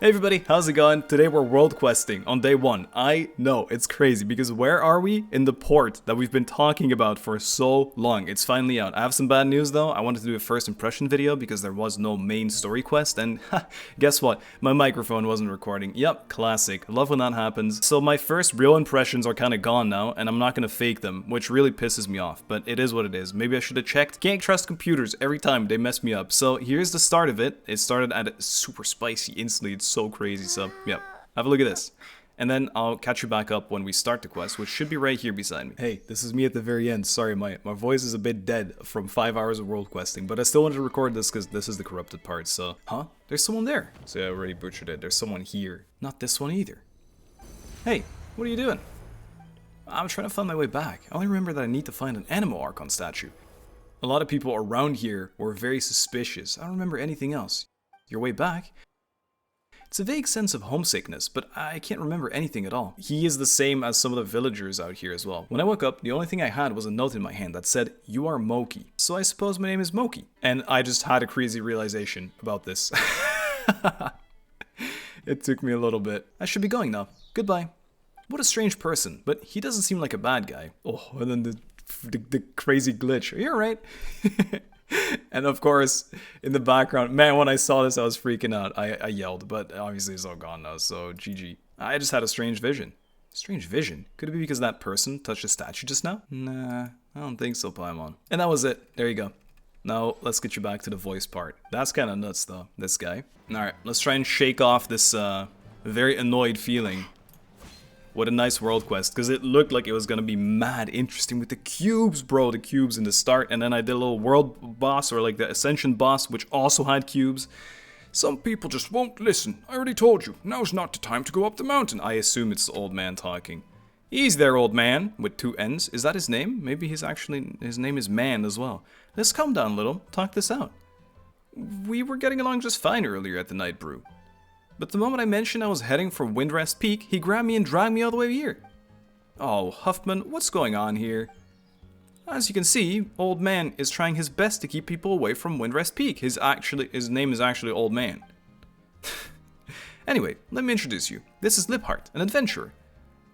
Hey everybody, how's it going? Today we're world questing on day 1. I know, it's crazy because where are we? In the port that we've been talking about for so long. It's finally out. I have some bad news though. I wanted to do a first impression video because there was no main story quest and guess what? My microphone wasn't recording. Yep, classic. Love when that happens. So my first real impressions are kind of gone now and I'm not going to fake them, which really pisses me off, but it is what it is. Maybe I should have checked. Can't trust computers every time, they mess me up. So here's the start of it. It started at super spicy instantly. It's so crazy, so yeah, have a look at this. And then I'll catch you back up when we start the quest, which should be right here beside me. Hey, this is me at the very end. Sorry, my voice is a bit dead from 5 hours of world questing, but I still wanted to record this because this is the corrupted part, so... Huh? There's someone there. So I already butchered it. There's someone here. Not this one either. Hey, what are you doing? I'm trying to find my way back. I only remember that I need to find an animal Archon statue. A lot of people around here were very suspicious. I don't remember anything else. Your way back? It's a vague sense of homesickness, but I can't remember anything at all. He is the same as some of the villagers out here as well. When I woke up, the only thing I had was a note in my hand that said, "You are Moki." So I suppose my name is Moki. And I just had a crazy realization about this. It took me a little bit. I should be going now. Goodbye. What a strange person, but he doesn't seem like a bad guy. Oh, and then the crazy glitch. Are you alright? And of course, in the background, man, when I saw this, I was freaking out. I yelled, but obviously it's all gone now, so GG. I just had a strange vision. Strange vision? Could it be because that person touched a statue just now? Nah, I don't think so, Paimon. And that was it. There you go. Now, let's get you back to the voice part. That's kind of nuts, though, this guy. Alright, let's try and shake off this very annoyed feeling. What a nice world quest, because it looked like it was going to be mad interesting with the cubes, bro, the cubes in the start, and then I did a little world boss, or like the Ascension boss, which also had cubes. Some people just won't listen. I already told you, now's not the time to go up the mountain. I assume it's the old man talking. He's there, old man, with 2 N's. Is that his name? Maybe his name is Man as well. Let's calm down a little, talk this out. We were getting along just fine earlier at the night brew. But the moment I mentioned I was heading for Windrest Peak, he grabbed me and dragged me all the way here. Oh, Huffman, what's going on here? As you can see, Old Man is trying his best to keep people away from Windrest Peak. His name is actually Old Man. Anyway, let me introduce you. This is Liphart, an adventurer.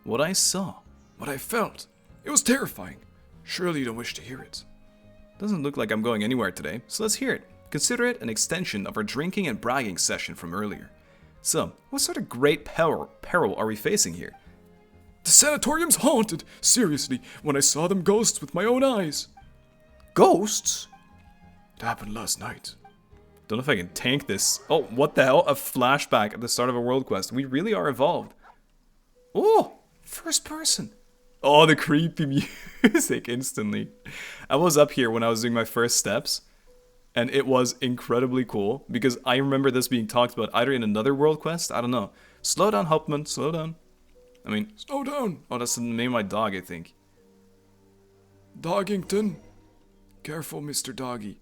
What I saw, what I felt, it was terrifying. Surely you don't wish to hear it. Doesn't look like I'm going anywhere today, so let's hear it. Consider it an extension of our drinking and bragging session from earlier. So, what sort of great peril are we facing here? The sanatorium's haunted! Seriously, when I saw them ghosts with my own eyes. Ghosts? It happened last night. Don't know if I can tank this. Oh, what the hell? A flashback at the start of a world quest. We really are evolved. Oh, first person. Oh, the creepy music instantly. I was up here when I was doing my first steps. And it was incredibly cool, because I remember this being talked about either in another world quest, I don't know. Slow down, Hauptmann, slow down. I mean, slow down. Oh, that's the name of my dog, I think. Doggington. Careful, Mr. Doggy.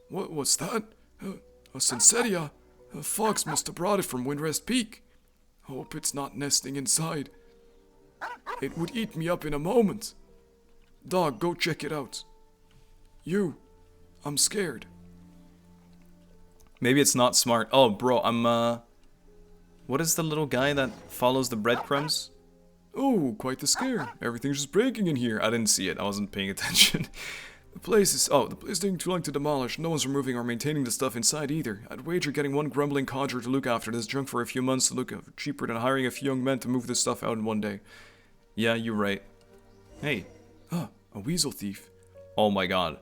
What's that? A Sensetia? A fox must have brought it from Windrest Peak. Hope it's not nesting inside. It would eat me up in a moment. Dog, go check it out. I'm scared. Maybe it's not smart. Oh, bro, what is the little guy that follows the breadcrumbs? Oh, quite the scare. Everything's just breaking in here. I didn't see it. I wasn't paying attention. The place is taking too long to demolish. No one's removing or maintaining the stuff inside either. I'd wager getting one grumbling codger to look after this junk for a few months to look cheaper than hiring a few young men to move this stuff out in one day. Yeah, you're right. Hey. A weasel thief. Oh my god.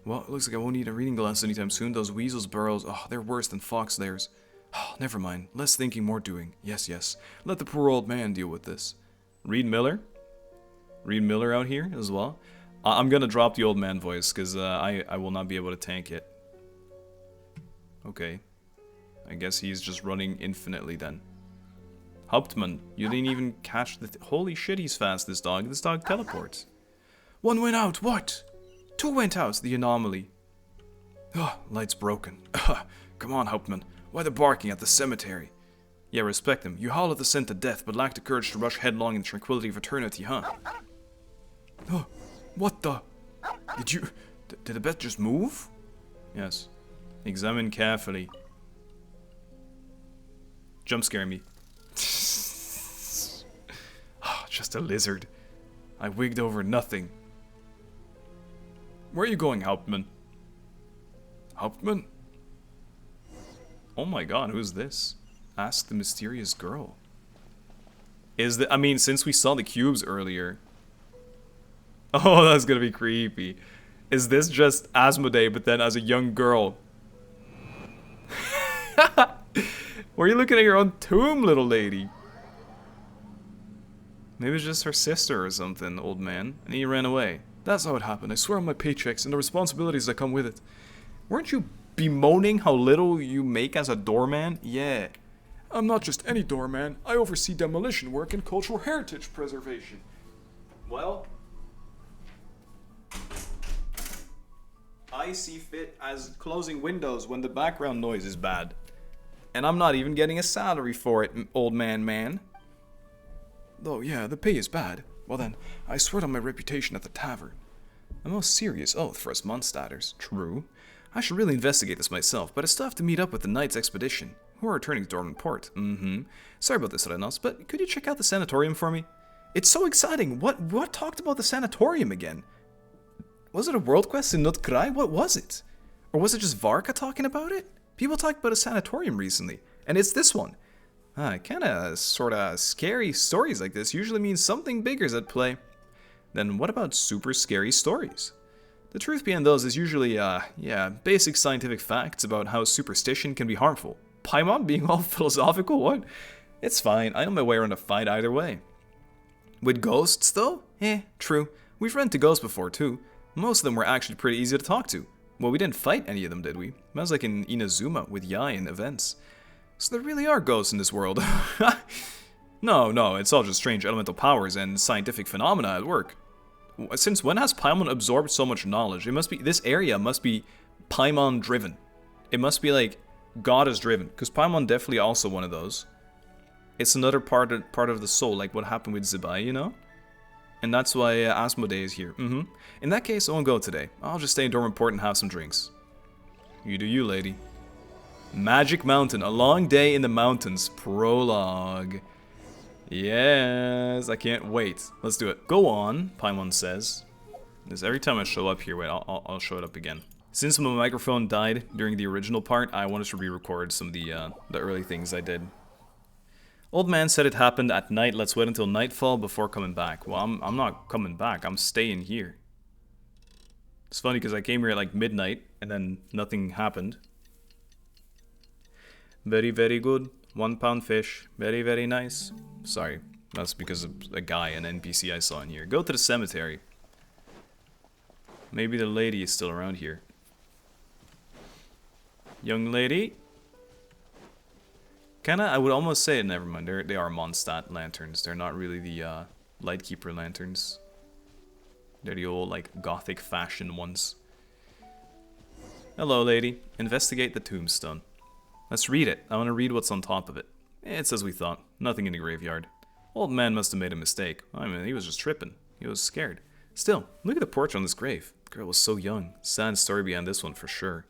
Well, it looks like I won't need a reading glass anytime soon. Those weasels' burrows, they're worse than fox lairs. Never mind. Less thinking, more doing. Yes. Let the poor old man deal with this. Reed Miller? Reed Miller out here as well? I'm gonna drop the old man voice, because I will not be able to tank it. Okay. I guess he's just running infinitely then. Hauptmann, you didn't even catch the... Holy shit, he's fast, this dog. This dog teleports. One went out, what? 2 went out, the anomaly. Light's broken. Come on, Hauptmann. Why the barking at the cemetery? Yeah, respect him. You howl at the scent of death, but lack the courage to rush headlong in the tranquility of eternity, huh? What the? Did the bed just move? Yes. Examine carefully. Jump scare me. Oh, just a lizard. I wigged over nothing. Where are you going, Hauptmann? Hauptmann? Oh my god, who's this? Ask the mysterious girl. I mean, since we saw the cubes earlier. Oh, that's gonna be creepy. Is this just ASMO-DAY, but then as a young girl? Were you looking at your own tomb, little lady? Maybe it's just her sister or something, old man. And he ran away. That's how it happened. I swear on my paychecks and the responsibilities that come with it. Weren't you bemoaning how little you make as a doorman? Yeah. I'm not just any doorman. I oversee demolition work and cultural heritage preservation. Well, I see fit as closing windows when the background noise is bad. And I'm not even getting a salary for it, old man. Though, yeah, the pay is bad. Well then, I swear on my reputation at the tavern. A most serious oath for us Mondstadters. True. I should really investigate this myself, but I still have to meet up with the Knight's expedition, who are returning to Dornman Port. Sorry about this, Renos, but could you check out the Sanatorium for me? It's so exciting! What talked about the Sanatorium again? Was it a world quest in Nutcry? What was it? Or was it just Varka talking about it? People talked about a sanatorium recently, and it's this one. Sorta scary stories like this usually mean something bigger's at play. Then what about super scary stories? The truth behind those is usually, basic scientific facts about how superstition can be harmful. Paimon being all philosophical? What? It's fine, I know my way around a fight either way. With ghosts, though? True. We've run into ghosts before, too. Most of them were actually pretty easy to talk to. Well, we didn't fight any of them, did we? That was like in Inazuma with Yai in events. So there really are ghosts in this world. No, it's all just strange elemental powers and scientific phenomena at work. Since when has Paimon absorbed so much knowledge? This area must be Paimon driven. It must be like goddess driven, because Paimon definitely also one of those. It's another part of the soul, like what happened with Zibai, you know? And that's why ASMO-DAY is here. In that case, I won't go today. I'll just stay in Dornman Port and have some drinks. You do you, lady. Magic Mountain, a long day in the mountains. Prologue. Yes, I can't wait. Let's do it. Go on, Paimon says. Because every time I show up here, wait, I'll show it up again. Since my microphone died during the original part, I wanted to re-record some of the early things I did. Old man said it happened at night. Let's wait until nightfall before coming back. Well, I'm not coming back. I'm staying here. It's funny because I came here at like midnight and then nothing happened. Very, very good. 1 pound fish. Very, very nice. Sorry. That's because of a guy, an NPC I saw in here. Go to the cemetery. Maybe the lady is still around here. Young lady? I would almost say it, never mind. They are Mondstadt lanterns. They're not really the Lightkeeper lanterns. They're the old, like, gothic fashion ones. Hello, lady. Investigate the tombstone. Let's read it. I want to read what's on top of it. It's as we thought. Nothing in the graveyard. Old man must have made a mistake. I mean, he was just tripping. He was scared. Still, look at the portrait on this grave. The girl was so young. Sad story behind this one for sure.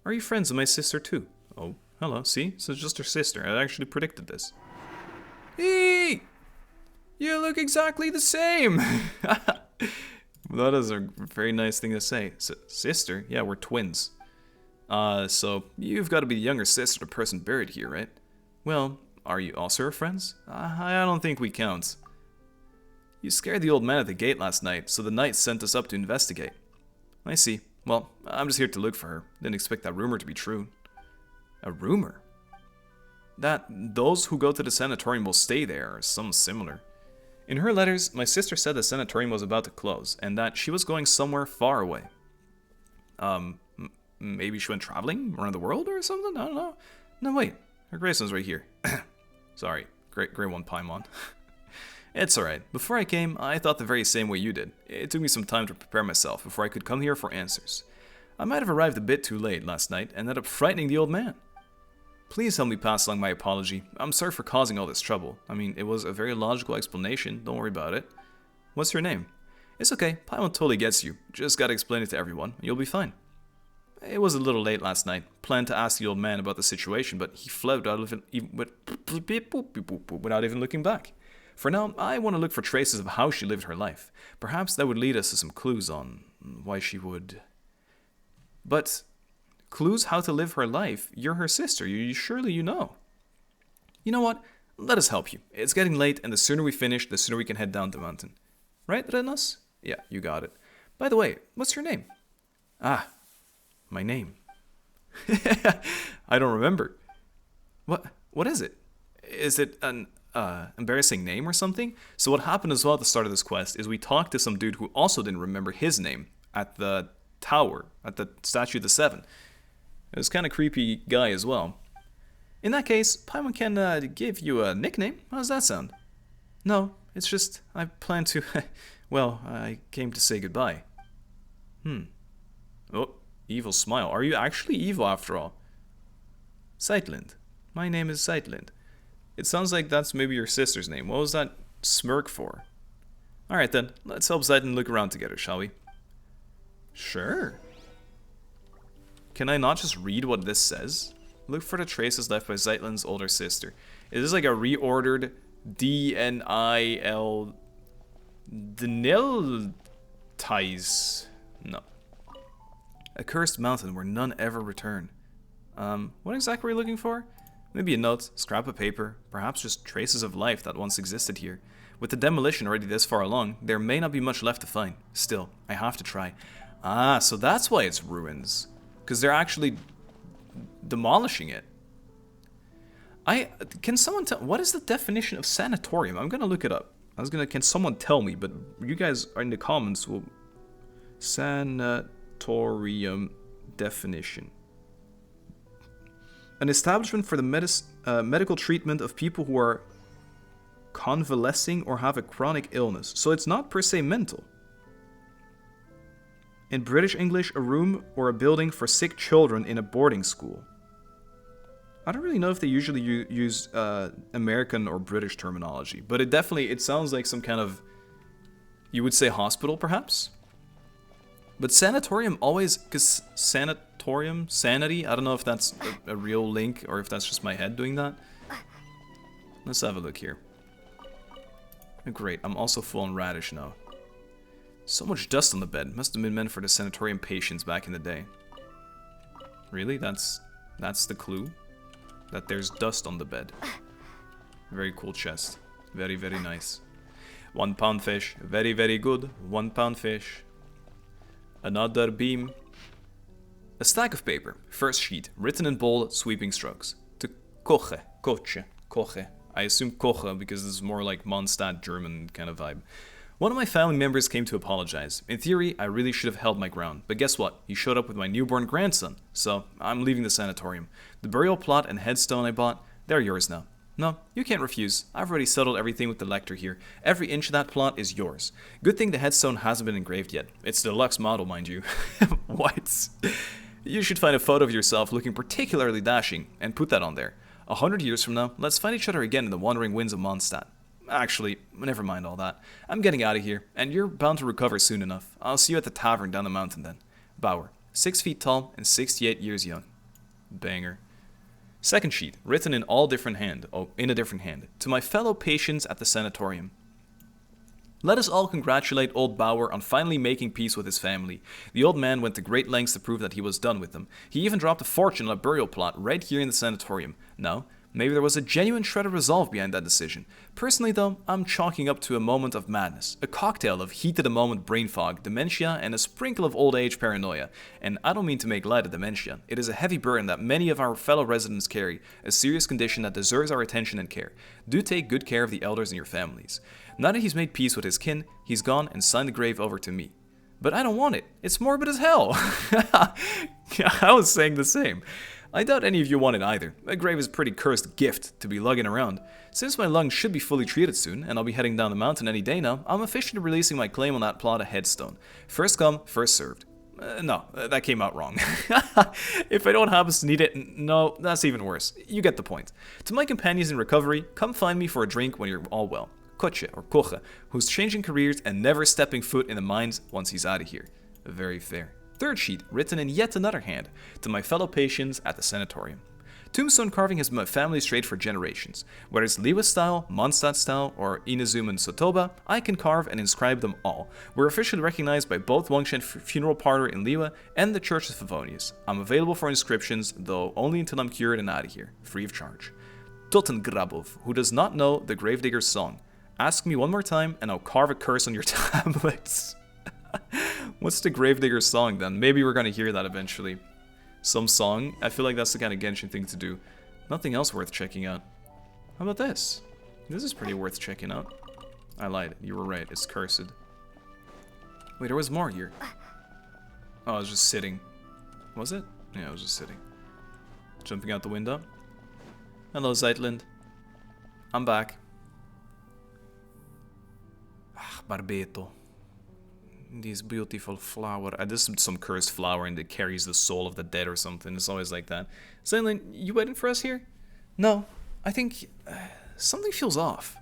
Are you friends with my sister too? Oh. Hello, see? So it's just her sister. I actually predicted this. Hey! You look exactly the same! That is a very nice thing to say. Sister? Yeah, we're twins. So you've got to be the younger sister of the person buried here, right? Well, are you also her friends? I don't think we count. You scared the old man at the gate last night, so the knight sent us up to investigate. I see. Well, I'm just here to look for her. Didn't expect that rumor to be true. A rumor? That those who go to the sanatorium will stay there, or something similar. In her letters, my sister said the sanatorium was about to close, and that she was going somewhere far away. Maybe she went traveling around the world or something? I don't know. No, wait. Her gravestone's right here. Sorry. Great one, Paimon. It's alright. Before I came, I thought the very same way you did. It took me some time to prepare myself before I could come here for answers. I might have arrived a bit too late last night and ended up frightening the old man. Please help me pass along my apology. I'm sorry for causing all this trouble. I mean, it was a very logical explanation. Don't worry about it. What's your name? It's okay. Paimon totally gets you. Just gotta explain it to everyone. You'll be fine. it was a little late last night. Planned to ask the old man about the situation, but he fled without even looking back. For now, I want to look for traces of how she lived her life. Perhaps that would lead us to some clues on why she would... But clues how to live her life? You're her sister. Surely you know. You know what? Let us help you. It's getting late, and the sooner we finish, the sooner we can head down the mountain. Right, Renas? Yeah, you got it. By the way, what's your name? Ah, my name. I don't remember. What is it? Is it an embarrassing name or something? So what happened as well at the start of this quest is we talked to some dude who also didn't remember his name at the tower, at the Statue of the Seven. It was kind of creepy guy as well. In that case, Paimon can give you a nickname. How does that sound? No, it's just I plan to... well, I came to say goodbye. Oh, evil smile. Are you actually evil after all? Zeitlind. My name is Zeitlind. It sounds like that's maybe your sister's name. What was that smirk for? Alright then, let's help Zeitlind look around together, shall we? Sure. Can I not just read what this says? Look for the traces left by Zeitlind's older sister. Is this like a reordered D-N-I-L... Dnil-ties? No. A cursed mountain where none ever return. What exactly are we looking for? Maybe a note, scrap of paper, perhaps just traces of life that once existed here. With the demolition already this far along, there may not be much left to find. Still, I have to try. Ah, so that's why it's ruins. Because they're actually demolishing it. Can someone tell... What is the definition of sanatorium? I'm going to look it up. Can someone tell me? But you guys in the comments will... Sanatorium definition. An establishment for the medical treatment of people who are convalescing or have a chronic illness. So it's not per se mental. In British English, a room or a building for sick children in a boarding school. I don't really know if they usually use American or British terminology, but it sounds like some kind of, you would say hospital perhaps? But sanatorium always, because sanatorium, sanity, I don't know if that's a real link or if that's just my head doing that. Let's have a look here. Great, I'm also full on radish now. So much dust on the bed. Must have been meant for the sanatorium patients back in the day. Really? That's the clue? That there's dust on the bed. Very cool chest. Very, very nice. 1 pound fish. Very, very good. 1 pound fish. Another beam. A stack of paper. First sheet. Written in bold, sweeping strokes. To koche. Koche. Koche. I assume koche because this is more like Mondstadt German kind of vibe. One of my family members came to apologize. In theory, I really should have held my ground. But guess what? He showed up with my newborn grandson. So, I'm leaving the sanatorium. The burial plot and headstone I bought, they're yours now. No, you can't refuse. I've already settled everything with the lector here. Every inch of that plot is yours. Good thing the headstone hasn't been engraved yet. It's the deluxe model, mind you. What? You should find a photo of yourself looking particularly dashing and put that on there. 100 years from now, let's find each other again in the wandering winds of Mondstadt. Actually, never mind all that. I'm getting out of here, and you're bound to recover soon enough. I'll see you at the tavern down the mountain then. Bauer, 6 feet tall and 68 years young. Banger. Second sheet, written in a different hand. To my fellow patients at the sanatorium. Let us all congratulate old Bauer on finally making peace with his family. The old man went to great lengths to prove that he was done with them. He even dropped a fortune on a burial plot right here in the sanatorium. Now, maybe there was a genuine shred of resolve behind that decision. Personally though, I'm chalking up to a moment of madness. A cocktail of heat-of-the-moment brain fog, dementia, and a sprinkle of old age paranoia. And I don't mean to make light of dementia. It is a heavy burden that many of our fellow residents carry, a serious condition that deserves our attention and care. Do take good care of the elders in your families. Now that he's made peace with his kin, he's gone and signed the grave over to me. But I don't want it. It's morbid as hell. I was saying the same. I doubt any of you want it either. A grave is a pretty cursed gift to be lugging around. Since my lungs should be fully treated soon, and I'll be heading down the mountain any day now, I'm officially releasing my claim on that plot of headstone. First come, first served. No, that came out wrong. If I don't happen to need it, no, that's even worse. You get the point. To my companions in recovery, come find me for a drink when you're all well. Koche, or Koche, who's changing careers and never stepping foot in the mines once he's out of here. Very fair. Third sheet, written in yet another hand, to my fellow patients at the Sanatorium. Tombstone carving has been my family's trade for generations. Whether it's Liwa style, Mondstadt style, or Inazuman Sotoba, I can carve and inscribe them all. We're officially recognized by both Wangshen Funeral Parlor in Liwa and the Church of Favonius. I'm available for inscriptions, though only until I'm cured and out of here, free of charge. Totengrabov, who does not know the Gravedigger's song. Ask me one more time and I'll carve a curse on your tablets. What's the Gravedigger's song then? Maybe we're gonna hear that eventually. Some song? I feel like that's the kind of Genshin thing to do. Nothing else worth checking out. How about this? This is pretty worth checking out. I lied. You were right. It's cursed. Wait, there was more here. Oh, I was just sitting. Was it? Yeah, I was just sitting. Jumping out the window. Hello, Zeitlind. I'm back. Ah, Barbeto. This beautiful flower. This is some cursed flower and it carries the soul of the dead or something. It's always like that. Zeitlind, you waiting for us here? No. I think something feels off.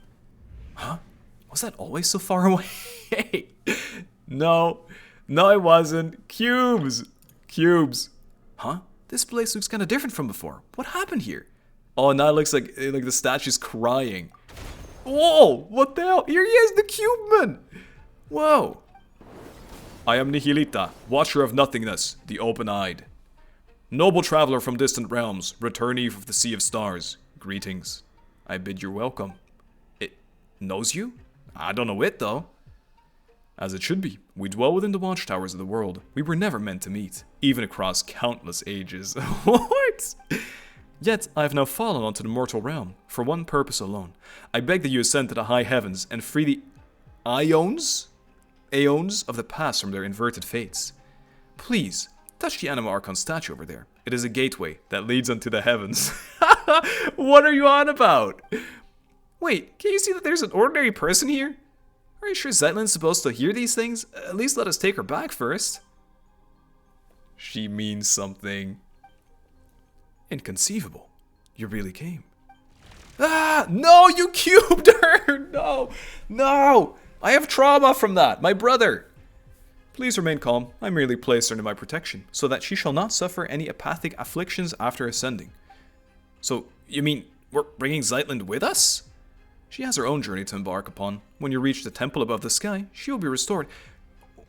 Huh? Was that always so far away? No. No, it wasn't. Cubes. Cubes. Huh? This place looks kind of different from before. What happened here? Oh, now it looks like the statue's crying. Whoa! What the hell? Here he is, the cube man! Whoa. I am Nihilita, watcher of nothingness, the open-eyed. Noble traveler from distant realms, returnee of the sea of stars. Greetings. I bid you welcome. It knows you? I don't know it, though. As it should be, we dwell within the watchtowers of the world. We were never meant to meet, even across countless ages. What? Yet, I have now fallen onto the mortal realm, for one purpose alone. I beg that you ascend to the high heavens and free the Aeons of the past from their inverted fates. Please, touch the Anima Archon statue over there. It is a gateway that leads unto the heavens. What are you on about? Wait, can you see that there's an ordinary person here? Are you sure Zeitlind's supposed to hear these things? At least let us take her back first. She means something. Inconceivable. You really came. Ah! No, you cubed her! No! No! I have trauma from that! My brother! Please remain calm. I merely placed her under my protection, so that she shall not suffer any apathic afflictions after ascending. So, you mean we're bringing Zeitlind with us? She has her own journey to embark upon. When you reach the temple above the sky, she will be restored.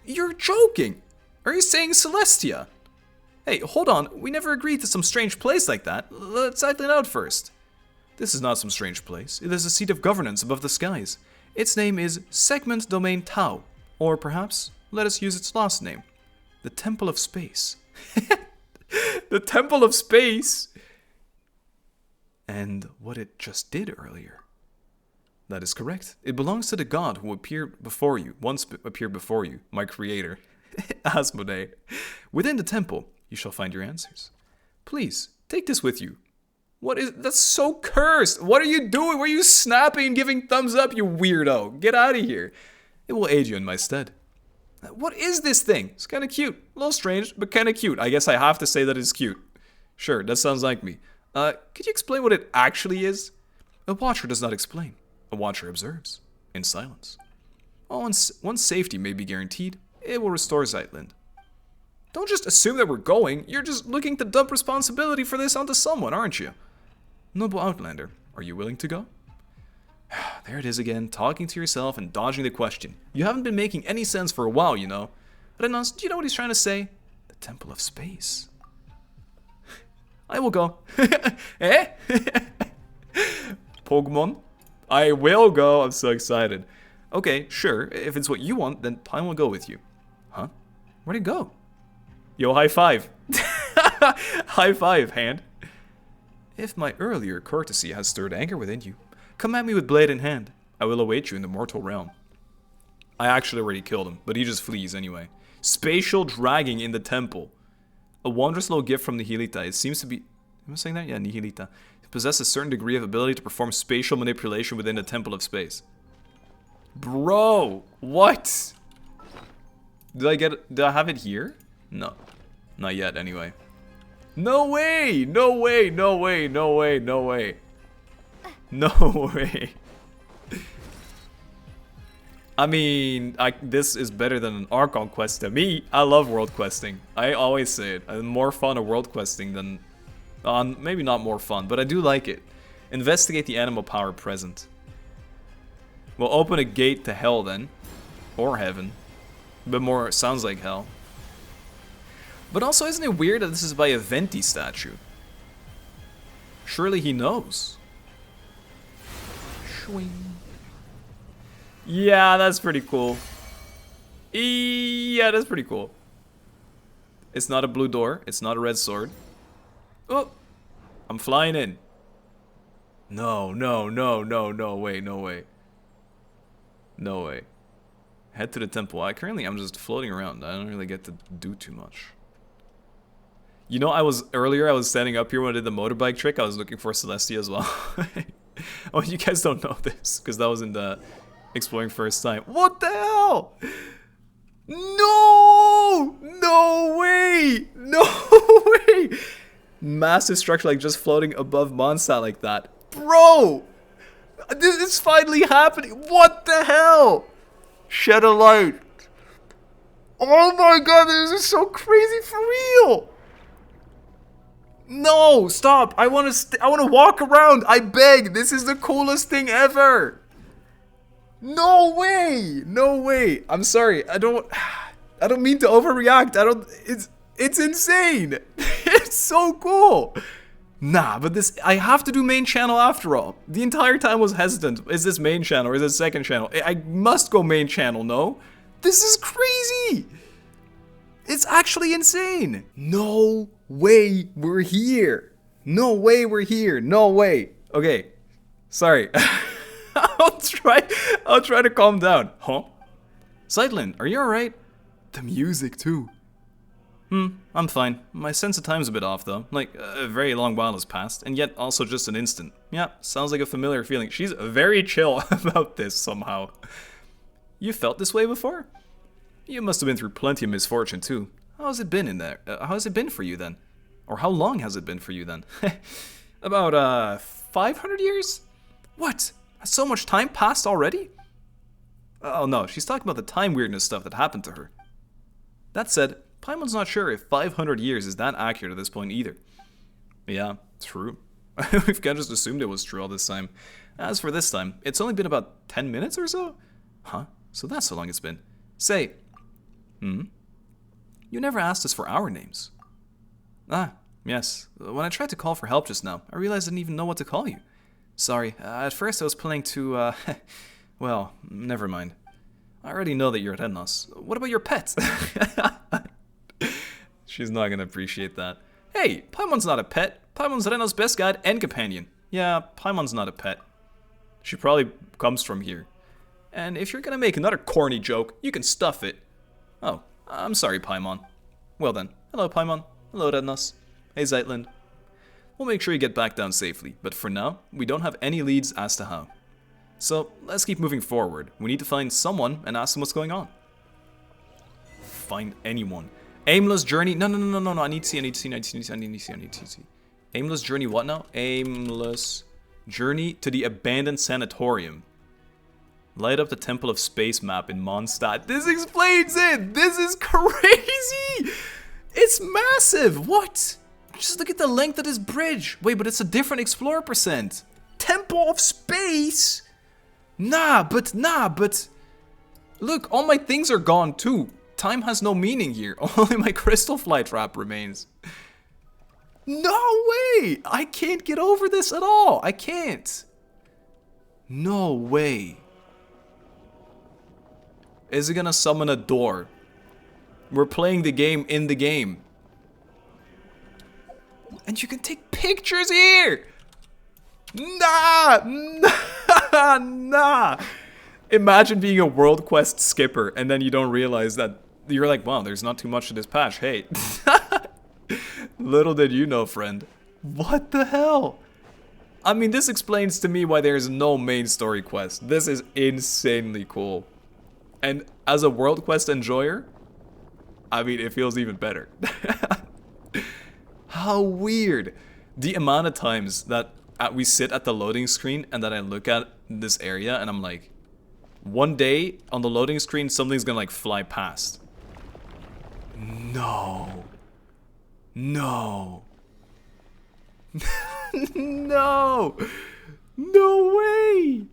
You're joking! Are you saying Celestia? Hey, hold on. We never agreed to some strange place like that. Let's Zeitlind out first. This is not some strange place. It is a seat of governance above the skies. Its name is Segment Domain Tau. Or perhaps, let us use its last name. The Temple of Space. The Temple of Space? And what it just did earlier. That is correct. It belongs to the god who appeared before you, once appeared before you, my creator, ASMO-DAY. Within the temple, you shall find your answers. Please, take this with you. What is... That's so cursed! What are you doing? Were you snapping and giving thumbs up, you weirdo? Get out of here. It will aid you in my stead. What is this thing? It's kind of cute. A little strange, but kind of cute. I guess I have to say that it's cute. Sure, that sounds like me. Could you explain what it actually is? A watcher does not explain. A watcher observes, in silence. Once safety may be guaranteed, it will restore Zeitlind. Don't just assume that we're going. You're just looking to dump responsibility for this onto someone, aren't you? Noble Outlander, are you willing to go? There it is again, talking to yourself and dodging the question. You haven't been making any sense for a while, you know. Renas, do you know what he's trying to say? The Temple of Space. I will go. Eh? Pokemon? I will go. I'm so excited. Okay, sure. If it's what you want, then I will go with you. Huh? Where'd it go? Yo, high five. High five, hand. If my earlier courtesy has stirred anger within you, come at me with blade in hand. I will await you in the mortal realm. I actually already killed him, but he just flees anyway. Spatial dragging in the temple. A wondrous little gift from Nihilita. It seems to be... Am I saying that? Yeah, Nihilita. It possesses a certain degree of ability to perform spatial manipulation within the Temple of Space. Bro! What? Did I have it here? No. Not yet, anyway. No way! No way! No way! No way! No way! No way! I mean, this is better than an Archon quest to me. I love world questing. I always say it. I'm more fun of world questing than... maybe not more fun, but I do like it. Investigate the animal power present. We'll open a gate to hell then. Or heaven. But more sounds like hell. But also, isn't it weird that this is by a Venti statue? Surely he knows. Shwing. Yeah, that's pretty cool. Yeah, that's pretty cool. It's not a blue door. It's not a red sword. Oh, I'm flying in. No, no, no, no, no way, no way. No way. Head to the temple. I'm just floating around. I don't really get to do too much. You know, earlier I was standing up here when I did the motorbike trick. I was looking for Celestia as well. Oh, you guys don't know this because that was in the exploring first time. What the hell? No! No way! No way! Massive structure like just floating above Mondstadt like that. Bro! This is finally happening. What the hell? Shed a light. Oh my god, this is so crazy for real. No, stop. I want to walk around. I beg. This is the coolest thing ever. No way. No way. I'm sorry. I don't mean to overreact. It's insane. It's so cool. Nah, but I have to do main channel after all. The entire time I was hesitant. Is this main channel or is this second channel? I must go main channel, no? This is crazy. It's actually insane. No way we're here. No way we're here. No way. Okay. Sorry. I'll try to calm down. Huh? Zeitlind, are you alright? The music too. I'm fine. My sense of time's a bit off though. Like, a very long while has passed, and yet also just an instant. Yeah, sounds like a familiar feeling. She's very chill about this somehow. You felt this way before? You must have been through plenty of misfortune too. How has it been in there? How has it been for you then? Or how long has it been for you then? About 500 years? What? Has so much time passed already? Oh no, she's talking about the time weirdness stuff that happened to her. That said, Paimon's not sure if 500 years is that accurate at this point either. Yeah, true. We've kind of just assumed it was true all this time. As for this time, it's only been about 10 minutes or so? Huh? So that's how long it's been. Say, you never asked us for our names. Ah, yes. When I tried to call for help just now, I realized I didn't even know what to call you. Sorry, at first I was planning to, well, never mind. I already know that you're at Ednos. What about your pets? She's not gonna appreciate that. Hey, Paimon's not a pet. Paimon's Rena's best guide and companion. Yeah, Paimon's not a pet. She probably comes from here. And if you're gonna make another corny joke, you can stuff it. Oh, I'm sorry, Paimon. Well then, hello Paimon. Hello Rednos. Hey Zeitlind. We'll make sure you get back down safely, but for now, we don't have any leads as to how. So, let's keep moving forward. We need to find someone and ask them what's going on. Find anyone. Aimless journey. No. I need to see. Aimless journey what now? Aimless journey to the abandoned Sanatorium. Light up the Temple of Space map in Mondstadt. This explains it! This is crazy! It's massive! What? Just look at the length of this bridge. Wait, but it's a different Explorer percent. Temple of Space? Nah, but... Look, all my things are gone too. Time has no meaning here. Only my crystal fly trap remains. No way! I can't get over this at all. I can't. No way. Is it gonna summon a door? We're playing the game in the game. And you can take pictures here! Nah! Imagine being a world quest skipper and then you don't realize that you're like, wow, there's not too much to this patch. Hey. Little did you know, friend. What the hell? I mean, this explains to me why there's no main story quest. This is insanely cool. And as a world quest enjoyer, I mean, it feels even better. How weird. The amount of times that we sit at the loading screen and that I look at this area and I'm like, One day, on the loading screen, something's gonna, like, fly past. No. No. No. No way.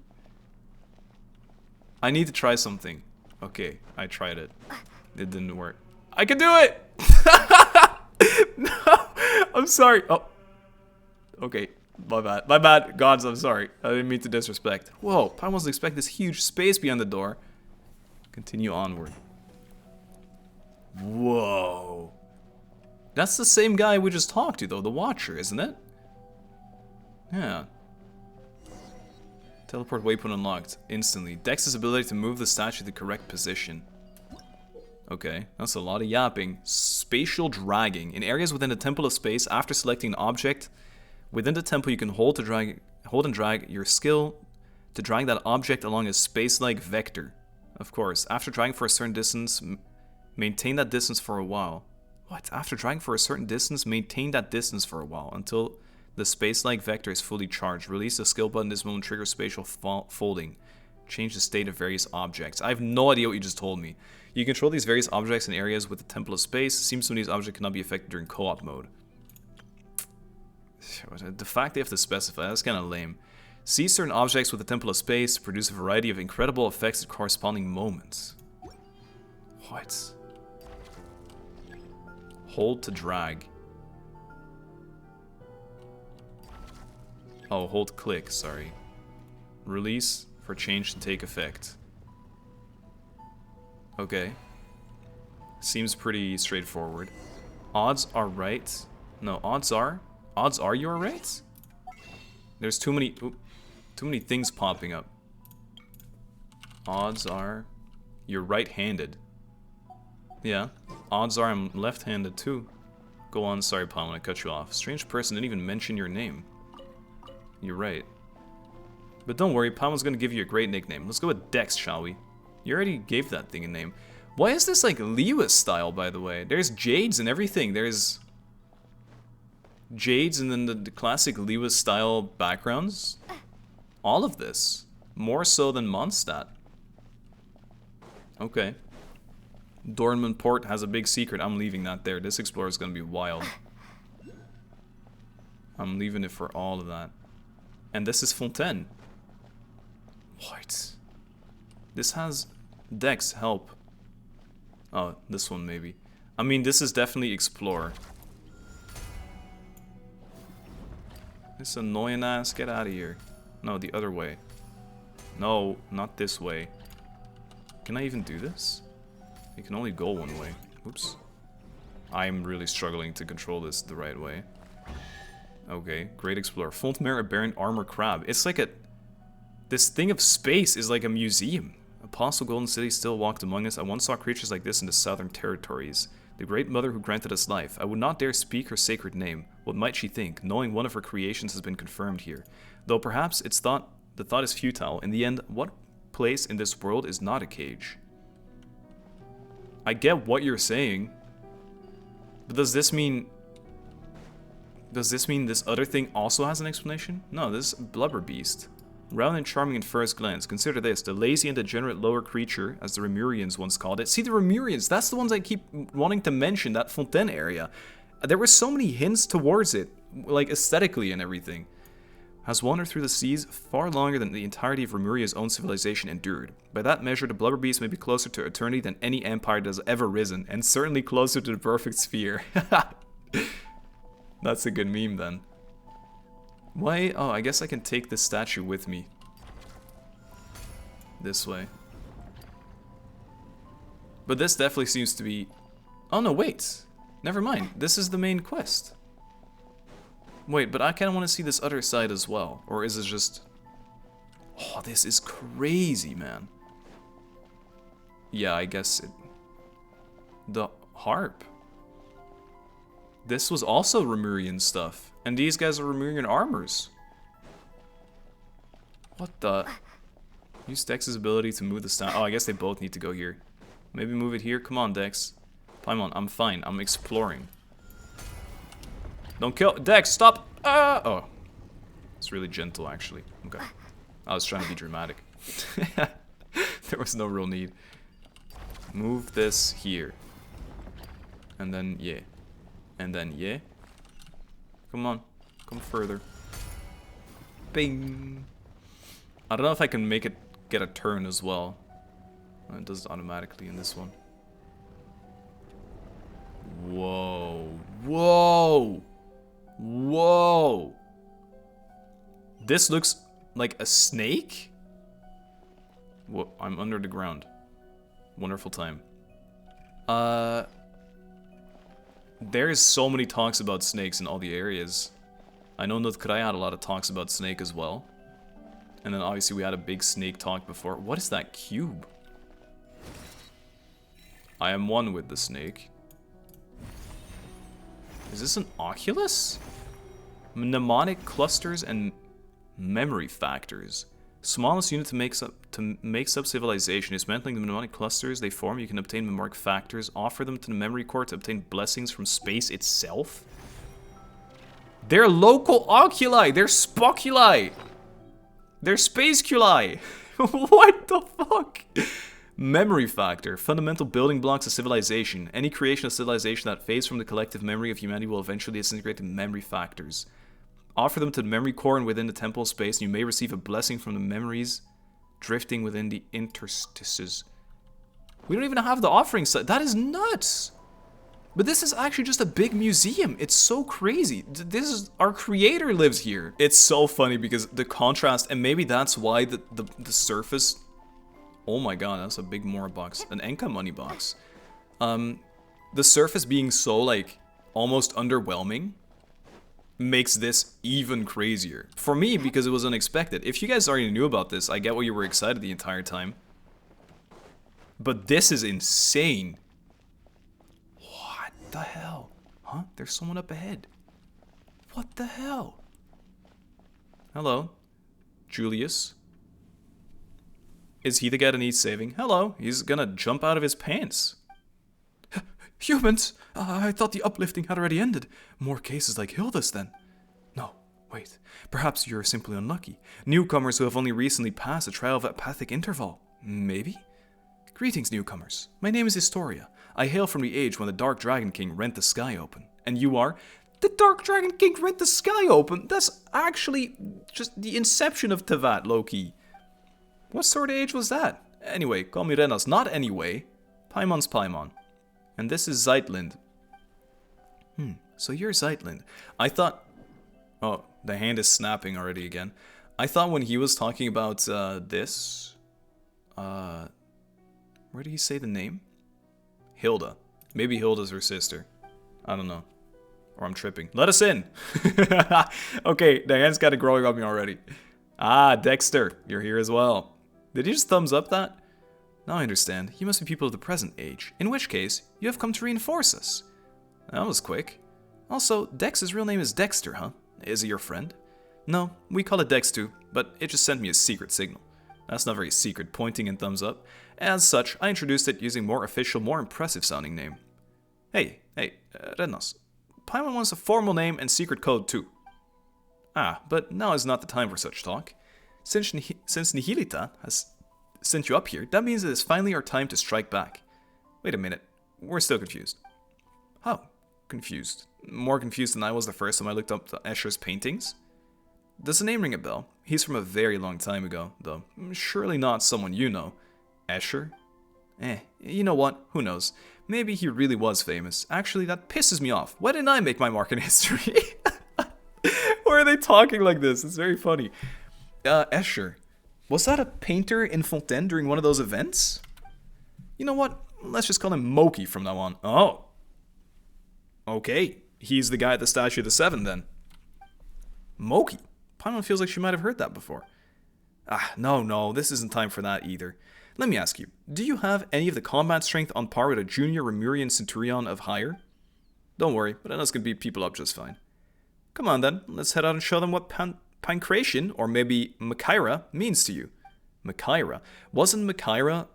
I need to try something. Okay, I tried it. It didn't work. I can do it! No, I'm sorry. Oh. Okay, my bad. My bad, gods, I'm sorry. I didn't mean to disrespect. Whoa, I wasn't expecting this huge space beyond the door. Continue onward. Whoa. That's the same guy we just talked to, though, the Watcher, isn't it? Yeah. Teleport waypoint unlocked instantly. Dex's ability to move the statue to the correct position. Okay, that's a lot of yapping. Spatial dragging. In areas within the Temple of Space, after selecting an object within the temple, you can hold and drag your skill to drag that object along a space-like vector. Of course, after dragging for a certain distance, maintain that distance for a while. What? After dragging for a certain distance, maintain that distance for a while until the space-like vector is fully charged. Release the skill button this moment, trigger spatial folding. Change the state of various objects. I have no idea what you just told me. You control these various objects in areas with the Temple of Space. It seems some of these objects cannot be affected during co-op mode. The fact they have to specify, that's kind of lame. See certain objects with the Temple of Space produce a variety of incredible effects at corresponding moments. What? Hold to drag. Oh, hold click, sorry. Release for change to take effect. Okay. Seems pretty straightforward. Odds are right. No, odds are you're right? There's too many things popping up. Odds are you're right-handed. Yeah. Odds are I'm left-handed too. Go on, sorry Palm, I cut you off. Strange person didn't even mention your name. You're right. But don't worry, Palma's gonna give you a great nickname. Let's go with Dex, shall we? You already gave that thing a name. Why is this like Lewis style, by the way? There's Jades and everything. There's Jades and then the classic Lewis style backgrounds. All of this. More so than Mondstadt. Okay. Dornman Port has a big secret. I'm leaving that there. This explorer is gonna be wild. I'm leaving it for all of that. And this is Fontaine. What? This has Dex, help. Oh, this one maybe. I mean, this is definitely Explore. This annoying ass, get out of here. No, the other way. No, not this way. Can I even do this? You can only go one way. Oops. I'm really struggling to control this the right way. Okay, Great Explorer. Fontmere Aberrant Armor Crab. It's like a... This thing of space is like a museum. Apostle Golden City still walked among us. I once saw creatures like this in the southern territories. The Great Mother who granted us life. I would not dare speak her sacred name. What might she think, knowing one of her creations has been confirmed here? Though perhaps the thought is futile. In the end, what place in this world is not a cage? I get what you're saying. But does this mean this other thing also has an explanation? No, this blubber beast. Round and charming at first glance. Consider this, the lazy and degenerate lower creature, as the Remurians once called it. See, the Remurians, that's the ones I keep wanting to mention, that Fontaine area. There were so many hints towards it, like aesthetically and everything. Has wandered through the seas far longer than the entirety of Remuria's own civilization endured. By that measure, the blubber beast may be closer to eternity than any empire that has ever risen, and certainly closer to the perfect sphere. That's a good meme then. Why? Oh, I guess I can take this statue with me. This way. But this definitely seems to be... Oh no, wait. Never mind. This is the main quest. Wait, but I kind of want to see this other side as well. Or is it just... Oh, this is crazy, man. Yeah, I guess it... The harp. This was also Remurian stuff. And these guys are Remurian armors. What the... Use Dex's ability to move the stand. Oh, I guess they both need to go here. Maybe move it here. Come on, Dex. Paimon, I'm fine. I'm exploring. Don't kill... Dex, stop! Ah! Oh. It's really gentle, actually. Okay. I was trying to be dramatic. There was no real need. Move this here. And then, yeah. And then, yeah. Come on. Come further. Bing. I don't know if I can make it get a turn as well. It does it automatically in this one. Whoa. Whoa. Whoa. This looks like a snake? Whoa, I'm under the ground. Wonderful time. There's so many talks about snakes in all the areas. I know that khaenri'ah had a lot of talks about snake as well. And then obviously we had a big snake talk before. What is that cube? I am one with the snake. Is this an oculus? Mnemonic clusters and memory factors. Smallest unit to make up civilization. Dismantling the mnemonic clusters they form, you can obtain mnemonic factors. Offer them to the memory core to obtain blessings from space itself. They're local oculi. They're spoculi. They're spaceculi. What the fuck? Memory factor. Fundamental building blocks of civilization. Any creation of civilization that fades from the collective memory of humanity will eventually disintegrate into memory factors. Offer them to the memory core and within the temple space, and you may receive a blessing from the memories drifting within the interstices. We don't even have the offering site. That is nuts. But this is actually just a big museum. It's so crazy. This is our creator lives here. It's so funny because the contrast, and maybe that's why the surface. Oh my god, that's a big more box, an Enka money box. The surface being so like almost underwhelming makes this even crazier. For me, because it was unexpected. If you guys already knew about this, I get why you were excited the entire time. But this is insane. What the hell? Huh? There's someone up ahead. What the hell? Hello. Julius. Is he the guy that needs saving? Hello. He's gonna jump out of his pants. Humans! I thought the uplifting had already ended. More cases like Hilda's then. No, wait. Perhaps you're simply unlucky. Newcomers who have only recently passed a trial of apathic interval. Maybe? Greetings, newcomers. My name is Historia. I hail from the age when the Dark Dragon King rent the sky open. And you are? The Dark Dragon King rent the sky open? That's actually just the inception of Tevat, low-key. What sort of age was that? Anyway, call me Renas. Not anyway. Paimon's Paimon. And this is Zeitlind. So you're Zeitlind. I thought... Oh, the hand is snapping already again. I thought when he was talking about this... where did he say the name? Hilda. Maybe Hilda's her sister. I don't know. Or I'm tripping. Let us in! Okay, the hand's got it growing on me already. Ah, Dexter. You're here as well. Did he just thumbs up that? Now I understand. You must be people of the present age. In which case, you have come to reinforce us. That was quick. Also, Dex's real name is Dexter, huh? Is he your friend? No, we call it Dex too, but it just sent me a secret signal. That's not very secret, pointing and thumbs up. As such, I introduced it using more official, more impressive sounding name. Hey, Renos. Paimon wants a formal name and secret code too. Ah, but now is not the time for such talk. Since Nihility has sent you up here, that means it is finally our time to strike back. Wait a minute, we're still confused. How? Confused? More confused than I was the first time I looked up Escher's paintings? Does the name ring a bell? He's from a very long time ago, though. Surely not someone you know. Escher? You know what? Who knows? Maybe he really was famous. Actually, that pisses me off. Why didn't I make my mark in history? Why are they talking like this? It's very funny. Escher. Was that a painter in Fontaine during one of those events? You know what? Let's just call him Moki from now on. Oh. Okay. He's the guy at the Statue of the Seven, then. Moki? Paimon feels like she might have heard that before. Ah, no, this isn't time for that either. Let me ask you, do you have any of the combat strength on par with a junior Remurian Centurion of higher? Don't worry, but us can beat people up just fine. Come on then, let's head out and show them what pancration, or maybe khaenri'ah, means to you. Khaenri'ah? Wasn't khaenri'ah...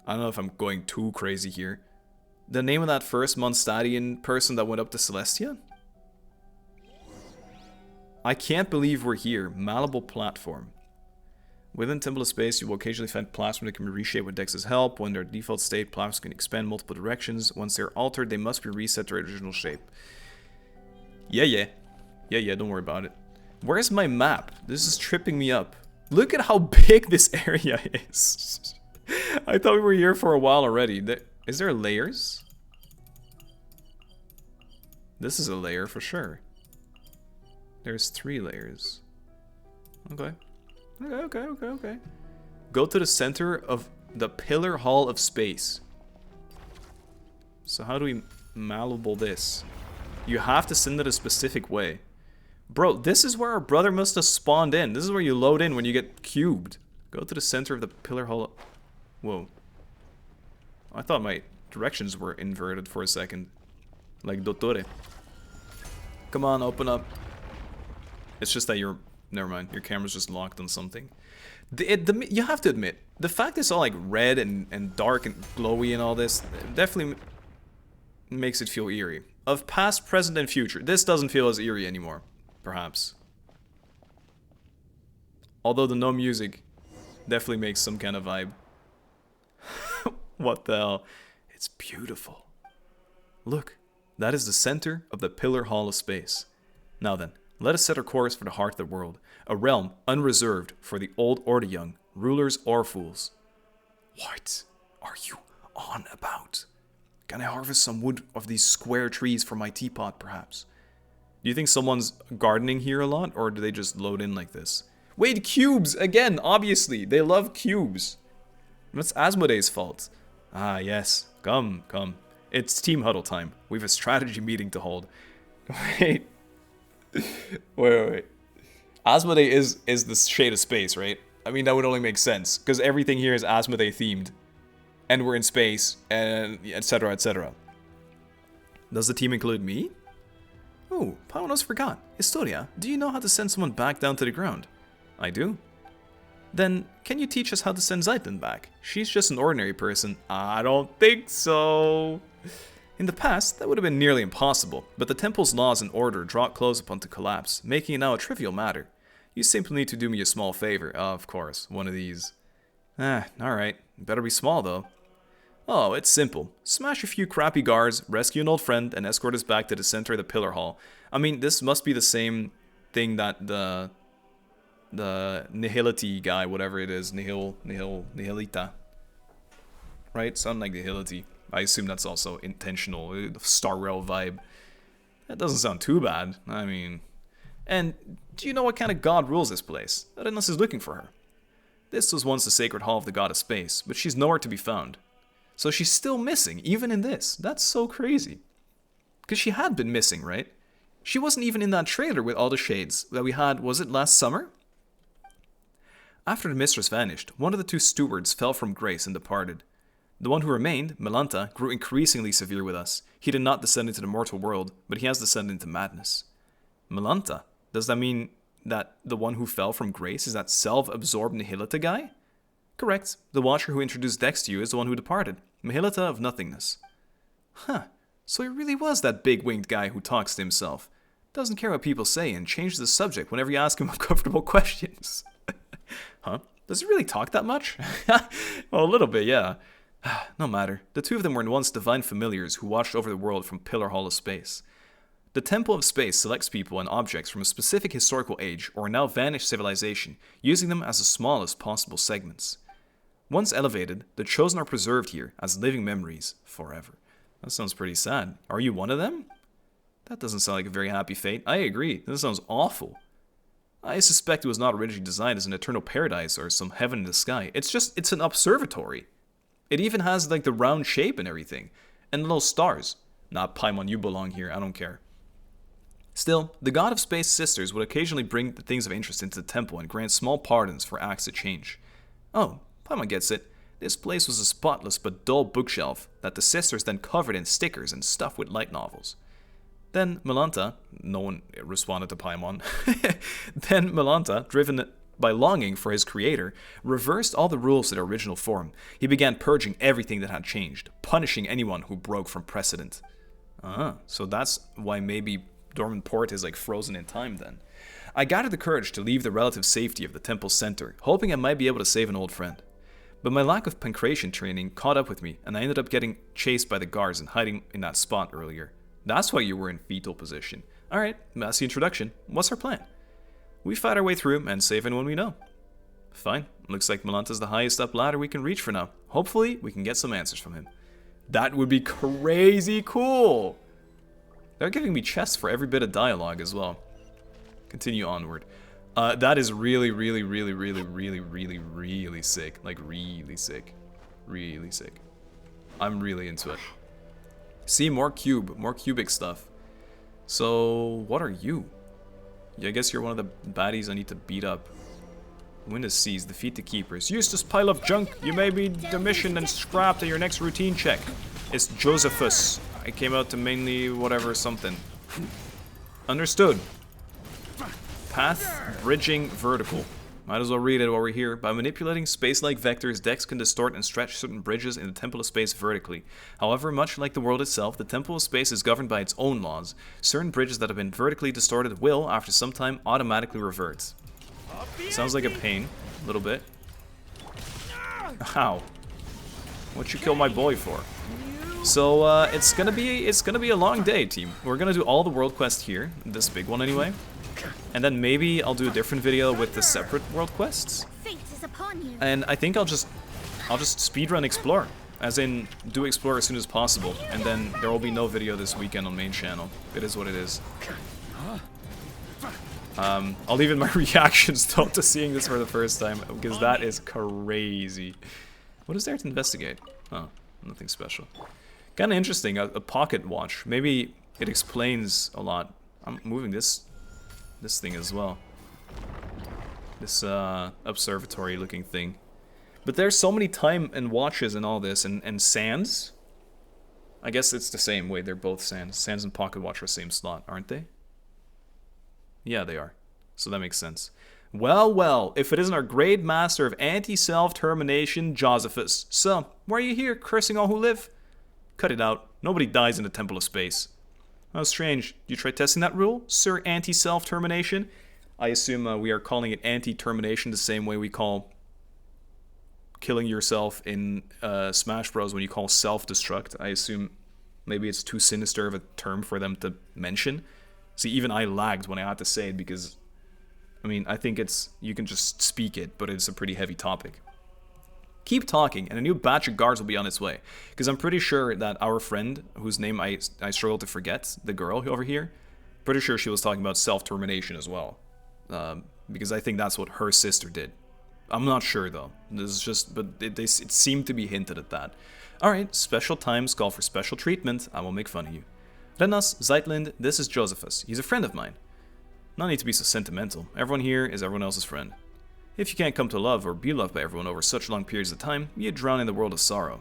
I don't know if I'm going too crazy here. The name of that first Mondstadian person that went up to Celestia? I can't believe we're here. Malleable platform. Within Temple of Space, you will occasionally find plasma that can be reshaped with Dex's help. When they're default state, plasma can expand multiple directions. Once they're altered, they must be reset to their original shape. Yeah, don't worry about it. Where's my map? This is tripping me up. Look at how big this area is. I thought we were here for a while already. Is there layers? This is a layer for sure. There's 3 layers. Okay. Okay. Go to the center of the Pillar Hall of Space. So how do we malleable this? You have to send it a specific way. Bro, this is where our brother must have spawned in. This is where you load in when you get cubed. Go to the center of the Pillar Hall. Whoa. I thought my directions were inverted for a second. Like Dottore. Come on, open up. It's just that you're... Never mind, your camera's just locked on something. You have to admit, the fact it's all like red and dark and glowy and all this definitely makes it feel eerie. Of past, present, and future, this doesn't feel as eerie anymore, perhaps. Although the no music definitely makes some kind of vibe. What the hell? It's beautiful. Look, that is the center of the Pillar Hall of Space. Now then, let us set our course for the heart of the world, a realm unreserved for the old or the young, rulers or fools. What are you on about? Can I harvest some wood of these square trees for my teapot, perhaps? Do you think someone's gardening here a lot, or do they just load in like this? Wait, cubes! Again, obviously, they love cubes. That's ASMO-DAY's fault. Ah, yes. Come. It's team huddle time. We have a strategy meeting to hold. Wait. Wait. ASMO-DAY is the shade of space, right? I mean, that would only make sense, because everything here is ASMO-DAY themed. And we're in space, and etc, etc. Does the team include me? Oh, I almost forgot. Historia, do you know how to send someone back down to the ground? I do. Then, can you teach us how to send Zeitlind back? She's just an ordinary person. I don't think so. In the past, that would have been nearly impossible, but the temple's laws and order draw close upon to collapse, making it now a trivial matter. You simply need to do me a small favor. Oh, of course, one of these. Alright. Better be small, though. Oh, it's simple. Smash a few crappy guards, rescue an old friend, and escort us back to the center of the Pillar Hall. I mean, this must be the same thing that the nihility guy, whatever it is, nihilita. Right? Something like nihility. I assume that's also intentional, Star Rail vibe. That doesn't sound too bad. I mean... And do you know what kind of god rules this place? Unless is looking for her. This was once the sacred hall of the god of space, but she's nowhere to be found. So she's still missing, even in this. That's so crazy. Because she had been missing, right? She wasn't even in that trailer with all the shades that we had, was it last summer? After the mistress vanished, one of the 2 stewards fell from grace and departed. The one who remained, Melanta, grew increasingly severe with us. He did not descend into the mortal world, but he has descended into madness. Melanta? Does that mean that the one who fell from grace is that self-absorbed Nihilita guy? Correct. The watcher who introduced Dex to you is the one who departed. Nihilita of nothingness. Huh. So he really was that big-winged guy who talks to himself. Doesn't care what people say and changes the subject whenever you ask him uncomfortable questions. Huh? Does he really talk that much? Well, a little bit, yeah. No matter. The 2 of them were once divine familiars who watched over the world from Pillar Hall of Space. The Temple of Space selects people and objects from a specific historical age or a now vanished civilization, using them as the smallest possible segments. Once elevated, the chosen are preserved here as living memories forever. That sounds pretty sad. Are you one of them? That doesn't sound like a very happy fate. I agree. That sounds awful. I suspect it was not originally designed as an eternal paradise or some heaven in the sky. It's an observatory. It even has like the round shape and everything. And the little stars. Nah, Paimon, you belong here. I don't care. Still, the god of space sisters would occasionally bring the things of interest into the temple and grant small pardons for acts of change. Oh, Paimon gets it. This place was a spotless but dull bookshelf that the sisters then covered in stickers and stuffed with light novels. Then Melanta, no one responded to Paimon, then Melanta, driven by longing for his creator, reversed all the rules to their original form. He began purging everything that had changed, punishing anyone who broke from precedent. So that's why maybe Dornman Port is like frozen in time then. I gathered the courage to leave the relative safety of the temple's center, hoping I might be able to save an old friend. But my lack of pancreation training caught up with me, and I ended up getting chased by the guards and hiding in that spot earlier. That's why you were in fetal position. Alright, that's the introduction. What's our plan? We fight our way through and save anyone we know. Fine. Looks like Melanta's the highest up ladder we can reach for now. Hopefully, we can get some answers from him. That would be crazy cool! They're giving me chests for every bit of dialogue as well. Continue onward. That is really, really, really, really, really, really, really sick. Like, really sick. Really sick. I'm really into it. See, more cubic stuff. So, what are you? Yeah, I guess you're one of the baddies I need to beat up. Windrest sees, defeat the keepers. Useless pile of junk. You may be demissioned and scrapped at your next routine check. It's Josephus. I came out to mainly whatever something. Understood. Path bridging vertical. Might as well read it while we're here. By manipulating space-like vectors, Dex can distort and stretch certain bridges in the Temple of Space vertically. However, much like the world itself, the Temple of Space is governed by its own laws. Certain bridges that have been vertically distorted will, after some time, automatically revert. Sounds like a pain. A little bit. Ow. What'd you kill my boy for? So, it's gonna be a long day, team. We're gonna do all the world quests here. This big one, anyway. And then maybe I'll do a different video with the separate world quests. And I think I'll just speedrun explore. As in, do explore as soon as possible. And then there will be no video this weekend on main channel. It is what it is. I'll leave in my reactions though to seeing this for the first time, because that is crazy. What is there to investigate? Oh, nothing special. Kinda interesting, a pocket watch. Maybe it explains a lot. I'm moving this thing as well. This observatory looking thing. But there's so many time and watches and all this, and sands. I guess it's the same way, they're both sands. Sands and pocket watch are the same slot, aren't they? Yeah, they are. So that makes sense. Well, well, if it isn't our great master of anti-self-termination, Josephus. So, why are you here, cursing all who live? Cut it out. Nobody dies in the Temple of Space. How strange. You try testing that rule, Sir Anti-Self-Termination? I assume we are calling it anti-termination the same way we call killing yourself in Smash Bros. When you call self-destruct. I assume maybe it's too sinister of a term for them to mention. See, even I lagged when I had to say it because, I mean, I think you can just speak it, but it's a pretty heavy topic. Keep talking, and a new batch of guards will be on its way. Because I'm pretty sure that our friend, whose name I struggle to forget, the girl over here, pretty sure she was talking about self-termination as well. Because I think that's what her sister did. I'm not sure, though. This is just, but it seemed to be hinted at that. Alright, special times call for special treatment. I will make fun of you. Renas, Zeitlind, this is Josephus. He's a friend of mine. No need to be so sentimental. Everyone here is everyone else's friend. If you can't come to love or be loved by everyone over such long periods of time, you drown in the world of sorrow.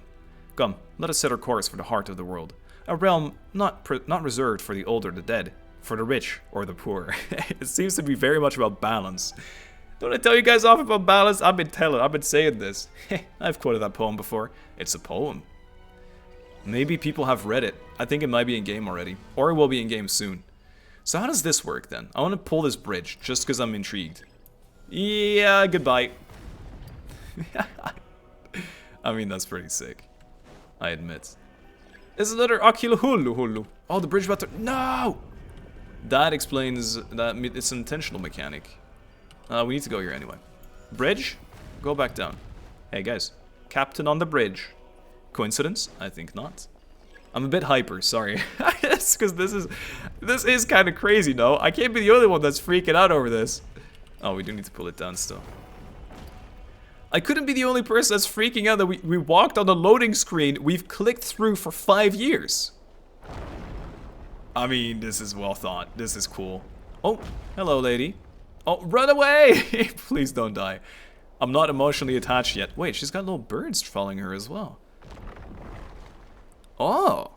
Come, let us set our course for the heart of the world. A realm not reserved for the old or the dead, for the rich or the poor. It seems to be very much about balance. Don't I tell you guys off about balance? I've been saying this. I've quoted that poem before. It's a poem. Maybe people have read it. I think it might be in-game already. Or it will be in-game soon. So how does this work then? I want to pull this bridge, just because I'm intrigued. Yeah, goodbye. I mean, that's pretty sick. I admit. It's another Akilahulu. Oh, the bridge about to... No! That explains that it's an intentional mechanic. We need to go here anyway. Bridge? Go back down. Hey guys. Captain on the bridge. Coincidence? I think not. I'm a bit hyper, sorry. It's because this is kind of crazy, no? I can't be the only one that's freaking out over this. Oh, we do need to pull it down still. I couldn't be the only person that's freaking out that we walked on the loading screen we've clicked through for 5 years. I mean, this is well thought. This is cool. Oh, hello, lady. Oh, run away! Please don't die. I'm not emotionally attached yet. Wait, she's got little birds following her as well. Oh!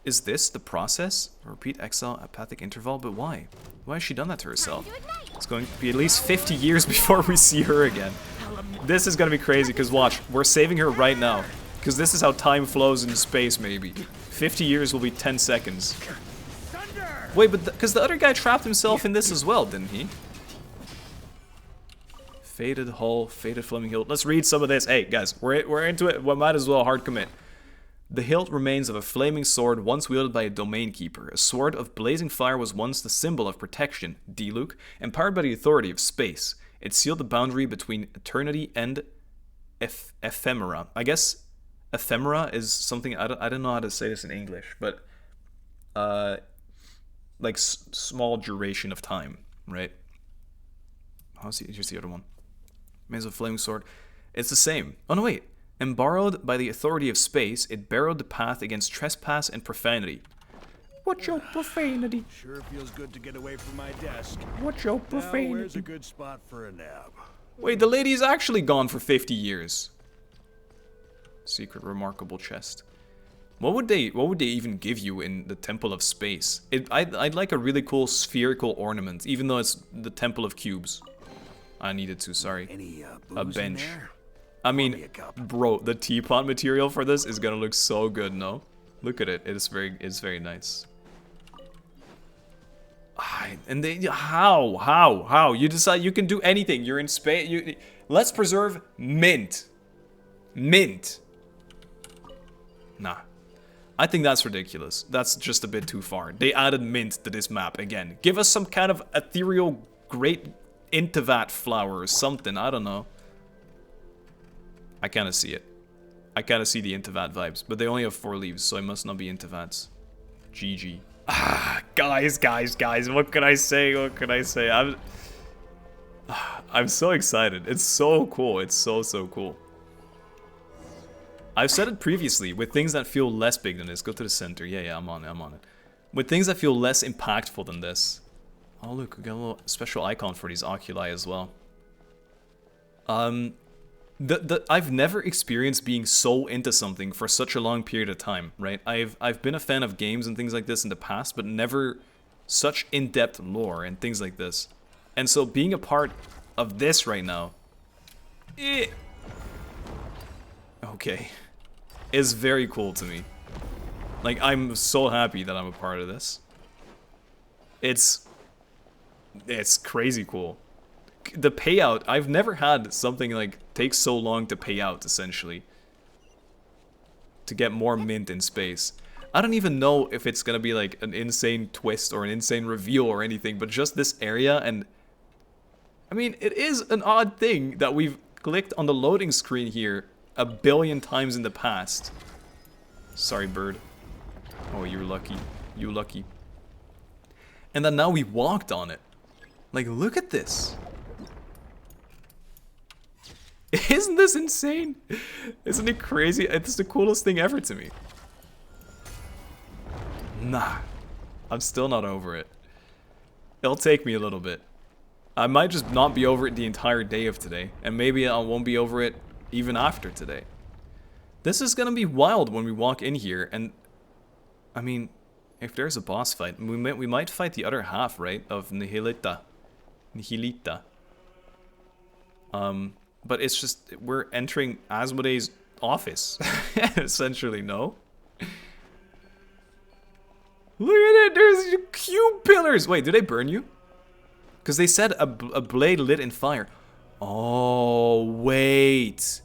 Is this the process? Repeat exile apathic interval, but why? Why has she done that to herself? It's going to be at least 50 years before we see her again. This is going to be crazy, because watch, we're saving her right now. Because this is how time flows in space, maybe. 50 years will be 10 seconds. Wait, but because the other guy trapped himself in this as well, didn't he? Faded hull, faded flaming hilt. Let's read some of this. Hey, guys, we're into it. We might as well hard commit. The hilt remains of a flaming sword once wielded by a domain keeper. A sword of blazing fire was once the symbol of protection, Diluc, empowered by the authority of space. It sealed the boundary between eternity and ephemera. I guess ephemera is something, I don't know how to say this in English, but like small duration of time, right? Here's the other one. Remains of a flaming sword. It's the same. Oh no, wait. Emborrowed by the authority of space, it barrowed the path against trespass and profanity. What's your profanity? Sure feels good to get away from my desk. What's your profanity? Now, where's a good spot for a nap? Wait, the lady's actually gone for 50 years. Secret remarkable chest. What would they even give you in the Temple of Space? I'd like a really cool spherical ornament, even though it's the Temple of Cubes. I needed to, sorry. A bench. I mean, bro, the teapot material for this is gonna look so good, no? Look at it. It's very nice. And they, how? You decide you can do anything. You're in space. Let's preserve mint. Mint. Nah. I think that's ridiculous. That's just a bit too far. They added mint to this map again. Give us some kind of ethereal great intivat flower or something. I don't know. I kind of see it. I kind of see the intivat vibes. But they only have 4 leaves, so it must not be intivats. GG. Guys. What can I say? What can I say? I'm so excited. It's so cool. It's so cool. I've said it previously, with things that feel less big than this. Go to the center. Yeah, I'm on it. With things that feel less impactful than this. Oh, look, we got a little special icon for these oculi as well. I've never experienced being so into something for such a long period of time, right? I've been a fan of games and things like this in the past, but never such in-depth lore and things like this. And so being a part of this right now, okay, is very cool to me. Like, I'm so happy that I'm a part of this. It's crazy cool. The payout, I've never had something like take so long to pay out, essentially, to get more mint in space. I don't even know if it's gonna be like an insane twist or an insane reveal or anything, but just this area. And I mean, it is an odd thing that we've clicked on the loading screen here a billion times in the past. Sorry, bird. Oh, you're lucky. You lucky. And then now we walked on it. Like, look at this. Isn't this insane? Isn't it crazy? It's the coolest thing ever to me. Nah. I'm still not over it. It'll take me a little bit. I might just not be over it the entire day of today. And maybe I won't be over it even after today. This is gonna be wild when we walk in here. And, I mean, if there's a boss fight, we might fight the other half, right? Of Nihilita. But it's just, we're entering ASMO-DAY's office, essentially, no? Look at it, there's cube pillars! Wait, did they burn you? Because they said a blade lit in fire. Oh, wait.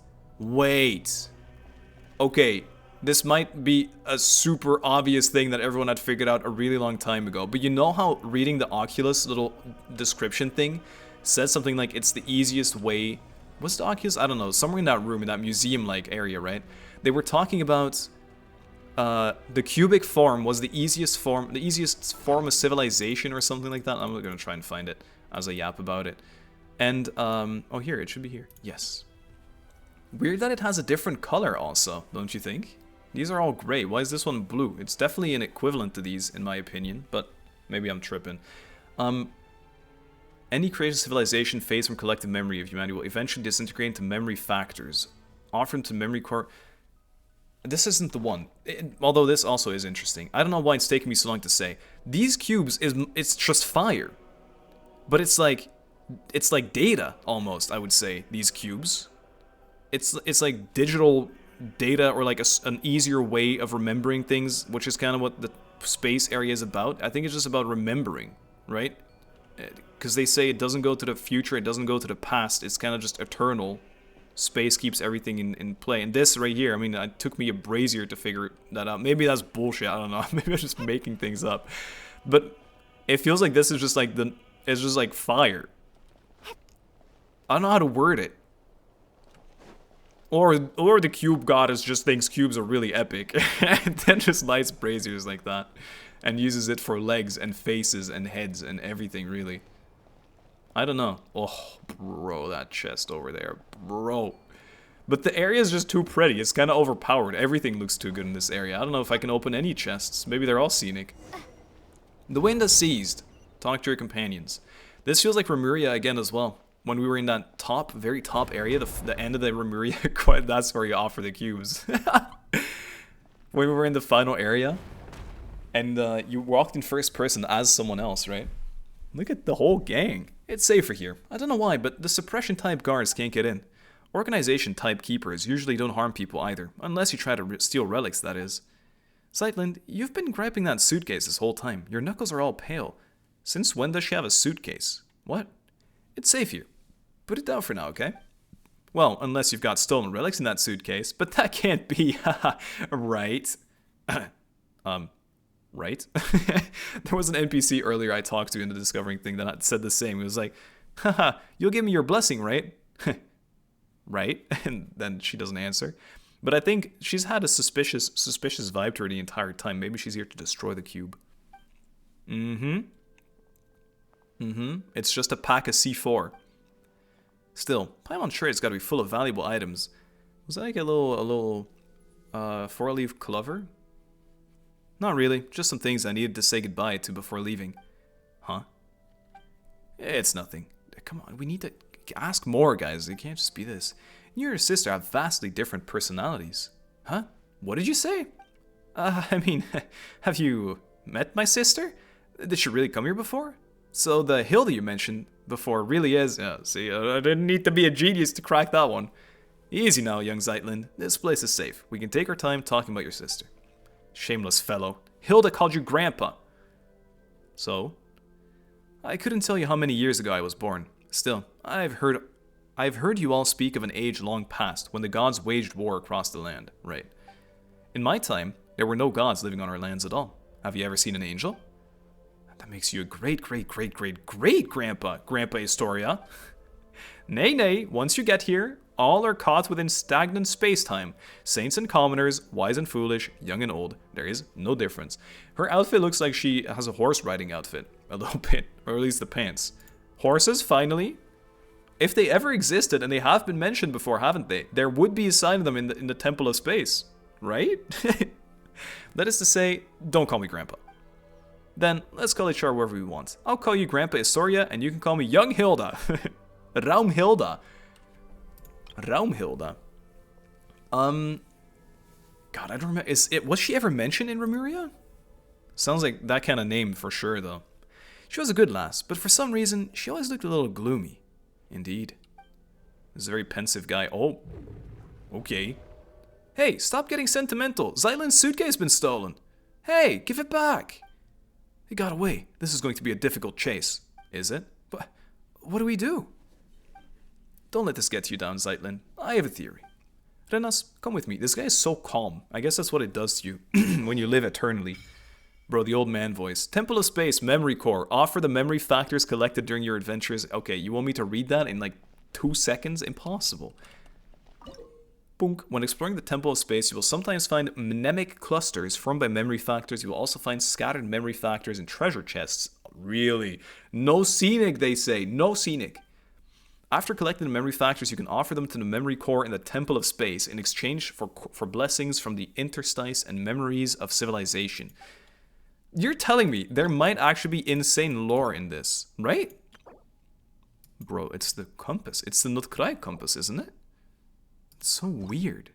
Okay, this might be a super obvious thing that everyone had figured out a really long time ago. But you know how reading the Oculus little description thing says something like it's the easiest way... What's the Oculus? I don't know. Somewhere in that room, in that museum-like area, right? They were talking about the cubic form was the easiest form of civilization or something like that. I'm gonna try and find it as I yap about it. And oh, here, it should be here. Yes. Weird that it has a different color also, don't you think? These are all gray. Why is this one blue? It's definitely an equivalent to these, in my opinion, but maybe I'm tripping. Any created civilization fades from collective memory of humanity will eventually disintegrate into memory factors. Offered to memory core... This isn't the one. Although this also is interesting. I don't know why it's taking me so long to say. These cubes, it's just fire. But it's like data, almost, I would say, these cubes. It's like digital data, or like an easier way of remembering things, which is kind of what the space area is about. I think it's just about remembering, right? because they say it doesn't go to the future, it doesn't go to the past, it's kind of just eternal. Space keeps everything in play. And this right here, I mean, it took me a brazier to figure that out. Maybe that's bullshit, I don't know. Maybe I'm just making things up. But it feels like this is just like it's just like fire. I don't know how to word it. Or the cube goddess just thinks cubes are really epic and then just lights braziers like that and uses it for legs and faces and heads and everything, really. I don't know. Oh, bro, that chest over there, bro. But the area is just too pretty. It's kind of overpowered. Everything looks too good in this area. I don't know if I can open any chests. Maybe they're all scenic. The wind has ceased. Talk to your companions. This feels like Remuria again as well. When we were in that top, very top area, the end of the Remuria, that's where you offer the cubes. When we were in the final area, and you walked in first person as someone else, right? Look at the whole gang. It's safer here. I don't know why, but the suppression type guards can't get in. Organization type keepers usually don't harm people either, unless you try to steal relics, that is. Zeitlind, you've been grabbing that suitcase this whole time. Your knuckles are all pale. Since when does she have a suitcase? What? It's safe here. Put it down for now, okay? Well, unless you've got stolen relics in that suitcase, but that can't be, haha, right? Right? There was an NPC earlier I talked to in the Deciphering thing that said the same. It was like, haha, you'll give me your blessing, right? Right? And then she doesn't answer. But I think she's had a suspicious vibe to her the entire time. Maybe she's here to destroy the cube. It's just a pack of C4. Still, I'm unsure it's got to be full of valuable items. Was that like a little four-leaf clover? Not really, just some things I needed to say goodbye to before leaving. Huh? It's nothing. Come on, we need to ask more, guys. It can't just be this. You and your sister have vastly different personalities. Huh? What did you say? I mean, have you met my sister? Did she really come here before? So the Hilda you mentioned before really is... see, I didn't need to be a genius to crack that one. Easy now, young Zeitlind. This place is safe. We can take our time talking about your sister. Shameless fellow. Hilda called you Grandpa. So? I couldn't tell you how many years ago I was born. Still, I've heard you all speak of an age long past when the gods waged war across the land, right? In my time, there were no gods living on our lands at all. Have you ever seen an angel? That makes you a great-great-great-great-great-grandpa, Grandpa Historia. Nay, once you get here, all are caught within stagnant space-time. Saints and commoners, wise and foolish, young and old. There is no difference. Her outfit looks like she has a horse-riding outfit. A little bit. Or at least the pants. Horses, finally. If they ever existed, and they have been mentioned before, haven't they? There would be a sign of them in the Temple of Space. Right? That is to say, don't call me Grandpa. Then, let's call each other whatever we want. I'll call you Grandpa Historia, and you can call me Young Hilda. Raumhilda. God, I don't remember. Was she ever mentioned in Remuria? Sounds like that kind of name for sure, though. She was a good lass, but for some reason, she always looked a little gloomy. Indeed. This is a very pensive guy. Oh. Okay. Hey, stop getting sentimental. Zeitlind's suitcase been stolen. Hey, give it back. He got away. This is going to be a difficult chase. Is it? But what do we do? Don't let this get you down, Zeitlind. I have a theory. Renas, come with me. This guy is so calm. I guess that's what it does to you when you live eternally. Bro, the old man voice. Temple of Space, Memory Core. Offer the memory factors collected during your adventures. Okay, you want me to read that in like 2 seconds? Impossible. Boom. When exploring the Temple of Space, you will sometimes find mnemic clusters formed by memory factors. You will also find scattered memory factors in treasure chests. Really? No scenic, they say. No scenic. After collecting the memory factors, you can offer them to the memory core in the Temple of Space in exchange for blessings from the interstice and memories of civilization. You're telling me there might actually be insane lore in this, right? Bro, it's the compass. It's the Nutcry compass, isn't it? It's so weird.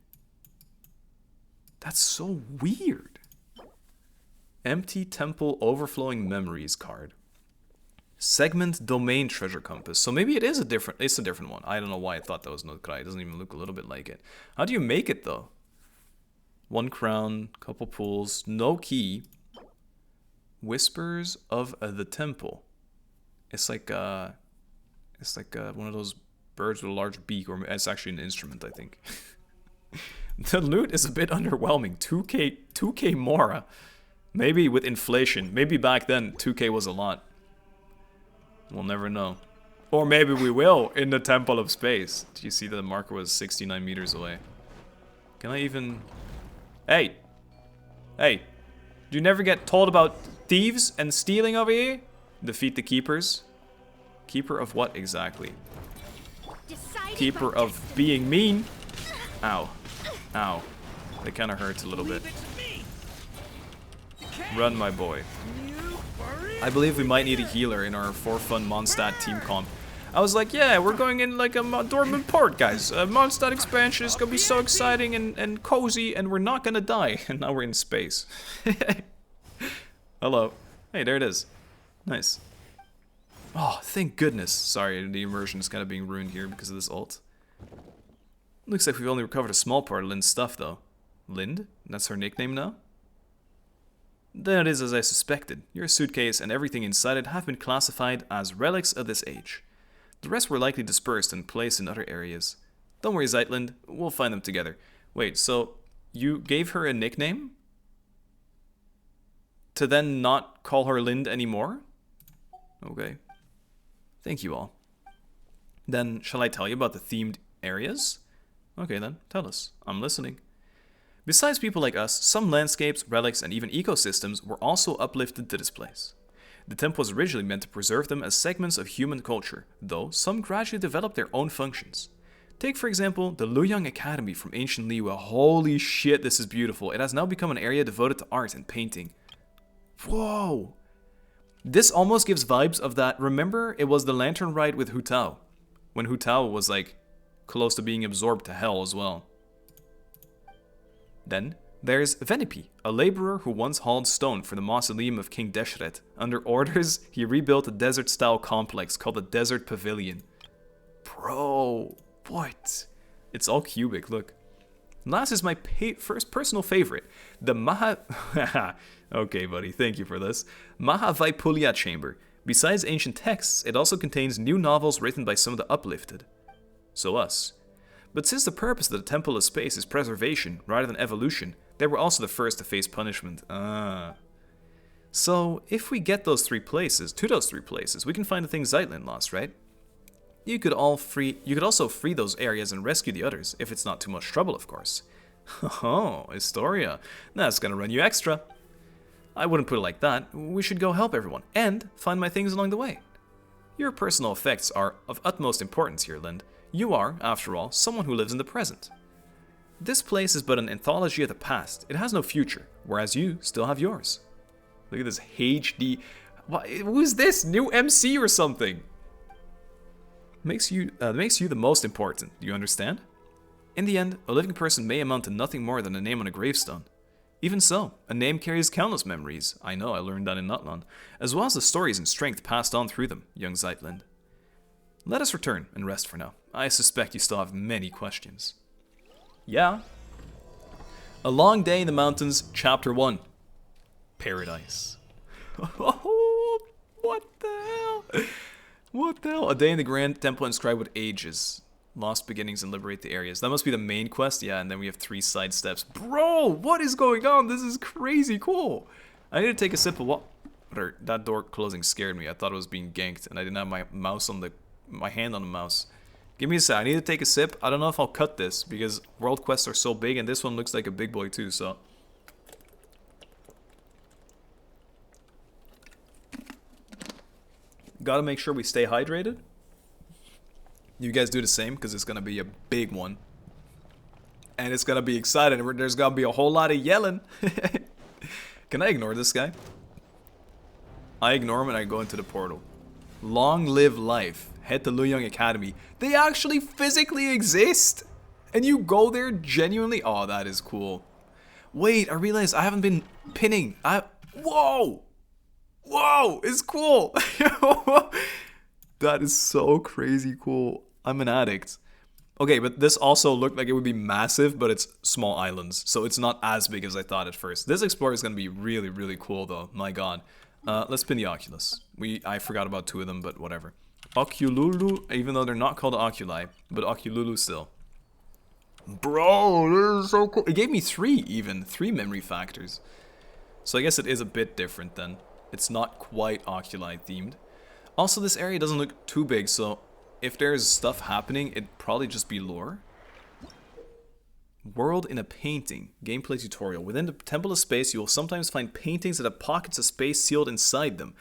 That's so weird. Empty temple overflowing memories card. Segment domain treasure compass. So maybe it's a different one. I don't know why I thought that was Nutcry. It doesn't even look a little bit like it. How do you make it though? 1 crown, couple pools, no key. Whispers of the Temple. It's like one of those birds with a large beak, or it's actually an instrument, I think. The loot is a bit underwhelming. 2k more. Maybe with inflation. Maybe back then 2k was a lot. We'll never know. Or maybe we will in the Temple of Space. Do you see the marker was 69 meters away? Can I even... Hey! Hey! Do you never get told about thieves and stealing over here? Defeat the keepers. Keeper of what exactly? Keeper of being mean. Ow. Ow. That kind of hurts a little bit. Run, my boy. I believe we might need a healer in our for fun Mondstadt team comp. I was like, yeah, we're going in like a Dornman port, guys. Mondstadt expansion is gonna be so exciting and cozy, and we're not gonna die. And now we're in space. Hello. Hey, there it is. Nice. Oh, thank goodness. Sorry, the immersion is kind of being ruined here because of this ult. Looks like we've only recovered a small part of Lind's stuff, though. Lind? That's her nickname now? Then it is as I suspected. Your suitcase and everything inside it have been classified as relics of this age. The rest were likely dispersed and placed in other areas. Don't worry, Zeitlind. We'll find them together. Wait, so you gave her a nickname? To then not call her Lind anymore? Okay. Thank you all. Then, shall I tell you about the themed areas? Okay then, tell us. I'm listening. Besides people like us, some landscapes, relics, and even ecosystems were also uplifted to this place. The temple was originally meant to preserve them as segments of human culture, though some gradually developed their own functions. Take, for example, the Luoyang Academy from ancient Liyue. Holy shit, this is beautiful. It has now become an area devoted to art and painting. Whoa! This almost gives vibes of that. Remember, it was the lantern ride with Hu Tao, when Hu Tao was like close to being absorbed to hell as well. Then there's Venipi, a laborer who once hauled stone for the mausoleum of King Deshret. Under orders, he rebuilt a desert-style complex called the Desert Pavilion. Bro, what? It's all cubic, look. Last is my first personal favorite, the Okay, buddy, thank you for this. Mahavaipulya Chamber. Besides ancient texts, it also contains new novels written by some of the uplifted. So us. But since the purpose of the Temple of Space is preservation rather than evolution, they were also the first to face punishment. So, if we get those three places, we can find the things Zeitlind lost, right? You could also free those areas and rescue the others, if it's not too much trouble, of course. Oh, Historia. That's gonna run you extra. I wouldn't put it like that. We should go help everyone, and find my things along the way. Your personal effects are of utmost importance here, Lind. You are, after all, someone who lives in the present. This place is but an anthology of the past. It has no future, whereas you still have yours. Look at this HD... Who's this? New MC or something? Makes you the most important, do you understand? In the end, a living person may amount to nothing more than a name on a gravestone. Even so, a name carries countless memories, I know, I learned that in Nutlan, as well as the stories and strength passed on through them, young Zeitlind. Let us return and rest for now. I suspect you still have many questions. Yeah. A Long Day in the Mountains, Chapter 1. Paradise. What the hell? What the hell? A day in the Grand Temple inscribed with ages. Lost beginnings and liberate the areas. That must be the main quest, yeah, and then we have 3 side steps. Bro, what is going on? This is crazy cool. I need to take a sip of water. That door closing scared me. I thought it was being ganked, and I didn't have my hand on the mouse. Give me a sec. I need to take a sip. I don't know if I'll cut this, because world quests are so big, and this one looks like a big boy too, so... Gotta make sure we stay hydrated. You guys do the same, because it's gonna be a big one. And it's gonna be exciting. There's gonna be a whole lot of yelling. Can I ignore this guy? I ignore him and I go into the portal. Long live life. Head to Luoyang Academy. They actually physically exist! And you go there genuinely? Oh, that is cool. Wait, I realized I haven't been pinning. Whoa! Whoa! It's cool! That is so crazy cool. I'm an addict. Okay, but this also looked like it would be massive, but it's small islands. So it's not as big as I thought at first. This explorer is going to be really, really cool though. My god. Let's spin the Oculus. I forgot about 2 of them, but whatever. Ocululu, even though they're not called Oculi, but Ocululu still. Bro, this is so cool. It gave me 3 even. 3 memory factors. So I guess it is a bit different then. It's not quite Oculi themed. Also, this area doesn't look too big, so if there's stuff happening, it'd probably just be lore. World in a painting. Gameplay tutorial. Within the Temple of Space, you will sometimes find paintings that have pockets of space sealed inside them.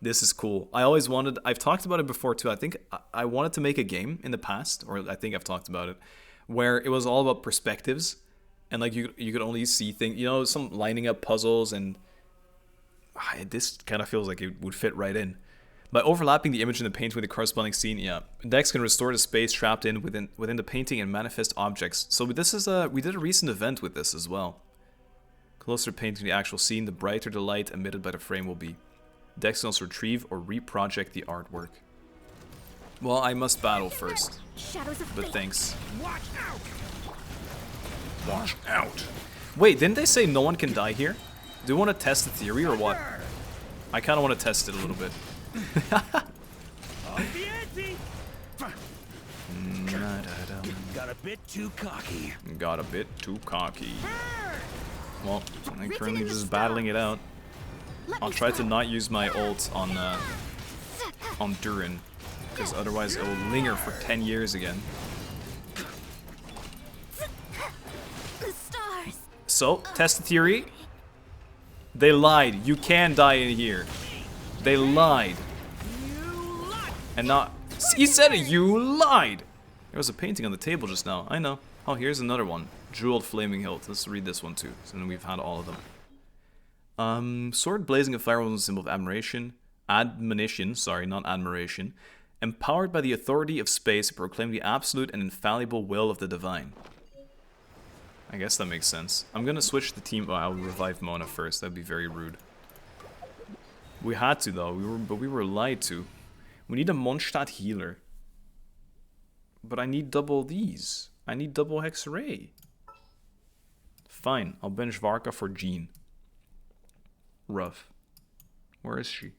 This is cool. I've talked about it before too. I think I wanted to make a game in the past, or I think I've talked about it, where it was all about perspectives. And like you could only see things, you know, some lining up puzzles, and this kind of feels like it would fit right in. By overlapping the image in the painting with the corresponding scene, yeah, Dex can restore the space trapped in within the painting and manifest objects. So this is we did a recent event with this as well. Closer painting to the actual scene, the brighter the light emitted by the frame will be. Dex can also retrieve or reproject the artwork. Well, I must battle first, but thanks. Watch out! Watch out. Wait, didn't they say no one can die here? Do you want to test the theory or what? I kind of want to test it a little bit. Got a bit too cocky. Got a bit too cocky. Well, I'm currently just battling it out. I'll try to not use my ult on Durin, because otherwise it will linger for 10 years again. So, test the theory. They lied. You can die in here. They lied. And not... You said it! You lied! There was a painting on the table just now. I know. Oh, here's another one. Jeweled Flaming Hilt. Let's read this one too. So then we've had all of them. Sword blazing a fire was a symbol of admiration. Admonition, sorry, not admiration. Empowered by the authority of space to proclaim the absolute and infallible will of the divine. I guess that makes sense. I'm gonna switch the team. Oh, I'll revive Mona first. That'd be very rude. We had to though. We were lied to. We need a Mondstadt healer. But I need double these. I need double Hex Ray. Fine. I'll bench Varka for Jean. Rough. Where is she?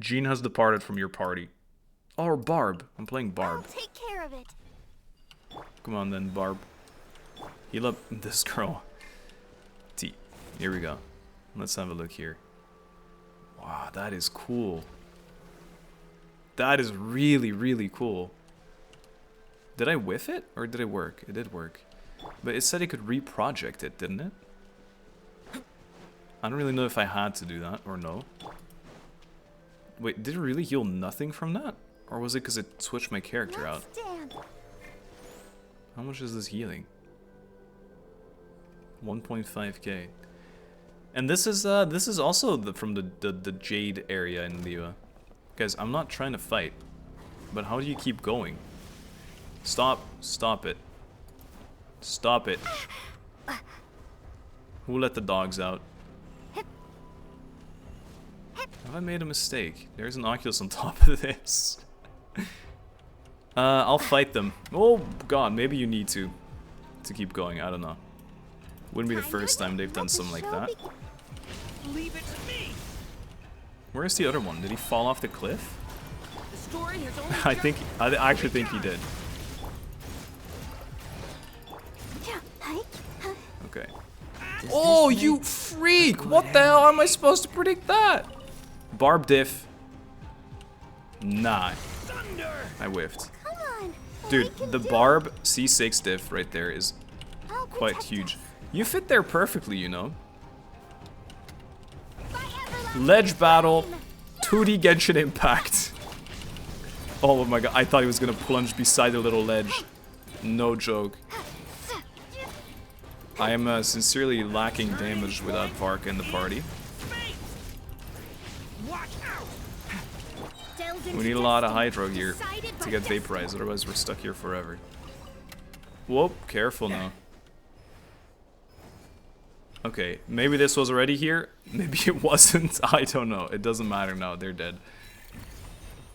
Jean has departed from your party. Oh, or Barb. I'm playing Barb. I'll take care of it. Come on then, Barb. Heal up this girl. T. Here we go. Let's have a look here. Wow, that is cool. That is really, really cool. Did I whiff it? Or did it work? It did work. But it said it could reproject it, didn't it? I don't really know if I had to do that or no. Wait, did it really heal nothing from that? Or was it because it switched my character out? How much is this healing? 1.5k. And this is also from the Jade area in Liyue. Guys, I'm not trying to fight, but how do you keep going? Stop it. Stop it. Who let the dogs out? Have I made a mistake? There's an Oculus on top of this. I'll fight them. Oh god, maybe you need to keep going. I don't know. Wouldn't be the first time they've done something like that. Leave it to me. Where's the other one? Did he fall off the cliff? The story has only I actually think he did. Okay. Oh, you freak! What the hell am I supposed to predict that? Barb diff. Nah. I whiffed. Dude, the Barb C6 diff right there is quite huge. You fit there perfectly, you know. Ledge battle. 2D Genshin Impact. Oh my god, I thought he was gonna plunge beside the little ledge. No joke. I am sincerely lacking damage without Varka in the party. We need a lot of Hydro here to get vaporized, otherwise we're stuck here forever. Whoop, careful now. Okay, maybe this was already here. Maybe it wasn't. I don't know. It doesn't matter now. They're dead.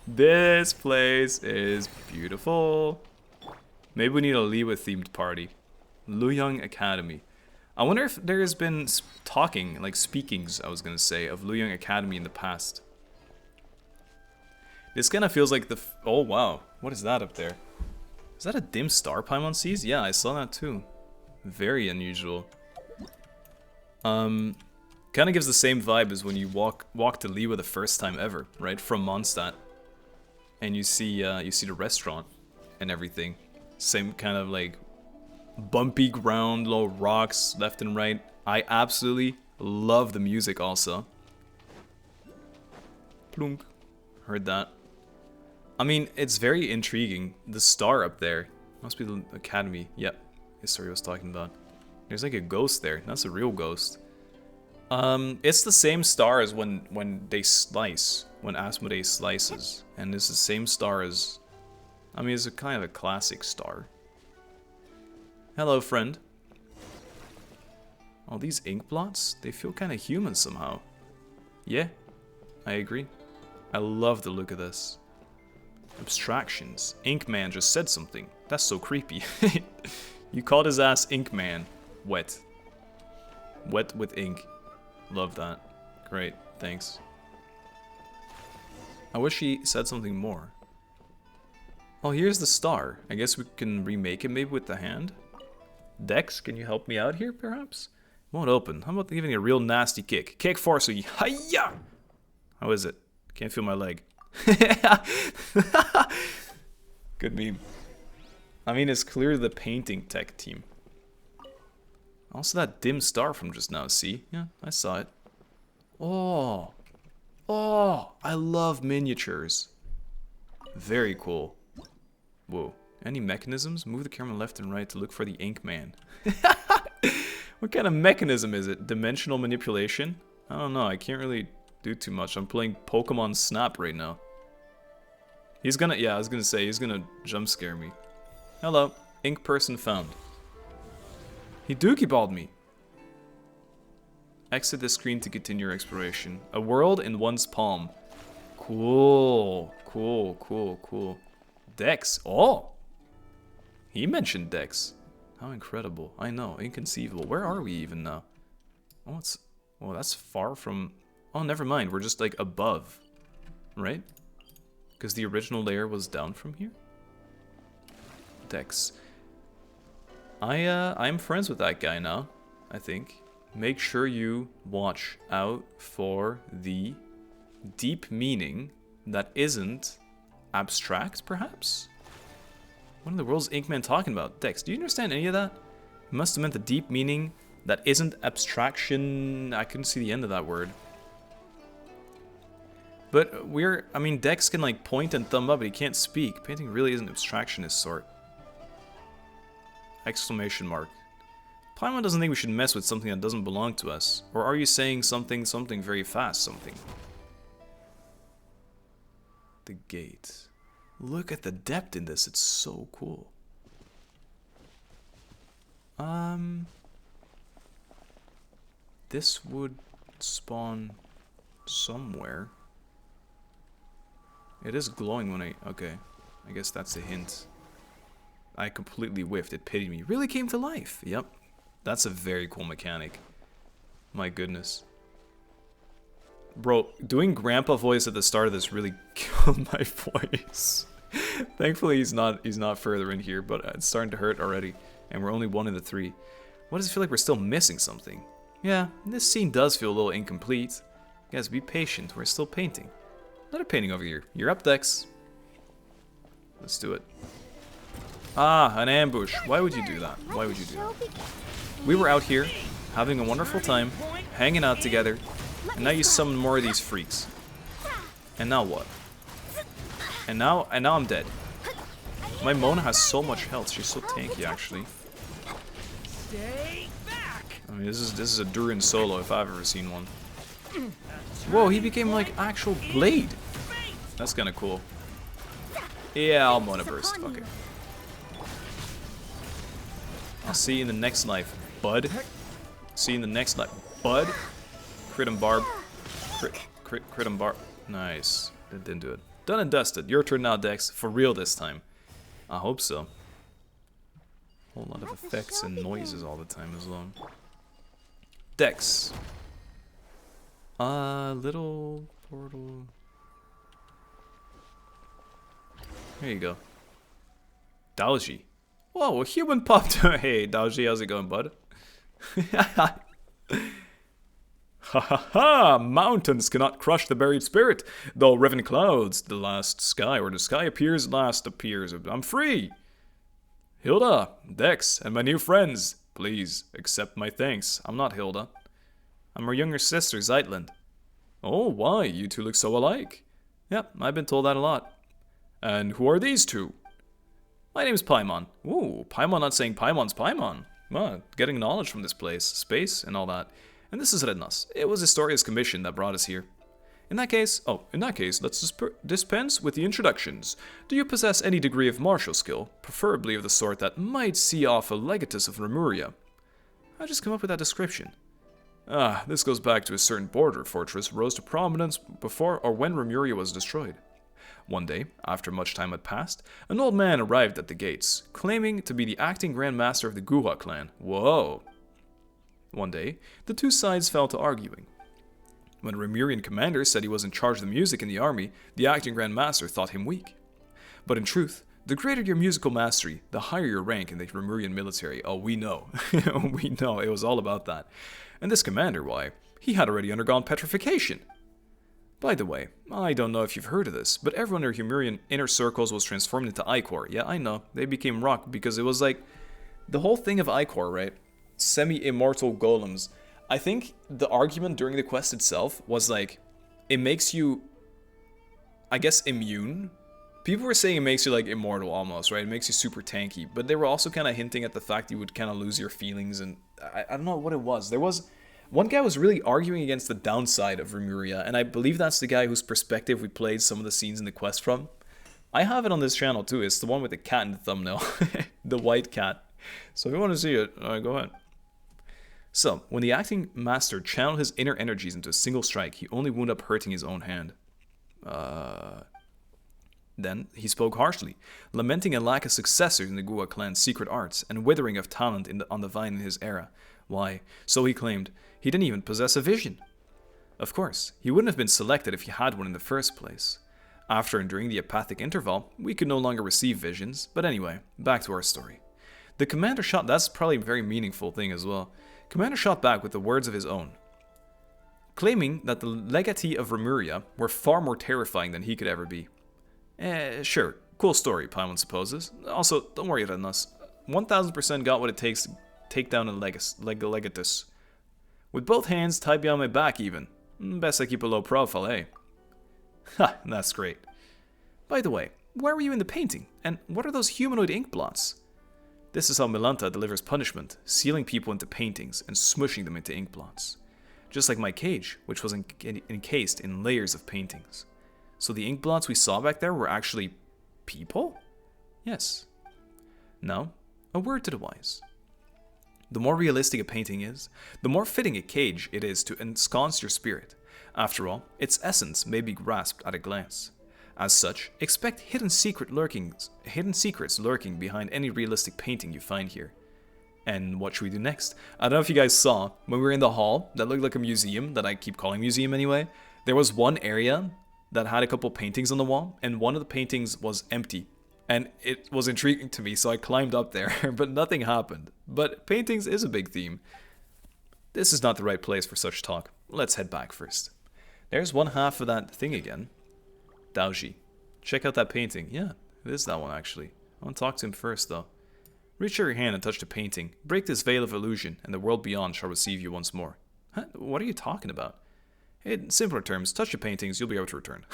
This place is beautiful. Maybe we need a Liyue themed party. Luyang Academy. I wonder if there has been talking, like speakings, I was gonna say, of Luyang Academy in the past. This kind of feels like the... oh, wow. What is that up there? Is that a dim star Paimon sees? Yeah, I saw that too. Very unusual. Kind of gives the same vibe as when you walk to Liwa the first time ever, right? From Mondstadt. And you see the restaurant and everything. Same kind of like bumpy ground, low rocks left and right. I absolutely love the music also. Plunk. Heard that. I mean, it's very intriguing. The star up there. Must be the academy. Yep. History was talking about. There's like a ghost there. That's a real ghost. It's the same star as when they slice. When ASMO-DAY slices. And it's the same star as... I mean, it's a kind of a classic star. Hello, friend. All these ink blots, they feel kind of human somehow. Yeah, I agree. I love the look of this. Abstractions. Inkman just said something. That's so creepy. You called his ass Inkman. Wet. Wet with ink. Love that. Great, thanks. I wish he said something more. Oh, here's the star. I guess we can remake it maybe with the hand. Dex, can you help me out here, perhaps? Won't open. How about giving a real nasty kick? Kick force. Hiya! How is it? Can't feel my leg. Good meme. I mean, it's clearly the painting tech team. Also that dim star from just now, see? Yeah, I saw it. Oh. Oh, I love miniatures. Very cool. Whoa. Any mechanisms? Move the camera left and right to look for the ink man. What kind of mechanism is it? Dimensional manipulation? I don't know, I can't really do too much. I'm playing Pokemon Snap right now. He's gonna, yeah, I was gonna say, he's gonna jump scare me. Hello, ink person found. He dookie balled me. Exit the screen to continue your exploration. A world in one's palm. Cool, cool, cool, cool. Dex, oh! He mentioned Dex. How incredible. I know, inconceivable. Where are we even now? Oh, it's... oh, that's far from... oh, never mind. We're just, like, above. Right? Because the original layer was down from here? Dex. I'm friends with that guy now, I think. Make sure you watch out for the deep meaning that isn't abstract, perhaps? What in the world is Inkman talking about? Dex, do you understand any of that? It must have meant the deep meaning that isn't abstraction. I couldn't see the end of that word. But I mean, Dex can like point and thumb up, but he can't speak. Painting really isn't abstractionist sort. Exclamation mark. Paimon doesn't think we should mess with something that doesn't belong to us. Or are you saying something very fast something? The gate. Look at the depth in this, it's so cool. This would spawn somewhere. It is glowing when I... okay, I guess that's a hint. I completely whiffed, it pitied me. Really came to life, yep. That's a very cool mechanic. My goodness. Bro, doing grandpa voice at the start of this really killed my voice. Thankfully he's not further in here, but it's starting to hurt already. And we're only one of the three. Why does it feel like we're still missing something? Yeah, this scene does feel a little incomplete. Guys, be patient, we're still painting. Another painting over here. You're up, Dex. Let's do it. Ah, an ambush. Why would you do that? Why would you do that? We were out here, having a wonderful time, hanging out together, and now you summon more of these freaks. And now what? And now I'm dead. My Mona has so much health. She's so tanky, actually. I mean, this is a Durin solo if I've ever seen one. Whoa, he became like actual blade. That's kind of cool. Yeah, I'll Mona burst. Fuck it. I'll see you in the next life, bud. See you in the next life, bud. Crit and barb. Crit and barb. Nice. That didn't do it. Done and dusted. Your turn now, Dex. For real this time. I hope so. Whole lot of effects and noises all the time as well. Dex. Little portal. There you go. Daoji. Whoa, a human popped. Hey, Daoji, how's it going, bud? Ha ha ha! Mountains cannot crush the buried spirit, though riven clouds, the last sky, or the sky appears, last appears. I'm free! Hilda, Dex, and my new friends, please accept my thanks. I'm not Hilda. I'm her younger sister, Zeitlind. Oh, why? You two look so alike. Yep, I've been told that a lot. And who are these two? My name's Paimon. Ooh, Paimon not saying Paimon's Paimon. Well, getting knowledge from this place, space, and all that. And this is Rednus. It was Historia's commission that brought us here. In that case, let's dispense with the introductions. Do you possess any degree of martial skill, preferably of the sort that might see off a legatus of Remuria? I just come up with that description. This goes back to a certain border fortress rose to prominence before or when Remuria was destroyed. One day, after much time had passed, an old man arrived at the gates, claiming to be the acting Grand Master of the Guha clan. Whoa! One day, the two sides fell to arguing. When a Remurian commander said he was in charge of the music in the army, the acting Grand Master thought him weak. But in truth, the greater your musical mastery, the higher your rank in the Remurian military. Oh, we know. We know, it was all about that. And this commander, why, he had already undergone petrification. By the way, I don't know if you've heard of this, but everyone in Remurian inner circles was transformed into Ichor. Yeah, I know, they became rock because it was like, the whole thing of Ichor, right? Semi-immortal golems. I think the argument during the quest itself was like, it makes you, I guess, immune. People were saying it makes you like immortal almost, right? It makes you super tanky, but they were also kind of hinting at the fact you would kind of lose your feelings, and I don't know what it was. There was, one guy was really arguing against the downside of Remuria, and I believe that's the guy whose perspective we played some of the scenes in the quest from. I have it on this channel too, it's the one with the cat in the thumbnail, the white cat. So if you want to see it, go ahead. So, when the acting master channeled his inner energies into a single strike, he only wound up hurting his own hand. Then, he spoke harshly, lamenting a lack of successors in the Guha clan's secret arts, and withering of talent on the vine in his era. Why, so he claimed, he didn't even possess a vision. Of course, he wouldn't have been selected if he had one in the first place. After enduring the apathic interval, we could no longer receive visions, but anyway, back to our story. The commander shot, that's probably a very meaningful thing as well. Commander shot back with the words of his own, claiming that the legatee of Remuria were far more terrifying than he could ever be. Sure, cool story, Paimon supposes. Also, don't worry about us. 1000% got what it takes to take down a legatus. With both hands tied behind my back even. Best I keep a low profile, eh? Ha, that's great. By the way, where were you in the painting? And what are those humanoid ink blots? This is how Milanta delivers punishment, sealing people into paintings and smushing them into ink blots. Just like my cage, which was encased in layers of paintings. So the ink blots we saw back there were actually people? Yes. Now, a word to the wise. The more realistic a painting is, the more fitting a cage it is to ensconce your spirit. After all, its essence may be grasped at a glance. As such, expect hidden secrets lurking behind any realistic painting you find here. And what should we do next? I don't know if you guys saw, when we were in the hall, that looked like a museum, that I keep calling museum anyway, there was one area that had a couple paintings on the wall, and one of the paintings was empty. And it was intriguing to me, so I climbed up there, but nothing happened. But paintings is a big theme. This is not the right place for such talk. Let's head back first. There's one half of that thing again. Daoji. Check out that painting. Yeah, it is that one actually. I want to talk to him first though. Reach out your hand and touch the painting. Break this veil of illusion, and the world beyond shall receive you once more. Huh? What are you talking about? In simpler terms, touch the paintings, you'll be able to return.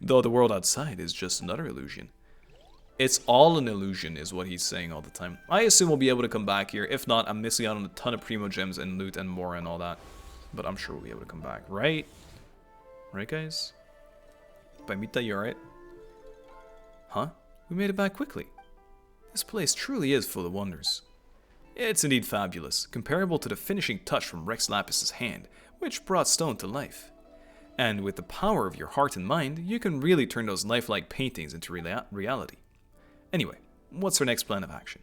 Though the world outside is just another illusion. It's all an illusion is what he's saying all the time. I assume we'll be able to come back here. If not, I'm missing out on a ton of primo gems and loot and more and all that. But I'm sure we'll be able to come back, right? Right, guys? Baimita, you alright? Huh? We made it back quickly. This place truly is full of wonders. It's indeed fabulous, comparable to the finishing touch from Rex Lapis's hand, which brought stone to life. And with the power of your heart and mind, you can really turn those lifelike paintings into reality. Anyway, what's our next plan of action?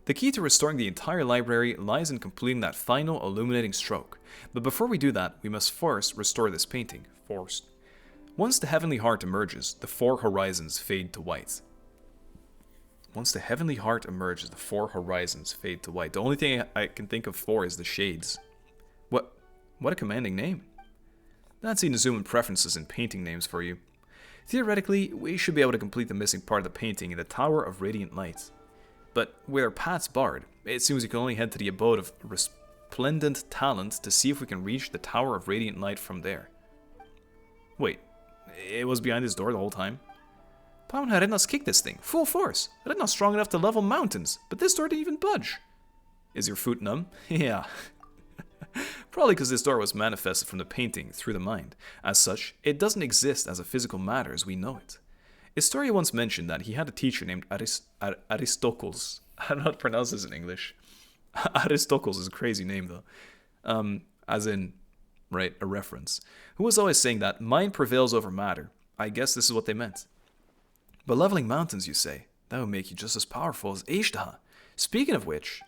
The key to restoring the entire library lies in completing that final illuminating stroke. But before we do that, we must first restore this painting. First. Once the heavenly heart emerges, the four horizons fade to white. Once the heavenly heart emerges, the four horizons fade to white. The only thing I can think of for is the shades. What a commanding name. That's Inazuma preferences in painting names for you. Theoretically, we should be able to complete the missing part of the painting in the Tower of Radiant Light. But with our paths barred, it seems we can only head to the abode of resplendent talent to see if we can reach the Tower of Radiant Light from there. Wait, it was behind this door the whole time? Paimon had Redna's kick this thing, full force. Redna's strong enough to level mountains, but this door didn't even budge. Is your foot numb? Yeah. Probably because this door was manifested from the painting through the mind. As such, it doesn't exist as a physical matter as we know it. Historia once mentioned that he had a teacher named Aristocles. I don't know how to pronounce this in English. Aristocles is a crazy name though. As in, right, a reference. Who was always saying that mind prevails over matter. I guess this is what they meant. But leveling mountains, you say? That would make you just as powerful as HAHAHA. Speaking of which,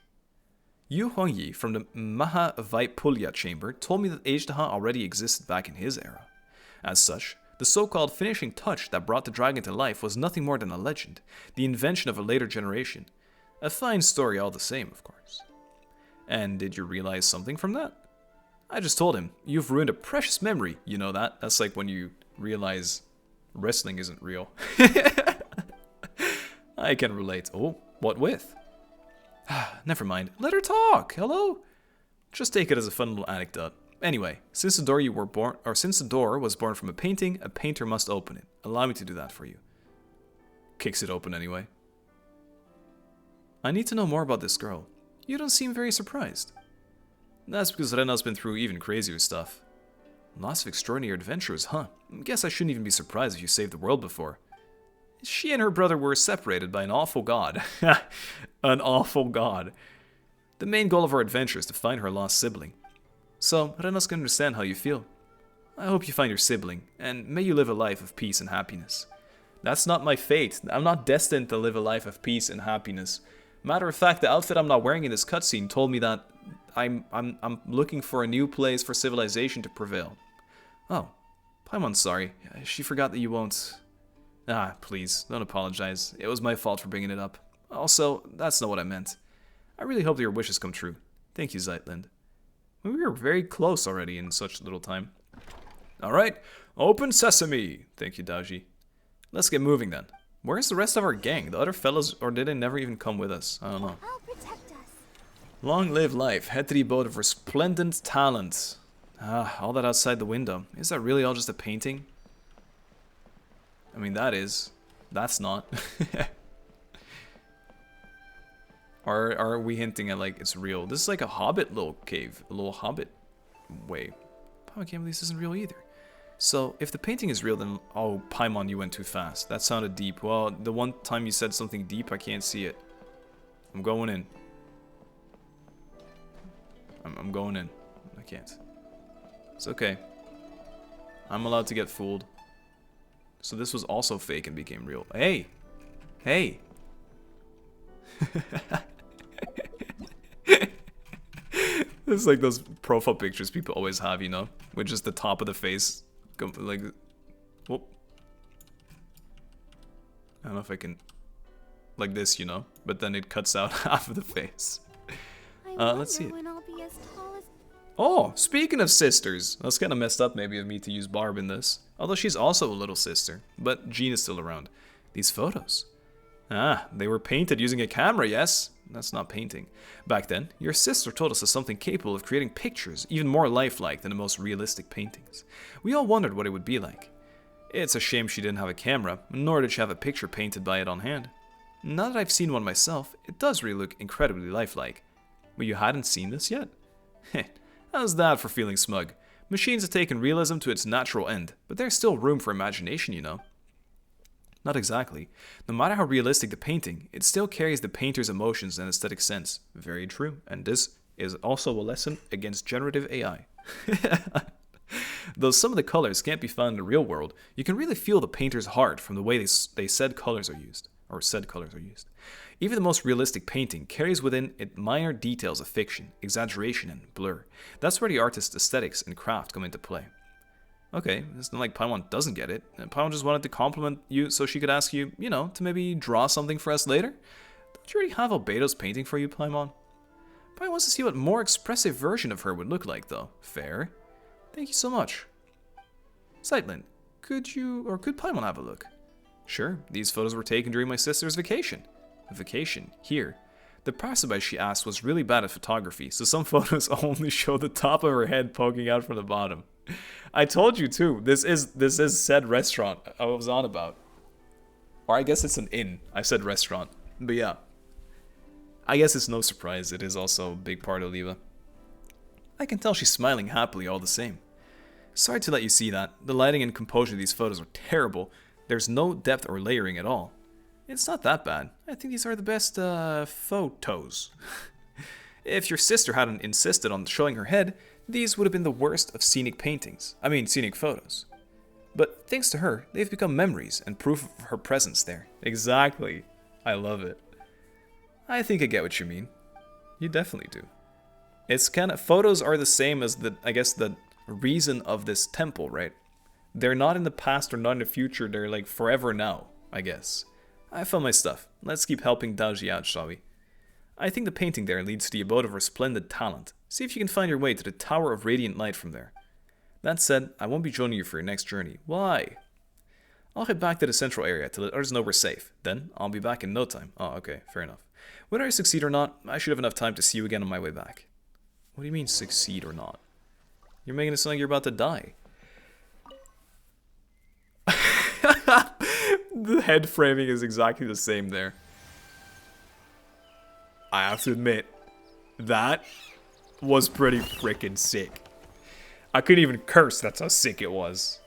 Yu Hongyi from the Mahavaipulya chamber told me that HAHAHA already existed back in his era. As such, the so-called finishing touch that brought the dragon to life was nothing more than a legend, the invention of a later generation. A fine story all the same, of course. And did you realize something from that? I just told him, you've ruined a precious memory, you know that? That's like when you realize wrestling isn't real. I can relate. Oh, what with? Never mind. Let her talk. Hello? Just take it as a fun little anecdote. Anyway, since the door was born from a painting, a painter must open it. Allow me to do that for you. Kicks it open anyway. I need to know more about this girl. You don't seem very surprised. That's because Rena's been through even crazier stuff. Lots of extraordinary adventures, huh? Guess I shouldn't even be surprised if you saved the world before. She and her brother were separated by an awful god. An awful god. The main goal of our adventure is to find her lost sibling. So, Renas can understand how you feel. I hope you find your sibling, and may you live a life of peace and happiness. That's not my fate. I'm not destined to live a life of peace and happiness. Matter of fact, the outfit I'm not wearing in this cutscene told me that I'm looking for a new place for civilization to prevail. Oh, Paimon's sorry. She forgot that you won't... Ah, please, don't apologize. It was my fault for bringing it up. Also, that's not what I meant. I really hope that your wishes come true. Thank you, Zeitlind. We were very close already in such little time. Alright, open sesame! Thank you, Daoji. Let's get moving then. Where's the rest of our gang? The other fellows, or did they never even come with us? I don't know. I'll protect us. Long live life. Head to the abode of resplendent talent. Ah, all that outside the window. Is that really all just a painting? I mean, that is. That's not. Or are we hinting at, like, it's real? This is like a hobbit little cave. A little hobbit way. Oh, I can't believe this isn't real either. So, if the painting is real, then... Oh, Paimon, you went too fast. That sounded deep. Well, the one time you said something deep, I can't see it. I'm going in. I'm going in. I can't. It's okay. I'm allowed to get fooled. So this was also fake and became real. Hey! Hey! This is like those profile pictures people always have, you know? With just the top of the face. Like... Whoop. I don't know if I can... Like this, you know? But then it cuts out half of the face. Let's see it. Oh, speaking of sisters. That's kind of messed up maybe of me to use Barb in this. Although she's also a little sister. But Jean is still around. These photos. Ah, they were painted using a camera, yes? That's not painting. Back then, your sister told us of something capable of creating pictures even more lifelike than the most realistic paintings. We all wondered what it would be like. It's a shame she didn't have a camera, nor did she have a picture painted by it on hand. Now that I've seen one myself, it does really look incredibly lifelike. But you hadn't seen this yet? Heh, how's that for feeling smug? Machines have taken realism to its natural end, but there's still room for imagination, you know. Not exactly. No matter how realistic the painting, it still carries the painter's emotions and aesthetic sense. Very true. And this is also a lesson against generative AI. Though some of the colors can't be found in the real world, you can really feel the painter's heart from the way they said colors are used. or said colors are used. Even the most realistic painting carries within it minor details of fiction, exaggeration, and blur. That's where the artist's aesthetics and craft come into play. Okay, it's not like Paimon doesn't get it. Paimon just wanted to compliment you so she could ask you, you know, to maybe draw something for us later. Don't you already have Albedo's painting for you, Paimon? Paimon wants to see what a more expressive version of her would look like, though. Fair. Thank you so much. Zeitlind, could Paimon have a look? Sure, these photos were taken during my sister's vacation. Vacation? Here. The passerby she asked was really bad at photography, so some photos only show the top of her head poking out from the bottom. I told you too, this is said restaurant I was on about. Or I guess it's an inn. I said restaurant. But yeah. I guess it's no surprise it is also a big part of Liva. I can tell she's smiling happily all the same. Sorry to let you see that. The lighting and composure of these photos are terrible. There's no depth or layering at all. It's not that bad. I think these are the best photos. If your sister hadn't insisted on showing her head, these would have been the worst of scenic photos. But thanks to her, they've become memories and proof of her presence there. Exactly. I love it. I think I get what you mean. You definitely do. It's kind of, photos are the same as the reason of this temple, right? They're not in the past or not in the future, they're like forever now, I guess. I found my stuff. Let's keep helping Daoji out, shall we? I think the painting there leads to the abode of her splendid talent. See if you can find your way to the Tower of Radiant Light from there. That said, I won't be joining you for your next journey. Why? I'll head back to the central area to let others know we're safe. Then, I'll be back in no time. Oh, okay, fair enough. Whether I succeed or not, I should have enough time to see you again on my way back. What do you mean, succeed or not? You're making it sound like you're about to die. The head framing is exactly the same there. I have to admit, that was pretty freaking sick. I couldn't even curse, that's how sick it was.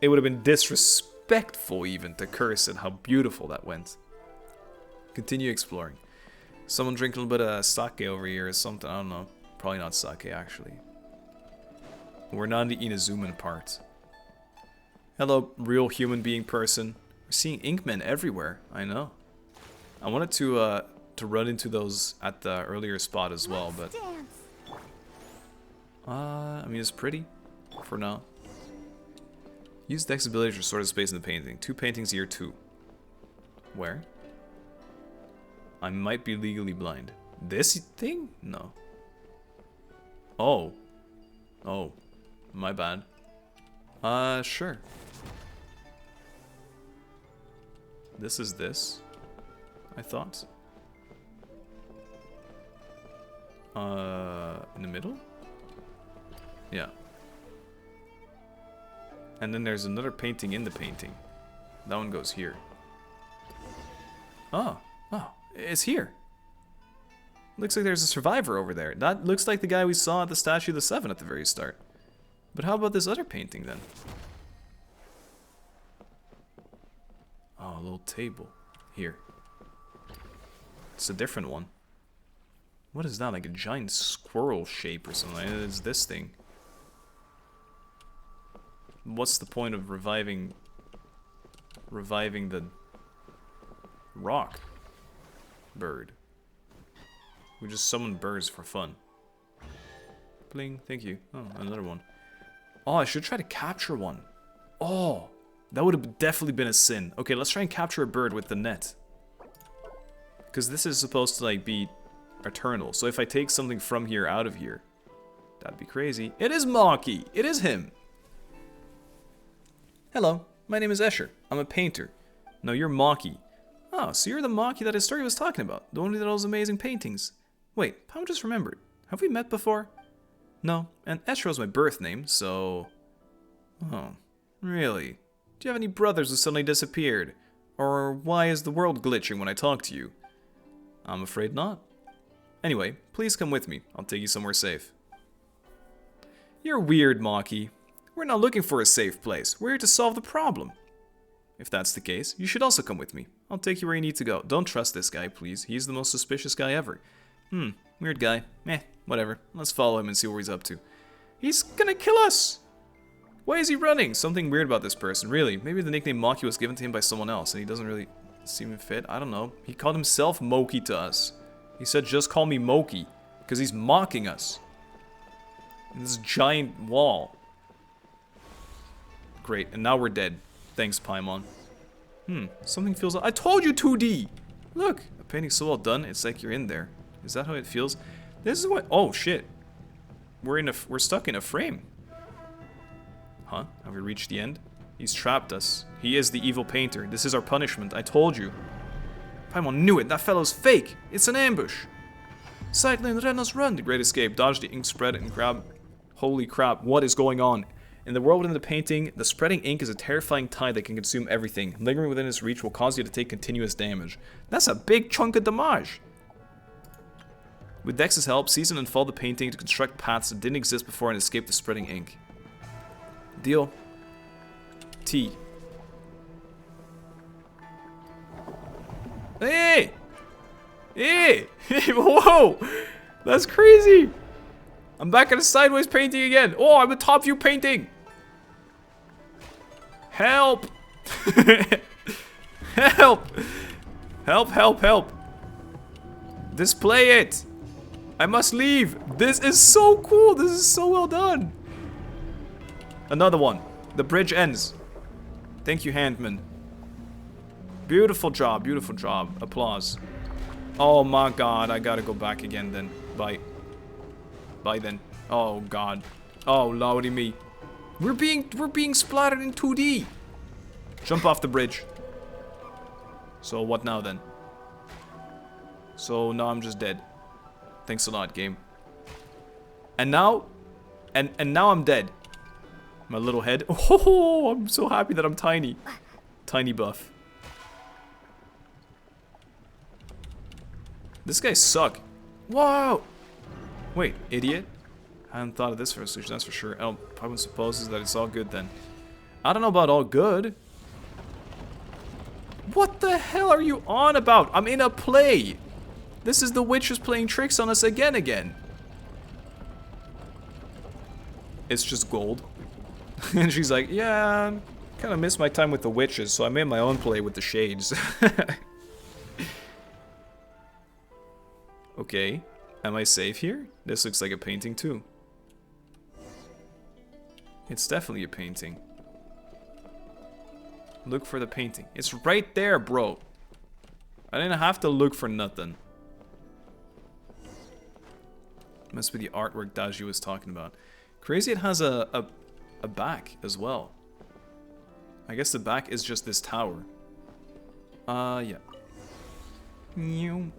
It would have been disrespectful even to curse at how beautiful that went. Continue exploring. Someone drinking a little bit of sake over here or something, I don't know. Probably not sake, actually. We're not in the Inazuman part. Hello, real human being person. We're seeing Inkmen everywhere, I know. I wanted to run into those at the earlier spot as well, but... I mean, it's pretty, for now. Use Dex ability to restore the space in the painting. 2 paintings here, 2. Where? I might be legally blind. This thing? No. Oh. Oh. My bad. Sure. This is this, I thought. In the middle? Yeah. And then there's another painting in the painting. That one goes here. Oh, it's here. Looks like there's a survivor over there. That looks like the guy we saw at the Statue of the Seven at the very start. But how about this other painting then? Oh, a little table. Here. It's a different one. What is that? Like a giant squirrel shape or something? It's this thing. What's the point of reviving the rock bird? We just summon birds for fun. Bling, thank you. Oh, another one. Oh, I should try to capture one. Oh, that would have definitely been a sin. Okay, let's try and capture a bird with the net. Because this is supposed to like be eternal. So if I take something from here out of here, that'd be crazy. It is Maki. It is him. Hello, my name is Escher. I'm a painter. No, you're Maki. Oh, so you're the Maki that his story was talking about. The one who did all those amazing paintings. Wait, I just remembered. Have we met before? No, and Escher was my birth name, so... Oh, really? Do you have any brothers who suddenly disappeared? Or why is the world glitching when I talk to you? I'm afraid not. Anyway, please come with me. I'll take you somewhere safe. You're weird, Maki. We're not looking for a safe place. We're here to solve the problem. If that's the case, you should also come with me. I'll take you where you need to go. Don't trust this guy, please. He's the most suspicious guy ever. Weird guy. Whatever. Let's follow him and see what he's up to. He's gonna kill us! Why is he running? Something weird about this person, really. Maybe the nickname Maki was given to him by someone else, and he doesn't really... Seem fit? I don't know. He called himself Moki to us. He said, just call me Moki. Because he's mocking us. In this giant wall. Great, and now we're dead. Thanks, Paimon. Something feels... I told you 2D! Look, a painting's so well done, it's like you're in there. Is that how it feels? This is what... Oh, shit. We're stuck in a frame. Huh? Have we reached the end? He's trapped us. He is the evil painter. This is our punishment. I told you. Paimon knew it. That fellow's fake. It's an ambush. Zeitlind, let us run. The Great Escape. Dodge the ink spread and grab... Holy crap. What is going on? In the world within the painting, the spreading ink is a terrifying tide that can consume everything. Lingering within its reach will cause you to take continuous damage. That's a big chunk of damage. With Dex's help, seize and unfold the painting to construct paths that didn't exist before and escape the spreading ink. Deal. T. Hey! Hey! Whoa! That's crazy! I'm back at a sideways painting again. Oh, I'm a top view painting. Help! Help! Help, help, help. Display it. I must leave. This is so cool. This is so well done. Another one. The bridge ends. Thank you, Handman. Beautiful job, beautiful job. Applause. Oh my god, I gotta go back again then. Bye. Bye then. Oh god. Oh lordy me. We're being splattered in 2D. Jump off the bridge. So what now then? So now I'm just dead. Thanks a lot, game. And now? And now I'm dead. My little head. Oh, I'm so happy that I'm tiny. Tiny buff. This guy suck. Wow. Wait, idiot. I hadn't thought of this for a solution, that's for sure. Oh, Paimon supposes that it's all good then. I don't know about all good. What the hell are you on about? I'm in a play. This is the witches playing tricks on us again. It's just gold. And she's like, yeah, kind of missed my time with the witches, so I made my own play with the shades. Okay, am I safe here? This looks like a painting too. It's definitely a painting. Look for the painting. It's right there, bro. I didn't have to look for nothing. Must be the artwork Daji was talking about. Crazy it has a back as well. I guess the back is just this tower. Yeah.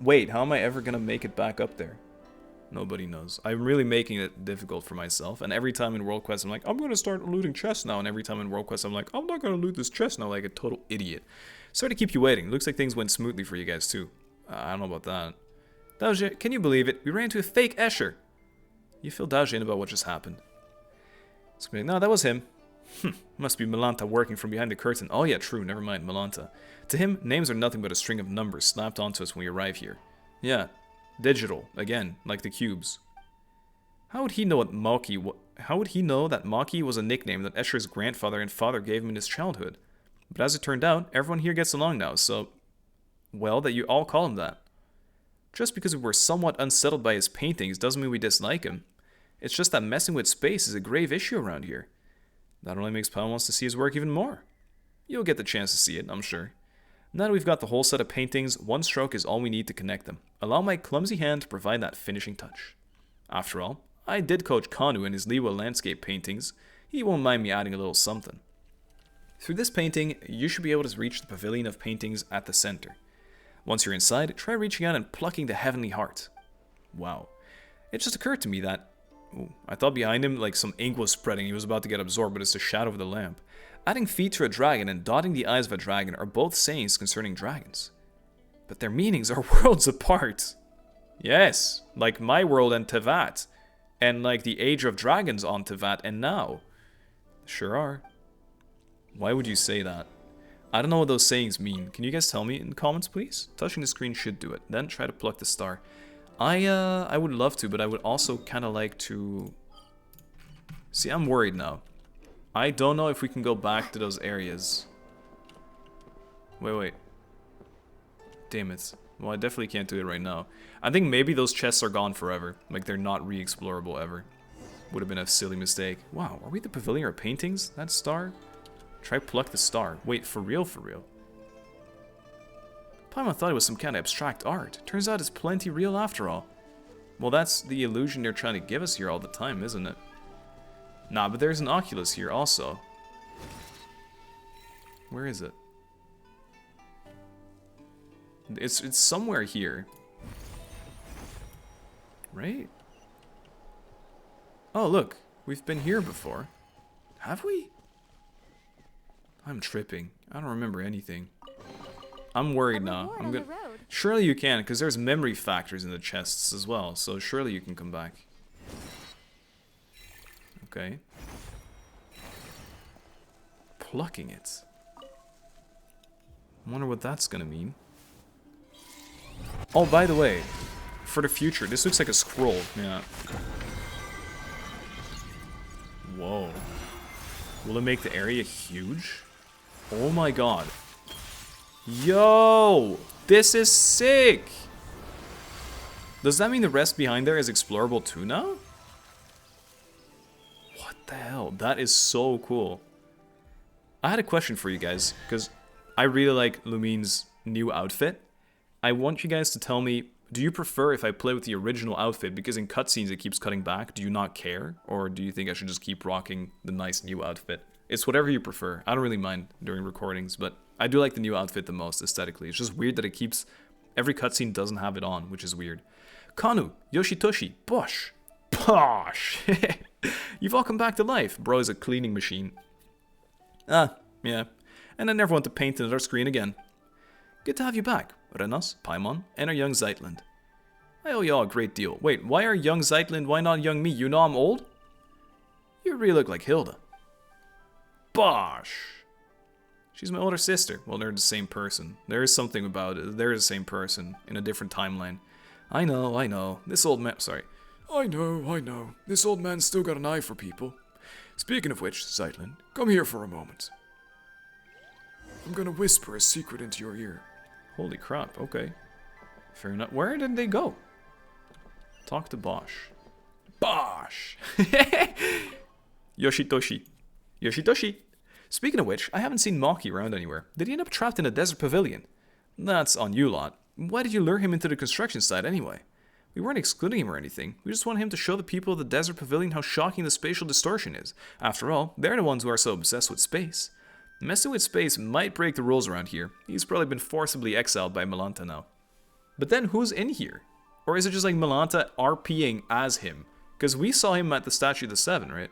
Wait, how am I ever gonna make it back up there? Nobody knows. I'm really making it difficult for myself, and every time in World Quest I'm like, I'm gonna start looting chests now, and every time in World Quest I'm like, I'm not gonna loot this chest now, like a total idiot. Sorry to keep you waiting. Looks like things went smoothly for you guys too. I don't know about that. Daji, can you believe it? We ran into a fake Escher. You fill Daji in about what just happened. No, that was him. Must be Milanta working from behind the curtain. Oh yeah, true, never mind, Milanta. To him, names are nothing but a string of numbers slapped onto us when we arrive here. Yeah, digital, again, like the cubes. How would he know that Maki was a nickname that Escher's grandfather and father gave him in his childhood? But as it turned out, everyone here gets along now, so... Well, that you all call him that. Just because we were somewhat unsettled by his paintings doesn't mean we dislike him. It's just that messing with space is a grave issue around here. That only makes Paimon wants to see his work even more. You'll get the chance to see it, I'm sure. Now that we've got the whole set of paintings, one stroke is all we need to connect them. Allow my clumsy hand to provide that finishing touch. After all, I did coach Kanu in his Liwa landscape paintings. He won't mind me adding a little something. Through this painting, you should be able to reach the pavilion of paintings at the center. Once you're inside, try reaching out and plucking the heavenly heart. Wow. It just occurred to me that... Ooh, I thought behind him like some ink was spreading, he was about to get absorbed, but it's the shadow of the lamp. Adding feet to a dragon and dotting the eyes of a dragon are both sayings concerning dragons. But their meanings are worlds apart. Yes, like my world and Tevat. And like the age of dragons on Tevat and now. Sure are. Why would you say that? I don't know what those sayings mean. Can you guys tell me in the comments, please? Touching the screen should do it. Then try to pluck the star. I would love to, but I would also kind of like to... See, I'm worried now. I don't know if we can go back to those areas. Wait. Damn it. Well, I definitely can't do it right now. I think maybe those chests are gone forever. Like, they're not re-explorable ever. Would have been a silly mistake. Wow, are we the pavilion or paintings? That star? Try pluck the star. Wait, for real, for real? Paimon thought it was some kind of abstract art. Turns out it's plenty real after all. Well, that's the illusion they're trying to give us here all the time, isn't it? Nah, but there's an Oculus here also. Where is it? It's somewhere here. Right? Oh, look. We've been here before. Have we? I'm tripping. I don't remember anything. I'm worried now. I'm gonna... Surely you can, because there's memory factors in the chests as well, so surely you can come back. Okay. Plucking it. I wonder what that's gonna mean. Oh, by the way, for the future, this looks like a scroll. Yeah. Whoa. Will it make the area huge? Oh my god. Yo! This is sick! Does that mean the rest behind there is explorable too now? What the hell? That is so cool. I had a question for you guys, because I really like Lumine's new outfit. I want you guys to tell me, do you prefer if I play with the original outfit? Because in cutscenes it keeps cutting back. Do you not care? Or do you think I should just keep rocking the nice new outfit? It's whatever you prefer. I don't really mind during recordings, but I do like the new outfit the most aesthetically. It's just weird that it keeps... Every cutscene doesn't have it on, which is weird. Kanu, Yoshitoshi, Bosh. Bosh! You've all come back to life. Bro is a cleaning machine. Ah, yeah. And I never want to paint another screen again. Good to have you back, Renos, Paimon, and our young Zeitlind. I owe you all a great deal. Wait, why are young Zeitlind, why not young me? You know I'm old? You really look like Hilda. Bosh! She's my older sister. Well, they're the same person. There is something about it. They're the same person in a different timeline. I know. This old man... Sorry. I know. This old man's still got an eye for people. Speaking of which, Zeitlind, come here for a moment. I'm gonna whisper a secret into your ear. Holy crap, okay. Fair enough. Where did they go? Talk to Bosh. Bosh! Yoshitoshi. Speaking of which, I haven't seen Maki around anywhere. Did he end up trapped in a desert pavilion? That's on you lot. Why did you lure him into the construction site anyway? We weren't excluding him or anything. We just wanted him to show the people of the desert pavilion how shocking the spatial distortion is. After all, they're the ones who are so obsessed with space. Messing with space might break the rules around here. He's probably been forcibly exiled by Milanta now. But then who's in here? Or is it just like Milanta RPing as him? Because we saw him at the Statue of the Seven, right?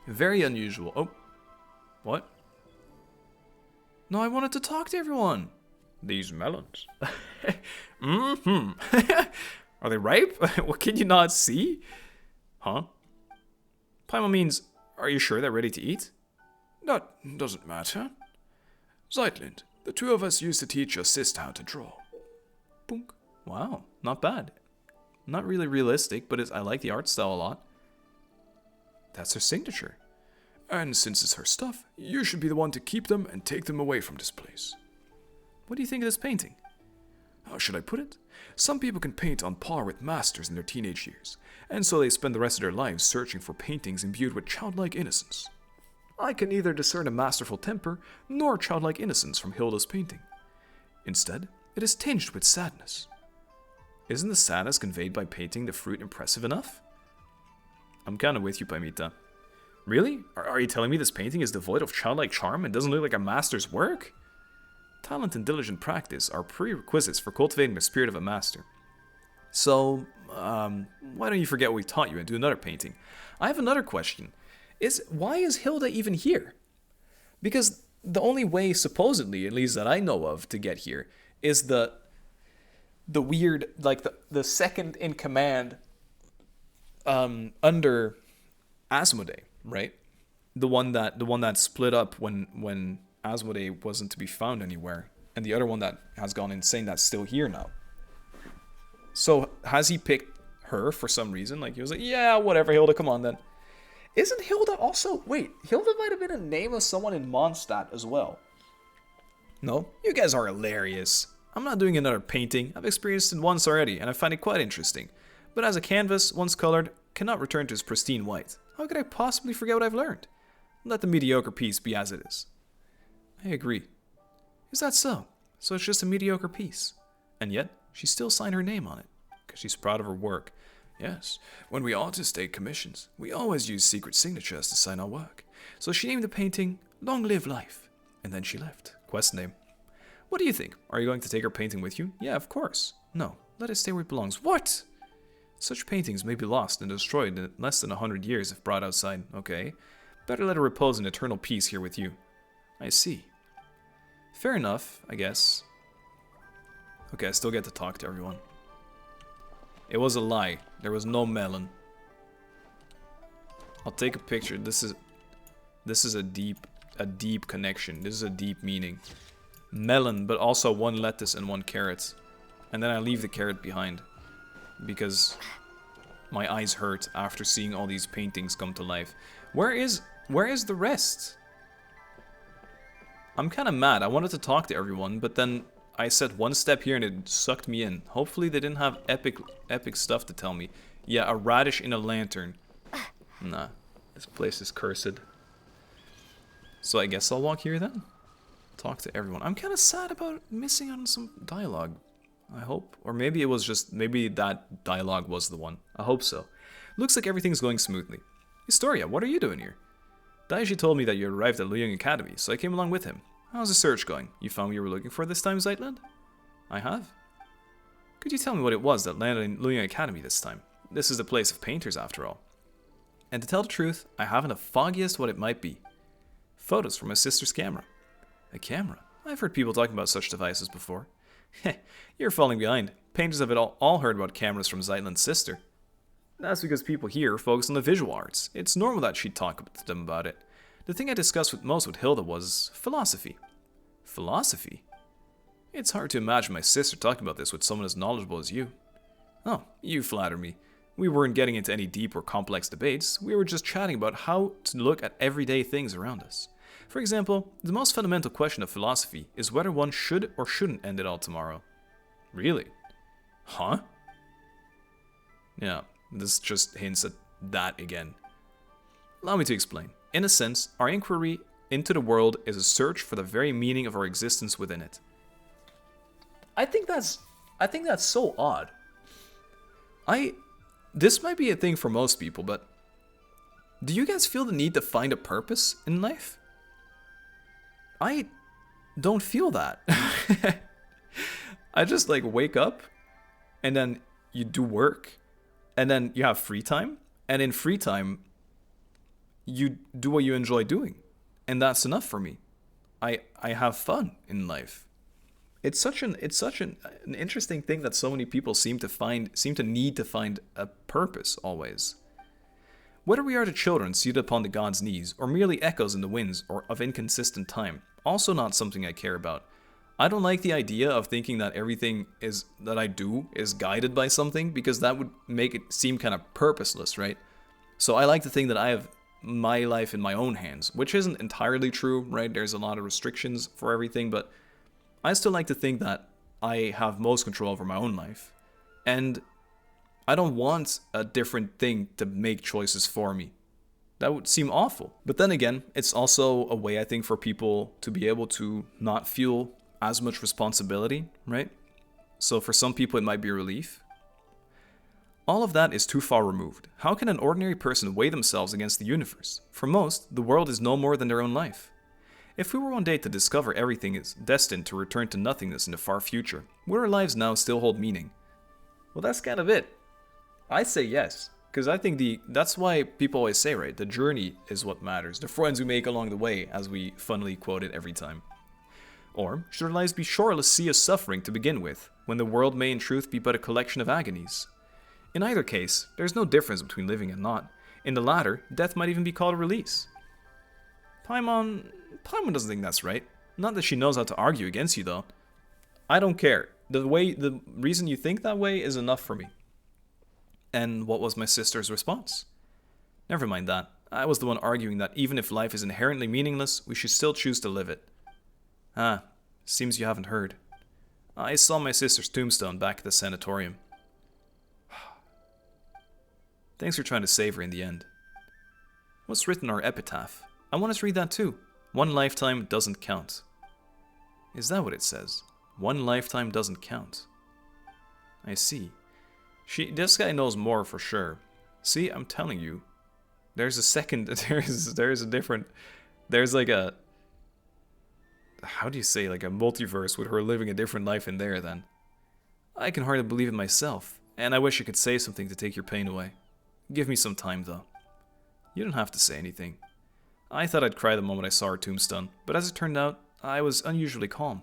Very unusual. Oh. What? No, I wanted to talk to everyone. These melons. Are they ripe? What can you not see? Huh? Paimon means, are you sure they're ready to eat? That doesn't matter. Zeitlind, the two of us used to teach your sister how to draw. Boonk. Wow, not bad. Not really realistic, but I like the art style a lot. That's her signature. And since it's her stuff, you should be the one to keep them and take them away from this place. What do you think of this painting? How should I put it? Some people can paint on par with masters in their teenage years, and so they spend the rest of their lives searching for paintings imbued with childlike innocence. I can neither discern a masterful temper nor childlike innocence from Hilda's painting. Instead, it is tinged with sadness. Isn't the sadness conveyed by painting the fruit impressive enough? I'm kind of with you, Paimita. Really? Are you telling me this painting is devoid of childlike charm and doesn't look like a master's work? Talent and diligent practice are prerequisites for cultivating the spirit of a master. So, why don't you forget what we taught you and do another painting? I have another question. Why is Hilda even here? Because the only way, supposedly, at least that I know of, to get here is the weird, like the second in command under ASMO-DAY, right? The one that split up when ASMO-DAY wasn't to be found anywhere, and the other one that has gone insane that's still here now. So has he picked her for some reason? Like he was like, yeah, whatever, Hilda, come on then. Isn't Hilda also... Wait, Hilda might have been a name of someone in Mondstadt as well. No, you guys are hilarious. I'm not doing another painting. I've experienced it once already, and I find it quite interesting. But as a canvas, once colored, cannot return to its pristine white. How could I possibly forget what I've learned? Let the mediocre piece be as it is. I agree. Is that so? So it's just a mediocre piece. And yet, she still signed her name on it, because she's proud of her work. Yes, when we artists take commissions, we always use secret signatures to sign our work. So she named the painting Long Live Life. And then she left. Quest name. What do you think? Are you going to take her painting with you? Yeah, of course. No, let it stay where it belongs. What? Such paintings may be lost and destroyed in less than 100 years if brought outside. Okay. Better let her repose in eternal peace here with you. I see. Fair enough, I guess. Okay, I still get to talk to everyone. It was a lie. There was no melon. I'll take a picture. This is a deep connection. This is a deep meaning. Melon, but also one lettuce and one carrot. And then I leave the carrot behind. Because my eyes hurt after seeing all these paintings come to life. Where is the rest? I'm kind of mad. I wanted to talk to everyone, but then I said one step here and it sucked me in. Hopefully they didn't have epic stuff to tell me. Yeah, a radish in a lantern. Nah, this place is cursed. So I guess I'll walk here then. Talk to everyone. I'm kind of sad about missing out on some dialogue. I hope. Or maybe it was just, maybe that dialogue was the one. I hope so. Looks like everything's going smoothly. Historia, what are you doing here? Daiji told me that you arrived at Luyang Academy, so I came along with him. How's the search going? You found what you were looking for this time, Zeitlind? I have. Could you tell me what it was that landed in Luyang Academy this time? This is the place of painters, after all. And to tell the truth, I haven't the foggiest what it might be. Photos from my sister's camera. A camera? I've heard people talking about such devices before. Heh, you're falling behind. Painters have all heard about cameras from Zeitlind's sister. That's because people here focus on the visual arts. It's normal that she'd talk to them about it. The thing I discussed most with Hilda was philosophy. Philosophy? It's hard to imagine my sister talking about this with someone as knowledgeable as you. Oh, you flatter me. We weren't getting into any deep or complex debates. We were just chatting about how to look at everyday things around us. For example, the most fundamental question of philosophy is whether one should or shouldn't end it all tomorrow. Really? Huh? Yeah, this just hints at that again. Allow me to explain. In a sense, our inquiry into the world is a search for the very meaning of our existence within it. I think that's so odd. This might be a thing for most people, but do you guys feel the need to find a purpose in life? I don't feel that. I just like wake up and then you do work and then you have free time, and in free time you do what you enjoy doing, and that's enough for me. I have fun in life. It's such an interesting thing that so many people seem to need to find a purpose always. Whether we are the children seated upon the god's knees, or merely echoes in the winds or of inconsistent time, also not something I care about. I don't like the idea of thinking that everything that I do is guided by something, because that would make it seem kind of purposeless, right? So I like to think that I have my life in my own hands, which isn't entirely true, right? There's a lot of restrictions for everything, but I still like to think that I have most control over my own life. And I don't want a different thing to make choices for me. That would seem awful. But then again, it's also a way, I think, for people to be able to not feel as much responsibility, right? So for some people, it might be a relief. All of that is too far removed. How can an ordinary person weigh themselves against the universe? For most, the world is no more than their own life. If we were one day to discover everything is destined to return to nothingness in the far future, would our lives now still hold meaning? Well, that's kind of it. I say yes, because I think that's why people always say, right, the journey is what matters, the friends we make along the way, as we funnily quote it every time. Or should our lives be shoreless sea of suffering to begin with, when the world may in truth be but a collection of agonies? In either case, there's no difference between living and not. In the latter, death might even be called a release. Paimon doesn't think that's right. Not that she knows how to argue against you, though. I don't care. The reason you think that way is enough for me. And what was my sister's response? Never mind that. I was the one arguing that even if life is inherently meaningless, we should still choose to live it. Seems you haven't heard. I saw my sister's tombstone back at the sanatorium. Thanks for trying to save her in the end. What's written in our epitaph? I want us to read that too. One lifetime doesn't count. Is that what it says? One lifetime doesn't count. I see. This guy knows more for sure. See, I'm telling you. There's a second, there's a different, there's like a, how do you say, like a multiverse with her living a different life in there then. I can hardly believe it myself, and I wish I could say something to take your pain away. Give me some time though. You don't have to say anything. I thought I'd cry the moment I saw her tombstone, but as it turned out, I was unusually calm.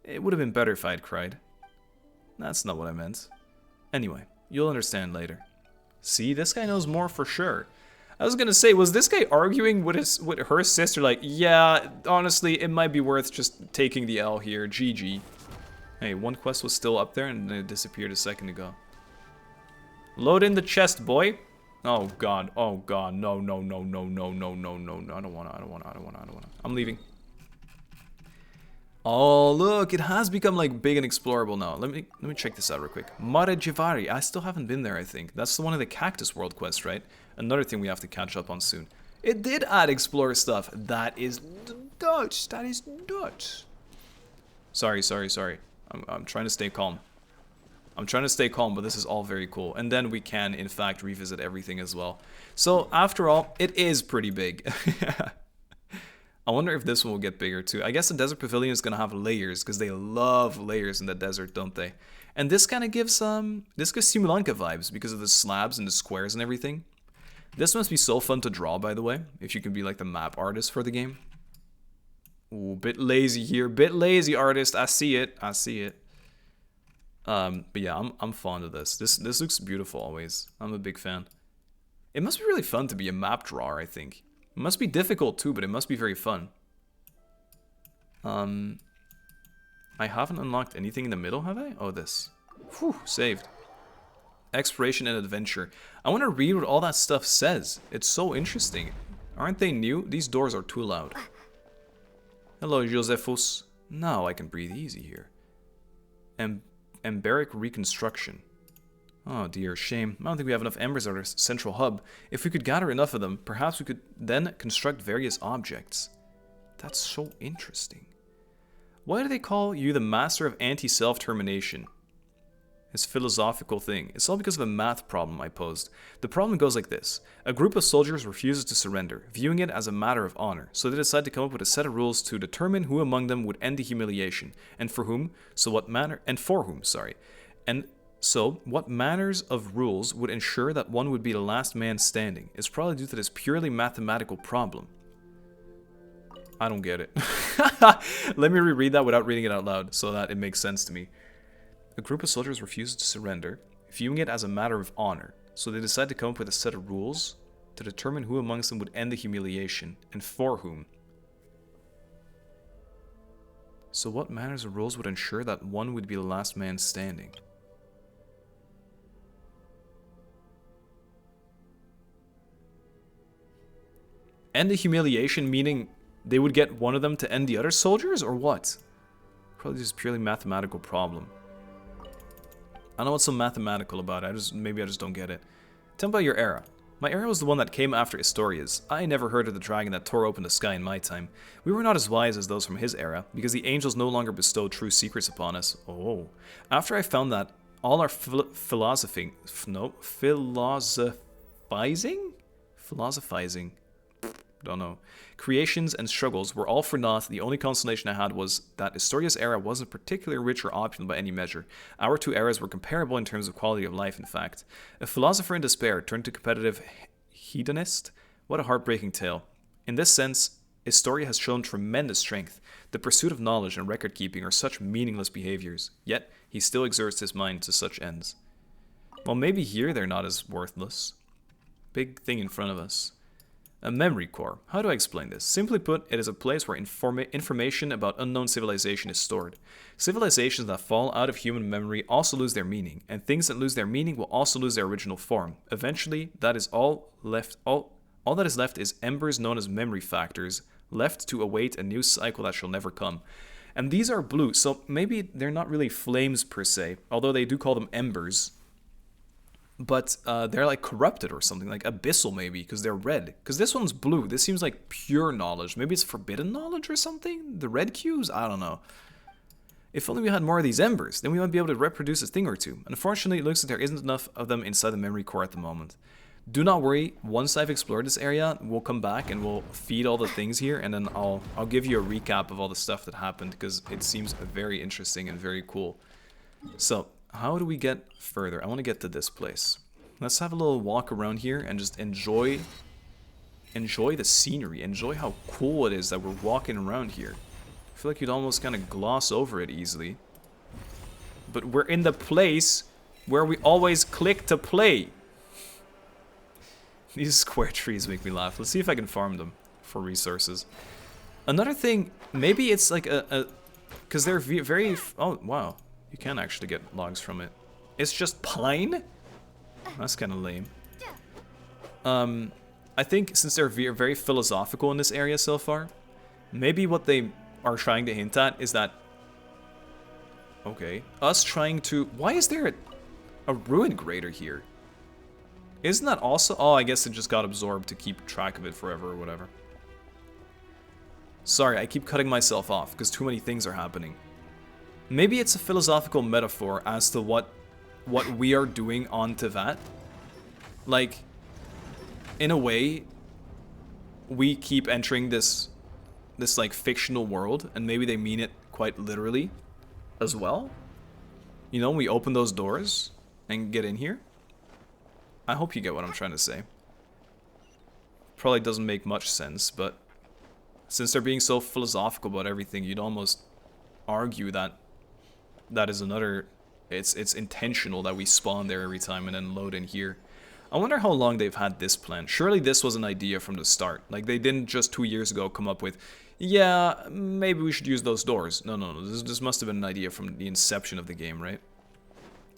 It would have been better if I had cried. That's not what I meant. Anyway, you'll understand later. See, this guy knows more for sure. I was gonna say, was this guy arguing with her sister like, yeah, honestly, it might be worth just taking the L here, GG. Hey, one quest was still up there and then it disappeared a second ago. Load in the chest, boy. Oh god, no, no, no, no, no, no, no, no, I don't wanna. I'm leaving. Oh, look, it has become like big and explorable now. Let me check this out real quick. Mare Jivari, I still haven't been there, I think. That's the one of the Cactus World quest, right? Another thing we have to catch up on soon. It did add Explorer stuff. That is Dutch. That is Dutch. Sorry. I'm trying to stay calm. I'm trying to stay calm, but this is all very cool. And then we can, in fact, revisit everything as well. So, after all, it is pretty big. I wonder if this one will get bigger too. I guess the Desert Pavilion is going to have layers, because they love layers in the desert, don't they? And this kind of gives, this gives Simulanka vibes, because of the slabs and the squares and everything. This must be so fun to draw, by the way, if you can be like the map artist for the game. Ooh, bit lazy here. Bit lazy, artist. I see it. But yeah, I'm fond of this. This looks beautiful always. I'm a big fan. It must be really fun to be a map drawer, I think. It must be difficult too, but it must be very fun. I haven't unlocked anything in the middle, have I? Oh, this. Whew, saved. Exploration and adventure. I want to read what all that stuff says. It's so interesting. Aren't they new? These doors are too loud. Hello, Josephus. Now I can breathe easy here. Emberic reconstruction. Oh dear, shame. I don't think we have enough embers at our central hub. If we could gather enough of them, perhaps we could then construct various objects. That's so interesting. Why do they call you the master of anti-self-termination? His philosophical thing. It's all because of a math problem I posed. The problem goes like this. A group of soldiers refuses to surrender, viewing it as a matter of honor, so they decide to come up with a set of rules to determine who among them would end the humiliation, and for whom, And so, what manners of rules would ensure that one would be the last man standing? It's probably due to this purely mathematical problem. I don't get it. Let me reread that without reading it out loud, so that it makes sense to me. A group of soldiers refuses to surrender, viewing it as a matter of honor, so they decide to come up with a set of rules to determine who amongst them would end the humiliation, and for whom. So what manners of rules would ensure that one would be the last man standing? End the humiliation meaning they would get one of them to end the other soldiers, or what? Probably just purely mathematical problem. I don't know what's so mathematical about it. Maybe I just don't get it. Tell me about your era. My era was the one that came after Historia's. I never heard of the dragon that tore open the sky in my time. We were not as wise as those from his era, because the angels no longer bestowed true secrets upon us. Oh. After I found that, all our philosophizing? Don't know. Creations and struggles were all for naught. The only consolation I had was that Historia's era wasn't particularly rich or opulent by any measure. Our two eras were comparable in terms of quality of life, in fact. A philosopher in despair turned to competitive hedonist? What a heartbreaking tale. In this sense, Historia has shown tremendous strength. The pursuit of knowledge and record-keeping are such meaningless behaviors, yet he still exerts his mind to such ends. Well, maybe here they're not as worthless. Big thing in front of us. A memory core. How do I explain this? Simply put, it is a place where information about unknown civilization is stored. Civilizations that fall out of human memory also lose their meaning, and things that lose their meaning will also lose their original form. Eventually, that is all that is left is embers known as memory factors, left to await a new cycle that shall never come. And these are blue, so maybe they're not really flames per se, although they do call them embers. But they're like corrupted or something, like abyssal maybe, because they're red. Because this one's blue. This seems like pure knowledge. Maybe it's forbidden knowledge or something? The red cubes? I don't know. If only we had more of these embers, then we might be able to reproduce a thing or two. Unfortunately, it looks like there isn't enough of them inside the memory core at the moment. Do not worry, once I've explored this area, we'll come back and we'll feed all the things here, and then I'll give you a recap of all the stuff that happened, because it seems very interesting and very cool. So, how do we get further? I want to get to this place. Let's have a little walk around here and just enjoy the scenery, enjoy how cool it is that we're walking around here. I feel like you'd almost kind of gloss over it easily. But we're in the place where we always click to play. These square trees make me laugh. Let's see if I can farm them for resources. Another thing, maybe it's like because they're very... Oh, wow. You can actually get logs from it. It's just pine? That's kind of lame. I think since they're very philosophical in this area so far, maybe what they are trying to hint at is that... Okay. Us trying to... Why is there a ruin grater here? Isn't that also... Oh, I guess it just got absorbed to keep track of it forever or whatever. Sorry, I keep cutting myself off because too many things are happening. Maybe it's a philosophical metaphor as to what we are doing on Tevat. Like, in a way, we keep entering this like fictional world, and maybe they mean it quite literally as well. You know, we open those doors and get in here. I hope you get what I'm trying to say. Probably doesn't make much sense, but since they're being so philosophical about everything, you'd almost argue that that is another... It's intentional that we spawn there every time and then load in here. I wonder how long they've had this plan. Surely this was an idea from the start. Like, they didn't just 2 years ago come up with, yeah, maybe we should use those doors. No. This must have been an idea from the inception of the game, right?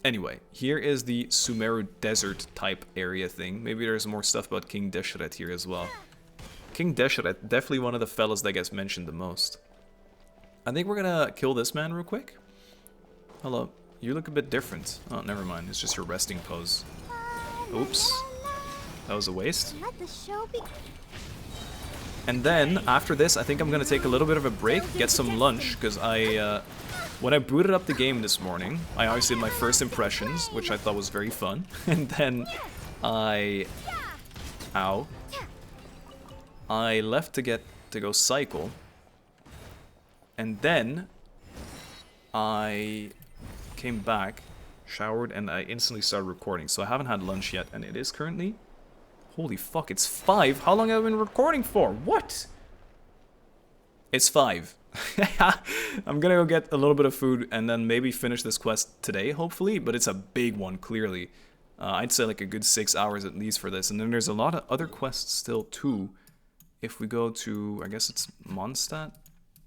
Anyway, here is the Sumeru desert type area thing. Maybe there's more stuff about King Deshret here as well. King Deshret, definitely one of the fellas that gets mentioned the most. I think we're gonna kill this man real quick. Hello. You look a bit different. Oh, never mind. It's just your resting pose. Oops. That was a waste. And then, after this, I think I'm gonna take a little bit of a break, get some lunch, because when I booted up the game this morning, I obviously did my first impressions, which I thought was very fun. And then I left to go cycle. And then I came back, showered, and I instantly started recording. So I haven't had lunch yet, and it is currently... Holy fuck, it's 5? How long have I been recording for? What? It's 5. I'm gonna go get a little bit of food and then maybe finish this quest today, hopefully, but it's a big one, clearly. I'd say like a good 6 hours at least for this, and then there's a lot of other quests still too. If we go to, I guess it's Mondstadt?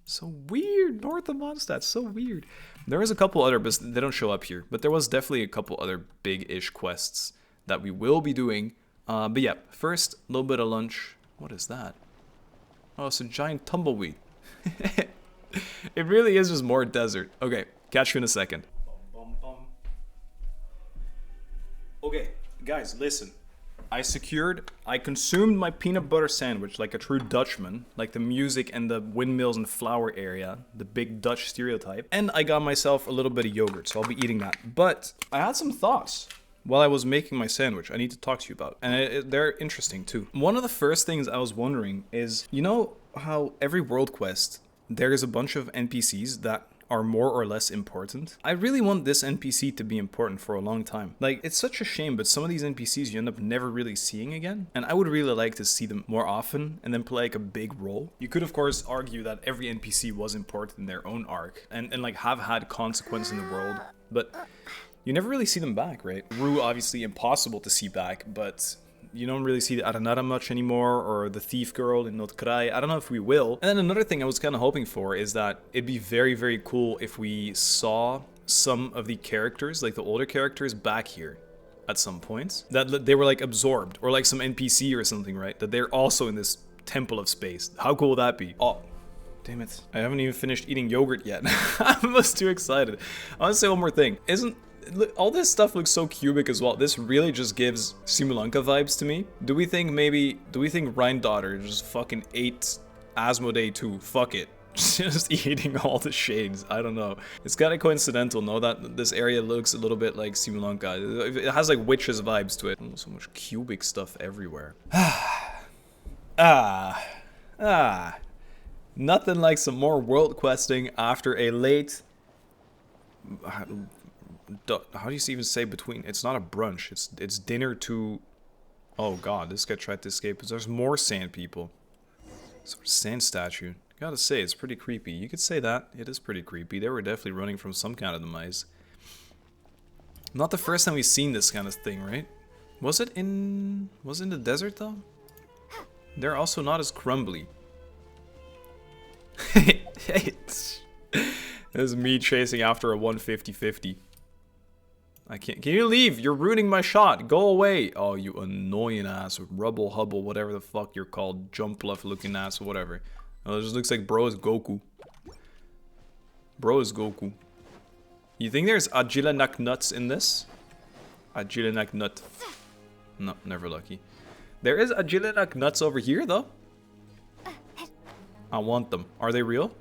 So weird, north of Mondstadt, so weird. There is a couple other, but they don't show up here, but there was definitely a couple other big-ish quests that we will be doing. But yeah, first, a little bit of lunch. What is that? Oh, it's a giant tumbleweed. It really is just more desert. Okay, catch you in a second. Okay, guys, listen. I consumed my peanut butter sandwich like a true Dutchman, like the music and the windmills and flower area, the big Dutch stereotype, and I got myself a little bit of yogurt, so I'll be eating that. But I had some thoughts while I was making my sandwich I need to talk to you about, and they're interesting too. One of the first things I was wondering is, you know how every world quest, there's a bunch of NPCs that are more or less important? I really want this NPC to be important for a long time. Like, it's such a shame, but some of these NPCs you end up never really seeing again, and I would really like to see them more often and then play like a big role. You could of course argue that every NPC was important in their own arc and like have had consequence in the world, but you never really see them back, right? Rue, obviously impossible to see back, but you don't really see the Aranara much anymore, or the thief girl in Notkrai. I don't know if we will. And then another thing I was kind of hoping for is that it'd be very, very cool if we saw some of the characters, like the older characters, back here at some point. That they were like absorbed, or like some NPC or something, right? That they're also in this temple of space. How cool would that be? Oh, Damn it. I haven't even finished eating yogurt yet. I'm almost too excited. I want to say one more thing. All this stuff looks so cubic as well. This really just gives Simulanka vibes to me. Do we think Rheindotter just fucking ate ASMO-DAY 2? Fuck it. Just eating all the shades. I don't know. It's kind of coincidental, no? That this area looks a little bit like Simulanka. It has like witches vibes to it. Oh, so much cubic stuff everywhere. Nothing like some more world questing after a late... How do you even say between? It's not a brunch. It's dinner to... Oh god, this guy tried to escape. There's more sand people. Sort of sand statue. Gotta say, it's pretty creepy. You could say that. It is pretty creepy. They were definitely running from some kind of demise. Not the first time we've seen this kind of thing, right? Was it in the desert though? They're also not as crumbly. This is me chasing after a 150-50. I can't. Can you leave? You're ruining my shot. Go away. Oh, you annoying ass. Rubble hubble, whatever the fuck you're called. Jump left looking ass, whatever. Oh, it just looks like bro is Goku. Bro is Goku. You think there's Agilanak nuts in this? Agilanak nut. No, never lucky. There is Agilanak nuts over here though. I want them. Are they real?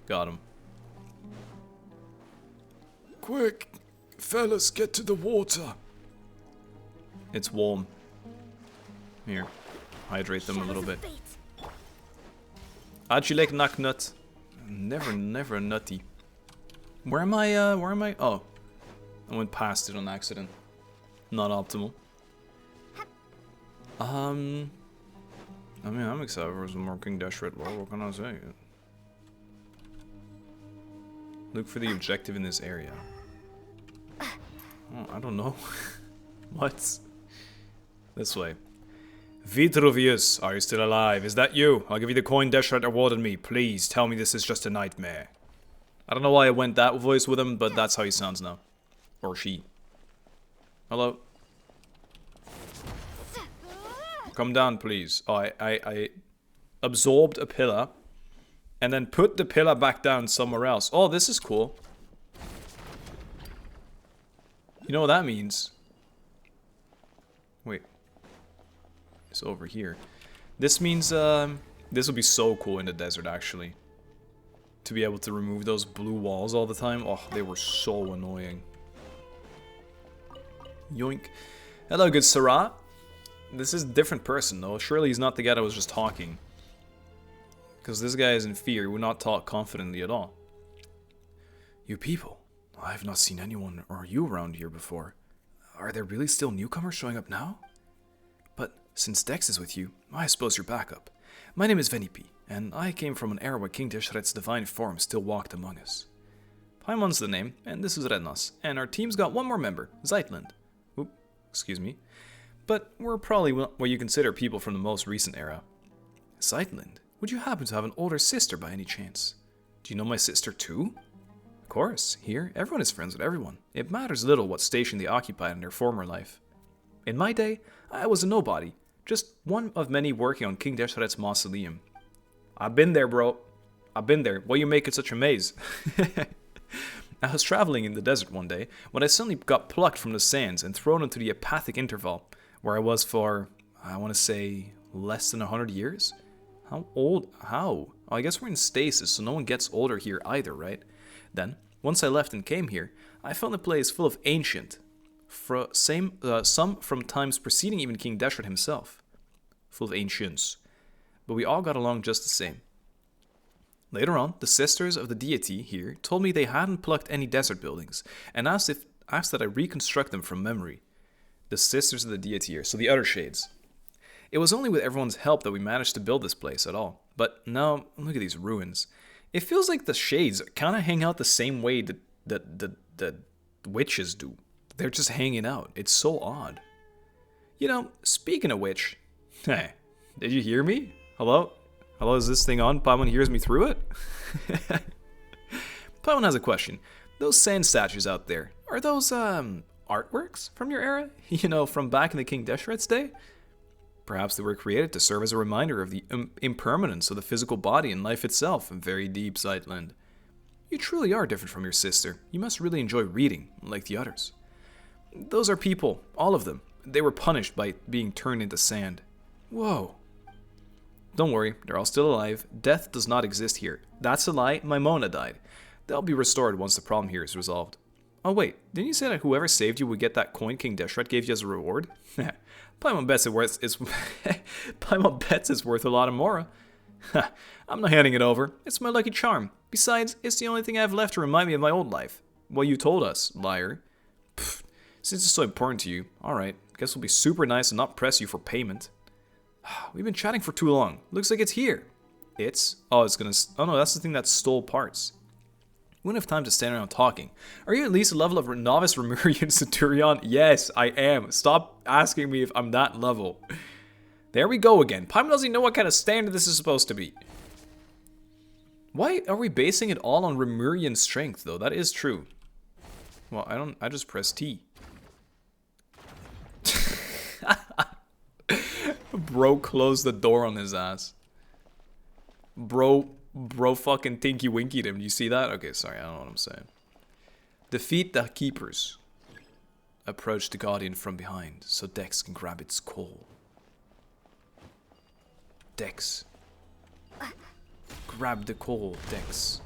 Got him. Quick, fellas, get to the water. It's warm. Here, hydrate them a little bit. Ajilek nak nut. Never nutty. Where am I? Oh, I went past it on accident. Not optimal. I mean, I'm excited for some more King Deshret lore. What can I say? Look for the objective in this area. Oh, I don't know. What? This way. Vitruvius, are you still alive? Is that you? I'll give you the coin Deshret awarded me. Please, tell me this is just a nightmare. I don't know why I went that voice with him, but that's how he sounds now. Or she. Hello? Come down, please. Oh, I absorbed a pillar. And then put the pillar back down somewhere else. Oh, this is cool. You know what that means? Wait. It's over here. This means, this would be so cool in the desert, actually. To be able to remove those blue walls all the time. Oh, they were so annoying. Yoink. Hello, good Sarah. This is a different person, though. Surely he's not the guy that was just talking. Because this guy is in fear. He would not talk confidently at all. You people. I have not seen anyone or you around here before. Are there really still newcomers showing up now? But since Dex is with you, I suppose you're backup. My name is Venipi, and I came from an era where King Deshret's divine form still walked among us. Paimon's the name, and this is Rednos, and our team's got one more member, Zeitlind. Oop, excuse me. But we're probably what you consider people from the most recent era. Zeitlind, would you happen to have an older sister by any chance? Do you know my sister too? Of course, here, everyone is friends with everyone. It matters little what station they occupied in their former life. In my day, I was a nobody, just one of many working on King Deshret's mausoleum. I've been there, bro. I've been there. Why you make it such a maze? I was traveling in the desert one day when I suddenly got plucked from the sands and thrown into the apathic interval, where I was for, I want to say, less than 100 years? How old? How? Oh, I guess we're in stasis, so no one gets older here either, right? Then, once I left and came here, I found a place full of ancient, some from times preceding even King Deshret himself. Full of ancients. But we all got along just the same. Later on, the sisters of the deity here told me they hadn't plucked any desert buildings, and asked that I reconstruct them from memory. The sisters of the deity here, so the other shades. It was only with everyone's help that we managed to build this place at all. But now, look at these ruins. It feels like the shades kind of hang out the same way that the witches do. They're just hanging out. It's so odd. You know, speaking of which... Hey, did you hear me? Hello? Hello, is this thing on? Paimon hears me through it? Paimon has a question. Those sand statues out there, are those, artworks from your era? You know, from back in the King Deshret's day? Perhaps they were created to serve as a reminder of the impermanence of the physical body and life itself. Very deep, Zeitlind. You truly are different from your sister. You must really enjoy reading, like the others. Those are people, all of them. They were punished by being turned into sand. Whoa. Don't worry, they're all still alive. Death does not exist here. That's a lie, my Mona died. They'll be restored once the problem here is resolved. Oh wait, didn't you say that whoever saved you would get that coin King Deshret gave you as a reward? Paimon bets Paimon bets it's worth a lot of Mora. I'm not handing it over. It's my lucky charm. Besides, it's the only thing I have left to remind me of my old life. Well, you told us, liar. Pfft, since it's so important to you, alright, guess we'll be super nice and not press you for payment. We've been chatting for too long. Looks like it's here. It's? Oh, it's gonna... Oh no, that's the thing that stole parts. We wouldn't have time to stand around talking. Are you at least a level of novice Remurian Centurion? Yes, I am. Stop asking me if I'm that level. There we go again. Paimon doesn't know what kind of standard this is supposed to be. Why are we basing it all on Remurian strength, though? That is true. Well, I just press T. Bro closed the door on his ass. Bro fucking Tinky Winkied him. Do you see that? Okay, sorry, I don't know what I'm saying. Defeat the keepers. Approach the guardian from behind so Dex can grab its coal. Dex. Grab the coal, Dex.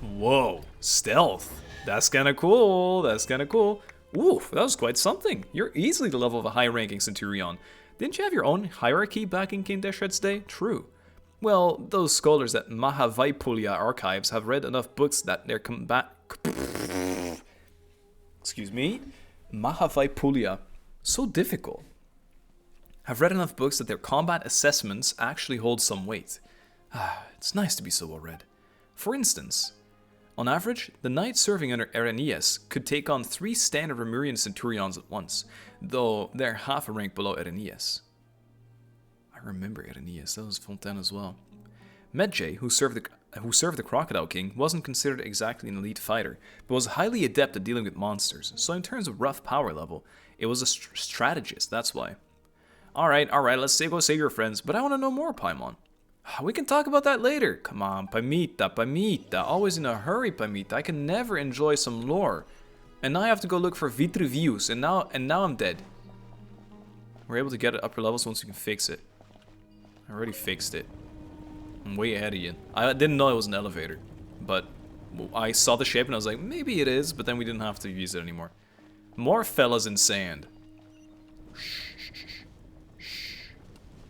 Whoa, stealth. That's kinda cool. That's kinda cool. Oof, that was quite something. You're easily the level of a high-ranking Centurion. Didn't you have your own hierarchy back in King Deshret's day? True. Well, those scholars at Mahavaipulia archives have read enough books that their Excuse me? Mahavaipulia. So difficult. Have read enough books that their combat assessments actually hold some weight. It's nice to be so well read. For instance, on average, the knight serving under Erenius could take on 3 standard Remurian Centurions at once, though they're half a rank below Erenius. I remember Erenius, that was Fontaine as well. Medjay, who served the Crocodile King, wasn't considered exactly an elite fighter, but was highly adept at dealing with monsters, so in terms of rough power level, it was a strategist, that's why. Alright, let's go save your friends, but I want to know more, Paimon. We can talk about that later. Come on, Paimita. Always in a hurry, Paimita. I can never enjoy some lore. And now I have to go look for Vitruvius, and now I'm dead. We're able to get at upper levels once we can fix it. I already fixed it. I'm way ahead of you. I didn't know it was an elevator, but I saw the shape and I was like, maybe it is, but then we didn't have to use it anymore. More fellas in sand. Shh.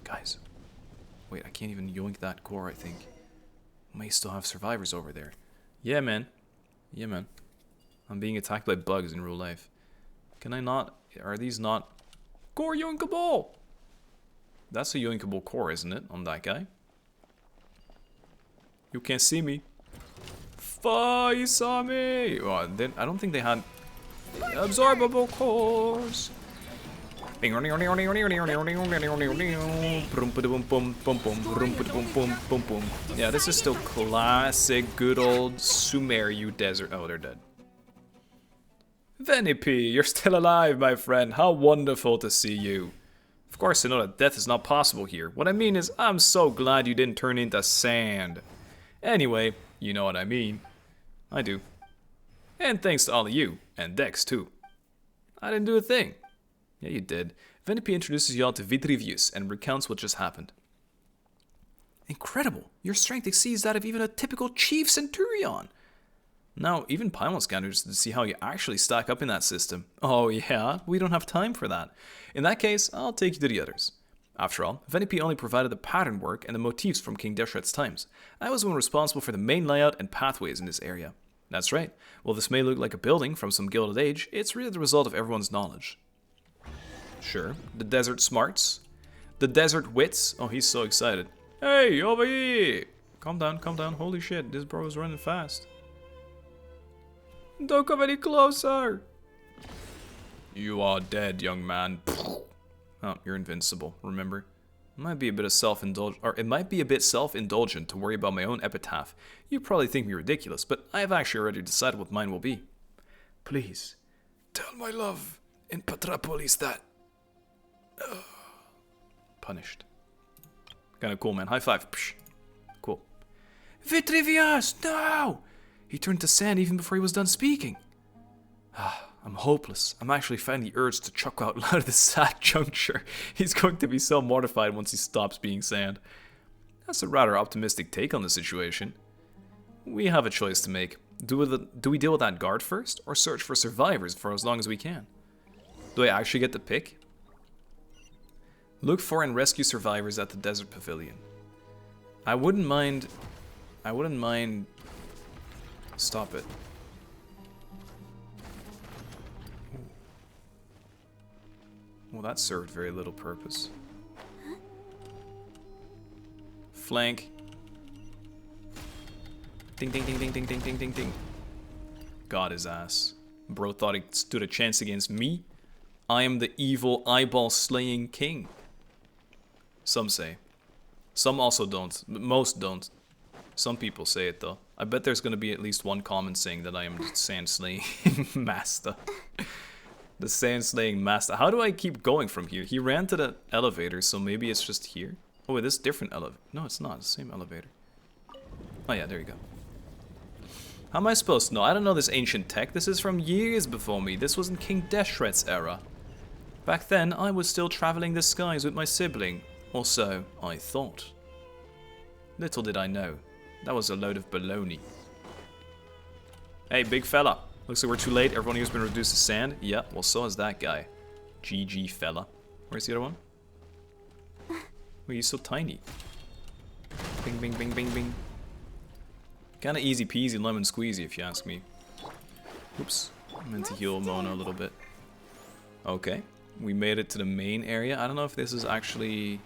Guys. Wait, I can't even yoink that core, I think. May still have survivors over there. Yeah, man. I'm being attacked by bugs in real life. Can I not... Are these not... Core yoinkable! That's a yoinkable core, isn't it? On that guy. You can't see me. You saw me! Well, I don't think they had... absorbable cores. Yeah, this is still classic good old Sumeru desert. Oh, they're dead. Venipe, you're still alive, my friend. How wonderful to see you. Of course, I know that death is not possible here. What I mean is, I'm so glad you didn't turn into sand. Anyway, you know what I mean. I do. And thanks to all of you, and Dex too. I didn't do a thing. Yeah, you did. Venipe introduces you all to Vitruvius and recounts what just happened. Incredible! Your strength exceeds that of even a typical chief centurion! Now, even Paimon's scanners to see how you actually stack up in that system. Oh yeah? We don't have time for that. In that case, I'll take you to the others. After all, Venipe only provided the pattern work and the motifs from King Deshret's times. I was the one responsible for the main layout and pathways in this area. That's right. While this may look like a building from some Gilded Age, it's really the result of everyone's knowledge. Sure. The desert smarts. The desert wits. Oh, he's so excited. Hey, over here! Calm down. Holy shit, this bro is running fast. Don't come any closer! You are dead, young man. Oh, you're invincible, remember? It might be a bit self-indulgent to worry about my own epitaph. You probably think me ridiculous, but I have actually already decided what mine will be. Please, tell my love in Patrapolis that... Punished. Kinda cool, man. High five. Psh. Cool. Vitruvius! No! He turned to sand even before he was done speaking. I'm hopeless. I'm actually finding the urge to chuckle out loud at this sad juncture. He's going to be so mortified once he stops being sand. That's a rather optimistic take on the situation. We have a choice to make. Do we deal with that guard first, or search for survivors for as long as we can? Do I actually get to pick? Look for and rescue survivors at the desert pavilion. I wouldn't mind... Stop it. Well, that served very little purpose. Flank. Ding, ding, ding, ding, ding, ding, ding, ding, ding. Got his ass. Bro thought he stood a chance against me. I am the evil eyeball-slaying king. Some say. Some also don't. Most don't. Some people say it, though. I bet there's going to be at least one comment saying that I am the sand-slaying master. The sand-slaying master. How do I keep going from here? He ran to the elevator, so maybe it's just here. Oh, wait, this is different elevator. No, it's not. It's the same elevator. Oh, yeah, there you go. How am I supposed to know? I don't know this ancient tech. This is from years before me. This was in King Deshret's era. Back then, I was still traveling the skies with my sibling. Or so I thought. Little did I know. That was a load of baloney. Hey, big fella. Looks like we're too late. Everyone here's been reduced to sand. Yeah, well, so is that guy. GG, fella. Where's the other one? Wait, he's so tiny. Bing, bing, bing, bing, bing. Kinda easy peasy lemon squeezy, if you ask me. Oops. I meant to heal Mona a little bit. Okay. We made it to the main area. I don't know if this is actually...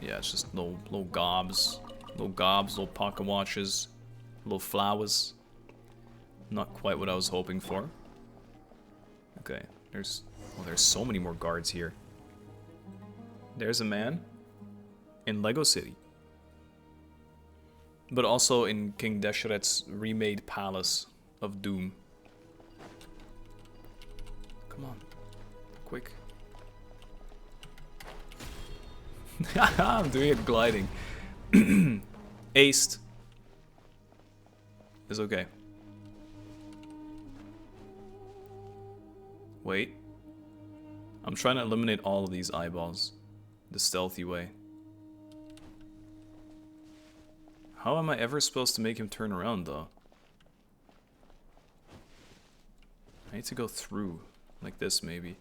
Yeah, it's just little gobs. Little gobs, little pocket watches. Little flowers. Not quite what I was hoping for. Okay. There's so many more guards here. There's a man. In Lego City. But also in King Deshret's remade Palace of Doom. Come on. Quick. I'm doing it gliding. Aced. It's okay. Wait. I'm trying to eliminate all of these eyeballs. The stealthy way. How am I ever supposed to make him turn around, though? I need to go through. Like this, maybe.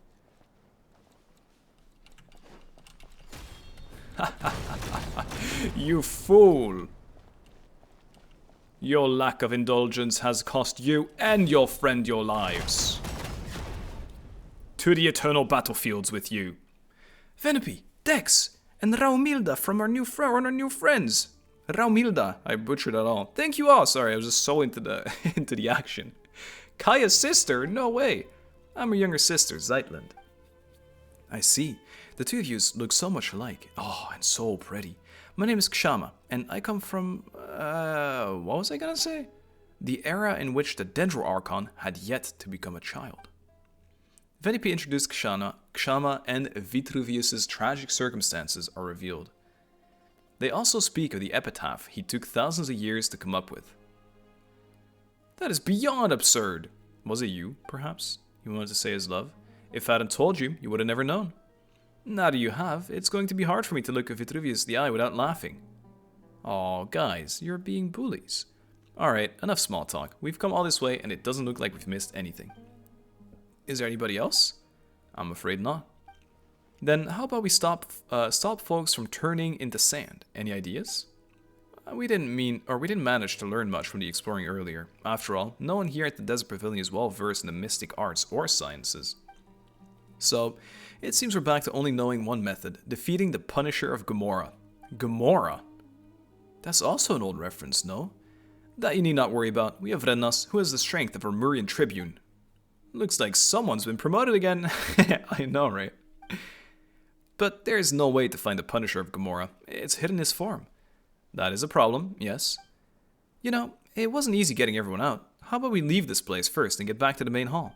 You fool! Your lack of indulgence has cost you and your friend your lives. To the eternal battlefields with you. Venepi, Dex, and Raumilda from our new friends. Raumilda, I butchered it all. Thank you all. Sorry, I was just so into the into the action. Kaya's sister? No way. I'm her younger sister, Zeitlind. I see. The two of you look so much alike. Oh, and so pretty. My name is Kshama, and I come from... what was I gonna say? The era in which the Dendro Archon had yet to become a child. Venepi introduced Kshama, and Vitruvius' tragic circumstances are revealed. They also speak of the epitaph he took thousands of years to come up with. That is beyond absurd. Was it you, perhaps? You wanted to say his love? If I hadn't told you, you would have never known. Now that you have, it's going to be hard for me to look at Vitruvius the eye without laughing. Aw, guys, you're being bullies. Alright, enough small talk. We've come all this way and it doesn't look like we've missed anything. Is there anybody else? I'm afraid not. Then how about we stop folks from turning into sand? Any ideas? We didn't manage to learn much from the exploring earlier. After all, no one here at the Desert Pavilion is well versed in the mystic arts or sciences. So, it seems we're back to only knowing one method, defeating the Punisher of Gomorrah. Gomorrah? That's also an old reference, no? That you need not worry about. We have Rennas, who has the strength of a Murian tribune. Looks like someone's been promoted again. I know, right? But there is no way to find the Punisher of Gomorrah. It's hidden his form. That is a problem, yes. You know, it wasn't easy getting everyone out. How about we leave this place first and get back to the main hall?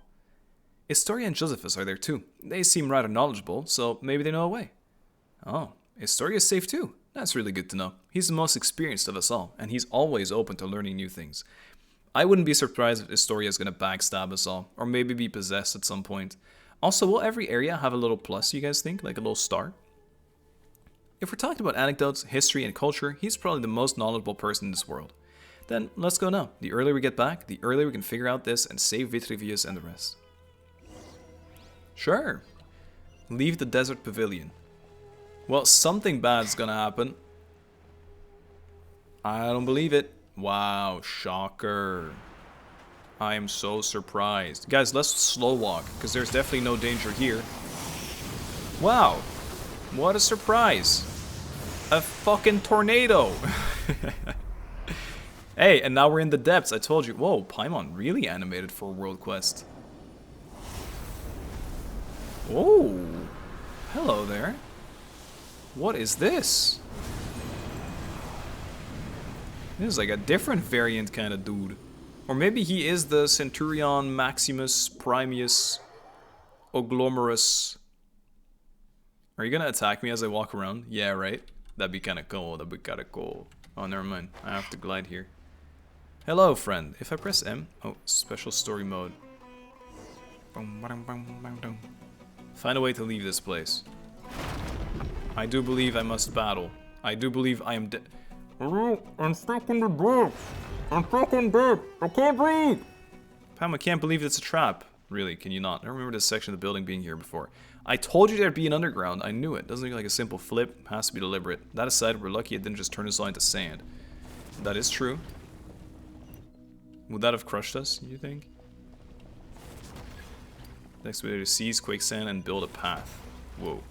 Historia and Josephus are there too. They seem rather knowledgeable, so maybe they know a way. Oh, Historia is safe too. That's really good to know. He's the most experienced of us all, and he's always open to learning new things. I wouldn't be surprised if Historia is going to backstab us all, or maybe be possessed at some point. Also, will every area have a little plus, you guys think? Like a little star? If we're talking about anecdotes, history, and culture, he's probably the most knowledgeable person in this world. Then, let's go now. The earlier we get back, the earlier we can figure out this and save Vitruvius and the rest. Sure. Leave the desert pavilion. Well, something bad's gonna happen. I don't believe it. Wow, shocker. I am so surprised. Guys, let's slow walk, because there's definitely no danger here. Wow. What a surprise. A fucking tornado. Hey, and now we're in the depths. I told you. Whoa, Paimon really animated for a world quest. Oh. Hello there. What is this? This is like a different variant kind of dude. Or maybe he is the Centurion Maximus Primus Oglomerus. Are you gonna attack me as I walk around? Yeah, right? That'd be kinda cool, that'd be kinda cool. Oh, never mind. I have to glide here. Hello, friend. If I press M... Oh, special story mode. Find a way to leave this place. I do believe I must battle. I do believe I am dead. I'm stuck in the box. I'm stuck in bed. I can't breathe. Pam, I can't believe it's a trap. Really, can you not? I remember this section of the building being here before. I told you there'd be an underground. I knew it. Doesn't look like a simple flip. It has to be deliberate. That aside, we're lucky it didn't just turn us all into sand. That is true. Would that have crushed us, you think? Next we to seize quicksand and build a path. Whoa.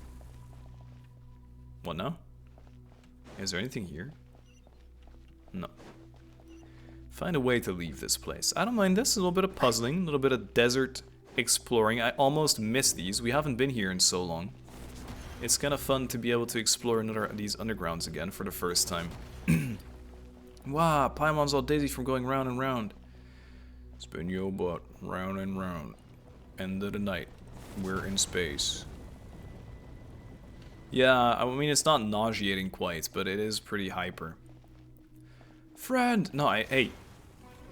What now? Is there anything here? No. Find a way to leave this place. I don't mind this. A little bit of puzzling, a little bit of desert exploring. I almost missed these. We haven't been here in so long. It's kind of fun to be able to explore these undergrounds again for the first time. Wow, Paimon's all dizzy from going round and round. Spin your butt round and round. End of the night. We're in space. Yeah, I mean, it's not nauseating quite, but it is pretty hyper. Friend! No, hey.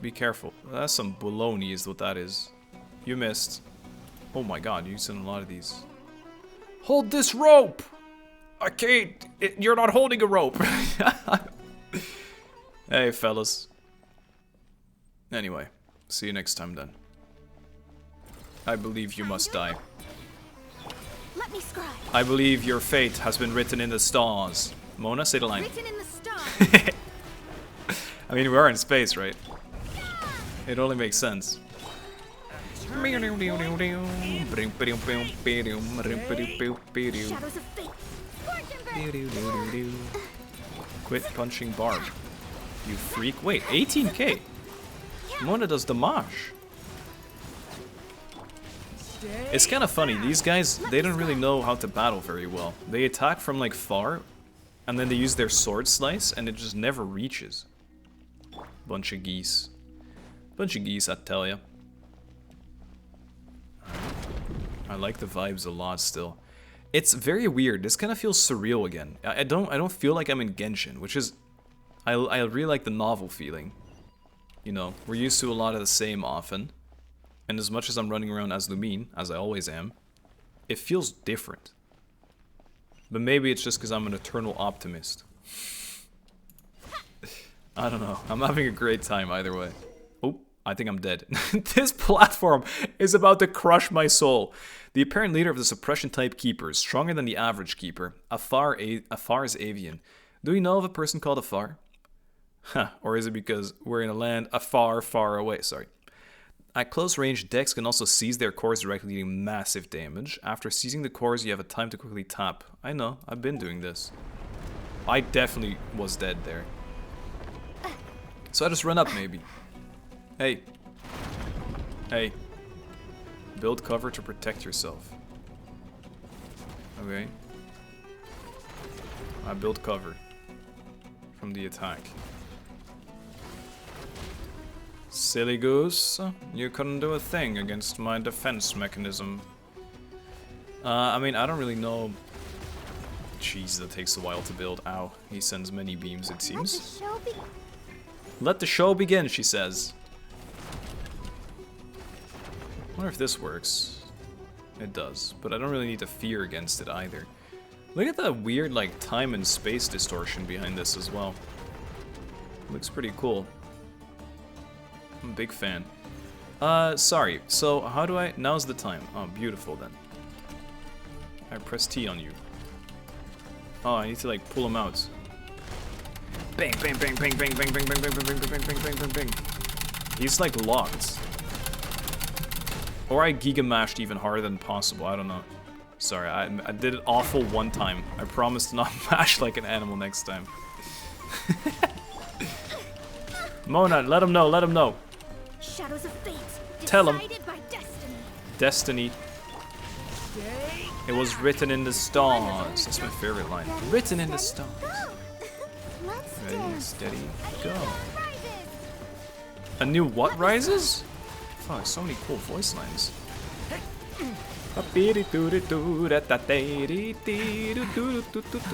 Be careful. That's some baloney is what that is. You missed. Oh my god, you sent a lot of these. Hold this rope! I can't. You're not holding a rope. Hey, fellas. Anyway, see you next time then. I believe you must die. Let me scribe. I believe your fate has been written in the stars. Mona, say the line. Written in the stars. I mean, we are in space, right? It only makes sense. Shadows of fate. Quit punching Barb. You freak. Wait, 18k? Mona does damage. It's kind of funny. These guys, they don't really know how to battle very well. They attack from like far, and then they use their sword slice, and it just never reaches. Bunch of geese. Bunch of geese, I tell ya. I like the vibes a lot still. It's very weird. This kind of feels surreal again. I don't feel like I'm in Genshin, which is I really like the novel feeling. You know, we're used to a lot of the same often. And as much as I'm running around as Lumine, as I always am, it feels different. But maybe it's just because I'm an eternal optimist. I don't know. I'm having a great time either way. Oh, I think I'm dead. This platform is about to crush my soul. The apparent leader of the suppression type keepers, stronger than the average keeper. Afar's avian. Do we know of a person called Afar? Huh, or is it because we're in a land afar, far away? Sorry. At close range, decks can also seize their cores directly, dealing massive damage. After seizing the cores, you have a time to quickly tap. I know, I've been doing this. I definitely was dead there. So I just run up, maybe. Hey. Hey. Build cover to protect yourself. Okay. I built cover from the attack. Silly goose, you couldn't do a thing against my defense mechanism. I mean, I don't really know. Jeez, that takes a while to build. Ow, he sends many beams, it seems. Let the show begin, she says. I wonder if this works. It does, but I don't really need to fear against it either. Look at that weird, like, time and space distortion behind this as well. Looks pretty cool. I'm a big fan. Sorry, so how do I... Now's the time. Oh, beautiful then. I press T on you. Oh, I need to, like, pull him out. Bang, bang, bang, bang, bang, bang, bang, bang, bang, bang, bang, bang, bang, bang, bang, bang. He's, like, locked. Or I Giga mashed even harder than possible, I don't know. Sorry, I did it awful one time. I promise to not mash like an animal next time. Mona, let him know, let him know. Shadows of fate. Tell him. Decided by destiny. Destiny. It was written in the stars. That's my favorite line. Written in the stars. Let's Ready, dance. steady, go. A new what rises? Fuck, so many cool voice lines.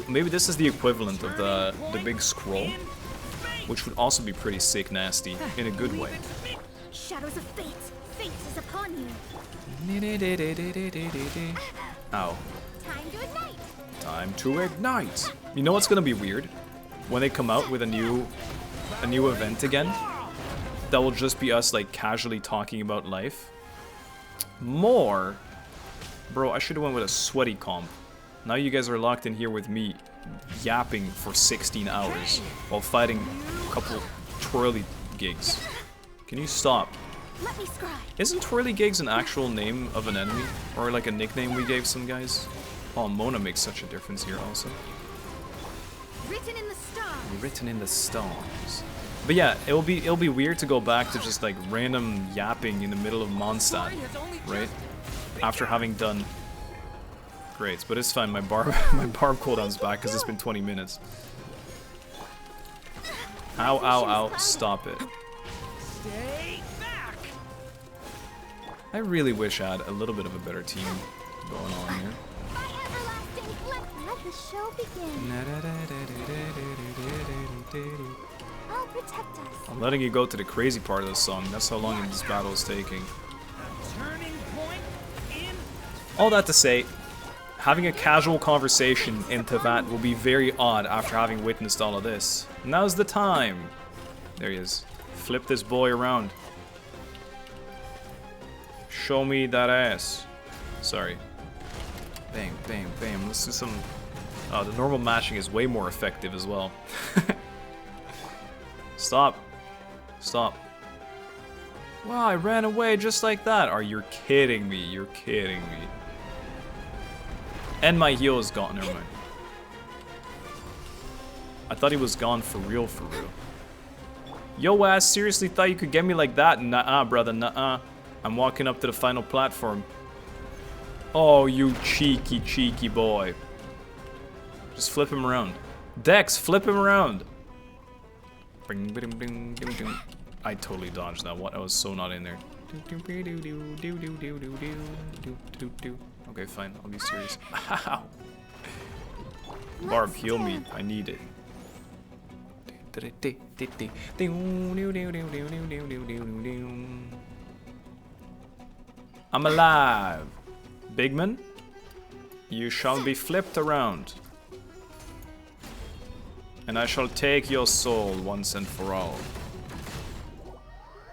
Maybe this is the equivalent of the big scroll, which would also be pretty sick nasty in a good way. Shadows of fate. Fate is upon you. Ow. Time to ignite. Time to ignite. You know what's gonna be weird? When they come out with a new event again, that will just be us like casually talking about life. More. Bro, I should have went with a sweaty comp. Now you guys are locked in here with me yapping for 16 hours while fighting a couple twirly gigs. Can you stop? Let me scribe. Isn't twirly gigs an actual name of an enemy? Or like a nickname we gave some guys? Oh, Mona makes such a difference here also. Written in the stars. Written in the stars. But yeah, it'll be weird to go back to just like random yapping in the middle of Mondstadt, right? After having done great, but it's fine. My barb cooldown's back because it's been 20 minutes. Ow, ow, ow! Stop it. Stay back. I really wish I had a little bit of a better team going on here. My everlasting let the show begin. I'll protect us. I'm letting you go to the crazy part of the song. That's how long this battle is taking. Turning point in. All that to say, having a casual conversation into that will be very odd after having witnessed all of this. Now's the time. There he is. Flip this boy around. Show me that ass. Sorry. Bang, bang, bang. Let's do some... Oh, the normal mashing is way more effective as well. Stop. Stop. Wow, I ran away just like that. Are you kidding me? You're kidding me. And my heal is gone. Never mind. I thought he was gone for real, for real. Yo ass seriously thought you could get me like that? Nuh-uh, brother, nuh-uh. I'm walking up to the final platform. Oh, you cheeky, cheeky boy. Just flip him around. Dex, flip him around. I totally dodged that one. I was so not in there. Okay, fine. I'll be serious. Ow. Barb, heal me. I need it. I'm alive. Bigman, you shall be flipped around. And I shall take your soul once and for all.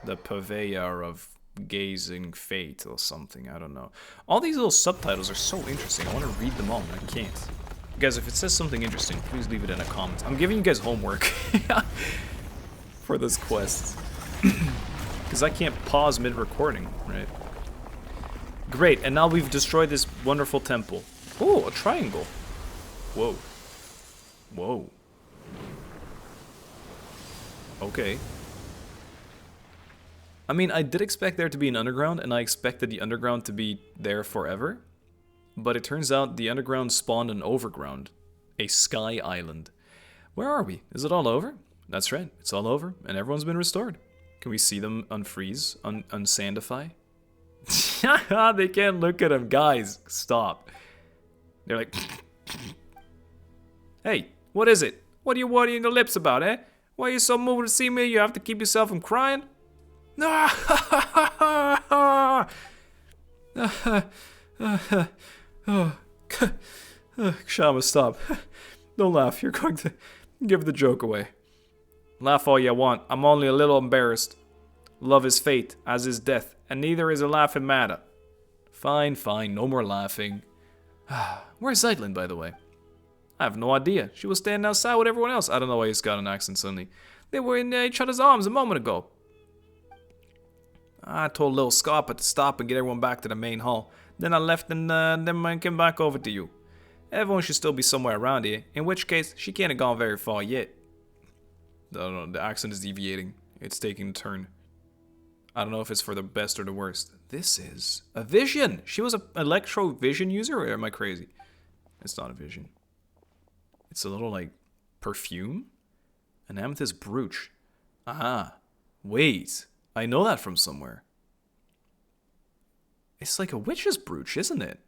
The purveyor of gazing fate or something, I don't know. All these little subtitles are so interesting. I want to read them all, and I can't. Guys, if it says something interesting, please leave it in a comment. I'm giving you guys homework for this quest. Because I can't pause mid-recording, right? Great, and now we've destroyed this wonderful temple. Oh, a triangle. Whoa. Whoa. Okay. I mean, I did expect there to be an underground, and I expected the underground to be there forever. But it turns out the underground spawned an overground. A sky island. Where are we? Is it all over? That's right, it's all over, and everyone's been restored. Can we see them unfreeze? Unsandify? They can't look at him. Guys, stop. They're like... Hey, what is it? What are you watering your lips about, eh? Why are you so moved to see me? You have to keep yourself from crying? Shama, stop. Don't laugh. You're going to give the joke away. Laugh all you want. I'm only a little embarrassed. Love is fate, as is death, and neither is a laughing matter. Fine, fine. No more laughing. Where's Zeitlind, by the way? I have no idea. She was standing outside with everyone else. I don't know why he's got an accent suddenly. They were in each other's arms a moment ago. I told little Scarpa to stop and get everyone back to the main hall. Then I left and then I came back over to you. Everyone should still be somewhere around here, in which case she can't have gone very far yet. I don't know, the accent is deviating. It's taking a turn. I don't know if it's for the best or the worst. This is a vision! She was an electro vision user, or am I crazy? It's not a vision. It's a little, like, perfume? An amethyst brooch. Ah, wait. I know that from somewhere. It's like a witch's brooch, isn't it?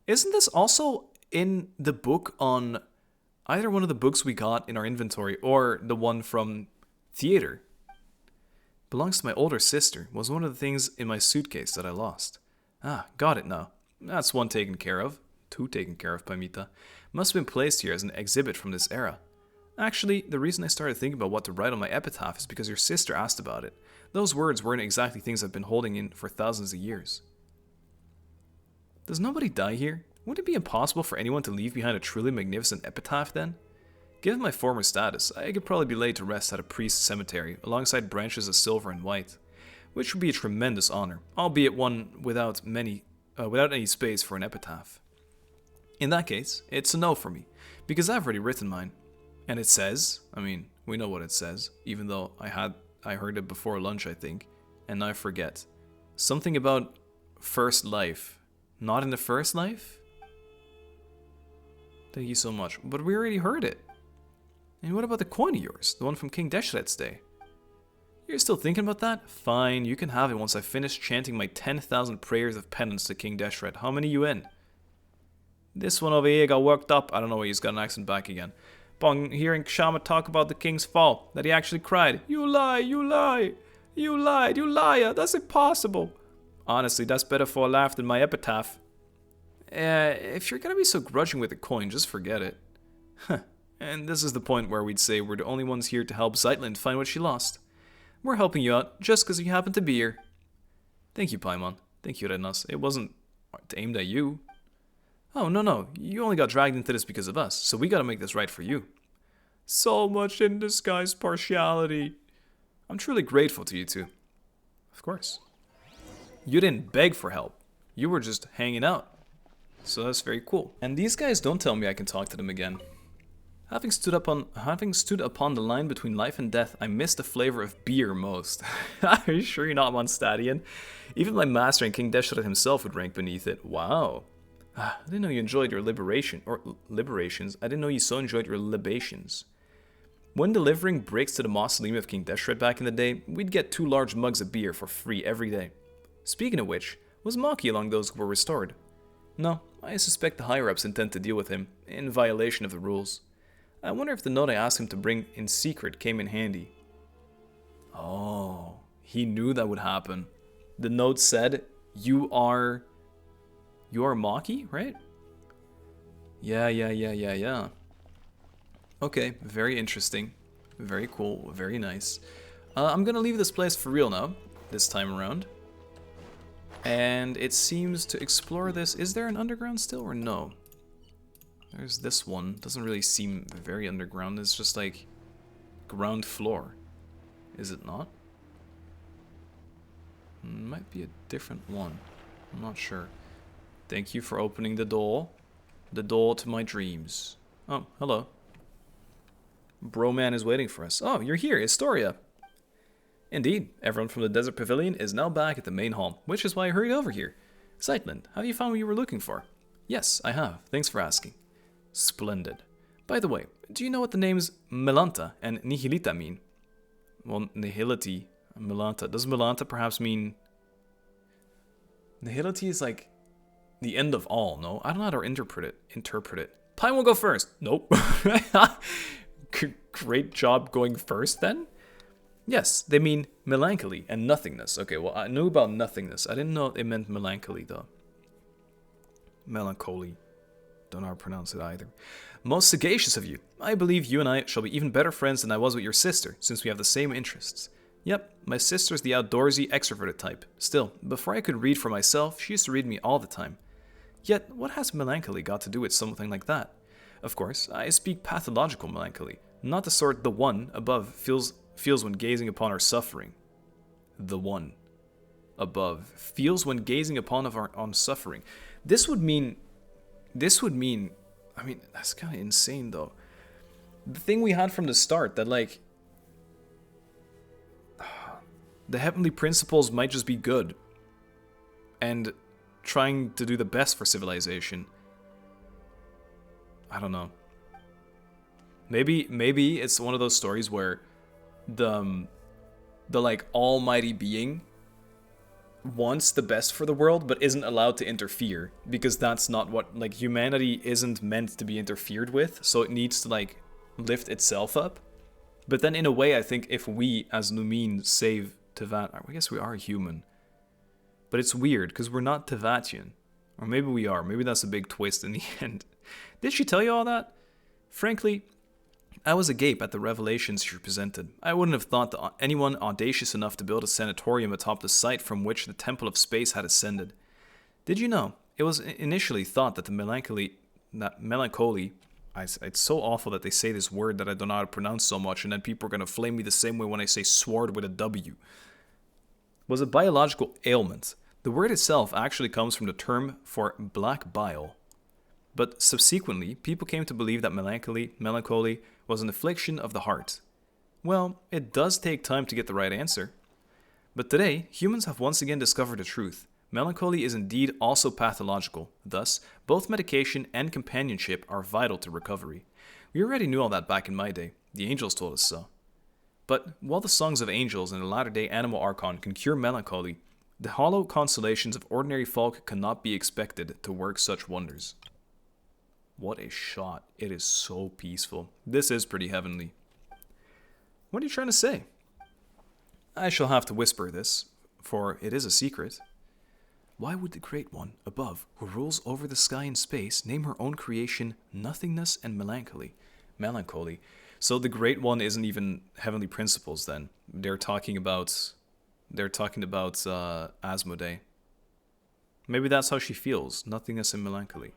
Isn't this also in the book on either one of the books we got in our inventory or the one from theater? Belongs to my older sister. Was one of the things in my suitcase that I lost. Ah, got it now. That's one taken care of. Two taken care of, Paimita. Must have been placed here as an exhibit from this era. Actually, the reason I started thinking about what to write on my epitaph is because your sister asked about it. Those words weren't exactly things I've been holding in for thousands of years. Does nobody die here? Would it be impossible for anyone to leave behind a truly magnificent epitaph then? Given my former status, I could probably be laid to rest at a priest's cemetery alongside branches of silver and white, which would be a tremendous honor, albeit one without any space for an epitaph. In that case, it's a no for me, because I've already written mine. And it says, I mean, we know what it says, even though I heard it before lunch, I think, and now I forget. Something about first life. Not in the first life? Thank you so much. But we already heard it. And what about the coin of yours? The one from King Deshret's day? You're still thinking about that? Fine, you can have it once I finish chanting my 10,000 prayers of penance to King Deshret. How many you in? This one over here got worked up. I don't know why he's got an accent back again. Upon hearing Kshama talk about the king's fall, that he actually cried, "You lie, you lie, you lied, you liar, that's impossible." Honestly, that's better for a laugh than my epitaph. If you're gonna be so grudging with the coin, just forget it. Huh. And this is the point where we'd say we're the only ones here to help Zeitlind find what she lost. We're helping you out just because you happen to be here. Thank you, Paimon. Thank you, Rednas. It wasn't aimed at you. Oh, no. You only got dragged into this because of us, so we gotta make this right for you. So much in disguise partiality. I'm truly grateful to you two. Of course. You didn't beg for help. You were just hanging out. So that's very cool. And these guys don't tell me I can talk to them again. Having stood upon the line between life and death, I miss the flavor of beer most. Are you sure you're not Mondstadian? Even my master and King Deshret himself would rank beneath it. Wow. I didn't know you enjoyed your liberations. I didn't know you so enjoyed your libations. When delivering bricks to the mausoleum of King Deshret back in the day, we'd get 2 large mugs of beer for free every day. Speaking of which, was Maki among those who were restored? No, I suspect the higher-ups intend to deal with him, in violation of the rules. I wonder if the note I asked him to bring in secret came in handy. Oh, he knew that would happen. The note said, you are Maki, right? Yeah. Okay, very interesting. Very cool, very nice. I'm gonna leave this place for real now, this time around. And it seems to explore this. Is there an underground still or no? There's this one. Doesn't really seem very underground. It's just like ground floor. Is it not? Might be a different one. I'm not sure. Thank you for opening the door. The door to my dreams. Oh, hello. Broman is waiting for us. Oh, you're here, Historia. Indeed, everyone from the Desert Pavilion is now back at the main hall, which is why I hurried over here. Zeitlind, have you found what you were looking for? Yes, I have. Thanks for asking. Splendid. By the way, do you know what the names Melanta and Nihilita mean? Well, nihility, Milanta. Does Milanta perhaps mean... Nihility is like the end of all, no? I don't know how to interpret it. Pine will go first. Nope. Great job going first then? Yes, they mean melancholy and nothingness. Okay, well, I knew about nothingness. I didn't know it meant melancholy, though. Melancholy. Don't know how to pronounce it either. Most sagacious of you. I believe you and I shall be even better friends than I was with your sister, since we have the same interests. Yep, my sister's the outdoorsy, extroverted type. Still, before I could read for myself, she used to read me all the time. Yet, what has melancholy got to do with something like that? Of course, I speak pathological melancholy, not the sort the one above feels when gazing upon our suffering. The one above feels when gazing upon our suffering. This would mean, I mean, that's kind of insane though. The thing we had from the start, that like, the heavenly principles might just be good, and trying to do the best for civilization. I don't know. Maybe it's one of those stories where the like almighty being wants the best for the world but isn't allowed to interfere, because that's not what, like, humanity isn't meant to be interfered with, so it needs to like lift itself up. But then in a way, I think if we as Lumin save Tevat, I guess we are human, but it's weird because we're not Tevatian, or maybe we are. Maybe that's a big twist in the end. Did she tell you all that? Frankly, I was agape at the revelations she presented. I wouldn't have thought that anyone audacious enough to build a sanatorium atop the site from which the Temple of Space had ascended. Did you know, it was initially thought that melancholy, it's so awful that they say this word that I don't know how to pronounce so much, and then people are going to flame me the same way when I say sword with a W, was a biological ailment. The word itself actually comes from the term for black bile. But subsequently, people came to believe that melancholy was an affliction of the heart. Well, it does take time to get the right answer. But today, humans have once again discovered the truth. Melancholy is indeed also pathological. Thus, both medication and companionship are vital to recovery. We already knew all that back in my day. The angels told us so. But while the songs of angels and the latter-day Animal Archon can cure melancholy, the hollow consolations of ordinary folk cannot be expected to work such wonders. What a shot. It is so peaceful. This is pretty heavenly. What are you trying to say? I shall have to whisper this, for it is a secret. Why would the Great One above, who rules over the sky and space, name her own creation nothingness and melancholy? Melancholy. So the Great One isn't even heavenly principles then. They're talking about ASMO-DAY. Maybe that's how she feels, nothingness and melancholy.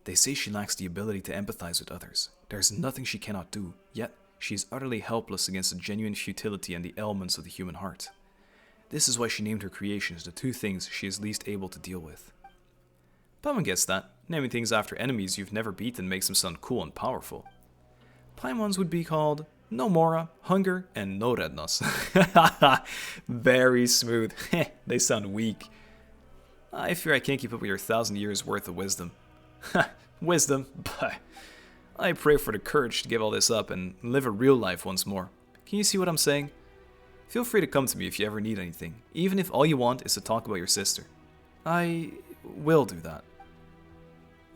They say she lacks the ability to empathize with others. There is nothing she cannot do, yet she is utterly helpless against the genuine futility and the elements of the human heart. This is why she named her creations the two things she is least able to deal with. Paimon gets that. Naming things after enemies you've never beaten makes them sound cool and powerful. Paimon's would be called Nomora, Hunger, and No Redness. Very smooth. They sound weak. I fear I can't keep up with your 1,000 years worth of wisdom. Wisdom? Bah. I pray for the courage to give all this up and live a real life once more. Can you see what I'm saying? Feel free to come to me if you ever need anything, even if all you want is to talk about your sister. I will do that.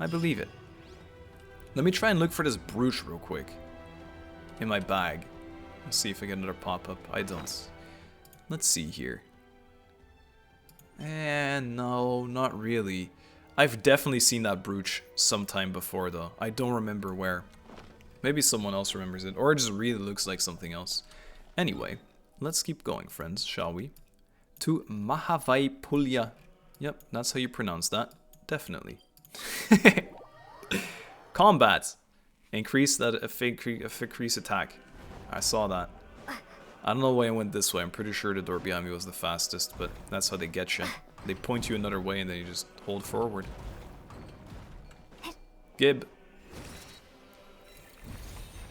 I believe it. Let me try and look for this brooch real quick. In my bag. Let's see if I get another pop-up. I don't. Let's see here. No, not really. I've definitely seen that brooch sometime before though. I don't remember where. Maybe someone else remembers it, or it just really looks like something else. Anyway, let's keep going, friends, shall we? To Mahavaipulya. Yep, that's how you pronounce that. Definitely. Combat. Increase attack. I saw that. I don't know why I went this way. I'm pretty sure the door behind me was the fastest, but that's how they get you. They point you another way and then you just hold forward. Gib.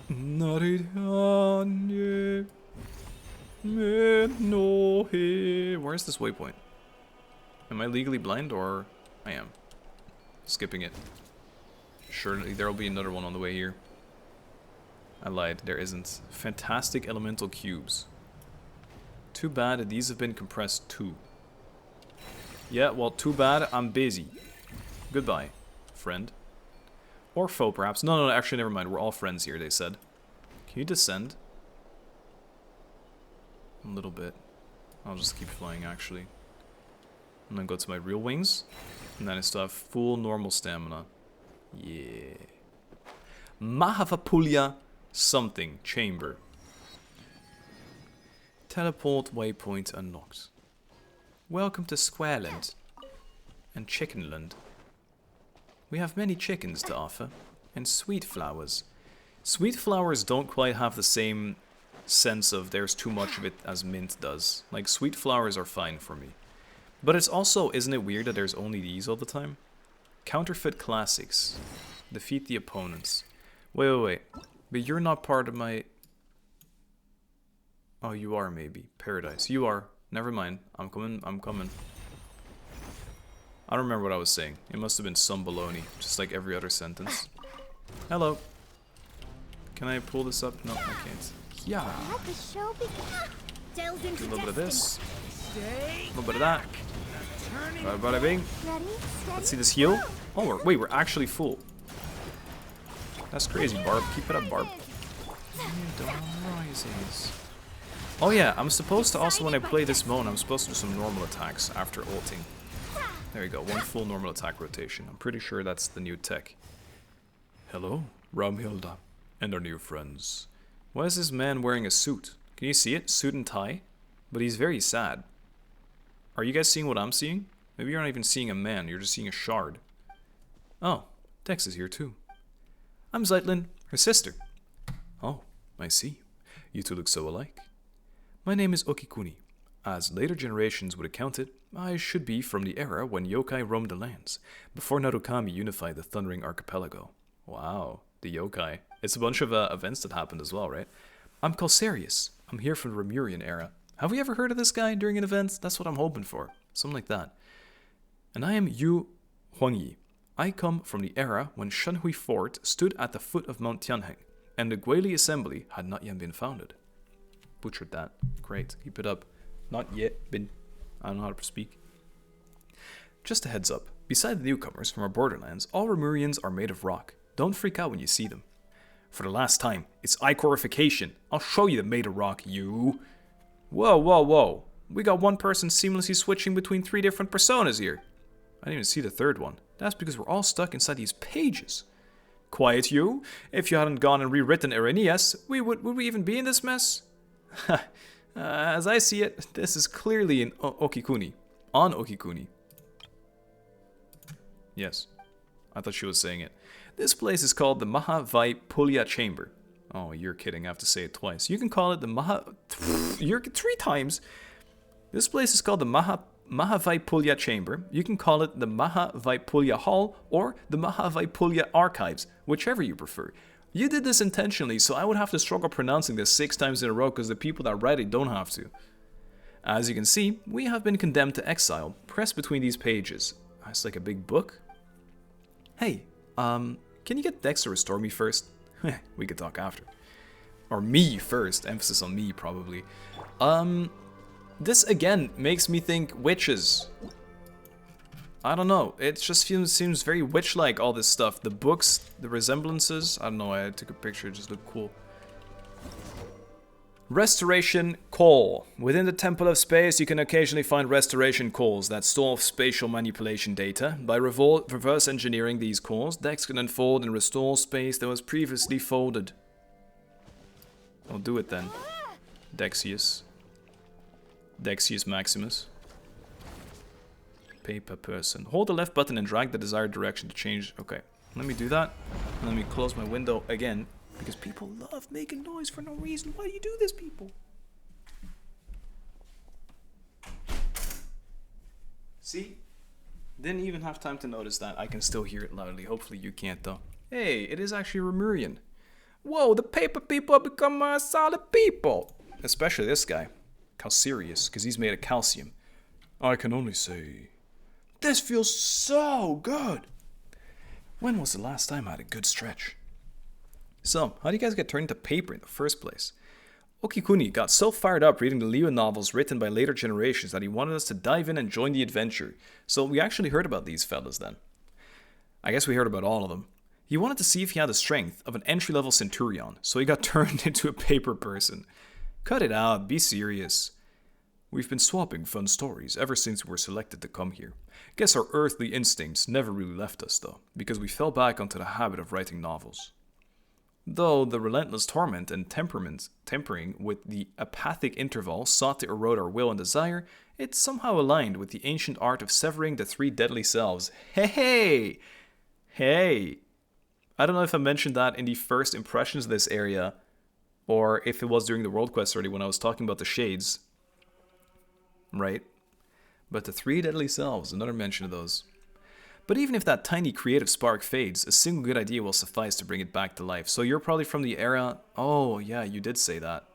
Where's this waypoint? Am I legally blind or I am? Skipping it. Surely there will be another one on the way here. I lied, there isn't. Fantastic elemental cubes. Too bad these have been compressed too. Yeah, well, too bad, I'm busy. Goodbye, friend. Or foe, perhaps. No, actually, never mind. We're all friends here, they said. Can you descend? A little bit. I'll just keep flying, actually. I'm gonna go to my real wings. And then I still have full normal stamina. Yeah. Mahavapulya something. Chamber. Teleport waypoint unlocked. Welcome to Squareland. And Chickenland. We have many chickens to offer. And sweet flowers. Sweet flowers don't quite have the same sense of there's too much of it as mint does. Like, sweet flowers are fine for me. But it's also, isn't it weird that there's only these all the time? Counterfeit classics. Defeat the opponents. Wait. But you're not part of my... Oh, you are maybe. Paradise. You are. Never mind. I'm coming. I don't remember what I was saying. It must have been some baloney. Just like every other sentence. Hello. Can I pull this up? No, I can't. Yeah. Let the show begin. Do a little bit of this. A little bit of that. Bada bing. Ready? Let's see this heal. Oh, we're actually full. That's crazy, Barb. Keep it up, Barb. Dawn rises. Oh yeah, I'm supposed to also, when I play this mode, I'm supposed to do some normal attacks after ulting. There you go, one full normal attack rotation. I'm pretty sure that's the new tech. Hello, Ramhilda, and our new friends. Why is this man wearing a suit? Can you see it? Suit and tie? But he's very sad. Are you guys seeing what I'm seeing? Maybe you're not even seeing a man, you're just seeing a shard. Oh, Dex is here too. I'm Zeitlind, her sister. Oh, I see. You two look so alike. My name is Okikuni. As later generations would account it, I should be from the era when yokai roamed the lands, before Narukami unified the Thundering Archipelago. Wow, the yokai. It's a bunch of events that happened as well, right? I'm Calcarius. I'm here from the Remurian era. Have we ever heard of this guy during an event? That's what I'm hoping for. Something like that. And I am Yu Huangyi. I come from the era when Shanhui Fort stood at the foot of Mount Tianheng, and the Guili Assembly had not yet been founded. Butchered that. Great. Keep it up. Not yet been. I don't know how to speak. Just a heads up. Beside the newcomers from our borderlands, all Remurians are made of rock. Don't freak out when you see them. For the last time, it's ichorification. I'll show you the made of rock, you. Whoa. We got one person seamlessly switching between 3 different personas here. I didn't even see the third one. That's because we're all stuck inside these pages. Quiet, you. If you hadn't gone and rewritten Irenaeus, would we even be in this mess? As I see it, this is clearly an Okikuni. On Okikuni. Yes. I thought she was saying it. This place is called the Mahavapulya Chamber. Oh, you're kidding. I have to say it twice. You can call it the You're 3 times. This place is called the Mahavapulya Chamber. You can call it the Mahavapulya Hall or the Mahavapulya Archives, whichever you prefer. You did this intentionally, so I would have to struggle pronouncing this 6 times in a row because the people that write it don't have to. As you can see, we have been condemned to exile, pressed between these pages. It's like a big book. Hey, can you get Dex to restore me first? We could talk after. Or me first, emphasis on me probably. This again makes me think witches. I don't know, it just seems very witch-like, all this stuff. The books, the resemblances, I don't know, I took a picture, it just looked cool. Restoration Call. Within the Temple of Space, you can occasionally find restoration calls that store spatial manipulation data. By reverse engineering these calls, Dex can unfold and restore space that was previously folded. I'll do it then. Dexius Maximus. Paper person. Hold the left button and drag the desired direction to change. Okay, let me do that. Let me close my window again. Because people love making noise for no reason. Why do you do this, people? See? Didn't even have time to notice that. I can still hear it loudly. Hopefully you can't though. Hey, it is actually Remurian. Whoa, the paper people have become solid people. Especially this guy. Calcarius, because he's made of calcium. I can only say... This feels so good! When was the last time I had a good stretch? So, how do you guys get turned into paper in the first place? Okikuni got so fired up reading the Liyue novels written by later generations that he wanted us to dive in and join the adventure. So we actually heard about these fellas then. I guess we heard about all of them. He wanted to see if he had the strength of an entry-level centurion, so he got turned into a paper person. Cut it out, be serious. We've been swapping fun stories ever since we were selected to come here. Guess our earthly instincts never really left us though, because we fell back onto the habit of writing novels. Though the relentless torment and tempering with the apathic interval sought to erode our will and desire, it somehow aligned with the ancient art of severing the three deadly selves. Hey! I don't know if I mentioned that in the first impressions of this area, or if it was during the world quest already when I was talking about the shades. Right? But the three deadly selves, another mention of those. But even if that tiny creative spark fades, a single good idea will suffice to bring it back to life. So you're probably from the era... Oh, yeah, you did say that.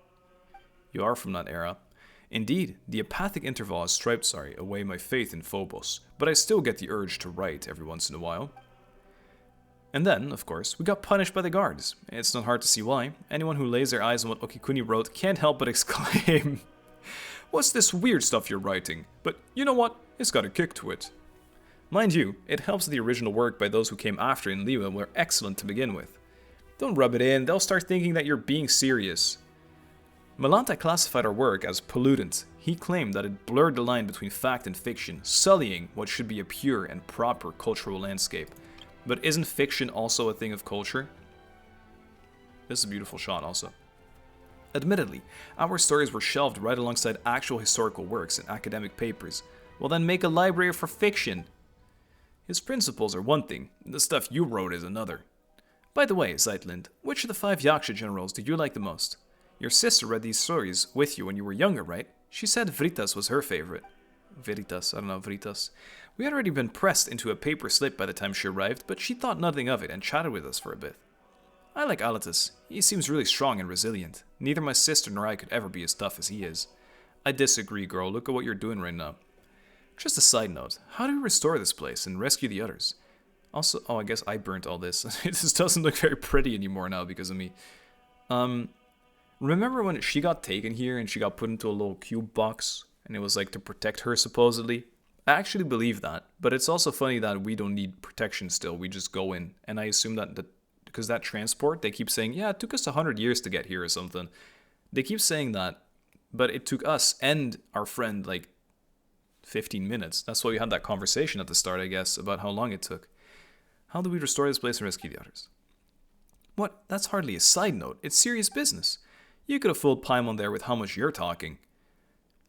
You are from that era. Indeed, the apathic interval has striped, away my faith in Phobos, but I still get the urge to write every once in a while. And then, of course, we got punished by the guards. It's not hard to see why. Anyone who lays their eyes on what Okikuni wrote can't help but exclaim, "What's this weird stuff you're writing? But you know what? It's got a kick to it." Mind you, it helps that the original work by those who came after in Liyue were excellent to begin with. Don't rub it in, they'll start thinking that you're being serious. Malanta classified our work as pollutant. He claimed that it blurred the line between fact and fiction, sullying what should be a pure and proper cultural landscape. But isn't fiction also a thing of culture? This is a beautiful shot also. Admittedly, our stories were shelved right alongside actual historical works and academic papers. Well then make a library for fiction. His principles are one thing, the stuff you wrote is another. By the way, Zeitlind, which of the 5 Yaksha generals did you like the most? Your sister read these stories with you when you were younger, right? She said Vritas was her favorite. Veritas, I don't know, Vritas. We had already been pressed into a paper slip by the time she arrived, but she thought nothing of it and chatted with us for a bit. I like Alatus. He seems really strong and resilient. Neither my sister nor I could ever be as tough as he is. I disagree, girl. Look at what you're doing right now. Just a side note, how do we restore this place and rescue the others? Also, I guess I burnt all this. This doesn't look very pretty anymore now because of me. Remember when she got taken here and she got put into a little cube box? And it was like to protect her, supposedly? I actually believe that. But it's also funny that we don't need protection still. We just go in. And I assume that because that transport, they keep saying, yeah, it took us 100 years to get here or something. They keep saying that. But it took us and our friend like 15 minutes. That's why we had that conversation at the start, I guess, about how long it took. How do we restore this place and rescue the others? What? That's hardly a side note. It's serious business. You could have fooled Paimon there with how much you're talking.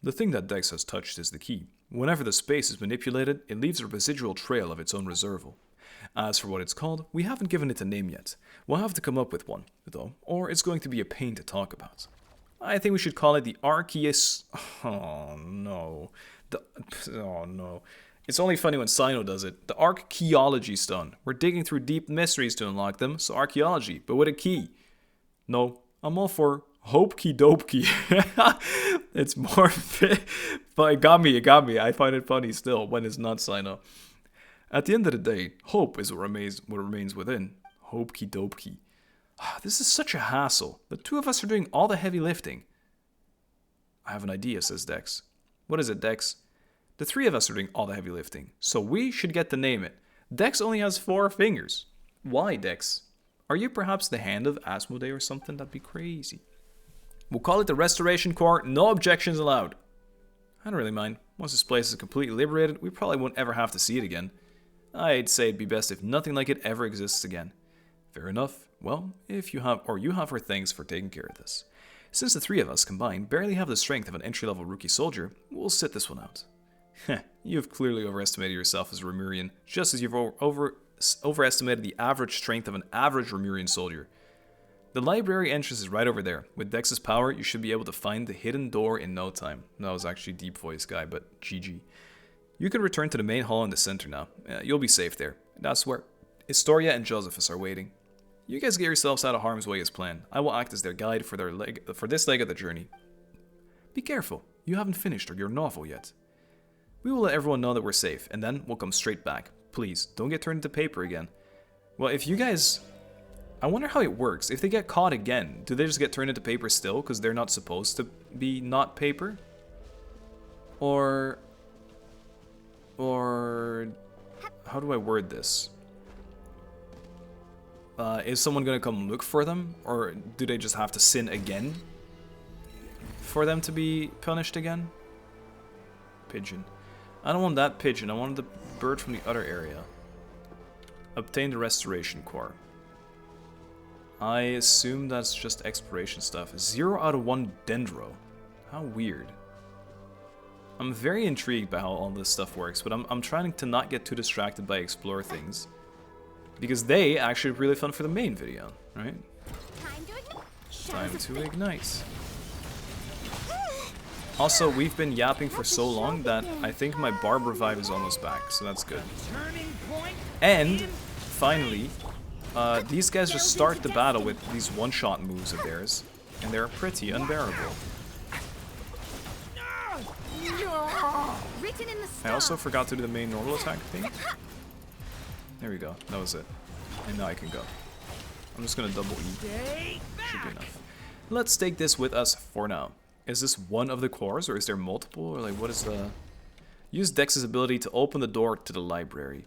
The thing that Dex has touched is the key. Whenever the space is manipulated, it leaves a residual trail of its own reserval. As for what it's called, we haven't given it a name yet. We'll have to come up with one, though, or it's going to be a pain to talk about. I think we should call it the Arceus... Oh, no. Oh, no. It's only funny when Sino does it. The Archaeology Stone. We're digging through deep mysteries to unlock them, so archaeology, but with a key. No, I'm all for Hope Key Dope Key. It's more... But it got me. I find it funny still when it's not Sino. At the end of the day, hope is what remains within. Hope Key Dope Key. This is such a hassle. The two of us are doing all the heavy lifting. I have an idea, says Dex. What is it, Dex? The 3 of us are doing all the heavy lifting, so we should get to name it. Dex only has 4 fingers. Why, Dex? Are you perhaps the hand of ASMO-DAY or something? That'd be crazy. We'll call it the Restoration Corps. No objections allowed. I don't really mind. Once this place is completely liberated, we probably won't ever have to see it again. I'd say it'd be best if nothing like it ever exists again. Fair enough. Well, if you have her thanks for taking care of this. Since the 3 of us combined barely have the strength of an entry-level rookie soldier, we'll sit this one out. Heh, you've clearly overestimated yourself as a Remurian, just as you've overestimated the average strength of an average Remurian soldier. The library entrance is right over there. With Dex's power, you should be able to find the hidden door in no time. That was actually deep voice guy, but GG. You can return to the main hall in the center now. You'll be safe there. That's where Historia and Josephus are waiting. You guys get yourselves out of harm's way as planned. I will act as their guide for this leg of the journey. Be careful. You haven't finished your novel yet. We will let everyone know that we're safe, and then we'll come straight back. Please, don't get turned into paper again. Well, if you guys I wonder how it works. If they get caught again, do they just get turned into paper still because they're not supposed to be not paper? Or how do I word this? Is someone gonna come look for them, or do they just have to sin again for them to be punished again? Pigeon. I don't want that pigeon. I wanted the bird from the other area. Obtain the restoration core. I assume that's just exploration stuff. 0 out of 1 dendro. How weird. I'm very intrigued by how all this stuff works, but I'm trying to not get too distracted by explore things. Because they actually are really fun for the main video, right? Time to ignite. Also, we've been yapping for so long that I think my barb revive is almost back, so that's good. And, finally, these guys just start the battle with these one-shot moves of theirs, and they're pretty unbearable. I also forgot to do the main normal attack thing. There we go, that was it. And now I can go. I'm just gonna double E. Should be enough. Let's take this with us for now. Is this one of the cores, or is there multiple? Or like, what is the... Use Dex's ability to open the door to the library.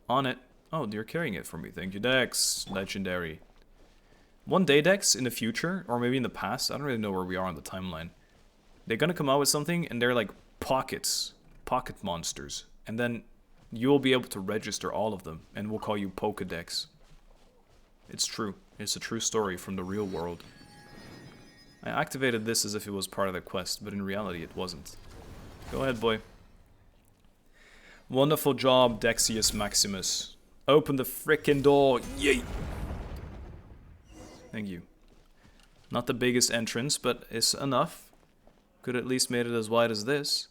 On it. Oh, you're carrying it for me. Thank you, Dex. Legendary. One day, Dex, in the future, or maybe in the past, I don't really know where we are on the timeline. They're gonna come out with something, and they're like pockets. Pocket monsters. And then you'll be able to register all of them, and we'll call you Pokedex. It's true. It's a true story from the real world. I activated this as if it was part of the quest, but in reality it wasn't. Go ahead, boy. Wonderful job, Dexius Maximus. Open the frickin' door. Yay! Thank you. Not the biggest entrance, but it's enough. Could at least made it as wide as this.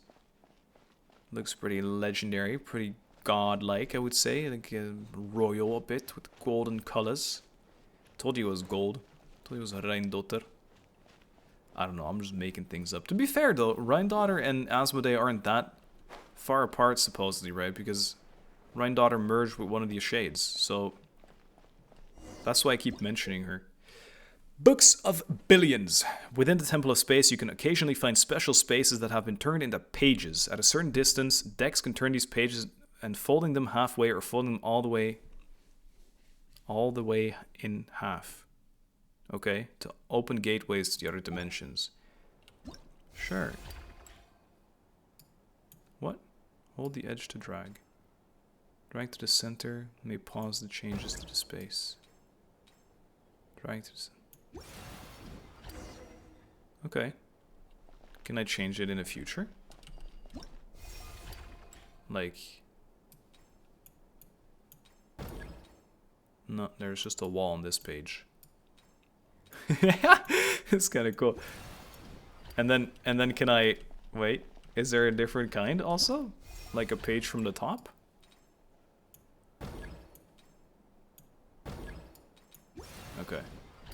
Looks pretty legendary, pretty godlike, I would say. Like royal a bit with golden colors. Told you it was gold. Told you it was Reindotter. I don't know, I'm just making things up. To be fair though, Reindotter and ASMO-DAY aren't that far apart supposedly, right? Because Reindotter merged with one of the shades, so that's why I keep mentioning her. Books of Billions. Within the Temple of Space, you can occasionally find special spaces that have been turned into pages. At a certain distance, Dex can turn these pages and folding them halfway or folding them all the way in half. Okay, to open gateways to the other dimensions. Sure. What? Hold the edge to drag. Drag to the center. May pause the changes to the space. Drag to the center. Okay. Can I change it in the future? Like... No, there's just a wall on this page. It's kind of cool. And then can I wait? Is there a different kind also? Like a page from the top? Okay.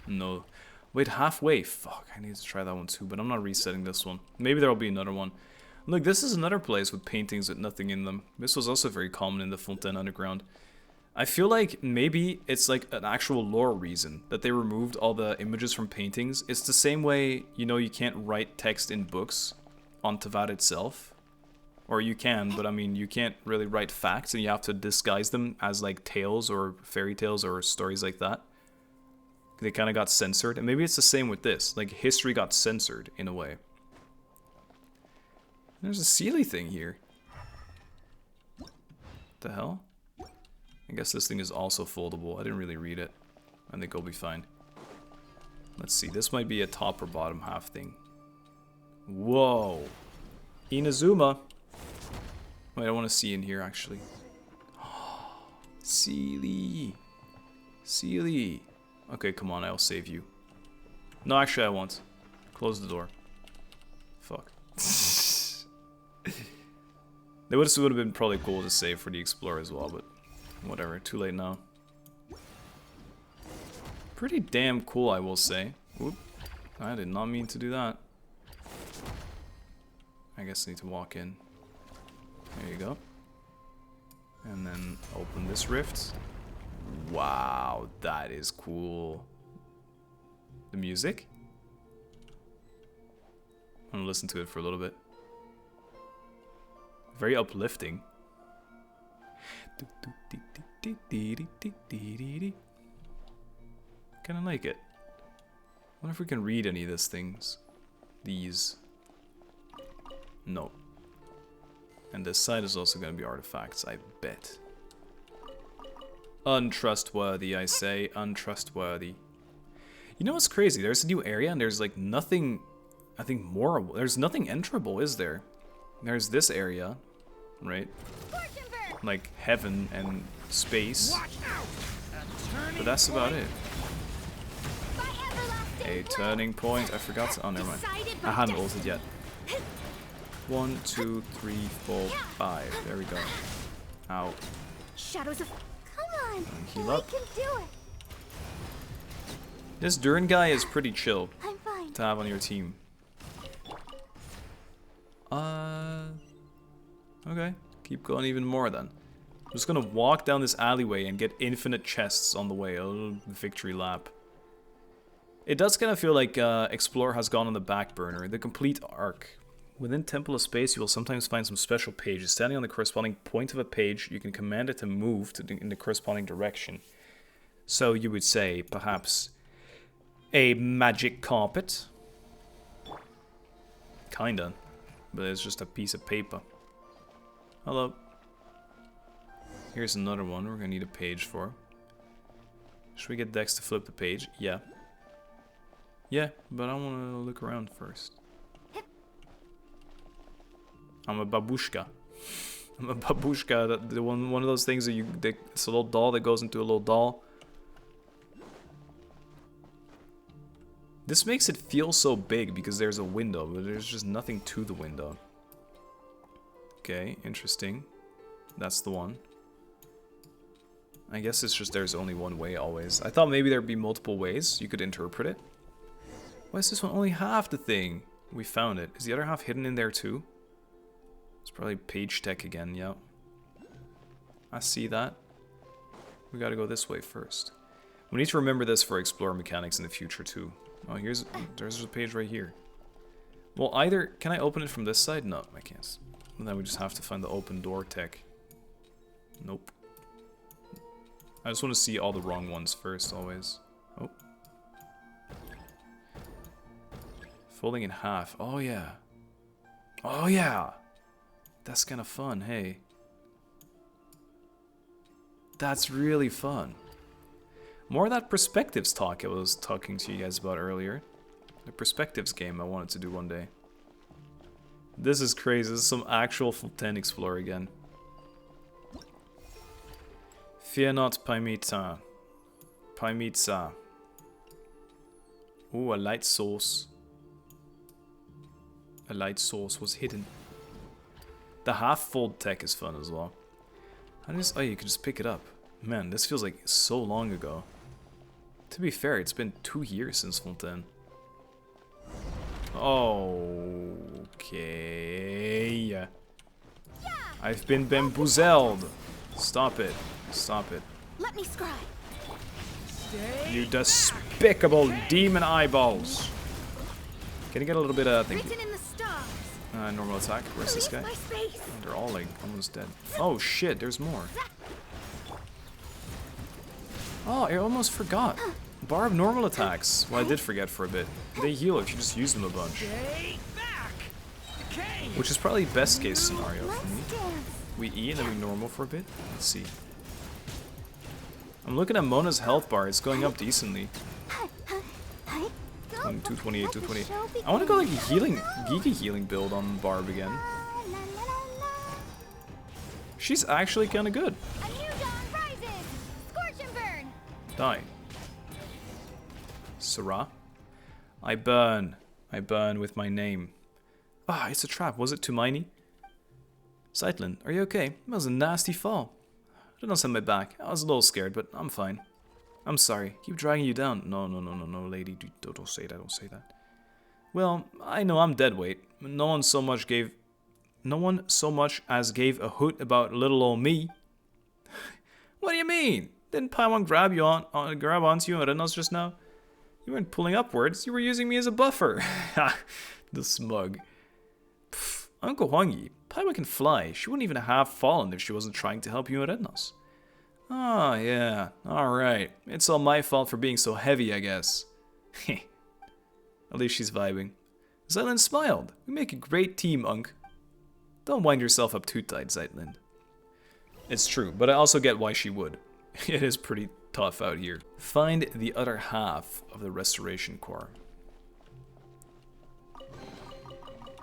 No. Wait, halfway. Fuck, I need to try that one too, but I'm not resetting this one. Maybe there'll be another one. Look, this is another place with paintings with nothing in them. This was also very common in the Fontaine Underground. I feel like maybe it's like an actual lore reason that they removed all the images from paintings. It's the same way, you know, you can't write text in books on Tavad itself. Or you can, but I mean, you can't really write facts and you have to disguise them as like tales or fairy tales or stories like that. They kind of got censored. And maybe it's the same with this. Like, history got censored in a way. There's a Sealy thing here. What the hell? I guess this thing is also foldable. I didn't really read it. I think it'll be fine. Let's see. This might be a top or bottom half thing. Whoa. Inazuma. Wait, I want to see in here, actually. Sealy. Sealy. Okay, come on. I'll save you. No, actually, I won't. Close the door. Fuck. It would have been probably cool to save for the Explorer as well, but whatever. Too late now. Pretty damn cool, I will say. Oop. I did not mean to do that. I guess I need to walk in. There you go. And then open this rift. Wow, that is cool. The music? I'm gonna listen to it for a little bit. Very uplifting. Kinda like it. Wonder if we can read any of these things. These. No. And this side is also gonna be artifacts, I bet. Untrustworthy, I say. Untrustworthy. You know what's crazy? There's a new area and there's like nothing, I think, moreable. There's nothing enterable, is there? There's this area, right? Like heaven and space. But that's about it. A turning point. I forgot to. Oh, never mind. I hadn't ulted yet. 1, 2, 3, 4, 5. There we go. Ow. Shadows of. Come on. Heal up. We can do it. This Dern guy is pretty chill I'm fine. to have on your team. Okay. Keep going even more then. I'm just gonna walk down this alleyway and get infinite chests on the way. A little victory lap. It does kind of feel like Explorer has gone on the back burner. The complete arc. Within Temple of Space, you will sometimes find some special pages. Standing on the corresponding point of a page, you can command it to move in the corresponding direction. So you would say, perhaps, a magic carpet. Kinda. But it's just a piece of paper. Hello. Here's another one we're gonna need a page for. Should we get Dex to flip the page? Yeah. Yeah, but I wanna look around first. I'm a babushka. I'm a babushka. The one of those things that it's a little doll that goes into a little doll. This makes it feel so big because there's a window, but there's just nothing to the window. Okay, interesting. That's the one. I guess it's just there's only one way always. I thought maybe there'd be multiple ways you could interpret it. Why is this one only half the thing? We found it. Is the other half hidden in there too? It's probably page tech again, yeah. I see that. We gotta go this way first. We need to remember this for Explorer mechanics in the future too. Oh, there's a page right here. Well, either, can I open it from this side? No, I can't. And then we just have to find the open door tech. Nope. I just want to see all the wrong ones first, always. Oh. Folding in half. Oh, yeah. Oh, yeah. That's kind of fun, hey. That's really fun. More of that perspectives talk I was talking to you guys about earlier. The perspectives game I wanted to do one day. This is crazy. This is some actual Fontaine Explorer again. Fear not, Paimita. Paimitsa. Ooh, a light source. A light source was hidden. The half-fold tech is fun as well. Oh, you can just pick it up. Man, this feels like so long ago. To be fair, it's been 2 years since Fontaine. Okay. Yeah. I've been bamboozled. Stop it. Stop it. Let me scribe. You despicable demon eyeballs. Can you get a little bit of thank you. Normal attack. Where's this guy? Oh, they're all like almost dead. Oh shit, there's more. Oh, I almost forgot. Bar of normal attacks. Well, I did forget for a bit. They heal if you just use them a bunch. Which is probably best case scenario for me. We E and then we normal for a bit. Let's see. I'm looking at Mona's health bar. It's going up decently. 228, 228. I want to go like a geeky healing build on Barb again. She's actually kind of good. A new dawn rises. Scorch and burn. Die. Sarah. I burn. I burn with my name. Ah, it's a trap. Was it too miney? Zeitlind, are you okay? That was a nasty fall. I don't send my back. I was a little scared, but I'm fine. I'm sorry. Keep dragging you down. No, lady. Don't say that. Don't say that. Well, I know I'm dead weight. No one so much as gave a hoot about little old me. What do you mean? Didn't Paimon grab onto you and Renos just now? You weren't pulling upwards, you were using me as a buffer. Ha! The smug. Pfft, Uncle Hwangi, Paimon can fly. She wouldn't even have fallen if she wasn't trying to help you and Renos. Oh, yeah. Alright. It's all my fault for being so heavy, I guess. Heh. At least she's vibing. Zeitlind smiled. We make a great team, Unk. Don't wind yourself up too tight, Zeitlind. It's true, but I also get why she would. It is pretty tough out here. Find the other half of the restoration core.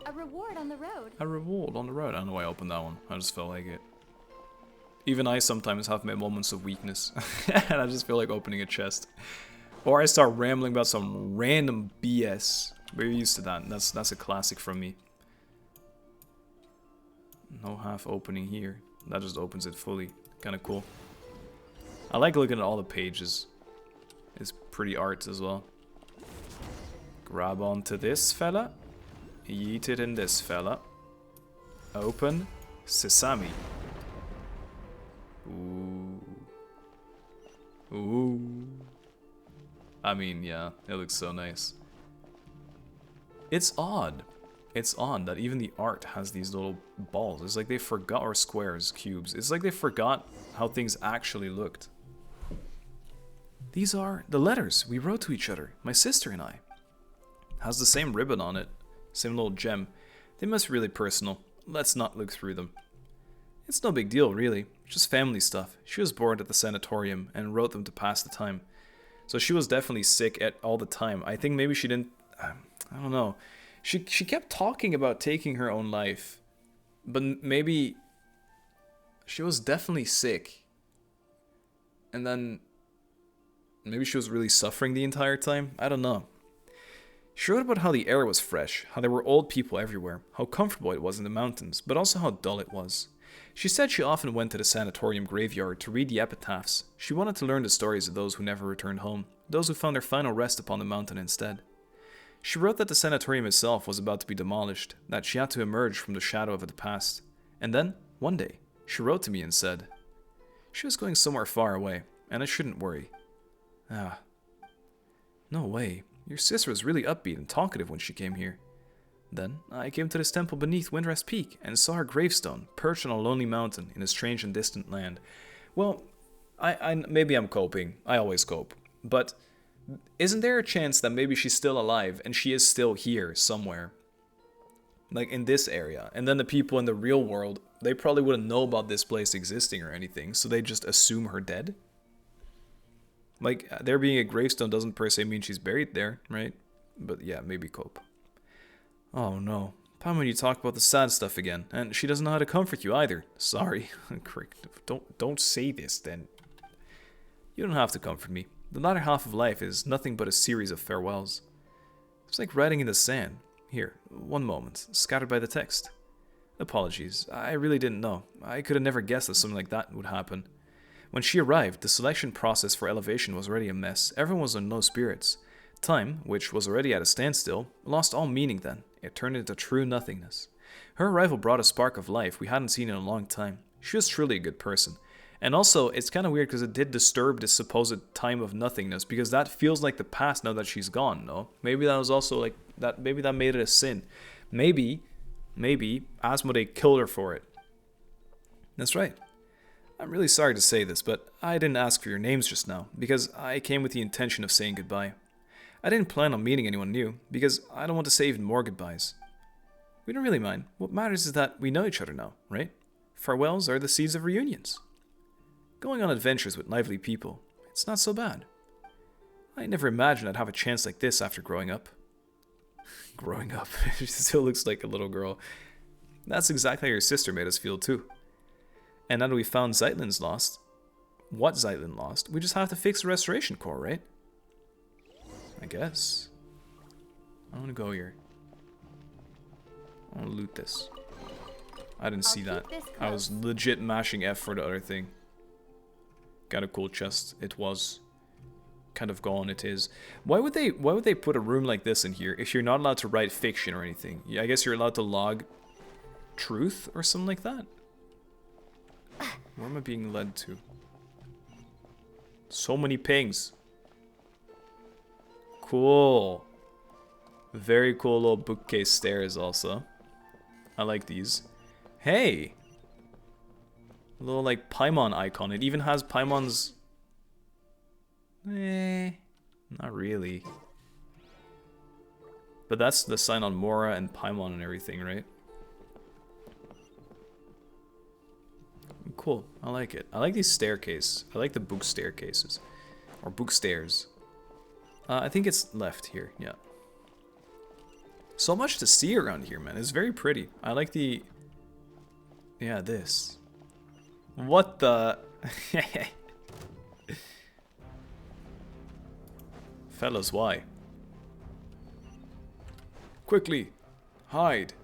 A reward on the road. A reward on the road. I don't know why I opened that one. I just felt like it. Even I sometimes have my moments of weakness. And I just feel like opening a chest. Or I start rambling about some random BS. We're used to that. That's a classic from me. No half opening here. That just opens it fully. Kind of cool. I like looking at all the pages. It's pretty art as well. Grab onto this fella. Yeet it in this fella. Open. Sesame. Ooh. Ooh. I mean, yeah, it looks so nice. It's odd. It's odd that even the art has these little balls. It's like they forgot, or squares, cubes. It's like they forgot how things actually looked. These are the letters we wrote to each other, my sister and I. Has the same ribbon on it, same little gem. They must be really personal. Let's not look through them. It's no big deal, really. Just family stuff. She was bored at the sanatorium and wrote them to pass the time. So she was definitely sick all the time. I think maybe she didn't... I don't know. She kept talking about taking her own life. But maybe... She was definitely sick. And then... Maybe she was really suffering the entire time? I don't know. She wrote about how the air was fresh, how there were old people everywhere, how comfortable it was in the mountains, but also how dull it was. She said she often went to the sanatorium graveyard to read the epitaphs. She wanted to learn the stories of those who never returned home, those who found their final rest upon the mountain instead. She wrote that the sanatorium itself was about to be demolished, that she had to emerge from the shadow of the past. And then, one day, she wrote to me and said, she was going somewhere far away, and I shouldn't worry. Ah. No way. Your sister was really upbeat and talkative when she came here. Then, I came to this temple beneath Windrest Peak and saw her gravestone, perched on a lonely mountain in a strange and distant land. Well, maybe I'm coping. I always cope. But isn't there a chance that maybe she's still alive and she is still here somewhere? Like in this area. And then the people in the real world, they probably wouldn't know about this place existing or anything, so they just assume her dead? Like, there being a gravestone doesn't per se mean she's buried there, right? But yeah, maybe cope. Oh no. Paimon, you talk about the sad stuff again, and she doesn't know how to comfort you either. Sorry. Don't say this then. You don't have to comfort me. The latter half of life is nothing but a series of farewells. It's like writing in the sand. Here, one moment, scattered by the text. Apologies, I really didn't know. I could have never guessed that something like that would happen. When she arrived, the selection process for elevation was already a mess. Everyone was in low spirits. Time, which was already at a standstill, lost all meaning then. It turned into true nothingness. Her arrival brought a spark of life we hadn't seen in a long time. She was truly a good person. And also, it's kind of weird because it did disturb this supposed time of nothingness, because that feels like the past now that she's gone, no? Maybe that was also like, maybe that made it a sin. Maybe ASMO-DAY killed her for it. That's right. I'm really sorry to say this, but I didn't ask for your names just now, because I came with the intention of saying goodbye. I didn't plan on meeting anyone new, because I don't want to say even more goodbyes. We don't really mind. What matters is that we know each other now, right? Farewells are the seeds of reunions. Going on adventures with lively people, it's not so bad. I never imagined I'd have a chance like this after growing up. Growing up? She still looks like a little girl. That's exactly how your sister made us feel too. And now that we found Zeitlind's lost, what Zeitlind lost, we just have to fix the restoration core, right? I guess. I want to go here. I want to loot this. I didn't see that. I was legit mashing F for the other thing. Got a cool chest. It was. Kind of gone, it is. Why would they put a room like this in here if you're not allowed to write fiction or anything? Yeah, I guess you're allowed to log truth or something like that. Where am I being led to? So many pings. Cool. Very cool little bookcase stairs also. I like these. Hey! A little like Paimon icon. It even has Paimon's... not really. But that's the sign on Mora and Paimon and everything, right? Cool. I like it. I like these staircases. I like the book staircases. Or book stairs. I think it's left here. Yeah. So much to see around here, man. It's very pretty. I like the... Yeah, this. What the... Fellas, why? Quickly. Hide.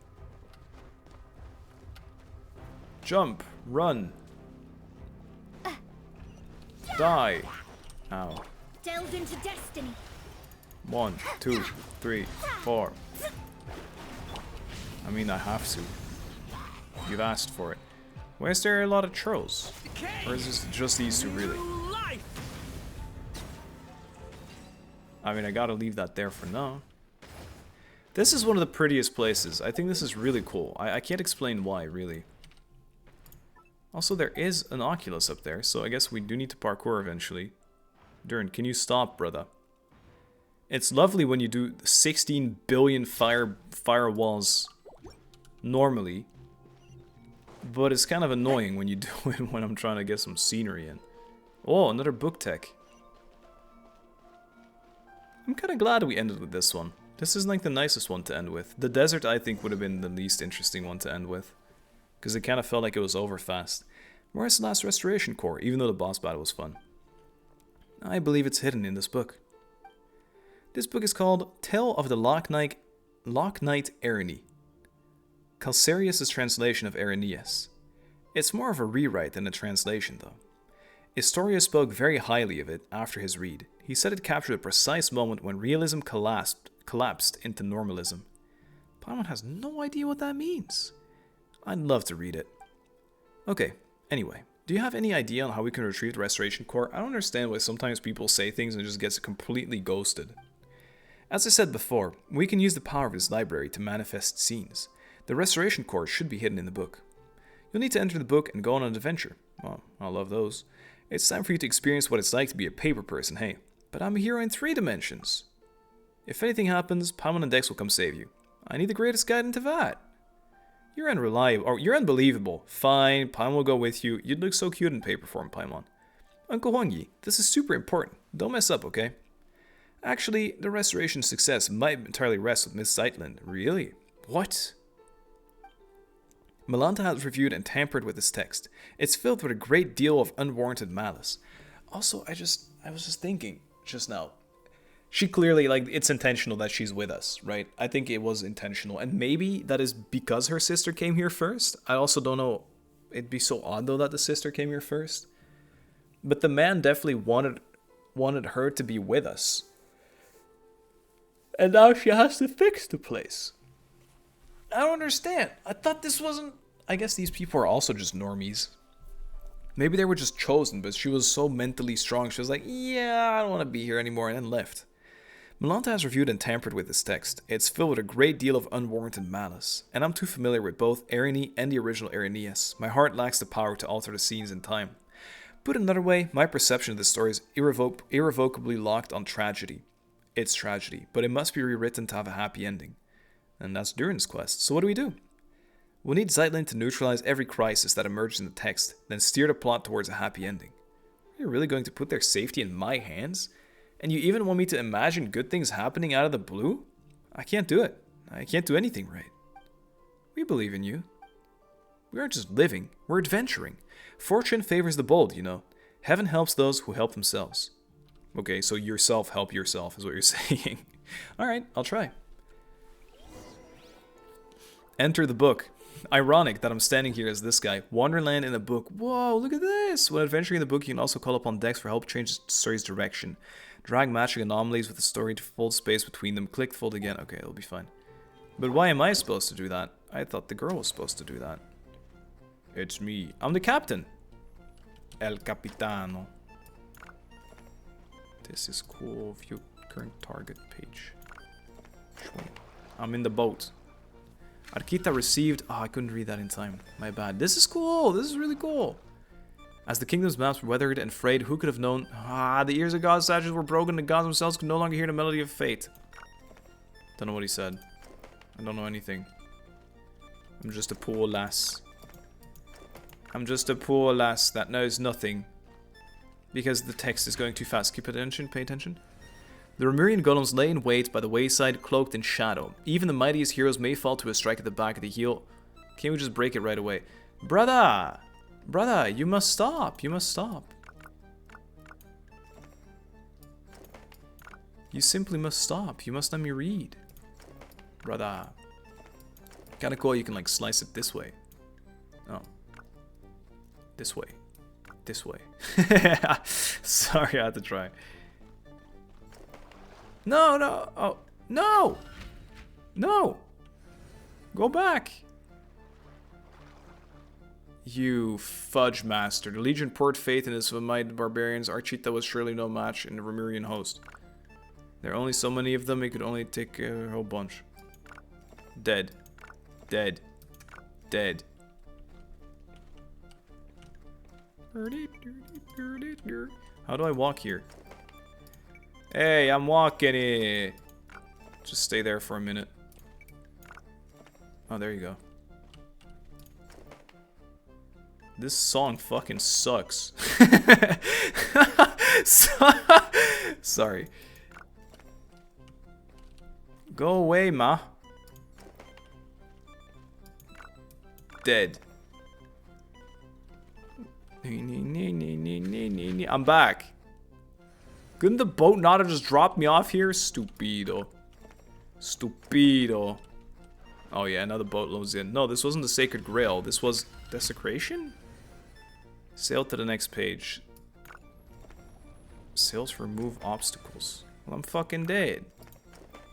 Jump. Run. Die. Ow. Delved into destiny. 1, 2, 3, 4. I mean, I have to. You've asked for it. Why is there a lot of churls? Or is this just these two, really? I mean, I gotta leave that there for now. This is one of the prettiest places. I think this is really cool. I can't explain why, really. Also, there is an Oculus up there, so I guess we do need to parkour eventually. Dern, can you stop, brother? It's lovely when you do 16 billion firewalls normally. But it's kind of annoying when you do it when I'm trying to get some scenery in. Oh, another book tech. I'm kind of glad we ended with this one. This is like the nicest one to end with. The desert, I think, would have been the least interesting one to end with. Because it kind of felt like it was over fast. Where's the last restoration core, even though the boss battle was fun? I believe it's hidden in this book. This book is called Tale of the Loch Knight Erinny. Calcarius' translation of Irenaeus. It's more of a rewrite than a translation, though. Historia spoke very highly of it after his read. He said it captured a precise moment when realism collapsed into normalism. Paimon has no idea what that means. I'd love to read it. Okay, anyway, do you have any idea on how we can retrieve the restoration core? I don't understand why sometimes people say things and it just gets completely ghosted. As I said before, we can use the power of this library to manifest scenes. The restoration core should be hidden in the book. You'll need to enter the book and go on an adventure. Well, I love those. It's time for you to experience what it's like to be a paper person, hey. But I'm a hero in 3 dimensions. If anything happens, Paimon and Dex will come save you. I need the greatest guide into that. You're unreliable, or you're unbelievable. Fine, Paimon will go with you. You'd look so cute in paper form, Paimon. Uncle Hwangyi, this is super important. Don't mess up, okay? Actually, the restoration success might entirely rest with Miss Zeitlind. Really? What? Melanta has reviewed and tampered with this text. It's filled with a great deal of unwarranted malice. Also, I was just thinking just now. She clearly, like, it's intentional that she's with us, right? I think it was intentional. And maybe that is because her sister came here first. I also don't know. It'd be so odd, though, that the sister came here first. But the man definitely wanted her to be with us. And now she has to fix the place. I don't understand. I thought this wasn't... I guess these people are also just normies. Maybe they were just chosen, but she was so mentally strong. She was like, yeah, I don't want to be here anymore, and then left. Melanta has reviewed and tampered with this text. It's filled with a great deal of unwarranted malice, and I'm too familiar with both Erinny and the original Irenaeus. My heart lacks the power to alter the scenes in time. Put another way, my perception of this story is irrevocably locked on tragedy. It's tragedy, but it must be rewritten to have a happy ending. And that's Durin's quest. So what do we do? We'll need Zeitlind to neutralize every crisis that emerges in the text, then steer the plot towards a happy ending. Are you really going to put their safety in my hands? And you even want me to imagine good things happening out of the blue? I can't do it. I can't do anything right. We believe in you. We aren't just living, we're adventuring. Fortune favors the bold, you know. Heaven helps those who help themselves. Okay, so yourself help yourself is what you're saying. Alright, I'll try. Enter the book. Ironic that I'm standing here as this guy. Wonderland in a book. Whoa, look at this! When adventuring in the book, you can also call upon Dex for help change the story's direction. Drag matching anomalies with the story to fold space between them. Click fold again. Okay, it'll be fine. But why am I supposed to do that? I thought the girl was supposed to do that. It's me. I'm the captain. El Capitano. This is cool. View current target page. I'm in the boat. Arkita received... Oh, I couldn't read that in time. My bad. This is cool. This is really cool. As the kingdom's maps were weathered and frayed, who could have known... Ah, the ears of God's statues were broken. The gods themselves could no longer hear the melody of fate. Don't know what he said. I don't know anything. I'm just a poor lass. I'm just a poor lass that knows nothing. Because the text is going too fast. Keep attention. Pay attention. The Remurian golems lay in wait by the wayside, cloaked in shadow. Even the mightiest heroes may fall to a strike at the back of the heel. Can't we just break it right away? Brother! Brother, you must stop. You must stop. You simply must stop. You must let me read. Brother. Kinda cool you can like slice it this way. Oh. This way. This way. Sorry, I had to try. No, no. Oh, no. No. Go back. You fudge master. The Legion poured faith in his mighty barbarians. Archita was surely no match in the Remurian host. There are only so many of them, it could only take a whole bunch. Dead. Dead. Dead. How do I walk here? Hey, I'm walking it. Just stay there for a minute. Oh, there you go. This song fucking sucks. Sorry. Go away, ma. Dead. I'm back. Couldn't the boat not have just dropped me off here? Stupido. Stupido. Oh yeah, another boat loads in. No, this wasn't the Sacred Grail. This was Desecration? Sail to the next page. Sails for remove obstacles. Well, I'm fucking dead.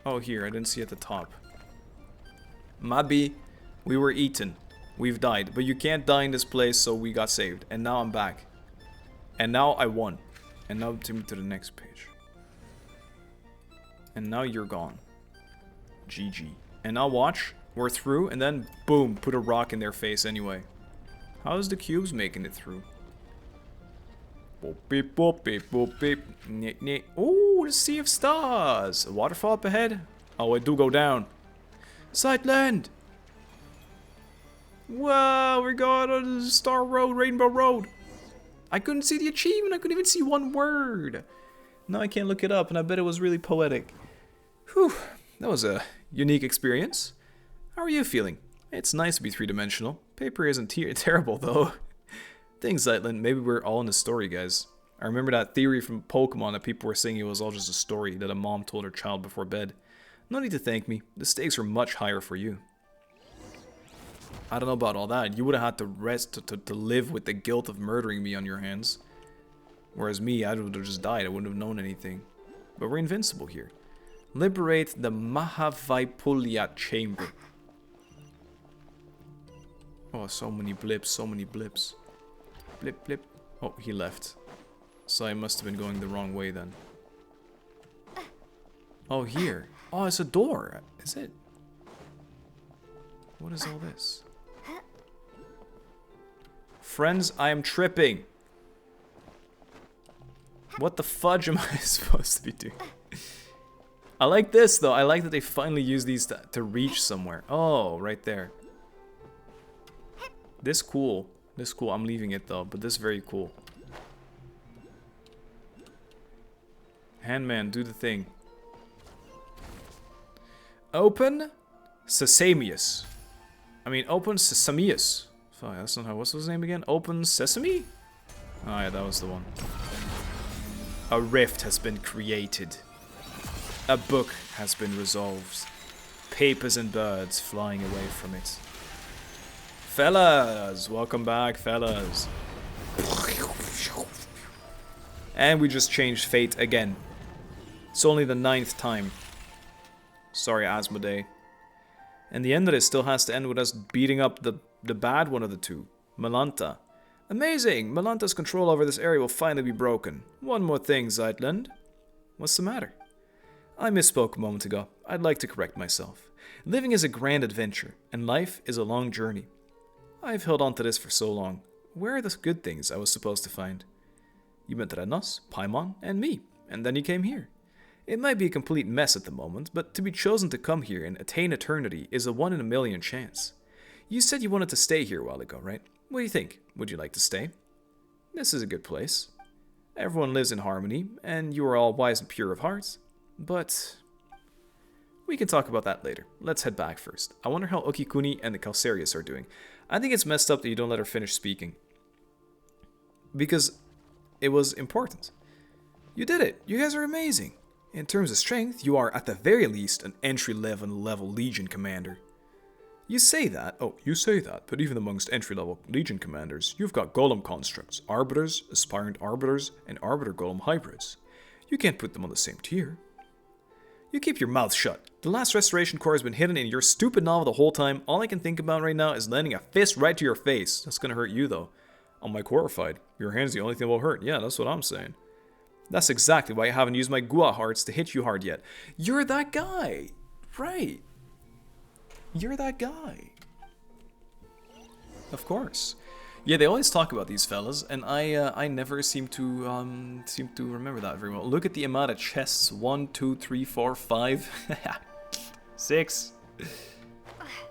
Oh, here. I didn't see at the top. Mabi, we were eaten. We've died. But you can't die in this place, so we got saved. And now I'm back. And now I won. And now take me to the next page. And now you're gone. GG. And now watch. We're through. And then, boom. Put a rock in their face anyway. How is the cubes making it through? Boop, beep, boop, beep, boop, beep. Ooh, the Sea of Stars. A waterfall up ahead? Oh, I do go down. Zeitlind. Wow, we're going on the Star Road, Rainbow Road. I couldn't see the achievement. I couldn't even see one word. Now I can't look it up, and I bet it was really poetic. Whew, that was a unique experience. How are you feeling? It's nice to be three-dimensional. Paper isn't terrible, though. Thanks, Zeitlind. Maybe we're all in the story, guys. I remember that theory from Pokemon that people were saying it was all just a story that a mom told her child before bed. No need to thank me. The stakes were much higher for you. I don't know about all that. You would have had to rest to live with the guilt of murdering me on your hands. Whereas me, I would have just died. I wouldn't have known anything. But we're invincible here. Liberate the Mahavaipulya chamber. Oh, so many blips, so many blips. Blip, blip. Oh, he left. So I must have been going the wrong way then. Oh, here. Oh, it's a door. Is it? What is all this? Friends, I am tripping. What the fudge am I supposed to be doing? I like this, though. I like that they finally use these to reach somewhere. Oh, right there. This cool. This cool. I'm leaving it, though. But this very cool. Handman, do the thing. Open Sesamius. I mean, open Sesamius. Fuck, that's not how. What's his name again? Open Sesame? Oh, yeah, that was the one. A rift has been created. A book has been resolved. Papers and birds flying away from it. Fellas! Welcome back, fellas. And we just changed fate again. It's only the 9th time. Sorry, ASMO-DAY. And the end of this still has to end with us beating up the bad one of the two. Malanta. Amazing! Malanta's control over this area will finally be broken. One more thing, Zeitlind. What's the matter? I misspoke a moment ago. I'd like to correct myself. Living is a grand adventure, and life is a long journey. I've held on to this for so long. Where are the good things I was supposed to find? You met Rednos, Paimon, and me, and then you came here. It might be a complete mess at the moment, but to be chosen to come here and attain eternity is a 1 in a million chance. You said you wanted to stay here a while ago, right? What do you think? Would you like to stay? This is a good place. Everyone lives in harmony, and you are all wise and pure of heart. But we can talk about that later. Let's head back first. I wonder how Okikuni and the Calcarius are doing. I think it's messed up that you don't let her finish speaking. Because it was important. You did it. You guys are amazing. In terms of strength, you are at the very least an entry-level Legion commander. You say that, but even amongst entry-level Legion commanders, you've got golem constructs, arbiters, aspirant arbiters, and arbiter golem hybrids. You can't put them on the same tier. You keep your mouth shut. The last restoration core has been hidden in your stupid novel the whole time. All I can think about right now is landing a fist right to your face. That's gonna hurt you though. I'm like horrified. Your hand's the only thing that will hurt. Yeah, that's what I'm saying. That's exactly why I haven't used my Gua hearts to hit you hard yet. You're that guy. Right. You're that guy. Of course. Yeah, they always talk about these fellas, and I never seem to remember that very well. Look at the amount of chests. 1, 2, 3, 4, 5. 6.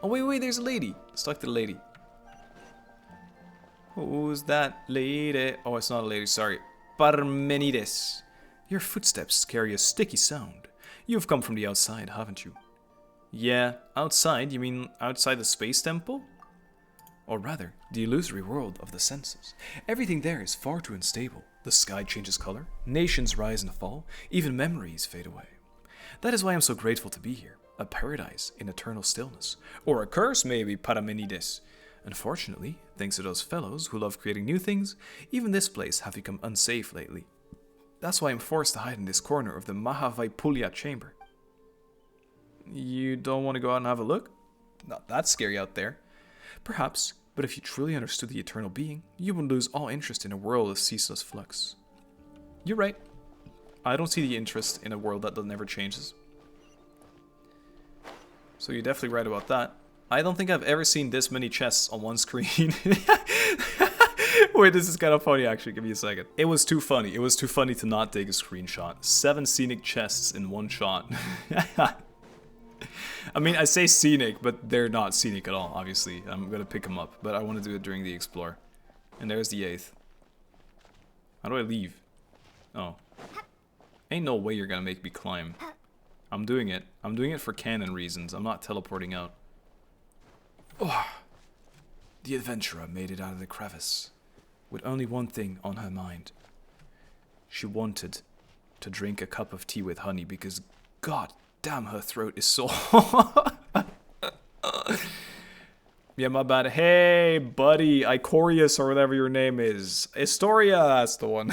Oh, wait, there's a lady. Let's talk to the lady. Who's that lady? Oh, it's not a lady, sorry. Parmenides. Your footsteps carry a sticky sound. You've come from the outside, haven't you? Yeah, outside? You mean outside the space temple? Or rather, the illusory world of the senses. Everything there is far too unstable. The sky changes color, nations rise and fall, even memories fade away. That is why I'm so grateful to be here. A paradise in eternal stillness. Or a curse, maybe, Parmenides. Unfortunately, thanks to those fellows who love creating new things, even this place has become unsafe lately. That's why I'm forced to hide in this corner of the Mahavaipulya chamber. You don't want to go out and have a look? Not that scary out there. Perhaps, but if you truly understood the eternal being, you would lose all interest in a world of ceaseless flux. You're right. I don't see the interest in a world that never changes. So you're definitely right about that. I don't think I've ever seen this many chests on one screen. Wait, this is kind of funny actually, give me a second. It was too funny. It was too funny to not take a screenshot. 7 scenic chests in one shot. I mean, I say scenic, but they're not scenic at all, obviously. I'm gonna pick them up, but I want to do it during the explore. And there's the 8th. How do I leave? Oh. Ain't no way you're gonna make me climb. I'm doing it. I'm doing it for canon reasons. I'm not teleporting out. Oh. The adventurer made it out of the crevice, with only one thing on her mind. She wanted to drink a cup of tea with honey because, god damn, her throat is sore. Yeah, my bad. Hey, buddy, Icorius or whatever your name is. Historia, that's the one.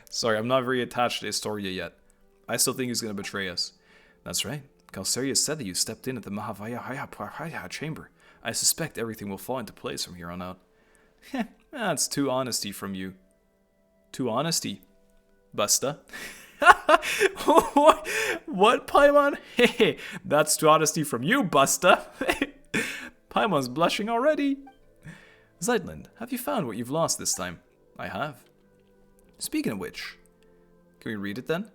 Sorry, I'm not very attached to Historia yet. I still think he's going to betray us. That's right. Calcarius said that you stepped in at the HAHAHA chamber. I suspect everything will fall into place from here on out. Heh, that's too honesty from you. Too honesty, Busta. What, Paimon? Hey, that's too honesty from you, Busta. Paimon's blushing already. Zeitlind, have you found what you've lost this time? I have. Speaking of which, can we read it then?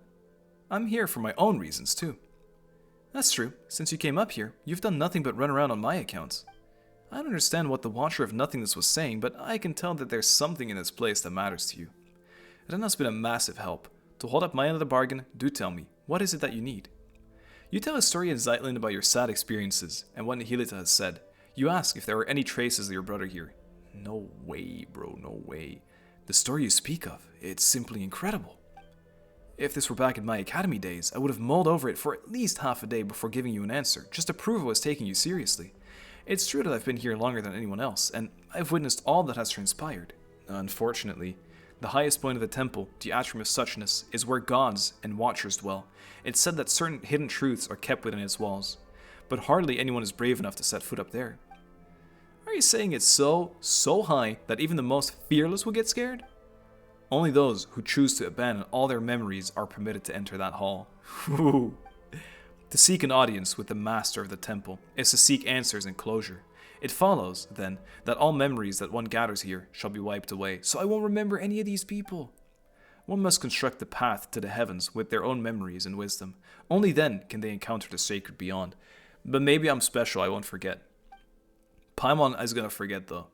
I'm here for my own reasons too. That's true. Since you came up here, you've done nothing but run around on my account. I don't understand what the Watcher of Nothingness was saying, but I can tell that there's something in this place that matters to you. It has been a massive help. To hold up my end of the bargain, do tell me, what is it that you need? You tell a story in Zeitlind about your sad experiences, and what Nihility has said. You ask if there are any traces of your brother here. No way, bro, no way. The story you speak of, it's simply incredible. If this were back in my academy days, I would have mulled over it for at least half a day before giving you an answer, just to prove I was taking you seriously. It's true that I've been here longer than anyone else, and I've witnessed all that has transpired. Unfortunately, the highest point of the temple, the Atrium of Suchness, is where gods and watchers dwell. It's said that certain hidden truths are kept within its walls, but hardly anyone is brave enough to set foot up there. Are you saying it's so high that even the most fearless will get scared? Only those who choose to abandon all their memories are permitted to enter that hall. To seek an audience with the master of the temple is to seek answers and closure. It follows, then, that all memories that one gathers here shall be wiped away, so I won't remember any of these people. One must construct the path to the heavens with their own memories and wisdom. Only then can they encounter the sacred beyond. But maybe I'm special, I won't forget. Paimon is gonna forget though.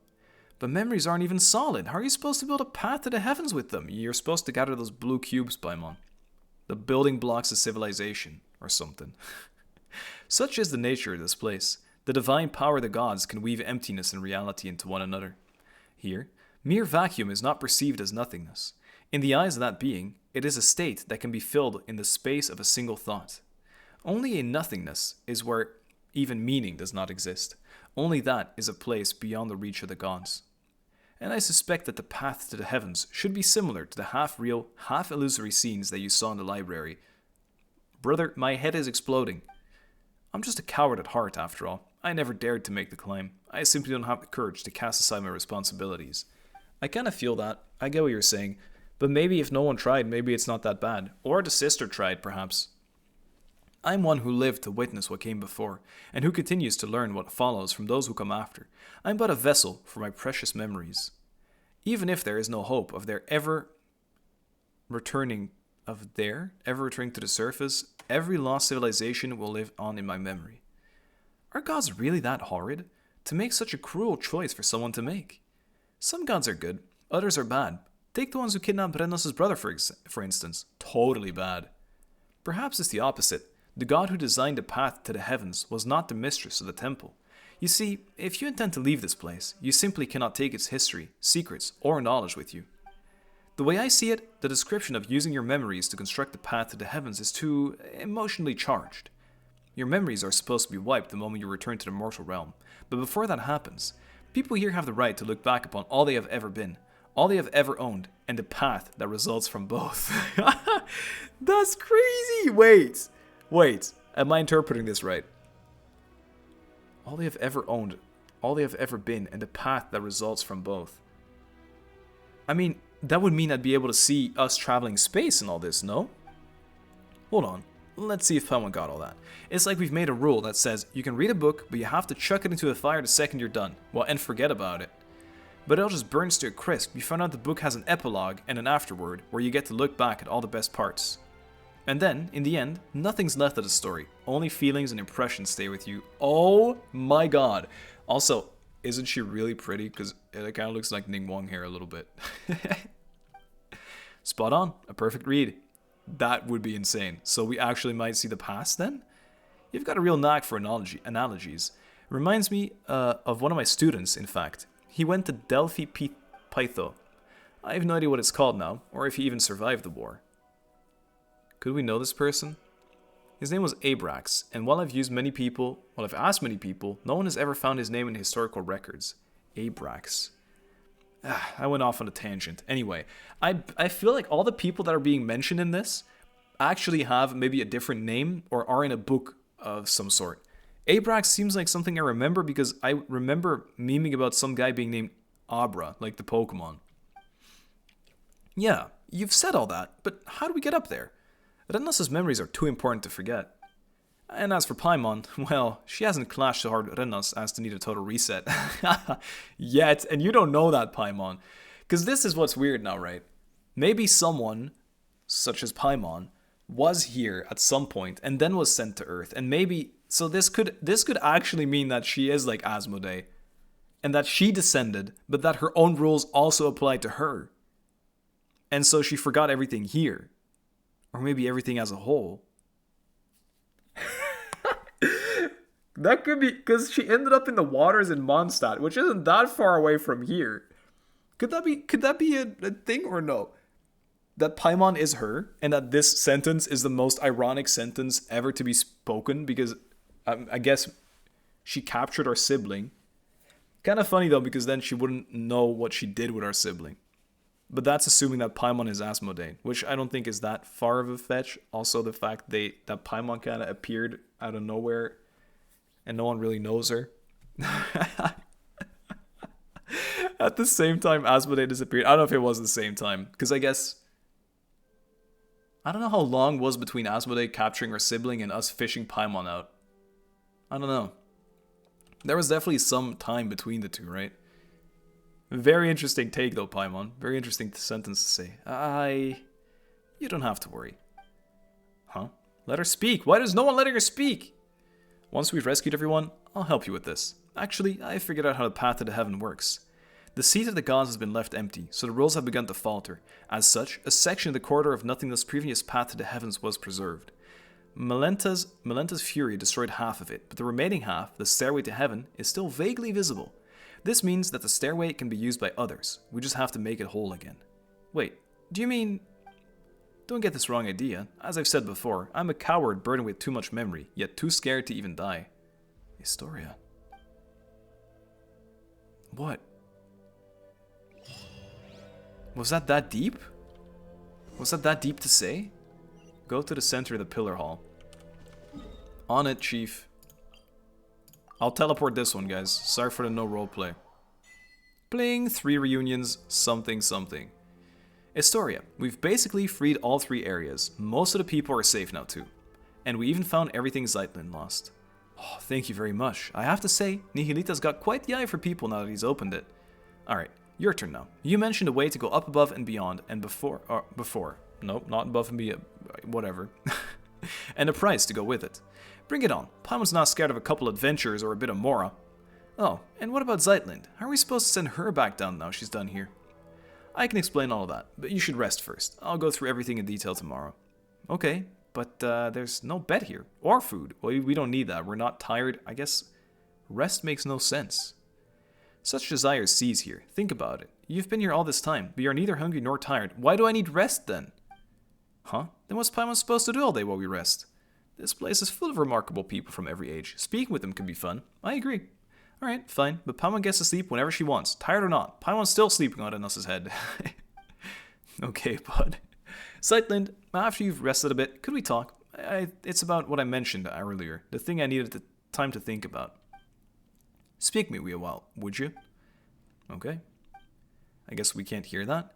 But memories aren't even solid. How are you supposed to build a path to the heavens with them? You're supposed to gather those blue cubes, Paimon. The building blocks of civilization, or something. Such is the nature of this place. The divine power of the gods can weave emptiness and reality into one another. Here, mere vacuum is not perceived as nothingness. In the eyes of that being, it is a state that can be filled in the space of a single thought. Only a nothingness is where even meaning does not exist. Only that is a place beyond the reach of the gods. And I suspect that the path to the heavens should be similar to the half-real, half-illusory scenes that you saw in the library. Brother, my head is exploding. I'm just a coward at heart, after all. I never dared to make the climb. I simply don't have the courage to cast aside my responsibilities. I kind of feel that. I get what you're saying. But maybe if no one tried, maybe it's not that bad. Or the sister tried, perhaps. I'm one who lived to witness what came before, and who continues to learn what follows from those who come after. I'm but a vessel for my precious memories. Even if there is no hope of their ever returning to the surface, every lost civilization will live on in my memory. Are gods really that horrid? To make such a cruel choice for someone to make? Some gods are good, others are bad. Take the ones who kidnapped Rennos' brother, for instance. Totally bad. Perhaps it's the opposite. The god who designed the path to the heavens was not the mistress of the temple. You see, if you intend to leave this place, you simply cannot take its history, secrets, or knowledge with you. The way I see it, the description of using your memories to construct the path to the heavens is too emotionally charged. Your memories are supposed to be wiped the moment you return to the mortal realm, but before that happens, people here have the right to look back upon all they have ever been, all they have ever owned, and the path that results from both. That's crazy! Wait, am I interpreting this right? All they have ever owned, all they have ever been, and the path that results from both. I mean, that would mean I'd be able to see us traveling space and all this, no? Hold on. Let's see if someone got all that. It's like we've made a rule that says you can read a book, but you have to chuck it into the fire the second you're done. Well, and forget about it. But it'll just burn to a crisp. You find out the book has an epilogue and an afterword where you get to look back at all the best parts. And then, in the end, nothing's left of the story. Only feelings and impressions stay with you. Oh my god. Also, isn't she really pretty? Because it kind of looks like Ning Wong here a little bit. Spot on. A perfect read. That would be insane. So we actually might see the past then? You've got a real knack for analogies. Reminds me of one of my students, in fact. He went to Delphi Pytho. I have no idea what it's called now, or if he even survived the war. Could we know this person? His name was Abrax, and while I've asked many people, no one has ever found his name in historical records. Abrax. I went off on a tangent. Anyway, I feel like all the people that are being mentioned in this actually have maybe a different name or are in a book of some sort. Abrax seems like something I remember because I remember memeing about some guy being named Abra, like the Pokemon. Yeah, you've said all that, but how do we get up there? Rennos' memories are too important to forget. And as for Paimon, well, she hasn't clashed so hard with Rennos as to need a total reset. Yet, and you don't know that, Paimon. Because this is what's weird now, right? Maybe someone, such as Paimon, was here at some point and then was sent to Earth. And maybe, so this could actually mean that she is like ASMO-DAY. And that she descended, but that her own rules also apply to her. And so she forgot everything here. Or maybe everything as a whole. That could be because she ended up in the waters in Mondstadt, which isn't that far away from here. Could that be a thing or no? That Paimon is her, and that this sentence is the most ironic sentence ever to be spoken because I guess she captured our sibling. Kind of funny though, because then she wouldn't know what she did with our sibling. But that's assuming that Paimon is ASMO-DAY, which I don't think is that far of a fetch. Also, the fact that Paimon kind of appeared out of nowhere and no one really knows her. At the same time, ASMO-DAY disappeared. I don't know if it was the same time. Because I guess... I don't know how long was between ASMO-DAY capturing her sibling and us fishing Paimon out. I don't know. There was definitely some time between the two, right? Very interesting take though, Paimon. Very interesting sentence to say. You don't have to worry. Huh? Let her speak. Why does no one letting her speak? Once we've rescued everyone, I'll help you with this. Actually, I figured out how the path to the heaven works. The seat of the gods has been left empty, so the rules have begun to falter. As such, a section of the corridor of nothingness' previous path to the heavens was preserved. Melenta's fury destroyed half of it, but the remaining half, the stairway to heaven, is still vaguely visible. This means that the stairway can be used by others. We just have to make it whole again. Wait, do you mean... Don't get this wrong idea. As I've said before, I'm a coward burdened with too much memory, yet too scared to even die. Historia. What? Was that deep? Was that deep to say? Go to the center of the pillar hall. On it, Chief. I'll teleport this one, guys. Sorry for the no roleplay. Bling, 3 reunions, something something. Historia. We've basically freed all 3 areas. Most of the people are safe now too. And we even found everything Zeitlind lost. Oh, thank you very much. I have to say, Nihilita's got quite the eye for people now that he's opened it. Alright, your turn now. You mentioned a way to go up above and beyond, and before. Nope, not above and beyond. Whatever. And a price to go with it. Bring it on. Paimon's not scared of a couple adventures or a bit of Mora. Oh, and what about Zeitlind? How are we supposed to send her back down now she's done here? I can explain all of that, but you should rest first. I'll go through everything in detail tomorrow. Okay, but there's no bed here. Or food. Well, we don't need that. We're not tired. I guess rest makes no sense. Such desire sees here. Think about it. You've been here all this time, but you're neither hungry nor tired. Why do I need rest then? Huh? Then what's Paimon supposed to do all day while we rest? This place is full of remarkable people from every age. Speaking with them can be fun. I agree. Alright, fine, but Paimon gets to sleep whenever she wants. Tired or not. Paimon's still sleeping on Enos's head. Okay, bud. Zeitlind, after you've rested a bit, could we talk? It's about what I mentioned earlier. The thing I needed the time to think about. Speak me a while, would you? Okay. I guess we can't hear that.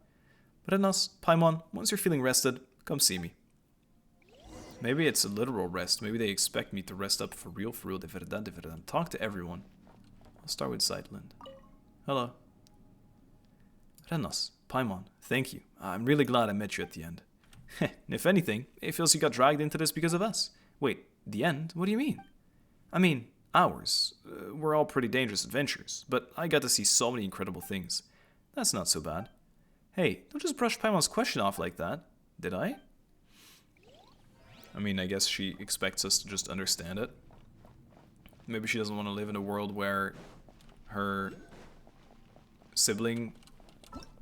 But Enos, Paimon, once you're feeling rested, come see me. Maybe it's a literal rest. Maybe they expect me to rest up for real. Talk to everyone. I'll start with Zeitlind. Hello. Enos, Paimon, thank you. I'm really glad I met you at the end. If anything, it feels you got dragged into this because of us. Wait, the end? What do you mean? I mean, ours. We're all pretty dangerous adventures, but I got to see so many incredible things. That's not so bad. Hey, don't just brush Paimon's question off like that. Did I? I mean, I guess she expects us to just understand it. Maybe she doesn't want to live in a world where her sibling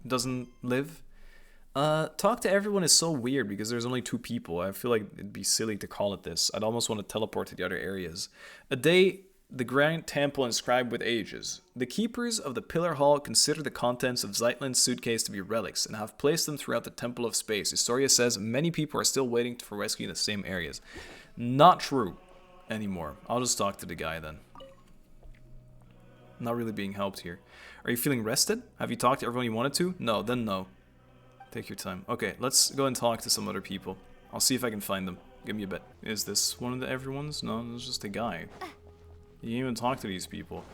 doesn't live. Talk to everyone is so weird because there's only 2 people. I feel like it'd be silly to call it this. I'd almost want to teleport to the other areas. A day, the grand temple inscribed with ages. The keepers of the Pillar Hall consider the contents of Zeitlind's suitcase to be relics and have placed them throughout the Temple of Space. Historia says many people are still waiting for rescue in the same areas. Not true anymore. I'll just talk to the guy then. Not really being helped here. Are you feeling rested? Have you talked to everyone you wanted to? No, then no. Take your time. Okay, let's go and talk to some other people. I'll see if I can find them. Give me a bit. Is this one of the everyone's? No, it's just a guy. You can't even talk to these people.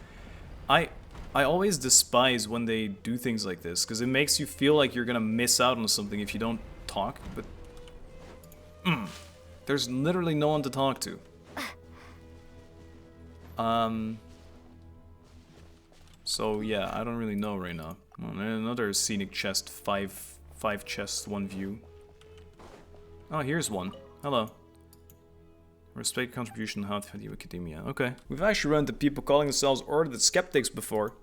I always despise when they do things like this, because it makes you feel like you're gonna miss out on something if you don't talk, but... there's literally no one to talk to. So yeah, I don't really know right now. Another scenic chest, five chests, 1 view. Oh, here's one. Hello. Respect your contribution to the Academia. Okay. We've actually run into people calling themselves Order of the Skeptics before.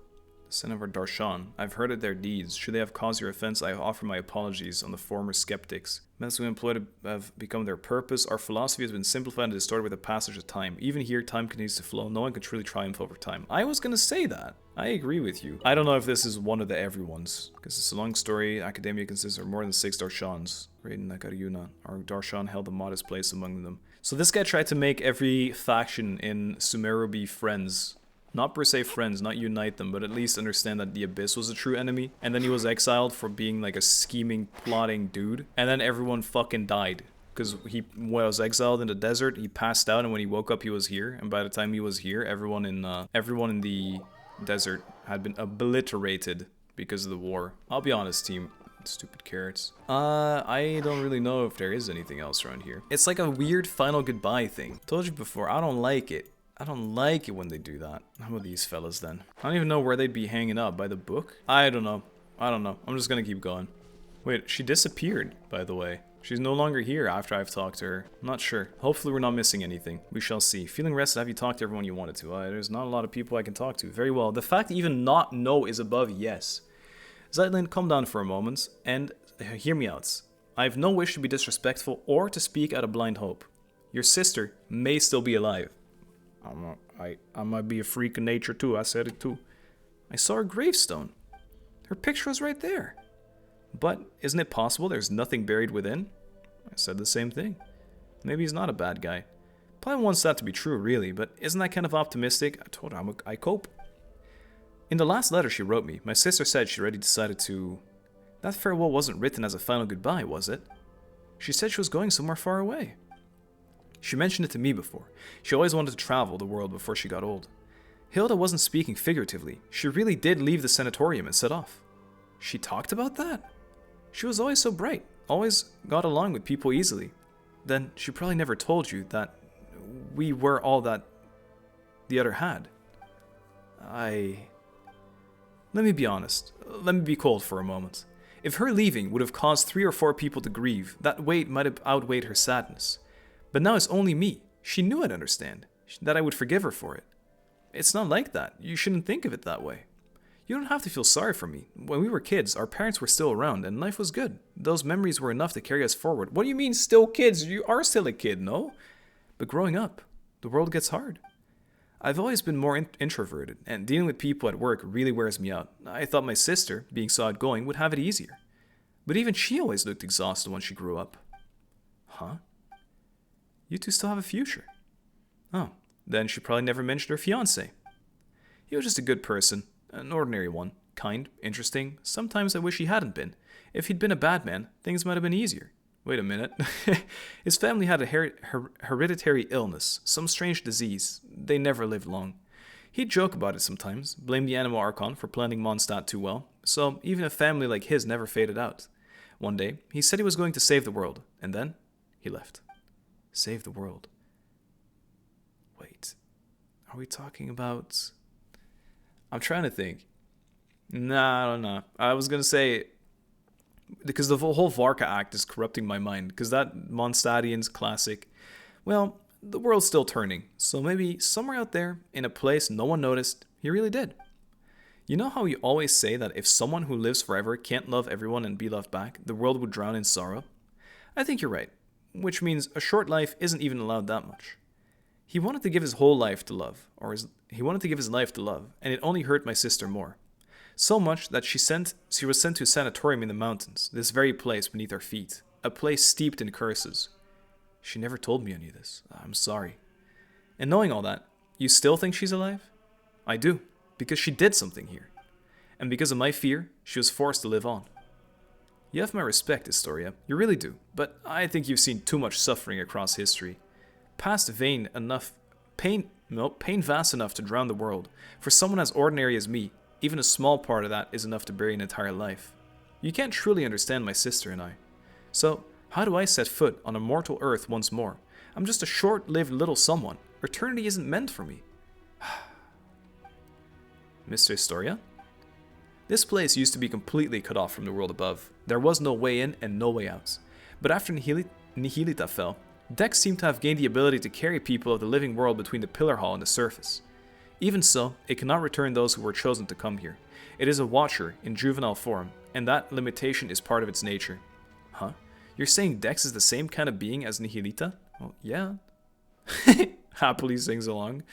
The son of our Darshan. I've heard of their deeds. Should they have caused your offense, I offer my apologies on the former skeptics. Methods we employed have become their purpose. Our philosophy has been simplified and distorted with the passage of time. Even here, time continues to flow. No one can truly triumph over time. I was gonna say that. I agree with you. I don't know if this is one of the everyone's, because it's a long story. Academia consists of more than 6 Darshans. Raiden Nakaruna. Our Darshan held a modest place among them. So this guy tried to make every faction in Sumeru be friends. Not per se friends, not unite them, but at least understand that the Abyss was a true enemy. And then he was exiled for being like a scheming, plotting dude. And then everyone fucking died. Because he was exiled in the desert, he passed out, and when he woke up he was here. And by the time he was here, everyone in the desert had been obliterated because of the war. I'll be honest, team. Stupid carrots. I don't really know if there is anything else around here. It's like a weird final goodbye thing. Told you before, I don't like it. I don't like it when they do that. How about these fellas then? I don't even know where they'd be hanging up. By the book? I don't know. I'm just gonna keep going. Wait, she disappeared, by the way. She's no longer here after I've talked to her. I'm not sure. Hopefully we're not missing anything. We shall see. Feeling rested, have you talked to everyone you wanted to? There's not a lot of people I can talk to. Very well. The fact that even not no is above yes. Zeitlind, calm down for a moment and hear me out. I have no wish to be disrespectful or to speak out of blind hope. Your sister may still be alive. I might be a freak of nature too. I said it too. I saw her gravestone. Her picture was right there. But isn't it possible there's nothing buried within? I said the same thing. Maybe he's not a bad guy. Probably wants that to be true, really, but isn't that kind of optimistic? I told her I cope. In the last letter she wrote me, my sister said she already decided to... That farewell wasn't written as a final goodbye, was it? She said she was going somewhere far away. She mentioned it to me before. She always wanted to travel the world before she got old. Hilda wasn't speaking figuratively. She really did leave the sanatorium and set off. She talked about that? She was always so bright, always got along with people easily. Then she probably never told you that we were all that the other had. Let me be honest. Let me be cold for a moment. If her leaving would have caused 3 or 4 people to grieve, that weight might have outweighed her sadness. But now it's only me. She knew I'd understand, that I would forgive her for it. It's not like that. You shouldn't think of it that way. You don't have to feel sorry for me. When we were kids, our parents were still around, and life was good. Those memories were enough to carry us forward. What do you mean, still kids? You are still a kid, no? But growing up, the world gets hard. I've always been more introverted, and dealing with people at work really wears me out. I thought my sister, being so outgoing, would have it easier. But even she always looked exhausted when she grew up. Huh? You two still have a future. Oh, then she probably never mentioned her fiancé. He was just a good person, an ordinary one, kind, interesting. Sometimes I wish he hadn't been. If he'd been a bad man, things might have been easier. Wait a minute. His family had a hereditary illness, some strange disease. They never lived long. He'd joke about it sometimes, blame the Animal Archon for planning Mondstadt too well, so even a family like his never faded out. One day, he said he was going to save the world, and then he left. Save the world. Wait, are we talking about... I'm trying to think. Nah, I don't know. I was going to say... Because the whole Varka act is corrupting my mind. Because that Mondstadtian's classic. Well, the world's still turning. So maybe somewhere out there, in a place no one noticed, he really did. You know how you always say that if someone who lives forever can't love everyone and be loved back, the world would drown in sorrow? I think you're right. Which means a short life isn't even allowed that much. He wanted to give his whole life to love. He wanted to give his life to love. And it only hurt my sister more. So much that she was sent to a sanatorium in the mountains, this very place beneath our feet, a place steeped in curses. She never told me any of this. I'm sorry. And knowing all that, you still think she's alive? I do, because she did something here. And because of my fear, she was forced to live on. You have my respect, Historia, you really do, but I think you've seen too much suffering across history. Pain vast enough to drown the world. For someone as ordinary as me, even a small part of that is enough to bury an entire life. You can't truly understand my sister and I. So, how do I set foot on a mortal earth once more? I'm just a short-lived little someone. Eternity isn't meant for me. Mr. Historia? This place used to be completely cut off from the world above. There was no way in and no way out. But after Nihility fell, Dex seemed to have gained the ability to carry people of the living world between the pillar hall and the surface. Even so, it cannot return those who were chosen to come here. It is a watcher in juvenile form, and that limitation is part of its nature. Huh? You're saying Dex is the same kind of being as Nihilita? Well, yeah. Happily sings along.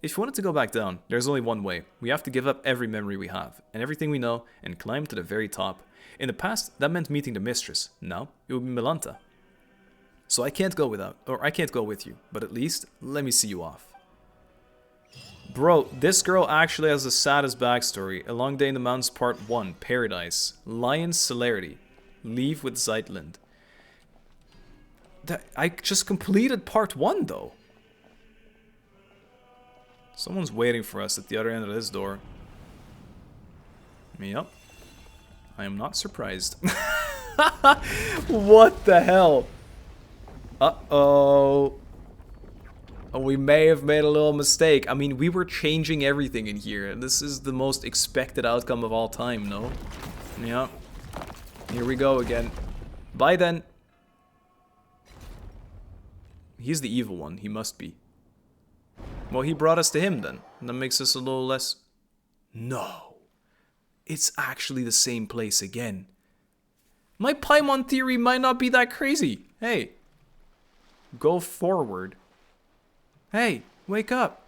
If you wanted to go back down, there's only one way. We have to give up every memory we have, and everything we know, and climb to the very top. In the past, that meant meeting the mistress. Now, it would be Melanta. So I can't go with you, but at least, let me see you off. Bro, this girl actually has the saddest backstory. A Long Day in the Mountains Part 1, Paradise. Lion's Celerity. Leave with Zeitlind. I just completed Part 1 though. Someone's waiting for us at the other end of this door. Yep. I am not surprised. What the hell? Uh-oh. Oh, we may have made a little mistake. I mean, we were changing everything in here. This is the most expected outcome of all time, no? Yeah. Here we go again. Bye then. He's the evil one. He must be. Well, he brought us to him then. And that makes us a little less... No. It's actually the same place again. My Paimon theory might not be that crazy. Hey. Go forward. Hey, wake up.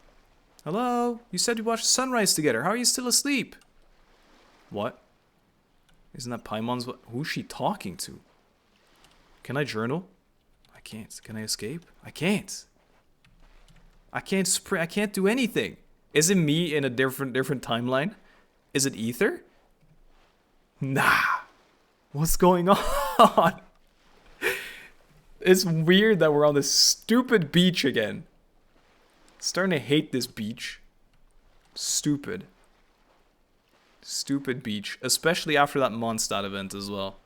Hello? You said we watched the sunrise together. How are you still asleep? What? Isn't that Paimon's... Who's she talking to? Can I journal? I can't. Can I escape? I can't. I can't do anything. Is it me in a different timeline? Is it Ether? Nah. What's going on? It's weird that we're on this stupid beach again. Starting to hate this beach. Stupid. Stupid beach. Especially after that Mondstadt event as well.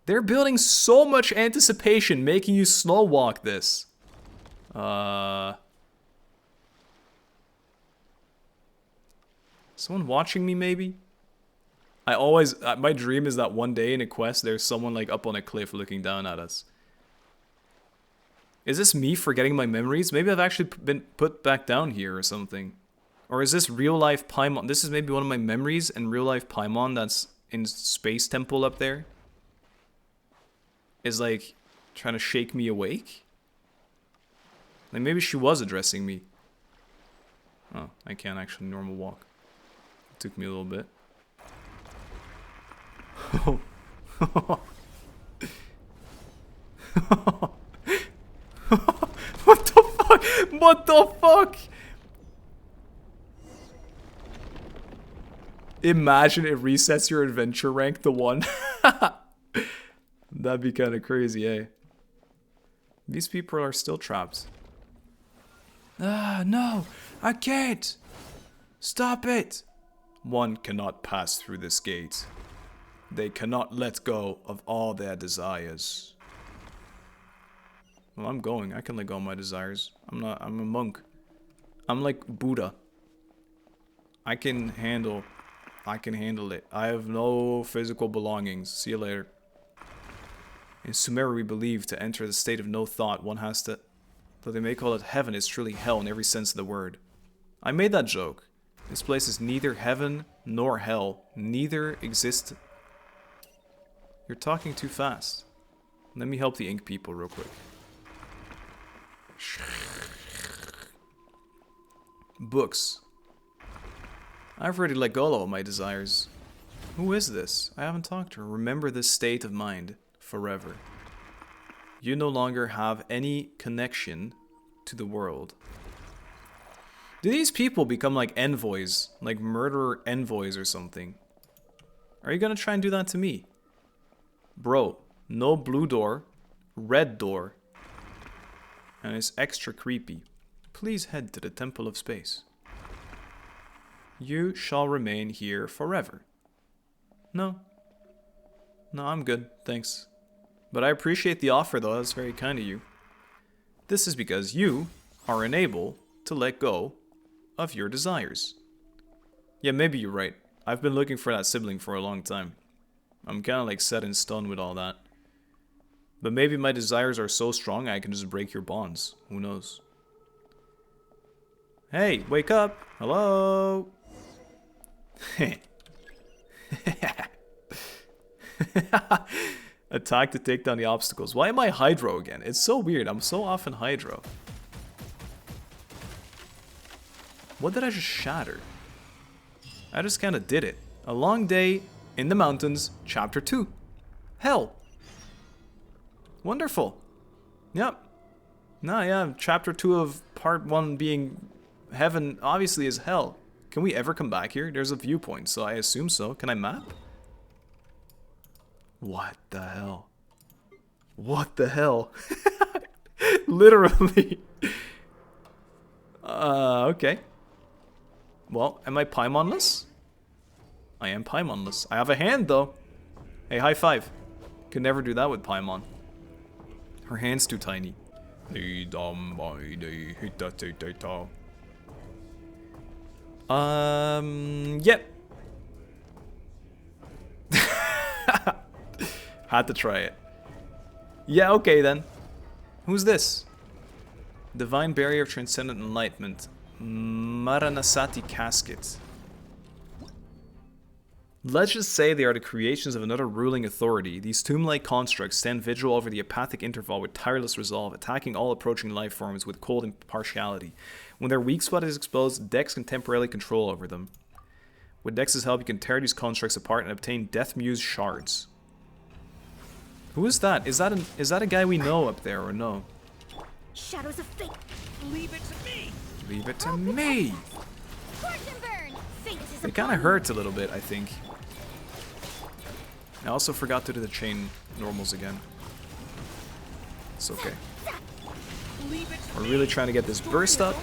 They're building so much anticipation, making you slow walk this. Someone watching me maybe? I always... my dream is that one day in a quest there's someone like up on a cliff looking down at us. Is this me forgetting my memories? Maybe I've actually been put back down here or something. Or is this real life Paimon? This is maybe one of my memories and real life Paimon that's in Space Temple up there. Is like trying to shake me awake? Like maybe she was addressing me. Oh, I can't actually normal walk. It took me a little bit. What the fuck? What the fuck? Imagine it resets your adventure rank to 1. That'd be kind of crazy, eh? These people are still trapped. Ah, no! I can't! Stop it! One cannot pass through this gate. They cannot let go of all their desires. Well, I'm going. I can let go of my desires. I'm a monk. I'm like Buddha. I can handle it. I have no physical belongings. See you later. In Sumeru we believe to enter the state of no thought, one has to... Though they may call it heaven, it's truly hell in every sense of the word. I made that joke. This place is neither heaven nor hell. Neither exist... You're talking too fast. Let me help the ink people real quick. Books. I've already let go of my desires. Who is this? I haven't talked to her. Remember this state of mind forever. You no longer have any connection to the world. Do these people become like envoys? Like murderer envoys or something? Are you gonna try and do that to me? Bro, no blue door, red door. And it's extra creepy. Please head to the Temple of Space. You shall remain here forever. No. No, I'm good, thanks. But I appreciate the offer though, that's very kind of you. This is because you are unable to let go of your desires. Yeah, maybe you're right. I've been looking for that sibling for a long time. I'm kind of like set in stone with all that. But maybe my desires are so strong I can just break your bonds. Who knows? Hey, wake up! Hello! Attack to take down the obstacles. Why am I Hydro again? It's so weird. I'm so often Hydro. What did I just shatter? I just kind of did it. A Long Day in the Mountains, Chapter 2. Hell. Wonderful. Yep. No, yeah, Chapter 2 of Part 1 being heaven obviously is hell. Can we ever come back here? There's a viewpoint, so I assume so. Can I map? What the hell? What the hell? Literally. Okay. Well, am I Paimonless? I am Paimonless. I have a hand, though. Hey, high five. Could never do that with Paimon. Her hand's too tiny. Yep. Had to try it. Yeah, okay then. Who's this? Divine Barrier of Transcendent Enlightenment. Maranasati Casket. Let's just say they are the creations of another ruling authority. These tomb-like constructs stand vigil over the apathic interval with tireless resolve, attacking all approaching life forms with cold impartiality. When their weak spot is exposed, Dex can temporarily control over them. With Dex's help, you can tear these constructs apart and obtain Death Muse shards. Who is that? Is that a guy we know up there or no? Shadows of fate. Leave it to me. Leave it to me. Scorch and burn. Fate is It kind of hurts a little bit, I think. I also forgot to do the chain normals again. It's okay. We're really trying to get this burst up.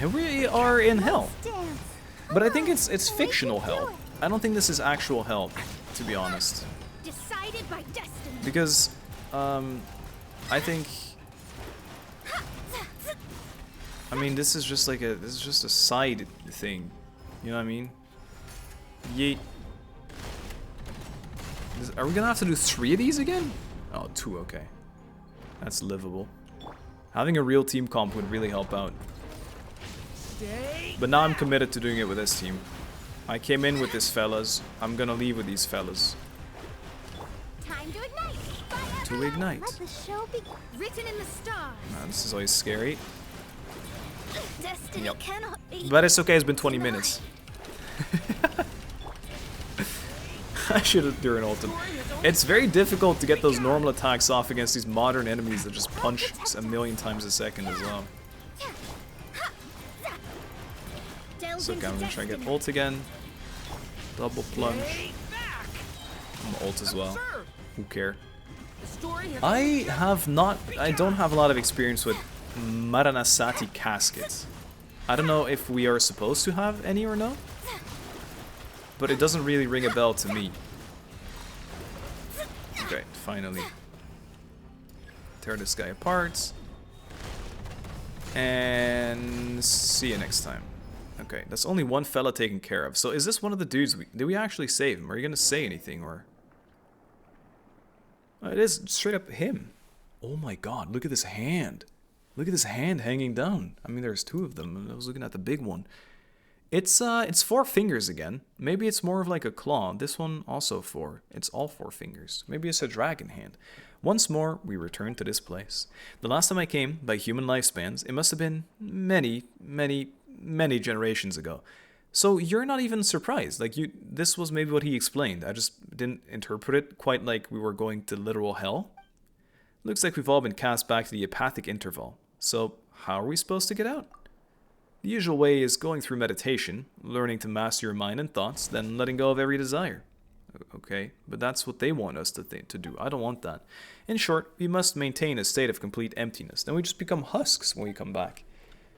And we are in hell. But I think it's fictional hell. I don't think this is actual hell, to be honest. decided by destiny. Because, I think... I mean, this is just like this is just a side thing. You know what I mean? Yeet. Are we gonna have to do 3 of these again? Oh, 2, okay. That's livable. Having a real team comp would really help out. But now I'm committed to doing it with this team. I came in with this fellas. I'm gonna leave with these fellas. Time to ignite. To ignite. Let the show be written in the stars. This is always scary. Destiny Yep. cannot be. But it's okay, it's been 20 minutes. I should have during ultim. It's very difficult to get those normal attacks off against these modern enemies that just punch a million times a second as well. So okay, I'm gonna try and get ult again. Double plunge. I'm ult as well. Who care? I don't have a lot of experience with Maranasati caskets. I don't know if we are supposed to have any or no. But it doesn't really ring a bell to me. Okay, finally. Tear this guy apart. And see you next time. Okay, that's only one fella taken care of. So is this one of the dudes did we actually save him? Are you gonna say anything or? Oh, it is straight up him. Oh my god, look at this hand. Look at this hand hanging down. I mean, there's 2 of them. I was looking at the big one. It's 4 fingers again. Maybe it's more of like a claw. This one also 4. It's all 4 fingers. Maybe it's a dragon hand. Once more, we return to this place. The last time I came, by human lifespans, it must have been many, many, many generations ago. So you're not even surprised. Like this was maybe what he explained. I just didn't interpret it quite like we were going to literal hell. Looks like we've all been cast back to the apathic interval. So how are we supposed to get out? The usual way is going through meditation, learning to master your mind and thoughts, then letting go of every desire. Okay, but that's what they want us to do. I don't want that. In short, we must maintain a state of complete emptiness. Then we just become husks when we come back.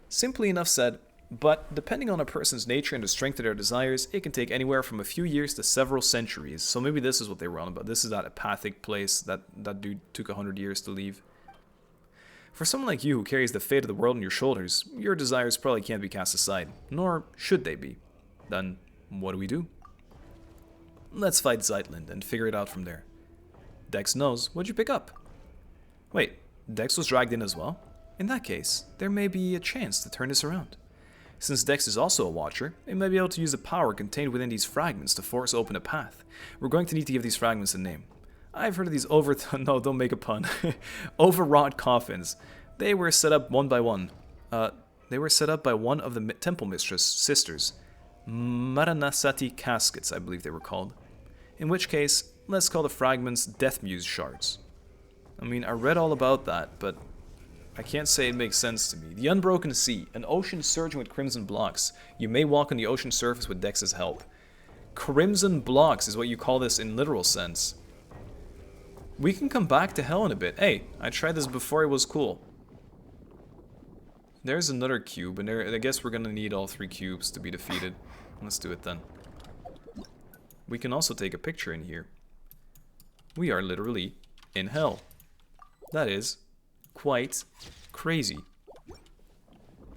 Simply enough said, but depending on a person's nature and the strength of their desires, it can take anywhere from a few years to several centuries. So maybe this is what they were on about. This is that apathic place that dude took 100 years to leave. For someone like you who carries the fate of the world on your shoulders, your desires probably can't be cast aside, nor should they be. Then, what do we do? Let's fight Zeitlind and figure it out from there. Dex knows. What'd you pick up? Wait, Dex was dragged in as well? In that case, there may be a chance to turn this around. Since Dex is also a watcher, it may be able to use the power contained within these fragments to force open a path. We're going to need to give these fragments a name. I've heard of these no, don't make a pun. Overwrought coffins. They were set up one by one. They were set up by one of the temple mistress sisters. Maranasati caskets, I believe they were called. In which case, let's call the fragments Death Muse shards. I mean, I read all about that, but I can't say it makes sense to me. The Unbroken Sea, an ocean surging with crimson blocks. You may walk on the ocean surface with Dex's help. Crimson blocks is what you call this in literal sense. We can come back to hell in a bit. Hey, I tried this before it was cool. There's another cube, and I guess we're gonna need all 3 cubes to be defeated. Let's do it then. We can also take a picture in here. We are literally in hell. That is quite crazy.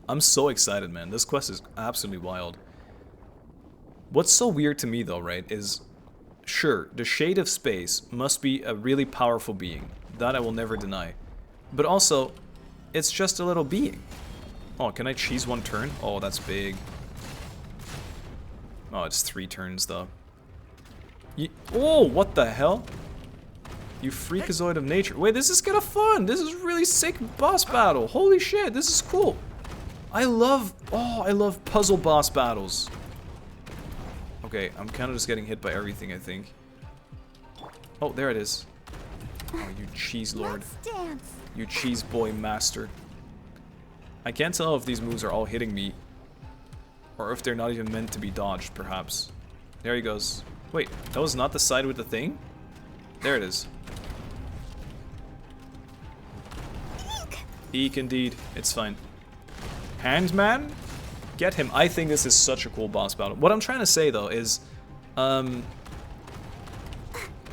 I'm so excited, man. This quest is absolutely wild. What's so weird to me though, right, is sure, the Shade of Space must be a really powerful being. That I will never deny. But also, it's just a little being. Oh, can I cheese 1 turn? Oh, that's big. Oh, it's 3 turns though. Oh, what the hell? You freakazoid of nature. Wait, this is kind of fun. This is really sick boss battle. Holy shit, this is cool. I love puzzle boss battles. Okay, I'm kind of just getting hit by everything, I think. Oh, there it is. Oh, you cheese lord. You cheese boy master. I can't tell if these moves are all hitting me, or if they're not even meant to be dodged, perhaps. There he goes. Wait, that was not the side with the thing? There it is. Eek indeed. It's fine. Handman? Get him. I think this is such a cool boss battle. What I'm trying to say though is, ooh,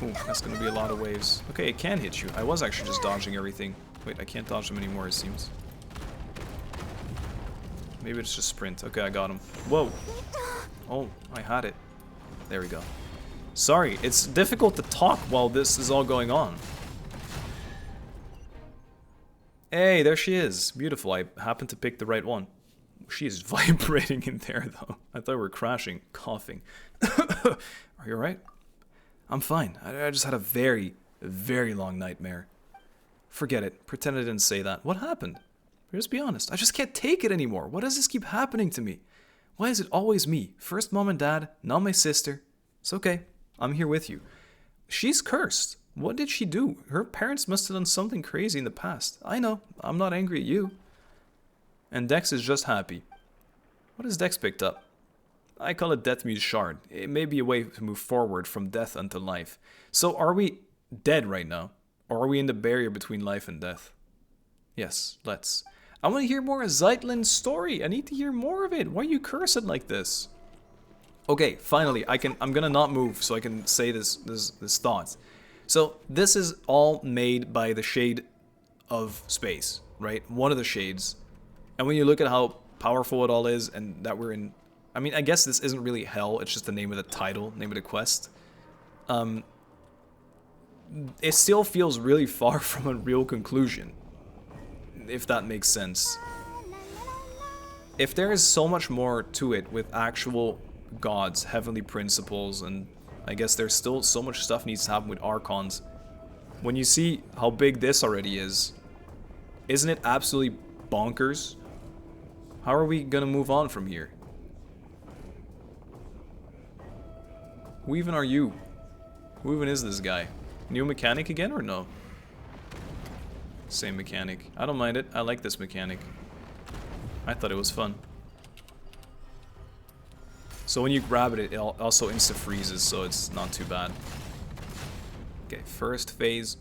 that's gonna be a lot of waves. Okay, it can hit you. I was actually just dodging everything. Wait, I can't dodge them anymore, it seems. Maybe it's just sprint. Okay, I got him. Whoa. Oh, I had it. There we go. Sorry, it's difficult to talk while this is all going on. Hey, there she is. Beautiful. I happened to pick the right one. She is vibrating in there, though. I thought we were crashing, coughing. Are you alright? I'm fine. I just had a very, very long nightmare. Forget it. Pretend I didn't say that. What happened? Just be honest. I just can't take it anymore. Why does this keep happening to me? Why is it always me? First mom and dad, now my sister. It's okay. I'm here with you. She's cursed. What did she do? Her parents must have done something crazy in the past. I know. I'm not angry at you. And Dex is just happy. What has Dex picked up? I call it Death Muse Shard. It may be a way to move forward from death unto life. So are we dead right now? Or are we in the barrier between life and death? Yes, let's. I want to hear more of Zeitlind's story. I need to hear more of it. Why are you cursing like this? Okay, finally, I'm gonna not move so I can say this thought. So this is all made by the Shade of Space, right? One of the shades. And when you look at how powerful it all is, and that we're in, I mean, I guess this isn't really hell. It's just the name of the title, name of the quest. It still feels really far from a real conclusion, if that makes sense. If there is so much more to it with actual gods, heavenly principles, and I guess there's still so much stuff needs to happen with archons. When you see how big this already is, isn't it absolutely bonkers? How are we gonna move on from here? Who even are you? Who even is this guy? New mechanic again or no? Same mechanic. I don't mind it. I like this mechanic. I thought it was fun. So when you grab it, it also insta-freezes, so it's not too bad. Okay, first phase.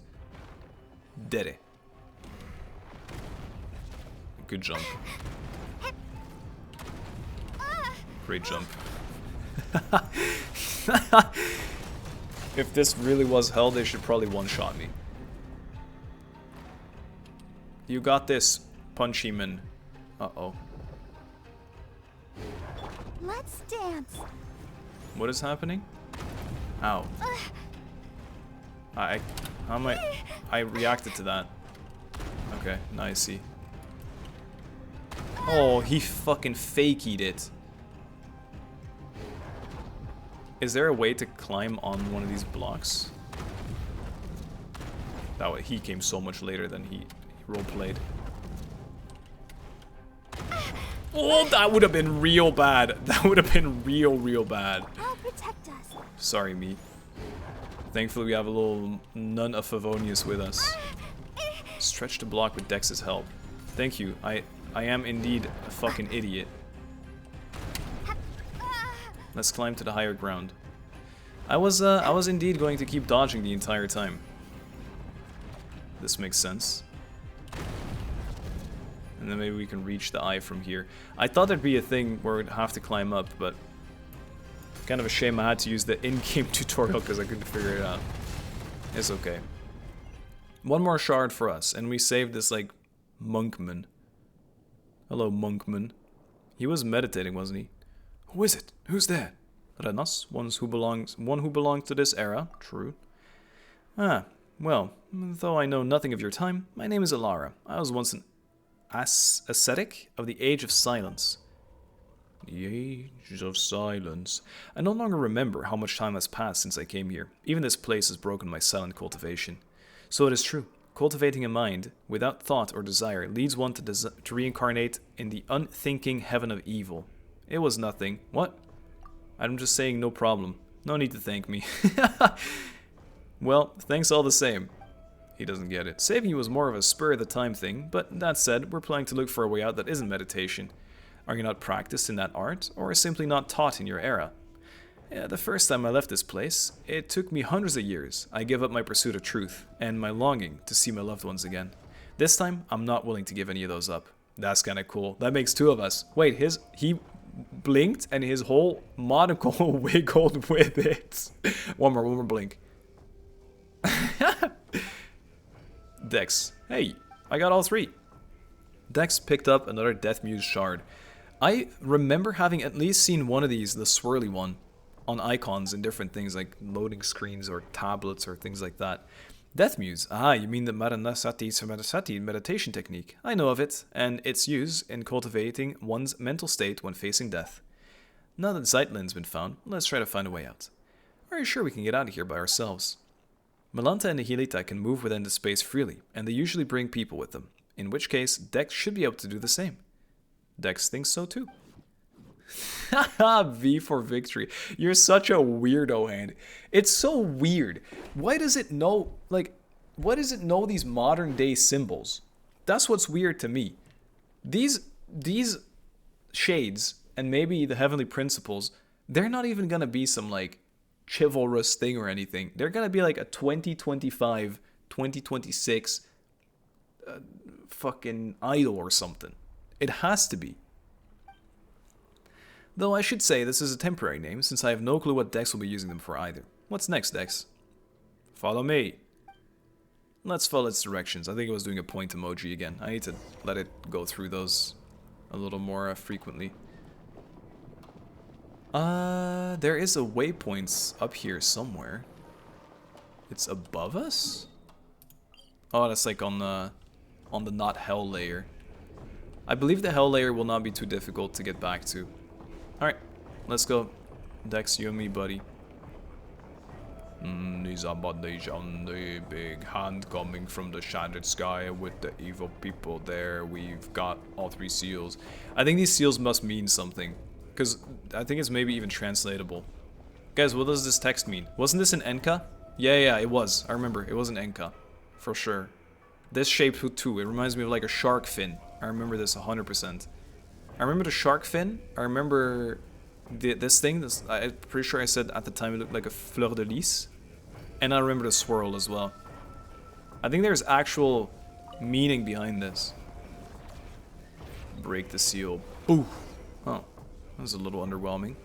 Did it. Good jump. Great jump. If this really was hell, they should probably one-shot me. You got this, Punchy Man. Uh-oh. Let's dance. What is happening? Ow. I reacted to that. Okay, now I see. Oh, he fucking fakied it. Is there a way to climb on one of these blocks? That way, he came so much later than he roleplayed. Oh, that would have been real bad. That would have been real bad. I'll protect us. Sorry, me. Thankfully, we have a little nun of Favonius with us. Stretch the block with Dex's help. Thank you. I am indeed a fucking idiot. Let's climb to the higher ground. I was indeed going to keep dodging the entire time. This makes sense. And then maybe we can reach the eye from here. I thought there'd be a thing where we'd have to climb up, but kind of a shame I had to use the in-game tutorial because I couldn't figure it out. It's okay. One more shard for us, and we saved this, like, monkman. Hello, monkman. He was meditating, wasn't he? Who is it? Who's there? Renas, one who belongs to this era. True. Ah, well, though I know nothing of your time, my name is Alara. I was once an ascetic of the Age of Silence. The Age of Silence. I no longer remember how much time has passed since I came here. Even this place has broken my silent cultivation. So it is true. Cultivating a mind without thought or desire leads one to reincarnate in the unthinking heaven of evil. It was nothing. What? I'm just saying no problem. No need to thank me. Well, thanks all the same. He doesn't get it. Saving you was more of a spur-of-the-time thing, but that said, we're planning to look for a way out that isn't meditation. Are you not practiced in that art, or simply not taught in your era? Yeah, the first time I left this place, it took me hundreds of years. I gave up my pursuit of truth, and my longing to see my loved ones again. This time, I'm not willing to give any of those up. That's kinda cool. That makes two of us. Wait, he blinked, and his whole monocle wiggled with it. One more blink. Dex. Hey, I got all three. Dex picked up another Death Muse shard. I remember having at least seen one of these, the swirly one, on icons and different things like loading screens or tablets or things like that. Death Muse. Ah, you mean the Maranasati meditation technique. I know of it, and its use in cultivating one's mental state when facing death. Now that Zeitlind's been found, let's try to find a way out. Are you sure we can get out of here by ourselves? Melanta and Nihilita can move within the space freely, and they usually bring people with them, in which case Dex should be able to do the same. Dex thinks so too. Haha, V for victory. You're such a weirdo, Hand. It's so weird. Why does it know, like, why does it know these modern day symbols? That's what's weird to me. These shades, and maybe the heavenly principles, they're not even gonna be some, like, chivalrous thing or anything. They're gonna be like a 2025, 2026 fucking idol or something. It has to be. Though I should say this is a temporary name, since I have no clue what Dex will be using them for either. What's next, Dex? Follow me. Let's follow its directions. I think it was doing a point emoji again. I need to let it go through those a little more frequently. There is a waypoint up here somewhere. It's above us? Oh, that's like on the not hell layer. I believe the hell layer will not be too difficult to get back to. Alright, let's go. Dex, you and me, buddy. These are the big hand coming from the shattered sky with the evil people there. We've got all three seals. I think these seals must mean something. Because I think it's maybe even translatable. Guys, what does this text mean? Wasn't this an Enka? Yeah, it was. I remember. It was an Enka. For sure. This shape too. It reminds me of like a shark fin. I remember this 100%. I remember the shark fin. I remember this thing. I'm pretty sure I said at the time it looked like a fleur de lis. And I remember the swirl as well. I think there's actual meaning behind this. Break the seal. Boo! Oh. That was a little underwhelming.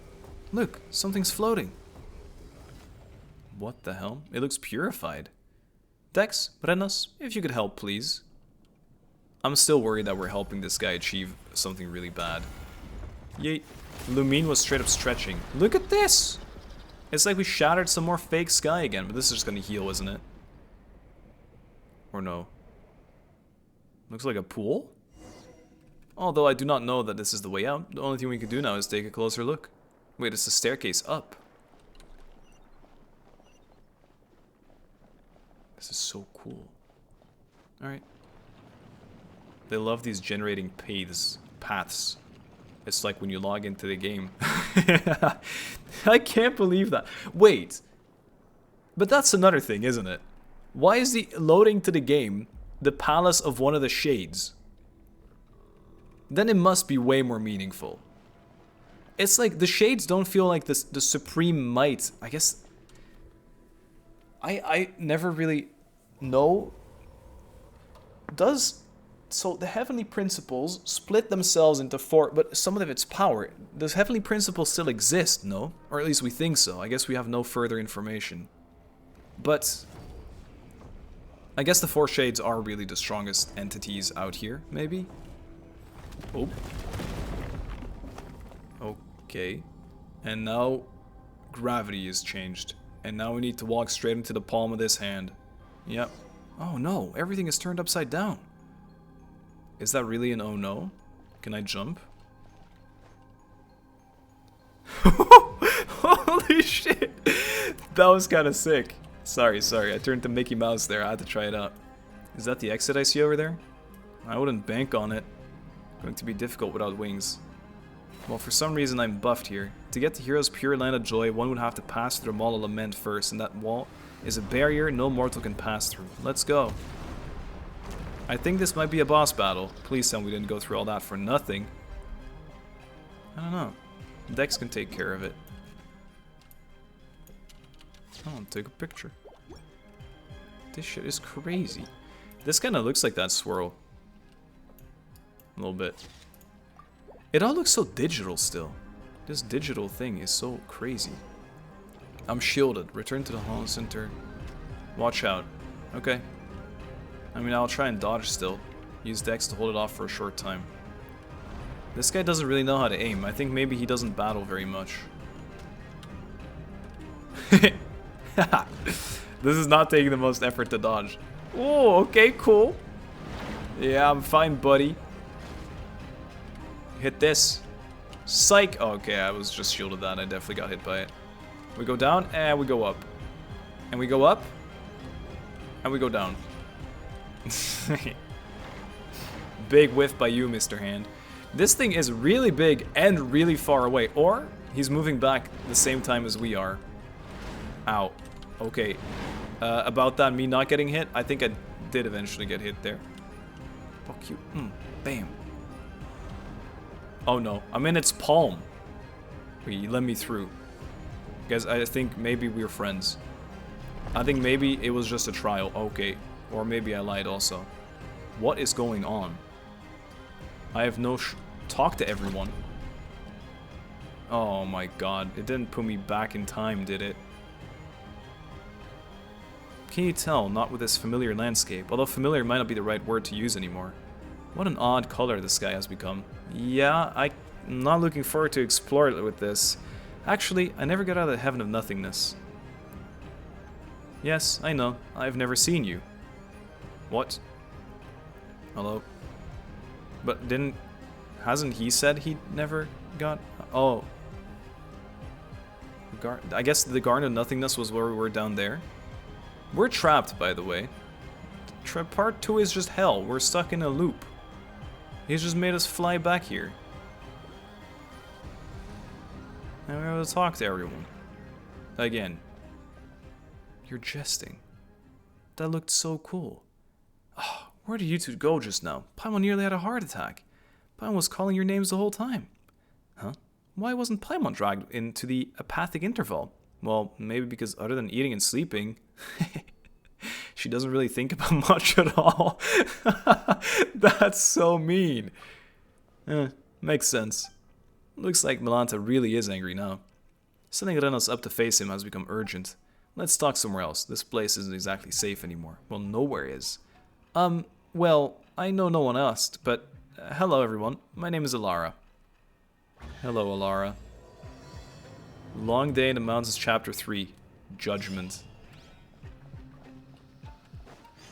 Look, something's floating. What the hell? It looks purified. Dex, Brenas, if you could help, please. I'm still worried that we're helping this guy achieve something really bad. Yeet. Lumine was straight up stretching. Look at this! It's like we shattered some more fake sky again, but this is just gonna heal, isn't it? Or no? Looks like a pool? Although I do not know that this is the way out. The only thing we can do now is take a closer look. Wait, it's a staircase up. This is so cool. Alright. They love these generating paths. It's like when you log into the game. I can't believe that. Wait. But that's another thing, isn't it? Why is the loading to the game the palace of one of the shades? then it must be way more meaningful. It's like the shades don't feel like this, the supreme might. I guess I never really know. So the heavenly principles split themselves into four, but some of its power. Does heavenly principles still exist? No, or at least we think so. I guess we have no further information. But I guess the four shades are really the strongest entities out here, maybe? Oh. Okay. And now gravity is changed. And now we need to walk straight into the palm of this hand. Yep. Oh no, everything is turned upside down. Is that really an oh no? Can I jump? Holy shit! That was kind of sick. Sorry, I turned to Mickey Mouse there. I had to try it out. Is that the exit I see over there? I wouldn't bank on it. Going to be difficult without wings. Well, for some reason I'm buffed here. To get to Hero's Pure Land of Joy, one would have to pass through the Wall of Lament first, and that wall is a barrier no mortal can pass through. Let's go. I think this might be a boss battle. Please tell me we didn't go through all that for nothing. I don't know. Dex can take care of it. Oh, take a picture. This shit is crazy. This kind of looks like that swirl. A little bit. It all looks so digital still. This digital thing is so crazy. I'm shielded. Return to the Hall Center. Watch out. Okay. I mean, I'll try and dodge still. Use Dex to hold it off for a short time. This guy doesn't really know how to aim. I think maybe he doesn't battle very much. This is not taking the most effort to dodge. Oh, okay, cool. Yeah, I'm fine, buddy. Hit this. Psych. Oh, okay, I was just shielded that. I definitely got hit by it. We go down, and we go up. And we go up. And we go down. Big whiff by you, Mr. Hand. This thing is really big and really far away. Or, he's moving back the same time as we are. Ow. Okay. About that, me not getting hit, I think I did eventually get hit there. Fuck you. Bam. Oh no, I'm in its palm. Wait, let me through. Guys, I think maybe we're friends. I think maybe it was just a trial. Okay. Or maybe I lied also. What is going on? I have no talk to everyone. Oh my god. It didn't put me back in time, did it? Can you tell? Not with this familiar landscape. Although familiar might not be the right word to use anymore. What an odd color this sky has become. Yeah, I'm not looking forward to explore it with this. Actually, I never got out of the heaven of nothingness. Yes, I know. I've never seen you. What? Hello? But hasn't he said he never got... Oh. I guess the Garden of Nothingness was where we were down there. We're trapped, by the way. Part 2 is just hell. We're stuck in a loop. He's just made us fly back here. And we're able to talk to everyone. Again. You're jesting. That looked so cool. Oh, where did you two go just now? Paimon nearly had a heart attack. Paimon was calling your names the whole time. Huh? Why wasn't Paimon dragged into the apathic interval? Well, maybe because other than eating and sleeping, she doesn't really think about much at all. That's so mean. Makes sense. Looks like Melanta really is angry now. Sending Renos up to face him has become urgent. Let's talk somewhere else. This place isn't exactly safe anymore. Well, nowhere is. Well, I know no one asked, but hello everyone. My name is Alara. Hello, Alara. Long Day in the Mountains, Chapter 3. Judgment.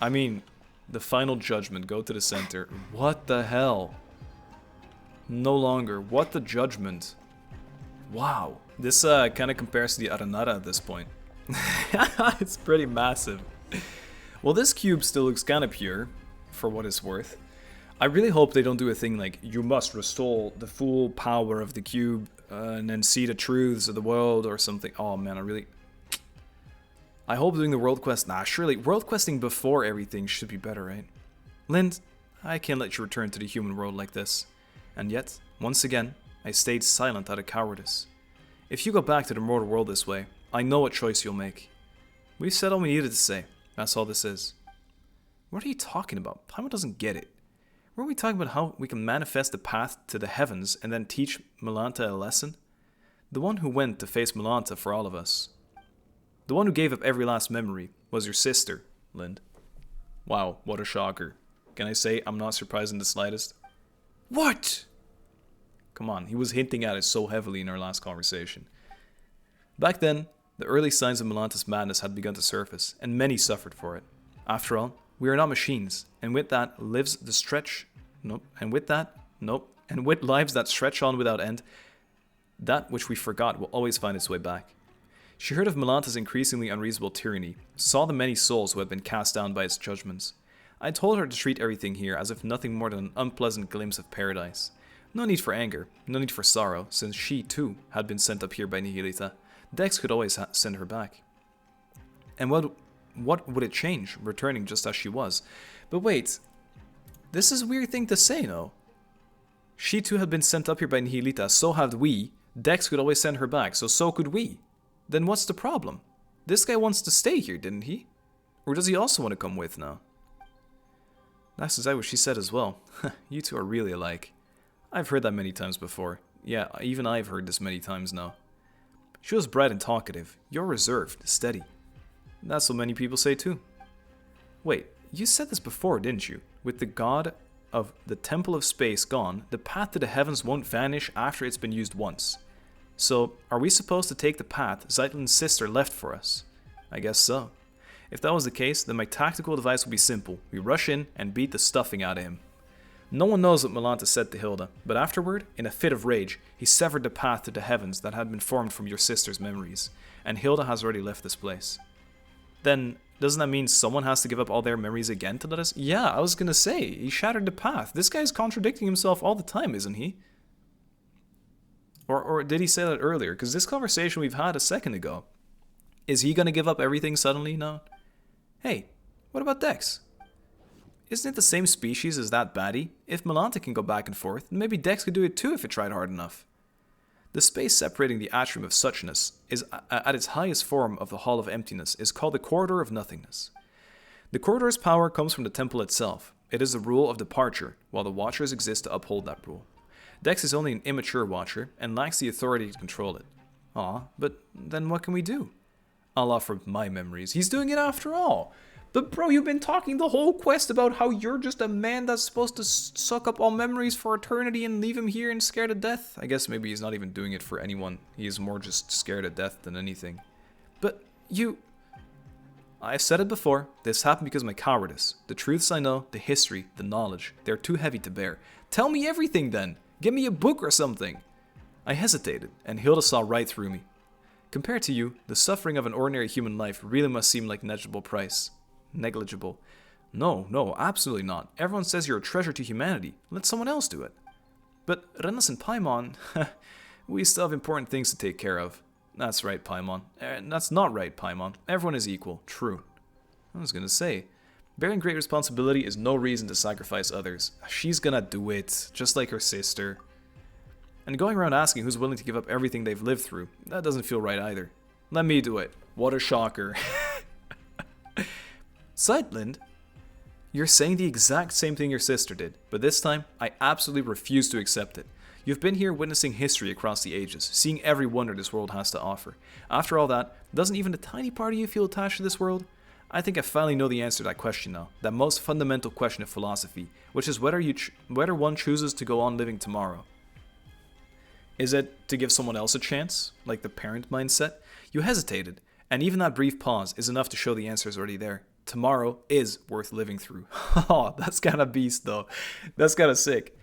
I mean, the final judgment. Go to the center. What the hell? No longer. What the judgment? Wow. This kind of compares to the Aranara at this point. It's pretty massive. Well, this cube still looks kind of pure, for what it's worth. I really hope they don't do a thing like, you must restore the full power of the cube and then see the truths of the world or something. Oh man, I hope doing the world quest... Nah, surely world questing before everything should be better, right? Lind, I can't let you return to the human world like this. And yet, once again, I stayed silent out of cowardice. If you go back to the mortal world this way, I know what choice you'll make. We've said all we needed to say. That's all this is. What are you talking about? Paimon doesn't get it. Weren't we talking about how we can manifest the path to the heavens and then teach Melanta a lesson? The one who went to face Melanta for all of us. The one who gave up every last memory was your sister, Lind. Wow, what a shocker. Can I say I'm not surprised in the slightest? What? Come on, he was hinting at it so heavily in our last conversation. Back then, the early signs of Melanta's madness had begun to surface, and many suffered for it. After all, we are not machines, and with that lives the stretch... And with lives that stretch on without end, that which we forgot will always find its way back. She heard of Melanta's increasingly unreasonable tyranny, saw the many souls who had been cast down by its judgments. I told her to treat everything here as if nothing more than an unpleasant glimpse of paradise. No need for anger, no need for sorrow, since she, too, had been sent up here by Nihility. Dex could always send her back. And what would it change, returning just as she was? But wait, this is a weird thing to say, no? She too had been sent up here by Nihility, so had we. Dex could always send her back, so could we. Then what's the problem? This guy wants to stay here, didn't he? Or does he also want to come with now? That's exactly what she said as well. You two are really alike. I've heard that many times before. Yeah, even I've heard this many times now. She was bright and talkative. You're reserved, steady. That's what many people say too. Wait, you said this before, didn't you? With the god of the Temple of Space gone, the path to the heavens won't vanish after it's been used once. So, are we supposed to take the path Zeitlind's sister left for us? I guess so. If that was the case, then my tactical advice would be simple. We rush in and beat the stuffing out of him. No one knows what Melanta said to Hilda, but afterward, in a fit of rage, he severed the path to the heavens that had been formed from your sister's memories, and Hilda has already left this place. Then, doesn't that mean someone has to give up all their memories again to let us? Yeah, I was gonna say, he shattered the path. This guy's contradicting himself all the time, isn't he? Or did he say that earlier? Because this conversation we've had a second ago. Is he gonna give up everything suddenly? No. Hey, what about Dex? Isn't it the same species as that baddie? If Melanta can go back and forth, then maybe Dex could do it too if it tried hard enough. The space separating the atrium of suchness is at its highest form of the Hall of Emptiness is called the Corridor of Nothingness. The corridor's power comes from the temple itself. It is the rule of departure, while the Watchers exist to uphold that rule. Dex is only an immature Watcher and lacks the authority to control it. Aw, but then what can we do? I'll offer my memories. He's doing it after all. But bro, you've been talking the whole quest about how you're just a man that's supposed to suck up all memories for eternity and leave him here and scared to death. I guess maybe he's not even doing it for anyone. He is more just scared to death than anything. But you... I've said it before. This happened because of my cowardice. The truths I know, the history, the knowledge, they're too heavy to bear. Tell me everything then. Give me a book or something. I hesitated, and Hilda saw right through me. Compared to you, the suffering of an ordinary human life really must seem like negligible price. Negligible. No, absolutely not. Everyone says you're a treasure to humanity. Let someone else do it. But Rennes and Paimon, we still have important things to take care of. That's right, Paimon. That's not right, Paimon. Everyone is equal. True. I was gonna say, bearing great responsibility is no reason to sacrifice others. She's gonna do it, just like her sister. And going around asking who's willing to give up everything they've lived through, that doesn't feel right either. Let me do it. What a shocker. Zeitlind, you're saying the exact same thing your sister did, but this time, I absolutely refuse to accept it. You've been here witnessing history across the ages, seeing every wonder this world has to offer. After all that, doesn't even a tiny part of you feel attached to this world? I think I finally know the answer to that question now, that most fundamental question of philosophy, which is whether one chooses to go on living tomorrow. Is it to give someone else a chance, like the parent mindset? You hesitated, and even that brief pause is enough to show the answer is already there. Tomorrow is worth living through. Oh, that's kind of beast though. That's kind of sick.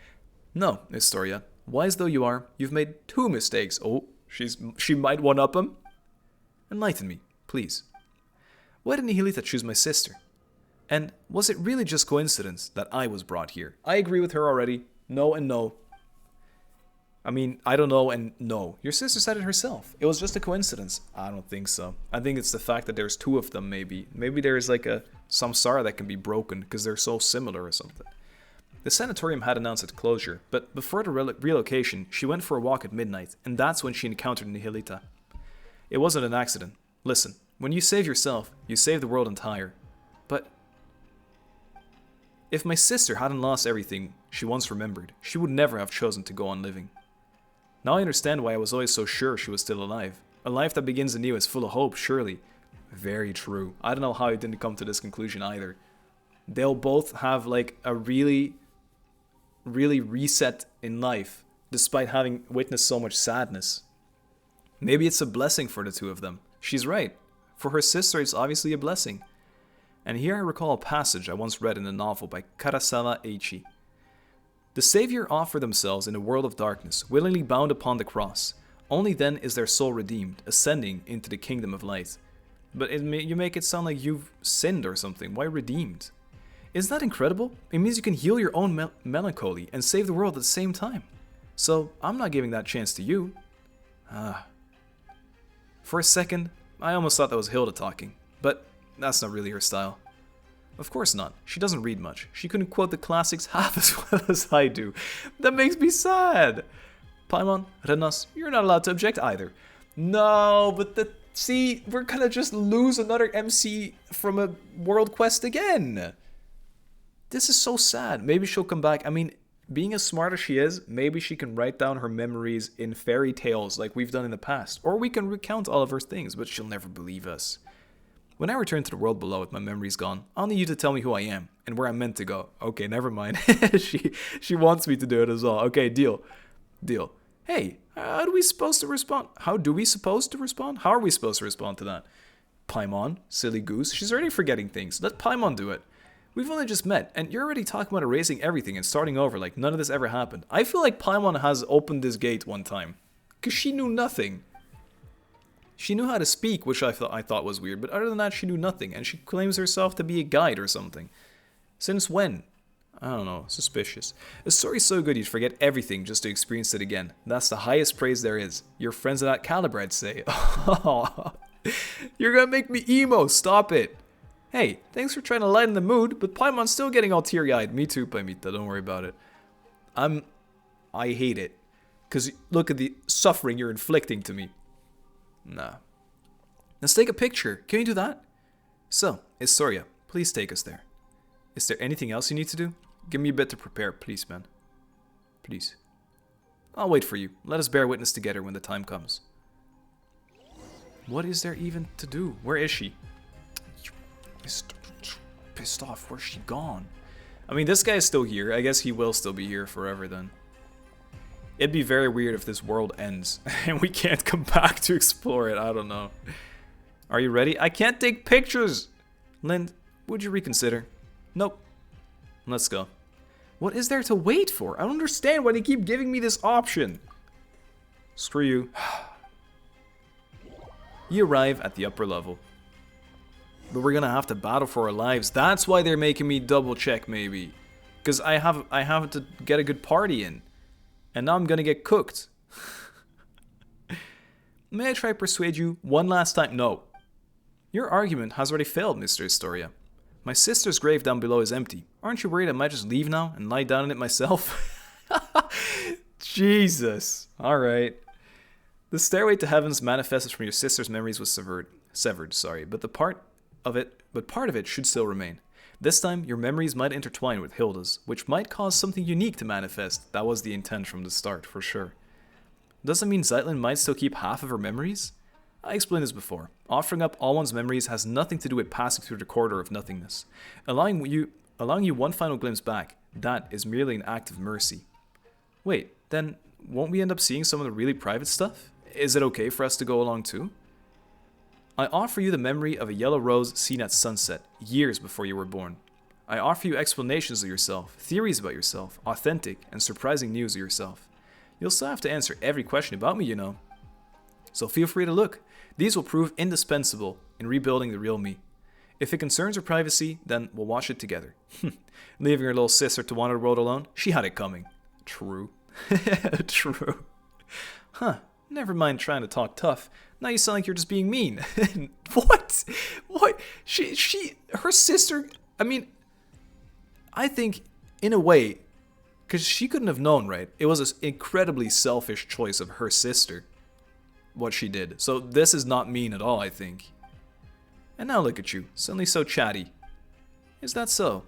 No, Historia, wise though you are, you've made 2 mistakes. Oh, she might one-up him. Enlighten me, please. Why did Nihility choose my sister? And was it really just coincidence that I was brought here? I agree with her already. No and no. I mean, I don't know and no. Your sister said it herself. It was just a coincidence. I don't think so. I think it's the fact that there's 2 of them maybe. Maybe there's like a samsara that can be broken because they're so similar or something. The sanatorium had announced its closure, but before the relocation, she went for a walk at midnight, and that's when she encountered nihility. It wasn't an accident. Listen, when you save yourself, you save the world entire. But if my sister hadn't lost everything she once remembered, she would never have chosen to go on living. Now I understand why I was always so sure she was still alive. A life that begins anew is full of hope, surely. Very true. I don't know how I didn't come to this conclusion either. They'll both have like a really reset in life, despite having witnessed so much sadness. Maybe it's a blessing for the two of them. She's right. For her sister, it's obviously a blessing. And here I recall a passage I once read in a novel by Kurosawa Eiichi. The Savior offer themselves in a world of darkness, willingly bound upon the cross. Only then is their soul redeemed, ascending into the kingdom of light. But you make it sound like you've sinned or something. Why redeemed? Isn't that incredible? It means you can heal your own melancholy and save the world at the same time. So I'm not giving that chance to you. For a second, I almost thought that was Hilda talking, but that's not really her style. Of course not. She doesn't read much. She couldn't quote the classics half as well as I do. That makes me sad. Paimon, Renas, you're not allowed to object either. No, but see, we're gonna just lose another MC from a world quest again. This is so sad. Maybe she'll come back. I mean, being as smart as she is, maybe she can write down her memories in fairy tales like we've done in the past. Or we can recount all of her things, but she'll never believe us. When I return to the world below with my memories gone, I'll need you to tell me who I am and where I'm meant to go. Okay, never mind. She wants me to do it as well. Okay, deal. Hey, how do we supposed to respond? How are we supposed to respond to that? Paimon, silly goose. She's already forgetting things. Let Paimon do it. We've only just met, and you're already talking about erasing everything and starting over like none of this ever happened. I feel like Paimon has opened this gate one time. Because she knew nothing. She knew how to speak, which I thought was weird, but other than that, she knew nothing, and she claims herself to be a guide or something. Since when? I don't know, suspicious. A story's so good you'd forget everything just to experience it again. That's the highest praise there is. Your friends of that caliber, I'd say. You're gonna make me emo, stop it. Hey, thanks for trying to lighten the mood, but Paimon's still getting all teary-eyed. Me too, Paimita, don't worry about it. I hate it. Because look at the suffering you're inflicting to me. Nah. Let's take a picture. Can you do that? So, Istoria, please take us there. Is there anything else you need to do? Give me a bit to prepare, please, man. Please. I'll wait for you. Let us bear witness together when the time comes. What is there even to do? Where is she? Pissed off. Where's she gone? I mean, this guy is still here. I guess he will still be here forever then. It'd be very weird if this world ends and we can't come back to explore it. I don't know. Are you ready? I can't take pictures! Lind, would you reconsider? Nope. Let's go. What is there to wait for? I don't understand why they keep giving me this option. Screw you. You arrive at the upper level. But we're gonna have to battle for our lives. That's why they're making me double check, maybe. Because I have to get a good party in. And now I'm gonna get cooked. May I try to persuade you one last time? No. Your argument has already failed, Mr. Historia. My sister's grave down below is empty. Aren't you worried I might just leave now and lie down in it myself? Jesus. Alright. The stairway to heavens manifested from your sister's memories was severed, but part of it should still remain. This time, your memories might intertwine with Hilda's, which might cause something unique to manifest. That was the intent from the start, for sure. Does that mean Zeitlind might still keep half of her memories? I explained this before. Offering up all one's memories has nothing to do with passing through the corridor of nothingness. Allowing you one final glimpse back, that is merely an act of mercy. Wait, then won't we end up seeing some of the really private stuff? Is it okay for us to go along too? I offer you the memory of a yellow rose seen at sunset, years before you were born. I offer you explanations of yourself, theories about yourself, authentic and surprising news of yourself. You'll still have to answer every question about me, you know. So feel free to look. These will prove indispensable in rebuilding the real me. If it concerns her privacy, then we'll watch it together. Leaving her little sister to wander the world alone? She had it coming. True. True. Huh. Never mind trying to talk tough. Now you sound like you're just being mean. What? What? Her sister, I mean, I think, in a way, Because she couldn't have known, right? It was an incredibly selfish choice of her sister, what she did. So this is not mean at all, I think. And now look at you, suddenly so chatty. Is that so?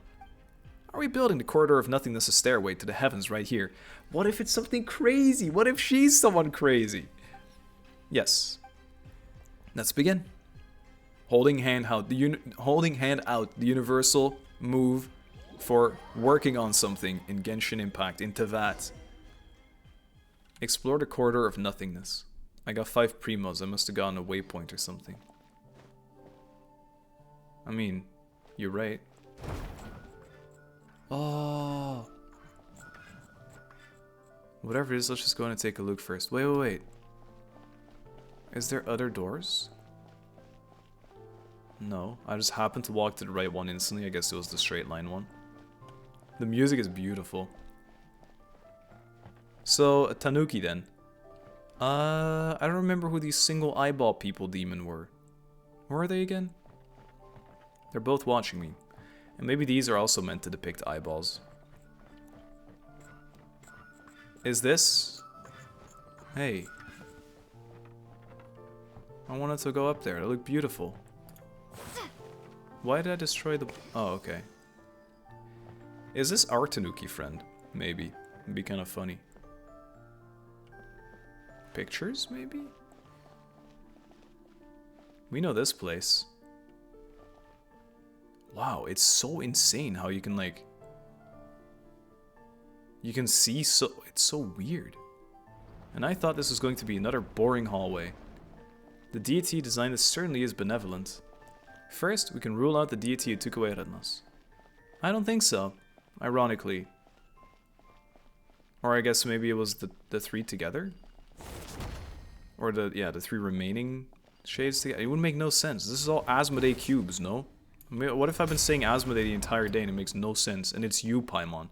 Are we building the corridor of nothingness a stairway to the heavens right here? What if it's something crazy? What if she's someone crazy? Yes. Let's begin. Holding hand out the universal move for working on something in Genshin Impact into that. Explore the corridor of nothingness. I got 5 primos. I must have gotten a waypoint or something. I mean, you're right. Oh. Whatever it is, let's just go in and take a look first. Wait. Is there other doors? No, I just happened to walk to the right one instantly. I guess it was the straight line one. The music is beautiful. So, a Tanuki then. I don't remember who these single eyeball people demon were. Where are they again? They're both watching me. And maybe these are also meant to depict eyeballs. Is this? Hey. I wanted to go up there. It looked beautiful. Why did I destroy the... Oh, okay. Is this our Tanuki friend? Maybe. It'd be kind of funny. Pictures, maybe? We know this place. Wow, it's so insane how you can, like... You can see so... It's so weird. And I thought this was going to be another boring hallway. The deity design this certainly is benevolent. First, we can rule out the deity who took away Rednos. I don't think so. Ironically. Or I guess maybe it was the 3 together? Or the 3 remaining shades together. It would make no sense. This is all ASMO-DAY cubes, no? I mean, what if I've been saying ASMO-DAY the entire day and it makes no sense? And it's you, Paimon.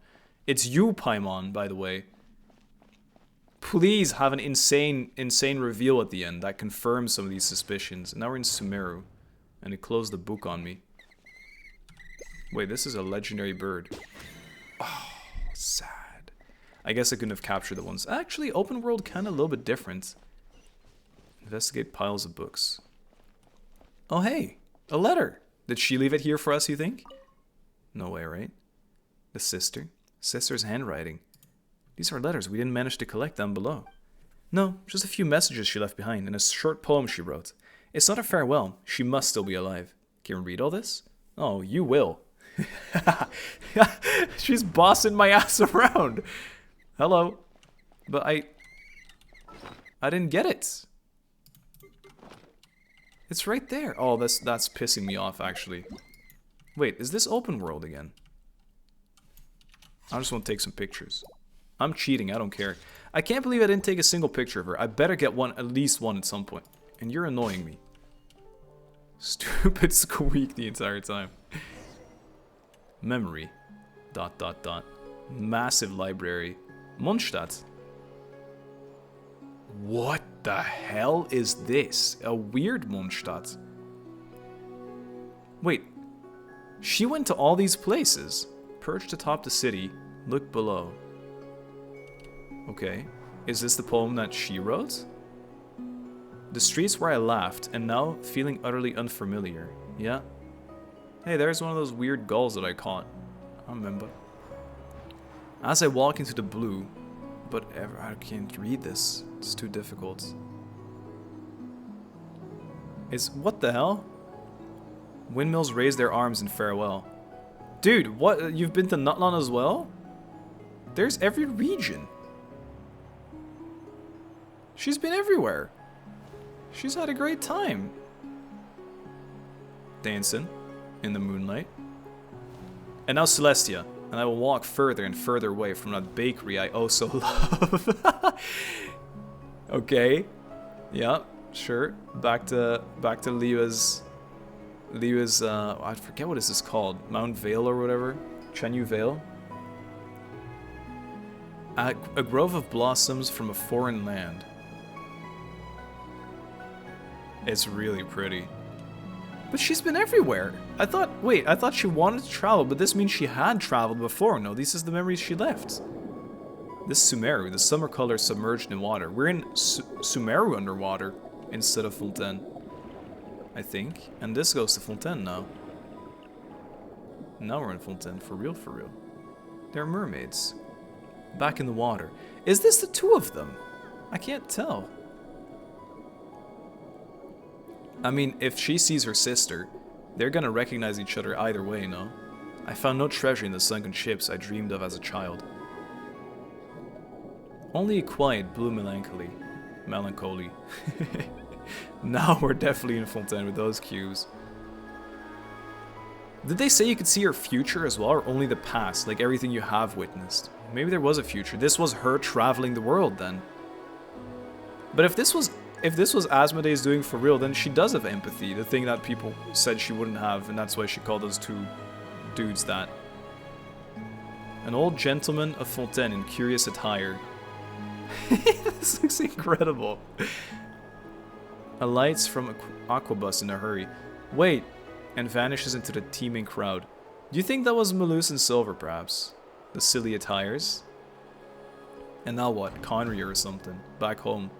It's you, Paimon, by the way. Please have an insane reveal at the end that confirms some of these suspicions. And now we're in Sumeru. And it closed the book on me. Wait, this is a legendary bird. Oh, sad. I guess I couldn't have captured the ones. Actually, open world kind of a little bit different. Investigate piles of books. Oh, hey. A letter. Did she leave it here for us, you think? No way, right? The sister. Sister's handwriting. These are letters. We didn't manage to collect them below. No, just a few messages she left behind and a short poem she wrote. It's not a farewell. She must still be alive. Can we read all this? Oh, you will. She's bossing my ass around. Hello. But I didn't get it. It's right there. Oh, that's pissing me off, actually. Wait, is this open world again? I just want to take some pictures. I'm cheating, I don't care. I can't believe I didn't take a single picture of her. I better get one, at least one at some point. And you're annoying me. Stupid squeak the entire time. Memory. ... Massive library. Mondstadt. What the hell is this? A weird Mondstadt. Wait. She went to all these places. Perched atop the city. Look below. Okay. Is this the poem that she wrote? The streets where I laughed, and now feeling utterly unfamiliar. Yeah. Hey, there's one of those weird gulls that I caught. I remember. As I walk into the blue, but I can't read this. It's too difficult. What the hell? Windmills raise their arms in farewell. Dude, what? You've been to Nutlan as well? There's every region. She's been everywhere. She's had a great time. Dancing in the moonlight. And now Celestia. And I will walk further and further away from that bakery I oh so love. Okay. Yeah, sure. Back to Lia's I forget what is this called. Mount Vale or whatever. Chenyu Vale. A grove of blossoms from a foreign land. It's really pretty. But she's been everywhere. I thought she wanted to travel, but this means she had traveled before. No, this is the memories she left. This Sumeru, the summer color submerged in water. We're in Sumeru underwater instead of Fontaine, I think. And this goes to Fontaine now. Now we're in Fontaine, for real, for real. They're mermaids. Back in the water. Is this the two of them? I can't tell. I mean, if she sees her sister, they're gonna recognize each other either way, no? I found no treasure in the sunken ships I dreamed of as a child. Only a quiet blue melancholy. Now we're definitely in Fontaine with those cues. Did they say you could see your future as well, or only the past, like everything you have witnessed? Maybe there was a future. This was her traveling the world then. But if this was ASMO-DAY's doing for real, then she does have empathy, the thing that people said she wouldn't have, and that's why she called those two dudes that. An old gentleman of Fontaine in curious attire. This looks incredible. Alights from an aquabus in a hurry. Wait, and vanishes into the teeming crowd. Do you think that was Malus and Silver, perhaps? The silly attires? And now what? Khaenri'ah or something? Back home?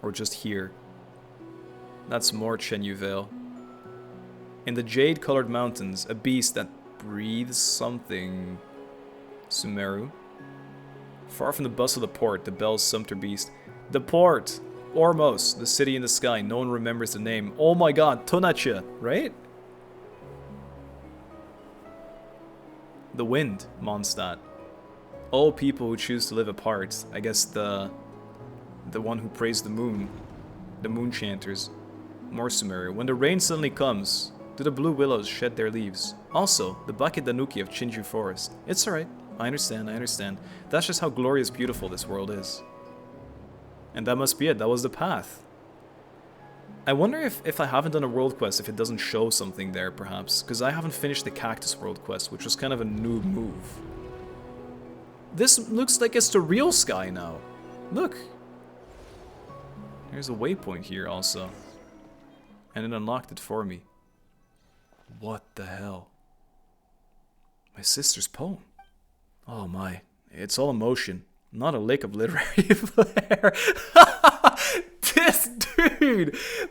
Or just here? That's more Chenyuvale. In the jade-colored mountains, a beast that breathes something. Sumeru. Far from the bustle of the port, the bell's sumpter beast. The port! Ormos, the city in the sky. No one remembers the name. Oh my god, Tonacha, right? The wind, Mondstadt. All people who choose to live apart. I guess the one who praised the moon chanters. More Sumeru. When the rain suddenly comes, do the blue willows shed their leaves? Also, the Bucket Danuki of Chinju Forest. It's alright. I understand. That's just how glorious beautiful this world is. And that must be it. That was the path. I wonder if I haven't done a world quest, if it doesn't show something there, perhaps. Because I haven't finished the Cactus world quest, which was kind of a noob move. This looks like it's the real sky now. Look. There's a waypoint here also. And it unlocked it for me. What the hell? My sister's poem. Oh my. It's all emotion. Not a lick of literary flair.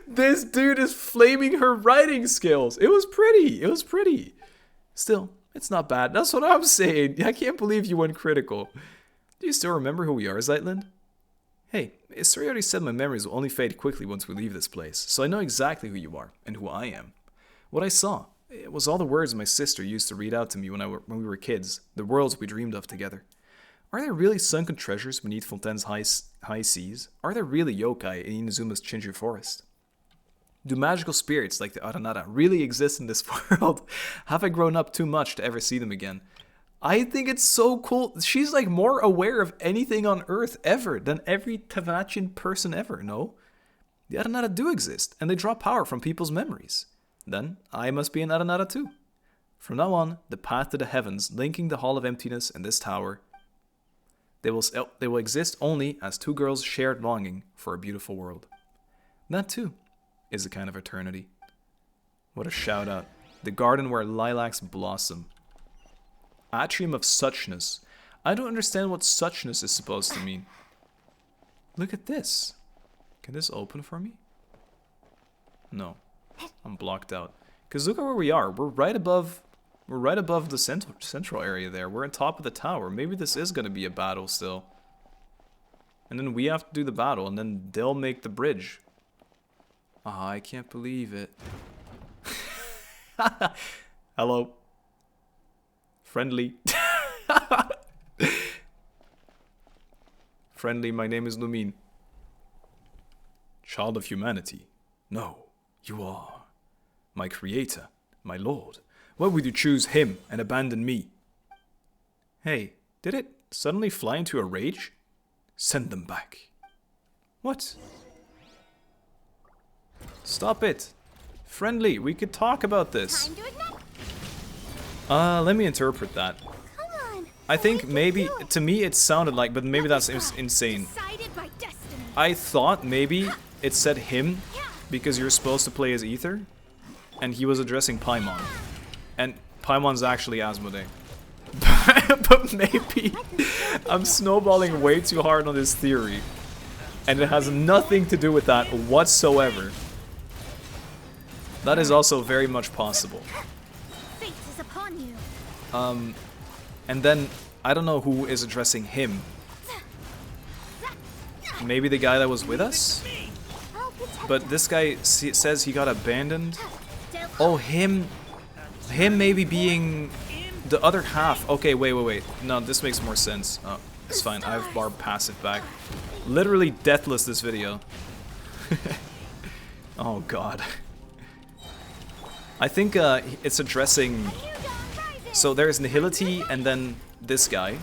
This dude is flaming her writing skills. It was pretty. Still, it's not bad. That's what I'm saying. I can't believe you went critical. Do you still remember who we are, Zeitlind? Hey, Isuri already said my memories will only fade quickly once we leave this place, so I know exactly who you are and who I am. What I saw, it was all the words my sister used to read out to me when we were kids, the worlds we dreamed of together. Are there really sunken treasures beneath Fontaine's high seas? Are there really yokai in Inazuma's Chinju Forest? Do magical spirits like the Aranara really exist in this world? Have I grown up too much to ever see them again? I think it's so cool. She's like more aware of anything on Earth ever than every Tavachian person ever, no? The Aranara do exist, and they draw power from people's memories. Then, I must be an Aranara too. From now on, the path to the heavens, linking the Hall of Emptiness and this tower, they will exist only as two girls' shared longing for a beautiful world. That too is a kind of eternity. What a shout out. The garden where lilacs blossom. Atrium of suchness. I don't understand what suchness is supposed to mean. Look at this. Can this open for me? No. I'm blocked out. Because look at where we are. We're right above the central area there. We're on top of the tower. Maybe this is going to be a battle still. And then we have to do the battle, and then they'll make the bridge. Ah, I can't believe it. Hello. Friendly. Friendly, my name is Lumine. Child of humanity. No, you are. My creator, my lord. Why would you choose him and abandon me? Hey, did it suddenly fly into a rage? Send them back. What? Stop it. Friendly, we could talk about this. Time to ignite. Let me interpret that. Come on. I think maybe, to me it sounded like, but maybe that's insane. Decided by destiny. I thought maybe it said him, because you're supposed to play as Ether, and he was addressing Paimon. And Paimon's actually ASMO-DAY. But maybe I'm snowballing way too hard on this theory. And it has nothing to do with that whatsoever. That is also very much possible. Fate is upon you. And then, I don't know who is addressing him. Maybe the guy that was with us? I'll protect But this guy says he got abandoned. Oh, him maybe being the other half. Okay, wait. No, this makes more sense. Oh, it's fine. I have Barb passive back. Literally deathless this video. Oh god. I think it's addressing... So there's nihility and then this guy.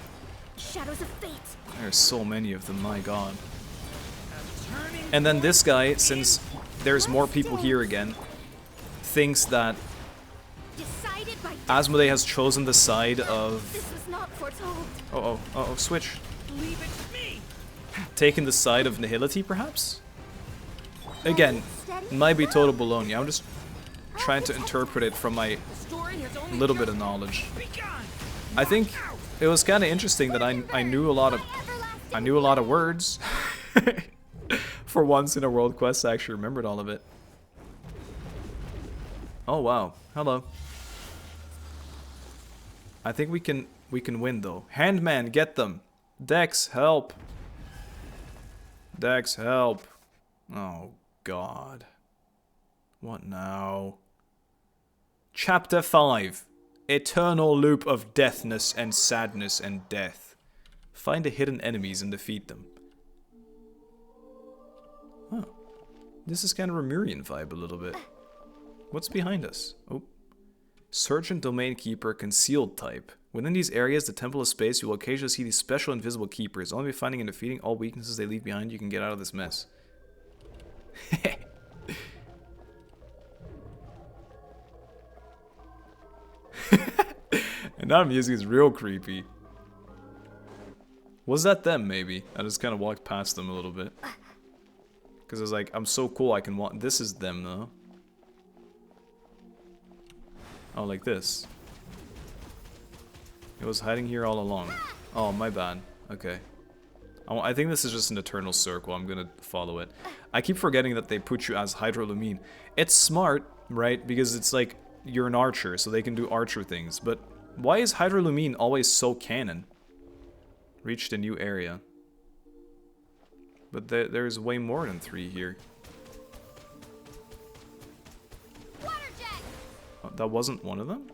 shadows of fate. There's so many of them, my god. And then this guy, since there's more people here again, thinks that Decided by ASMO-DAY has chosen the side of... This was not foretold. Oh, switch. Leave it to me. Taking the side of nihility, perhaps? Again, might be total baloney. I'm just trying to interpret it from my Story has only little bit just of knowledge. begun. I think it was kind of interesting that I knew a lot of words. For once in a world quest, I actually remembered all of it. Oh wow, hello. I think we can win though. Handman, get them. Dex, help. Dex, help. Oh god. What now? Chapter 5. Eternal loop of deathness and sadness and death. Find the hidden enemies and defeat them. Oh. This is kind of a Remurian vibe a little bit. What's behind us? Oh. Sergeant Domain Keeper Concealed type. Within these areas, the Temple of Space, you will occasionally see these special invisible keepers. Only by finding and defeating all weaknesses they leave behind, you can get out of this mess. And that music is real creepy. Was that them, maybe? I just kind of walked past them a little bit. Because I was like, I'm so cool I can walk. This is them, though. Oh, like this. It was hiding here all along. Oh, my bad. Okay. I think this is just an eternal circle. I'm gonna follow it. I keep forgetting that they put you as Hydrolumine. It's smart, right? Because it's like, you're an archer, so they can do archer things. But why is Hydrolumine always so canon? Reached a new area. But there's way more than 3 here. Water jet. Oh, that wasn't one of them?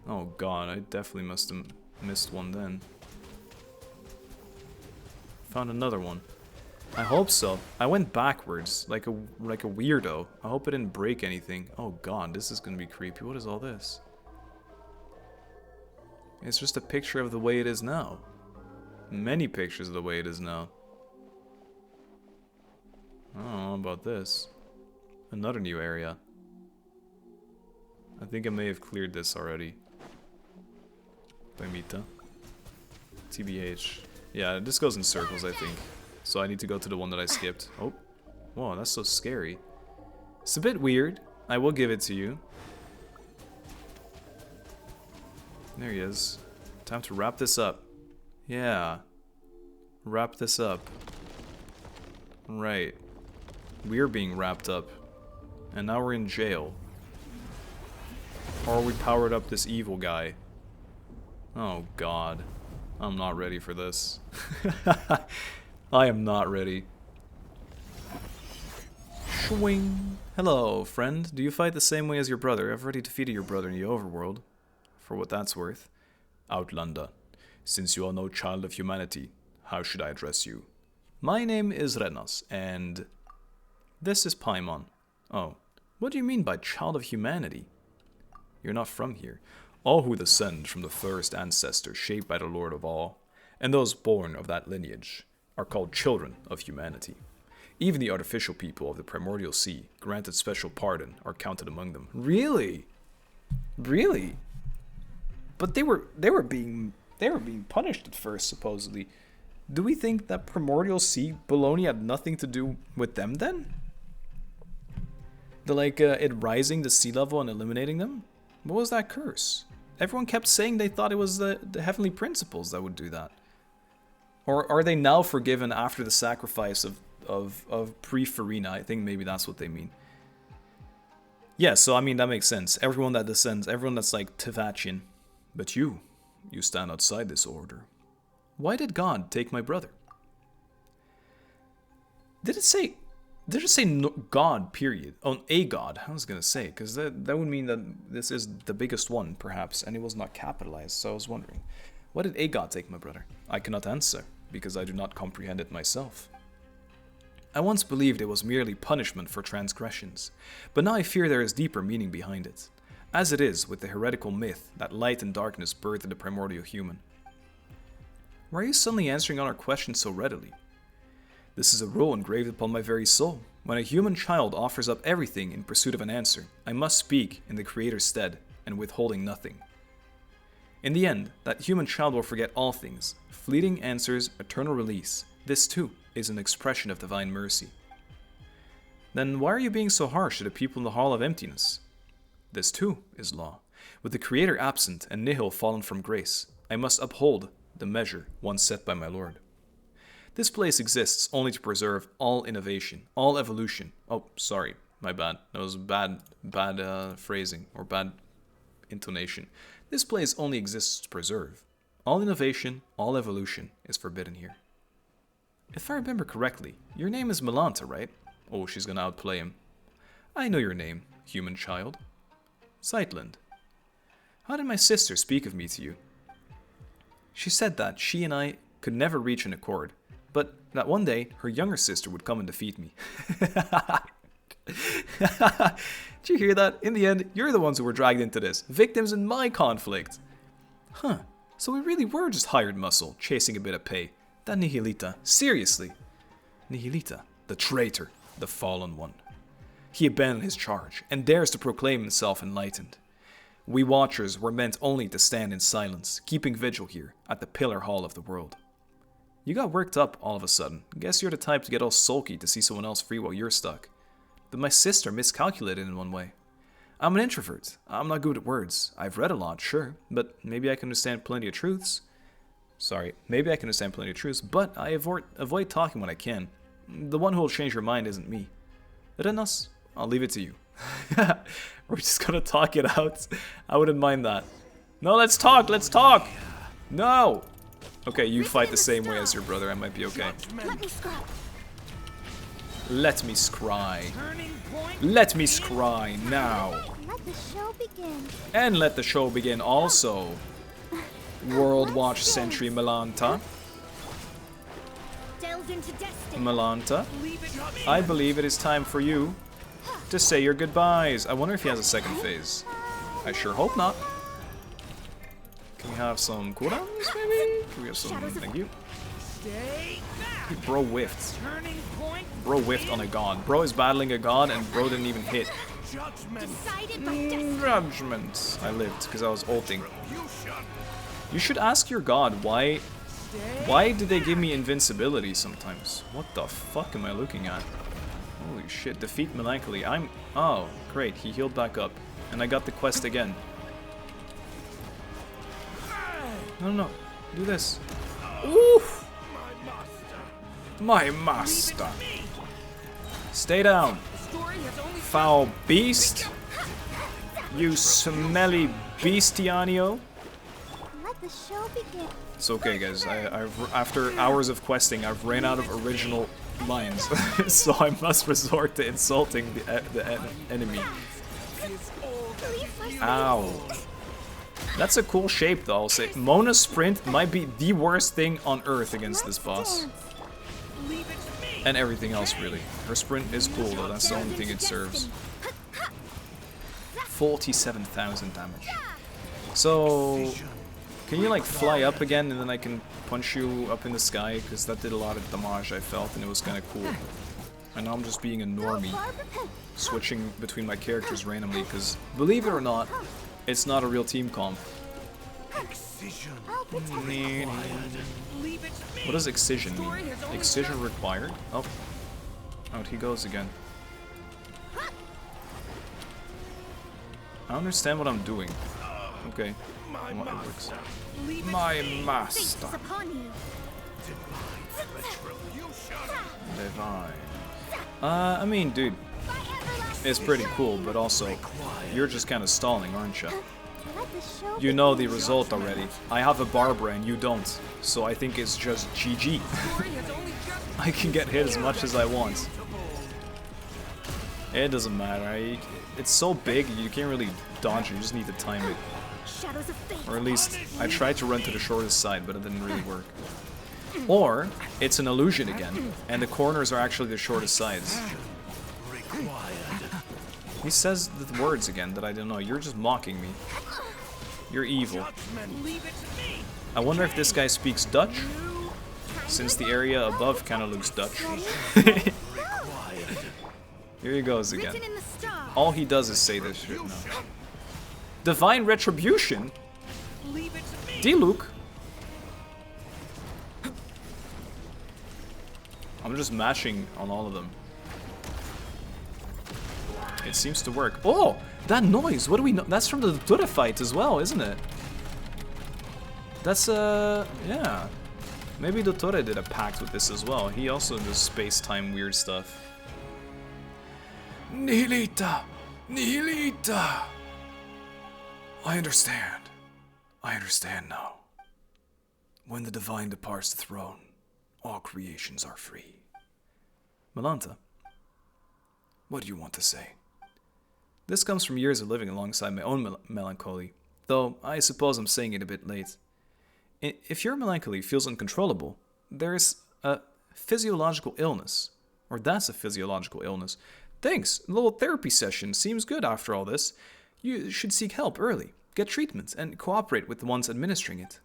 Oh god, I definitely must have missed one then. Found another one. I hope so. I went backwards, like a weirdo. I hope I didn't break anything. Oh god, this is gonna be creepy. What is all this? It's just a picture of the way it is now. Many pictures of the way it is now. I don't know about this. Another new area. I think I may have cleared this already. By Mita. TBH. Yeah, this goes in circles, I think. So I need to go to the one that I skipped. Oh. Whoa, that's so scary. It's a bit weird. I will give it to you. There he is. Time to wrap this up. Yeah. Wrap this up. Right. We're being wrapped up. And now we're in jail. Or we powered up this evil guy. Oh god. I'm not ready for this. I am not ready. Swing. Hello, friend. Do you fight the same way as your brother? I've already defeated your brother in the overworld. For what that's worth. Outlander. Since you are no child of humanity, how should I address you? My name is Renas, and this is Paimon. Oh, what do you mean by child of humanity? You're not from here. All who descend from the first ancestor shaped by the Lord of all, and those born of that lineage, are called children of humanity. Even the artificial people of the primordial sea, granted special pardon, are counted among them. Really? Really? But they were being punished at first, supposedly. Do we think that primordial sea baloney had nothing to do with them then? It rising the sea level and eliminating them? What was that curse? Everyone kept saying they thought it was the heavenly principles that would do that. Or are they now forgiven after the sacrifice of pre-Farina? I think maybe that's what they mean. Yeah, so I mean, that makes sense. Everyone that descends, everyone that's like Tavachian. But you stand outside this order. Why did God take my brother? Did it say no, God, period? On a God, I was going to say, because that would mean that this is the biggest one, perhaps, and it was not capitalized, so I was wondering. Why did a God take my brother? I cannot answer, because I do not comprehend it myself. I once believed it was merely punishment for transgressions, but now I fear there is deeper meaning behind it, as it is with the heretical myth that light and darkness birthed the primordial human. Why are you suddenly answering all our questions so readily? This is a rule engraved upon my very soul. When a human child offers up everything in pursuit of an answer, I must speak in the Creator's stead and withholding nothing. In the end, that human child will forget all things. Fleeting answers, eternal release. This too is an expression of divine mercy. Then why are you being so harsh to the people in the Hall of Emptiness? This too is law. With the Creator absent and nihil fallen from grace, I must uphold the measure once set by my Lord. This place exists only to preserve all innovation, all evolution. Oh, sorry, my bad. That was bad phrasing or bad intonation. This place only exists to preserve. All innovation, all evolution is forbidden here. If I remember correctly, your name is Melanta, right? Oh, she's gonna outplay him. I know your name, human child. Zeitlind. How did my sister speak of me to you? She said that she and I could never reach an accord, but that one day her younger sister would come and defeat me. Did you hear that? In the end, you're the ones who were dragged into this, victims in my conflict. Huh, so we really were just hired muscle, chasing a bit of pay. That nihilita, seriously. Nihilita, the traitor, the fallen one. He abandoned his charge, and dares to proclaim himself enlightened. We watchers were meant only to stand in silence, keeping vigil here, at the pillar hall of the world. You got worked up all of a sudden. Guess you're the type to get all sulky to see someone else free while you're stuck. But my sister miscalculated in one way. I'm an introvert. I'm not good at words. I've read a lot, sure, but maybe I can understand plenty of truths. Maybe I can understand plenty of truths, but I avoid talking when I can. The one who will change your mind isn't me. Renas, I'll leave it to you. We're just gonna talk it out. I wouldn't mind that. No, let's talk! No! Okay, you fight the same way as your brother. I might be okay. Let me scry. Let me scry now. Let the show begin. And let the show begin also. World Watch Sentry Melanta. Delve into destiny. Melanta, I believe it is time for you to say your goodbyes. I wonder if he has a second phase. I sure hope not. Can we have some cooldowns, maybe? Can we have some? Thank you. Bro whiffed. Bro whiffed on a god. Bro is battling a god and bro didn't even hit. Judgment. I lived because I was ulting. You should ask your god why did they give me invincibility sometimes? What the fuck am I looking at? Holy shit, defeat Melancholy. Oh, great, he healed back up. And I got the quest again. No, do this. Oof! My master. Stay down. Foul beast. You smelly bestianio. Let the show begin. It's okay, guys. After hours of questing, I've ran out of original lines, so I must resort to insulting the enemy. Ow. That's a cool shape, though, I'll say. Mona Sprint might be the worst thing on Earth against this boss. And everything else, really. Her sprint is cool, though. That's the only thing it serves. 47,000 damage. So, can you, like, fly up again, and then I can punch you up in the sky? Because that did a lot of damage, I felt, and it was kind of cool. And now I'm just being a normie, switching between my characters randomly, because, believe it or not, it's not a real team comp. What does excision mean? Excision required? Oh. Out he goes again. I don't understand what I'm doing. Okay. My Well, it master. works. Leave it My to me. master. Fate is upon you. Divine retribution. Divine. I mean, dude, By everlasting it's pretty cool, flame. but also, you're just kind of stalling, aren't you? Let the show You know the begin. result already. I have a Barbara and you don't, so I think it's just GG. I can get hit as much as I want. It doesn't matter. It's so big, you can't really dodge it, you just need to time it. Shadows of fate. Or at least, I tried to run to the shortest side, but it didn't really work. Or, it's an illusion again, and the corners are actually the shortest sides. He says the words again that I don't know. You're just mocking me. You're evil. Leave it to me. I wonder if this guy speaks Dutch, since the area above kind of looks Dutch. Here he goes again. Written in the stars. All he does is say this shit now. Divine retribution? Leave it to me. D-Luke? I'm just mashing on all of them. It seems to work. Oh! That noise! What do we know? That's from the Dura fight as well, isn't it? That's, yeah. Maybe Dottore did a pact with this as well. He also does space-time weird stuff. Nihilita! Nihilita! I understand. I understand now. When the divine departs the throne, all creations are free. Melanta, what do you want to say? This comes from years of living alongside my own melancholy, though I suppose I'm saying it a bit late. If your melancholy feels uncontrollable, there's a physiological illness. Or that's a physiological illness. Thanks, a little therapy session seems good after all this. You should seek help early, get treatment, and cooperate with the ones administering it.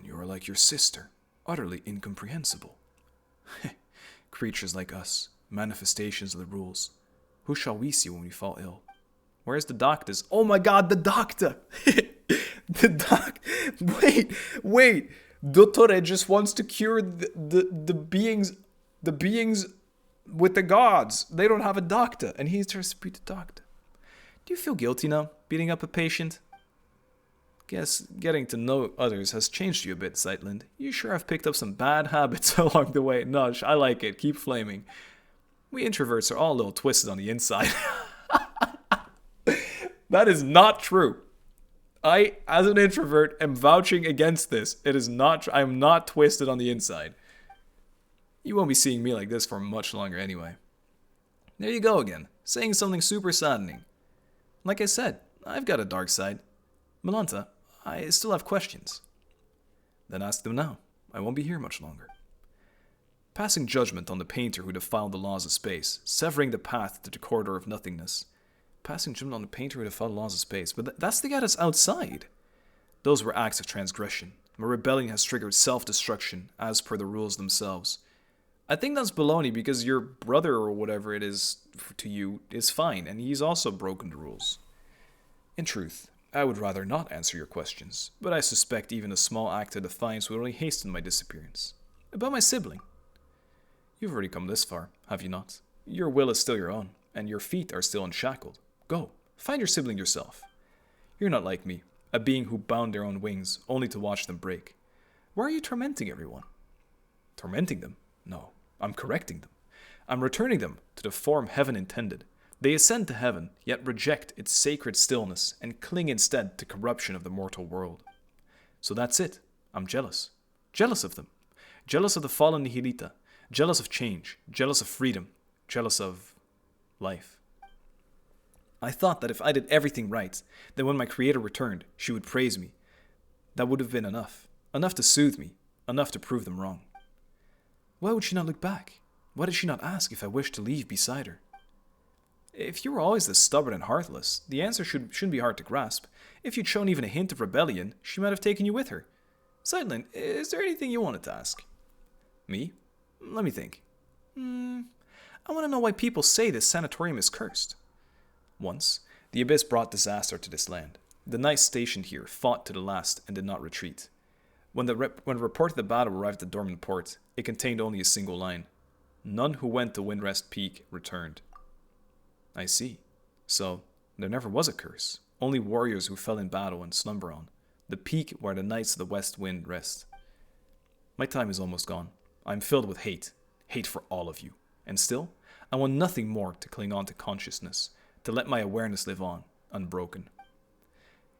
You are like your sister, utterly incomprehensible. Creatures like us, manifestations of the rules. Who shall we see when we fall ill? Where's the doctors? Oh my god, the doctor! Wait! Dottore just wants to cure the beings with the gods. They don't have a doctor, and he's trying to be the doctor. Do you feel guilty now, beating up a patient? Guess getting to know others has changed you a bit, Zeitlind. You sure have picked up some bad habits along the way. Nudge, I like it. Keep flaming. We introverts are all a little twisted on the inside. That is not true. I, as an introvert, am vouching against this. It is not I am not twisted on the inside. You won't be seeing me like this for much longer anyway. There you go again, saying something super saddening. Like I said, I've got a dark side. Melanta, I still have questions. Then ask them now. I won't be here much longer. Passing judgment on the painter who defiled the laws of space, severing the path to the corridor of nothingness. Passing judgment on the painter who defiled the laws of space, but that's the guy that's outside. Those were acts of transgression. My rebellion has triggered self-destruction, as per the rules themselves. I think that's baloney because your brother or whatever it is to you is fine, and he's also broken the rules. In truth, I would rather not answer your questions, but I suspect even a small act of defiance would only hasten my disappearance. About my sibling. You've already come this far, have you not? Your will is still your own, and your feet are still unshackled. Go, find your sibling yourself. You're not like me, a being who bound their own wings, only to watch them break. Why are you tormenting everyone? Tormenting them? No, I'm correcting them. I'm returning them to the form heaven intended. They ascend to heaven, yet reject its sacred stillness and cling instead to corruption of the mortal world. So that's it. I'm jealous. Jealous of them. Jealous of the fallen nihilita. Jealous of change. Jealous of freedom. Jealous of life. I thought that if I did everything right, then when my creator returned, she would praise me. That would have been enough. Enough to soothe me. Enough to prove them wrong. Why would she not look back? Why did she not ask if I wished to leave beside her? If you were always this stubborn and heartless, the answer shouldn't be hard to grasp. If you'd shown even a hint of rebellion, she might have taken you with her. Zeitlind, is there anything you wanted to ask? Me? Let me think. I want to know why people say this sanatorium is cursed. Once, the Abyss brought disaster to this land. The knights stationed here fought to the last and did not retreat. When the report of the battle arrived at Dornman port, it contained only a single line. None who went to Windrest Peak returned. I see. So, there never was a curse. only warriors who fell in battle and slumber on. The peak where the knights of the west wind rest. My time is almost gone. I am filled with hate. Hate for all of you. And still, I want nothing more to cling on to consciousness, to let my awareness live on, unbroken.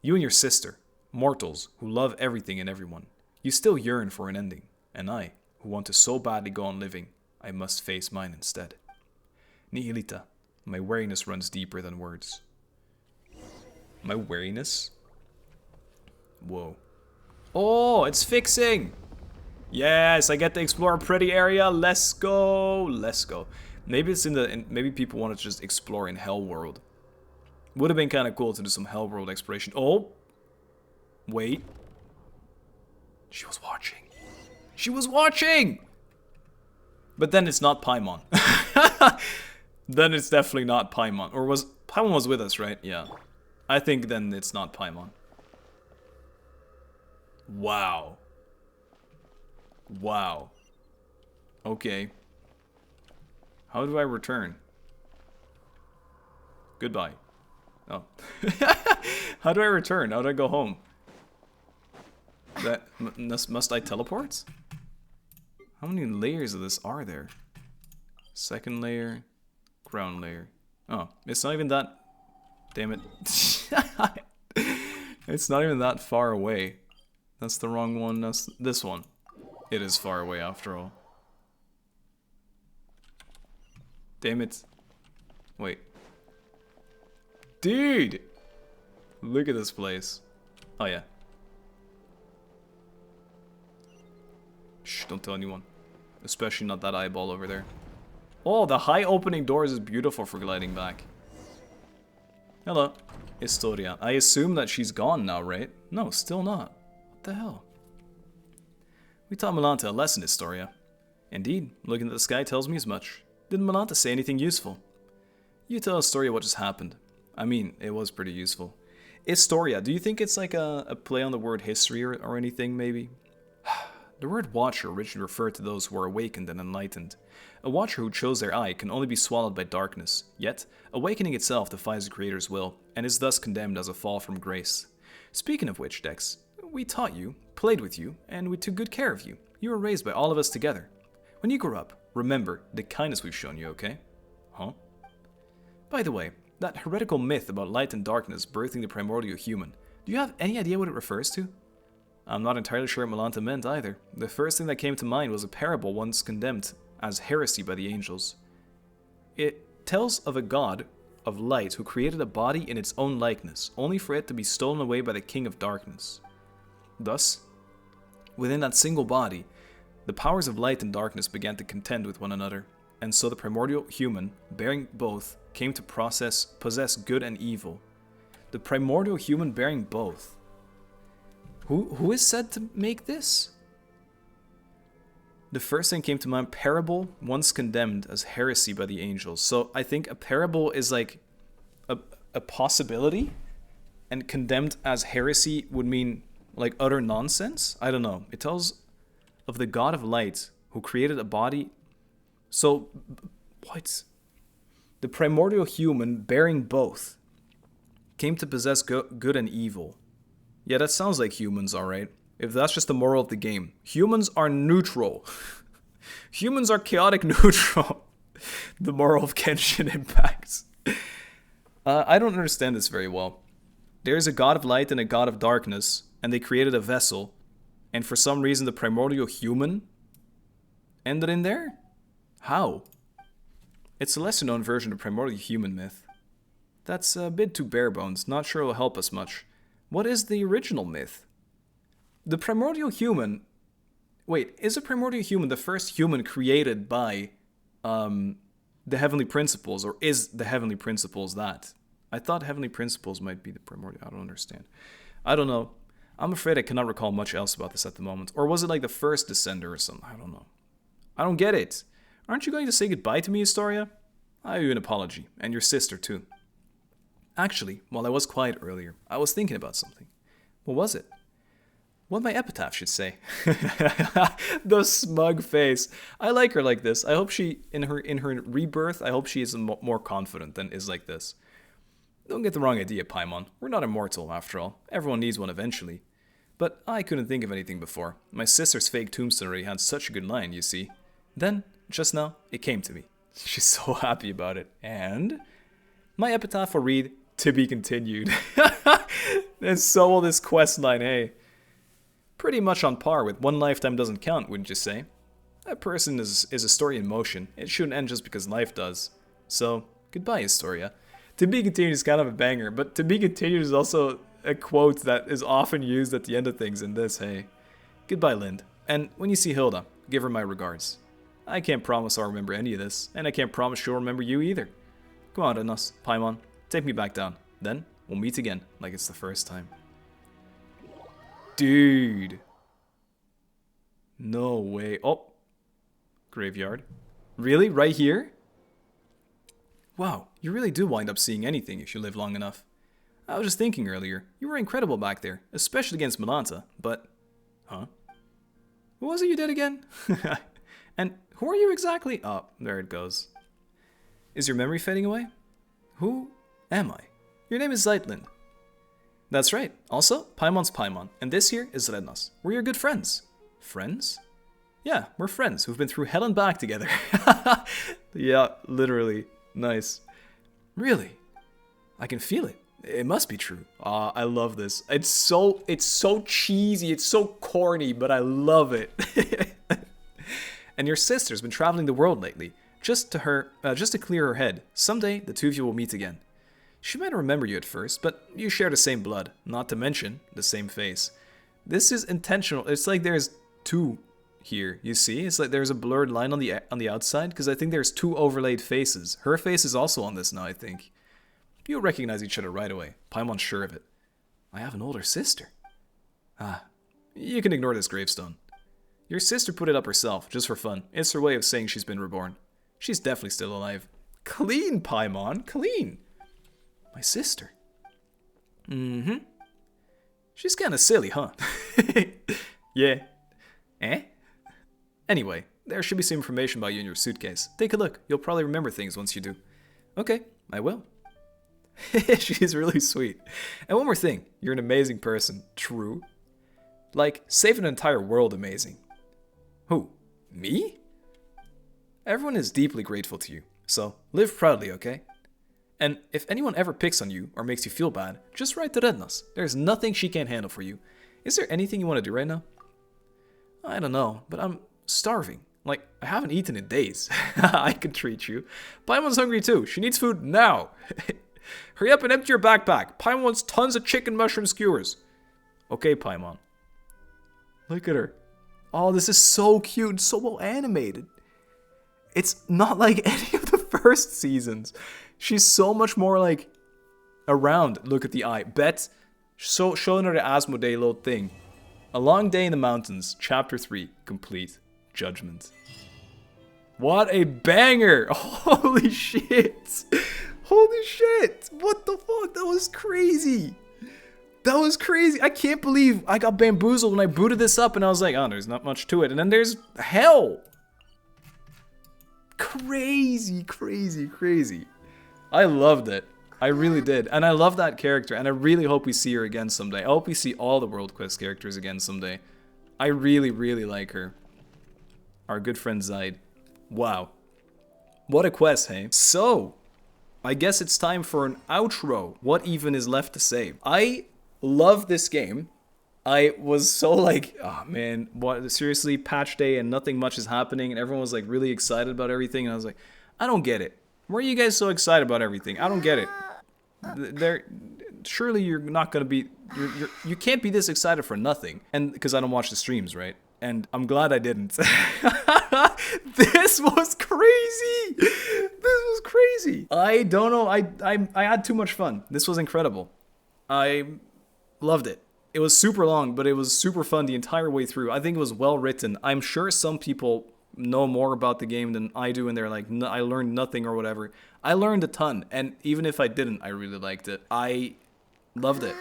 You and your sister, mortals who love everything and everyone, you still yearn for an ending, and I, who want to so badly go on living, I must face mine instead. Nihility, my wariness runs deeper than words. My wariness? Whoa. Oh, it's fixing! Yes, I get to explore a pretty area. Let's go. Let's go. Maybe it's maybe people want to just explore in Hell World. Would have been kind of cool to do some Hell World exploration. Oh! Wait. She was watching. She was watching! But then it's not Paimon. Then it's definitely not Paimon. Or was... Paimon was with us, right? Yeah. I think then it's not Paimon. Wow. Wow. Okay. How do I return? Goodbye. Oh. How do I return? How do I go home? That must I teleport? How many layers of this are there? Second layer, ground layer. Oh, it's not even that. Damn it. It's not even that far away. That's the wrong one. That's this one. It is far away after all. Damn it. Wait. Dude! Look at this place. Oh yeah. Shh, don't tell anyone. Especially not that eyeball over there. Oh, the high opening doors is beautiful for gliding back. Hello. Historia. I assume that she's gone now, right? No, still not. What the hell? We taught Melanta a lesson, Historia. Indeed, looking at the sky tells me as much. Didn't Melanta say anything useful? You tell Historia what just happened. I mean, it was pretty useful. Historia, do you think it's like a play on the word history or anything, maybe? The word watcher originally referred to those who are awakened and enlightened. A watcher who chose their eye can only be swallowed by darkness, yet awakening itself defies the Creator's will, and is thus condemned as a fall from grace. Speaking of which, Dex, we taught you, played with you, and we took good care of you. You were raised by all of us together. When you grow up, remember the kindness we've shown you, okay? Huh? By the way, that heretical myth about light and darkness birthing the primordial human, do you have any idea what it refers to? I'm not entirely sure what Melanta meant either. The first thing that came to mind was a parable once condemned as heresy by the angels. It tells of a god of light who created a body in its own likeness, only for it to be stolen away by the king of darkness. Thus, within that single body, the powers of light and darkness began to contend with one another, and so the primordial human, bearing both, came to possess good and evil. The primordial human bearing both. Who is said to make this? The first thing came to mind, parable once condemned as heresy by the angels. So I think a parable is like a possibility, and condemned as heresy would mean like utter nonsense? I don't know. It tells of the god of light who created a body. So, what? The primordial human bearing both came to possess good and evil. Yeah, that sounds like humans, alright. If that's just the moral of the game. Humans are neutral. Humans are chaotic neutral. The moral of Genshin Impact. I don't understand this very well. There's a god of light and a god of darkness, and they created a vessel, and for some reason the primordial human ended in there? How? It's a lesser known version of primordial human myth. That's a bit too bare bones, not sure it'll help us much. What is the original myth? The primordial human... Wait, is a primordial human the first human created by the heavenly principles, or is the heavenly principles that? I thought heavenly principles might be the primordial. I don't understand. I don't know. I'm afraid I cannot recall much else about this at the moment. Or was it like the first descender or something? I don't know. I don't get it. Aren't you going to say goodbye to me, Historia? I owe you an apology, and your sister too. Actually, while I was quiet earlier, I was thinking about something. What was it? What my epitaph should say. The smug face. I like her like this. I hope she, in her rebirth, I hope she is more confident than is like this. Don't get the wrong idea, Paimon. We're not immortal, after all. Everyone needs one eventually. But I couldn't think of anything before. My sister's fake tombstone already had such a good line, you see. Then, just now, it came to me. She's so happy about it. And my epitaph will read, "To be continued." And so will this quest line, hey. Pretty much on par with One Lifetime Doesn't Count, wouldn't you say? A person is a story in motion. It shouldn't end just because life does. So, goodbye, Historia. To be continued is kind of a banger, but to be continued is also a quote that is often used at the end of things in this, hey. Goodbye, Lind. And when you see Hilda, give her my regards. I can't promise I'll remember any of this, and I can't promise she'll remember you either. Come on, Ednos, Paimon, take me back down. Then, we'll meet again, like it's the first time. Dude. No way. Oh. Graveyard. Really? Right here? Wow, you really do wind up seeing anything if you live long enough. I was just thinking earlier, you were incredible back there, especially against Milanta, but... Huh? What was it you did again? And who are you exactly? Oh, there it goes. Is your memory fading away? Who am I? Your name is Zeitlind. That's right. Also, Paimon's Paimon, and this here is Rednos. We're your good friends. Friends? Yeah, we're friends who've been through hell and back together. Yeah, literally. Nice. Really? I can feel it. It must be true. I love this. It's so cheesy, it's so corny, but I love it. And your sister's been traveling the world lately, just to clear her head. Someday the two of you will meet again. She might remember you at first, but you share the same blood, not to mention the same face. This is intentional. It's like there's two here, you see? It's like there's a blurred line on the outside, because I think there's two overlaid faces. Her face is also on this now, I think. You'll recognize each other right away. Paimon's sure of it. I have an older sister. Ah, you can ignore this gravestone. Your sister put it up herself, just for fun. It's her way of saying she's been reborn. She's definitely still alive. Clean, Paimon, clean. My sister? Mm-hmm. She's kinda silly, huh? Yeah. Eh? Anyway, there should be some information about you in your suitcase. Take a look. You'll probably remember things once you do. Okay, I will. She's really sweet. And one more thing. You're an amazing person. True. Like, save an entire world amazing. Who? Me? Everyone is deeply grateful to you. So, live proudly, okay? And if anyone ever picks on you or makes you feel bad, just write to Rednos. There's nothing she can't handle for you. Is there anything you want to do right now? I don't know, but I'm starving. Like, I haven't eaten in days. I could treat you. Paimon's hungry too. She needs food now. Hurry up and empty your backpack. Paimon wants tons of chicken mushroom skewers. Okay, Paimon. Look at her. Oh, this is so cute and so well animated. It's not like any of the first seasons. She's so much more like around. Look at the eye. Bet. Showing her the ASMO-DAY little thing. A Long Day in the Mountains, Chapter 3, complete. Judgment. What a banger! Holy shit! Holy shit! What the fuck? That was crazy! That was crazy! I can't believe I got bamboozled when I booted this up and I was like, oh, there's not much to it. And then there's hell! Crazy, crazy, crazy. I loved it. I really did. And I love that character. And I really hope we see her again someday. I hope we see all the World Quest characters again someday. I really, really like her. Our good friend Zeid. Wow. What a quest, hey? So, I guess it's time for an outro. What even is left to say? I love this game. I was so like, oh man, what, seriously, patch day and nothing much is happening and everyone was like really excited about everything and I was like, I don't get it. Why are you guys so excited about everything? I don't get it. Surely you're not gonna be, you can't be this excited for nothing. And because I don't watch the streams, right? And I'm glad I didn't. This was crazy. This was crazy. I don't know. I had too much fun. This was incredible. I loved it. It was super long, but it was super fun the entire way through. I think it was well written. I'm sure some people know more about the game than I do, and they're like, I learned nothing or whatever. I learned a ton, and even if I didn't, I really liked it. I loved it.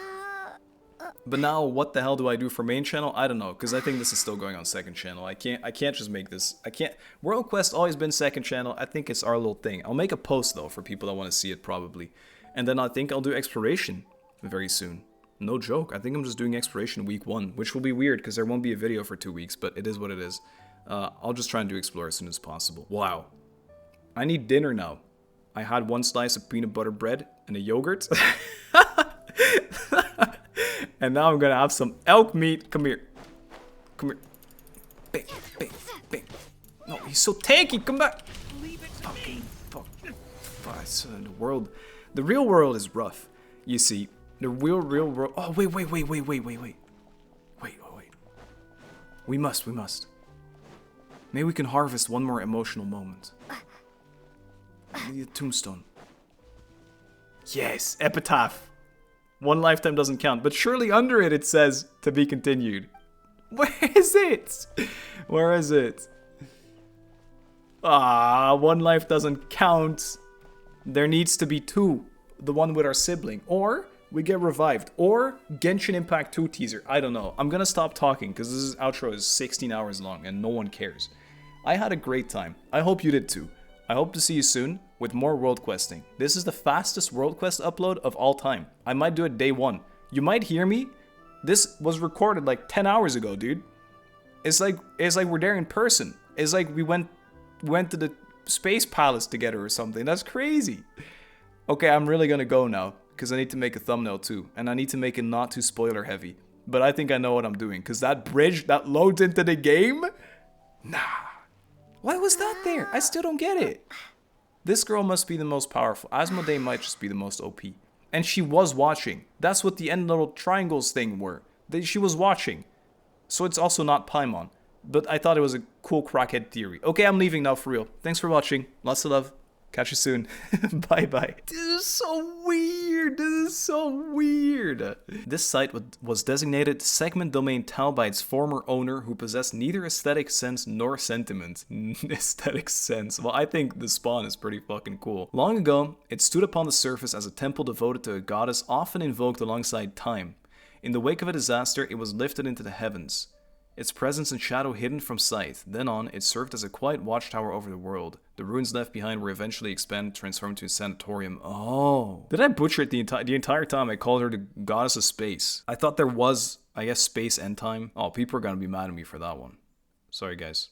But now, what the hell do I do for main channel? I don't know, because I think this is still going on second channel. I can't just make this. I can't. World Quest always been second channel. I think it's our little thing. I'll make a post though for people that want to see it probably. And then I think I'll do exploration very soon. No joke, I think I'm just doing exploration week 1, which will be weird because there won't be a video for 2 weeks, but it is what it is. I'll just try and do explore as soon as possible. Wow. I need dinner now. I had 1 slice of peanut butter bread and a yogurt. And now I'm gonna have some elk meat. Come here. Come here. Bang, bang, bang. No, he's so tanky. Come back. Leave it to me. Fuck. The real world is rough. You see, the real world. Oh, wait. Wait. We must. Maybe we can harvest one more emotional moment. I need a tombstone. Yes, epitaph. 1 lifetime doesn't count, but surely under it says to be continued. Where is it? Where is it? 1 life doesn't count. There needs to be 2. The one with our sibling. Or we get revived. Or Genshin Impact 2 teaser. I don't know. I'm gonna stop talking because this outro is 16 hours long and no one cares. I had a great time. I hope you did too. I hope to see you soon with more world questing. This is the fastest world quest upload of all time. I might do it day 1. You might hear me. This was recorded like 10 hours ago, dude. It's like we're there in person. It's like we went to the space palace together or something. That's crazy. Okay, I'm really gonna go now because I need to make a thumbnail too, and I need to make it not too spoiler heavy. But I think I know what I'm doing because that bridge that loads into the game. Nah. Why was that there? I still don't get it. This girl must be the most powerful. ASMO-DAY might just be the most OP. And she was watching. That's what the end little triangles thing were. She was watching. So it's also not Paimon. But I thought it was a cool crackhead theory. Okay, I'm leaving now for real. Thanks for watching. Lots of love. Catch you soon. Bye-bye. This is so weird. This site was designated segment domain TAL by its former owner who possessed neither aesthetic sense nor sentiment. Aesthetic sense. Well, I think the spawn is pretty fucking cool. Long ago, it stood upon the surface as a temple devoted to a goddess often invoked alongside time. In the wake of a disaster, it was lifted into the heavens. Its presence and shadow hidden from sight. Then on, it served as a quiet watchtower over the world. The ruins left behind were eventually expanded, transformed to a sanatorium. Oh. Did I butcher it the entire time I called her the goddess of space? I thought there was, I guess, space and time. Oh, people are gonna be mad at me for that one. Sorry, guys.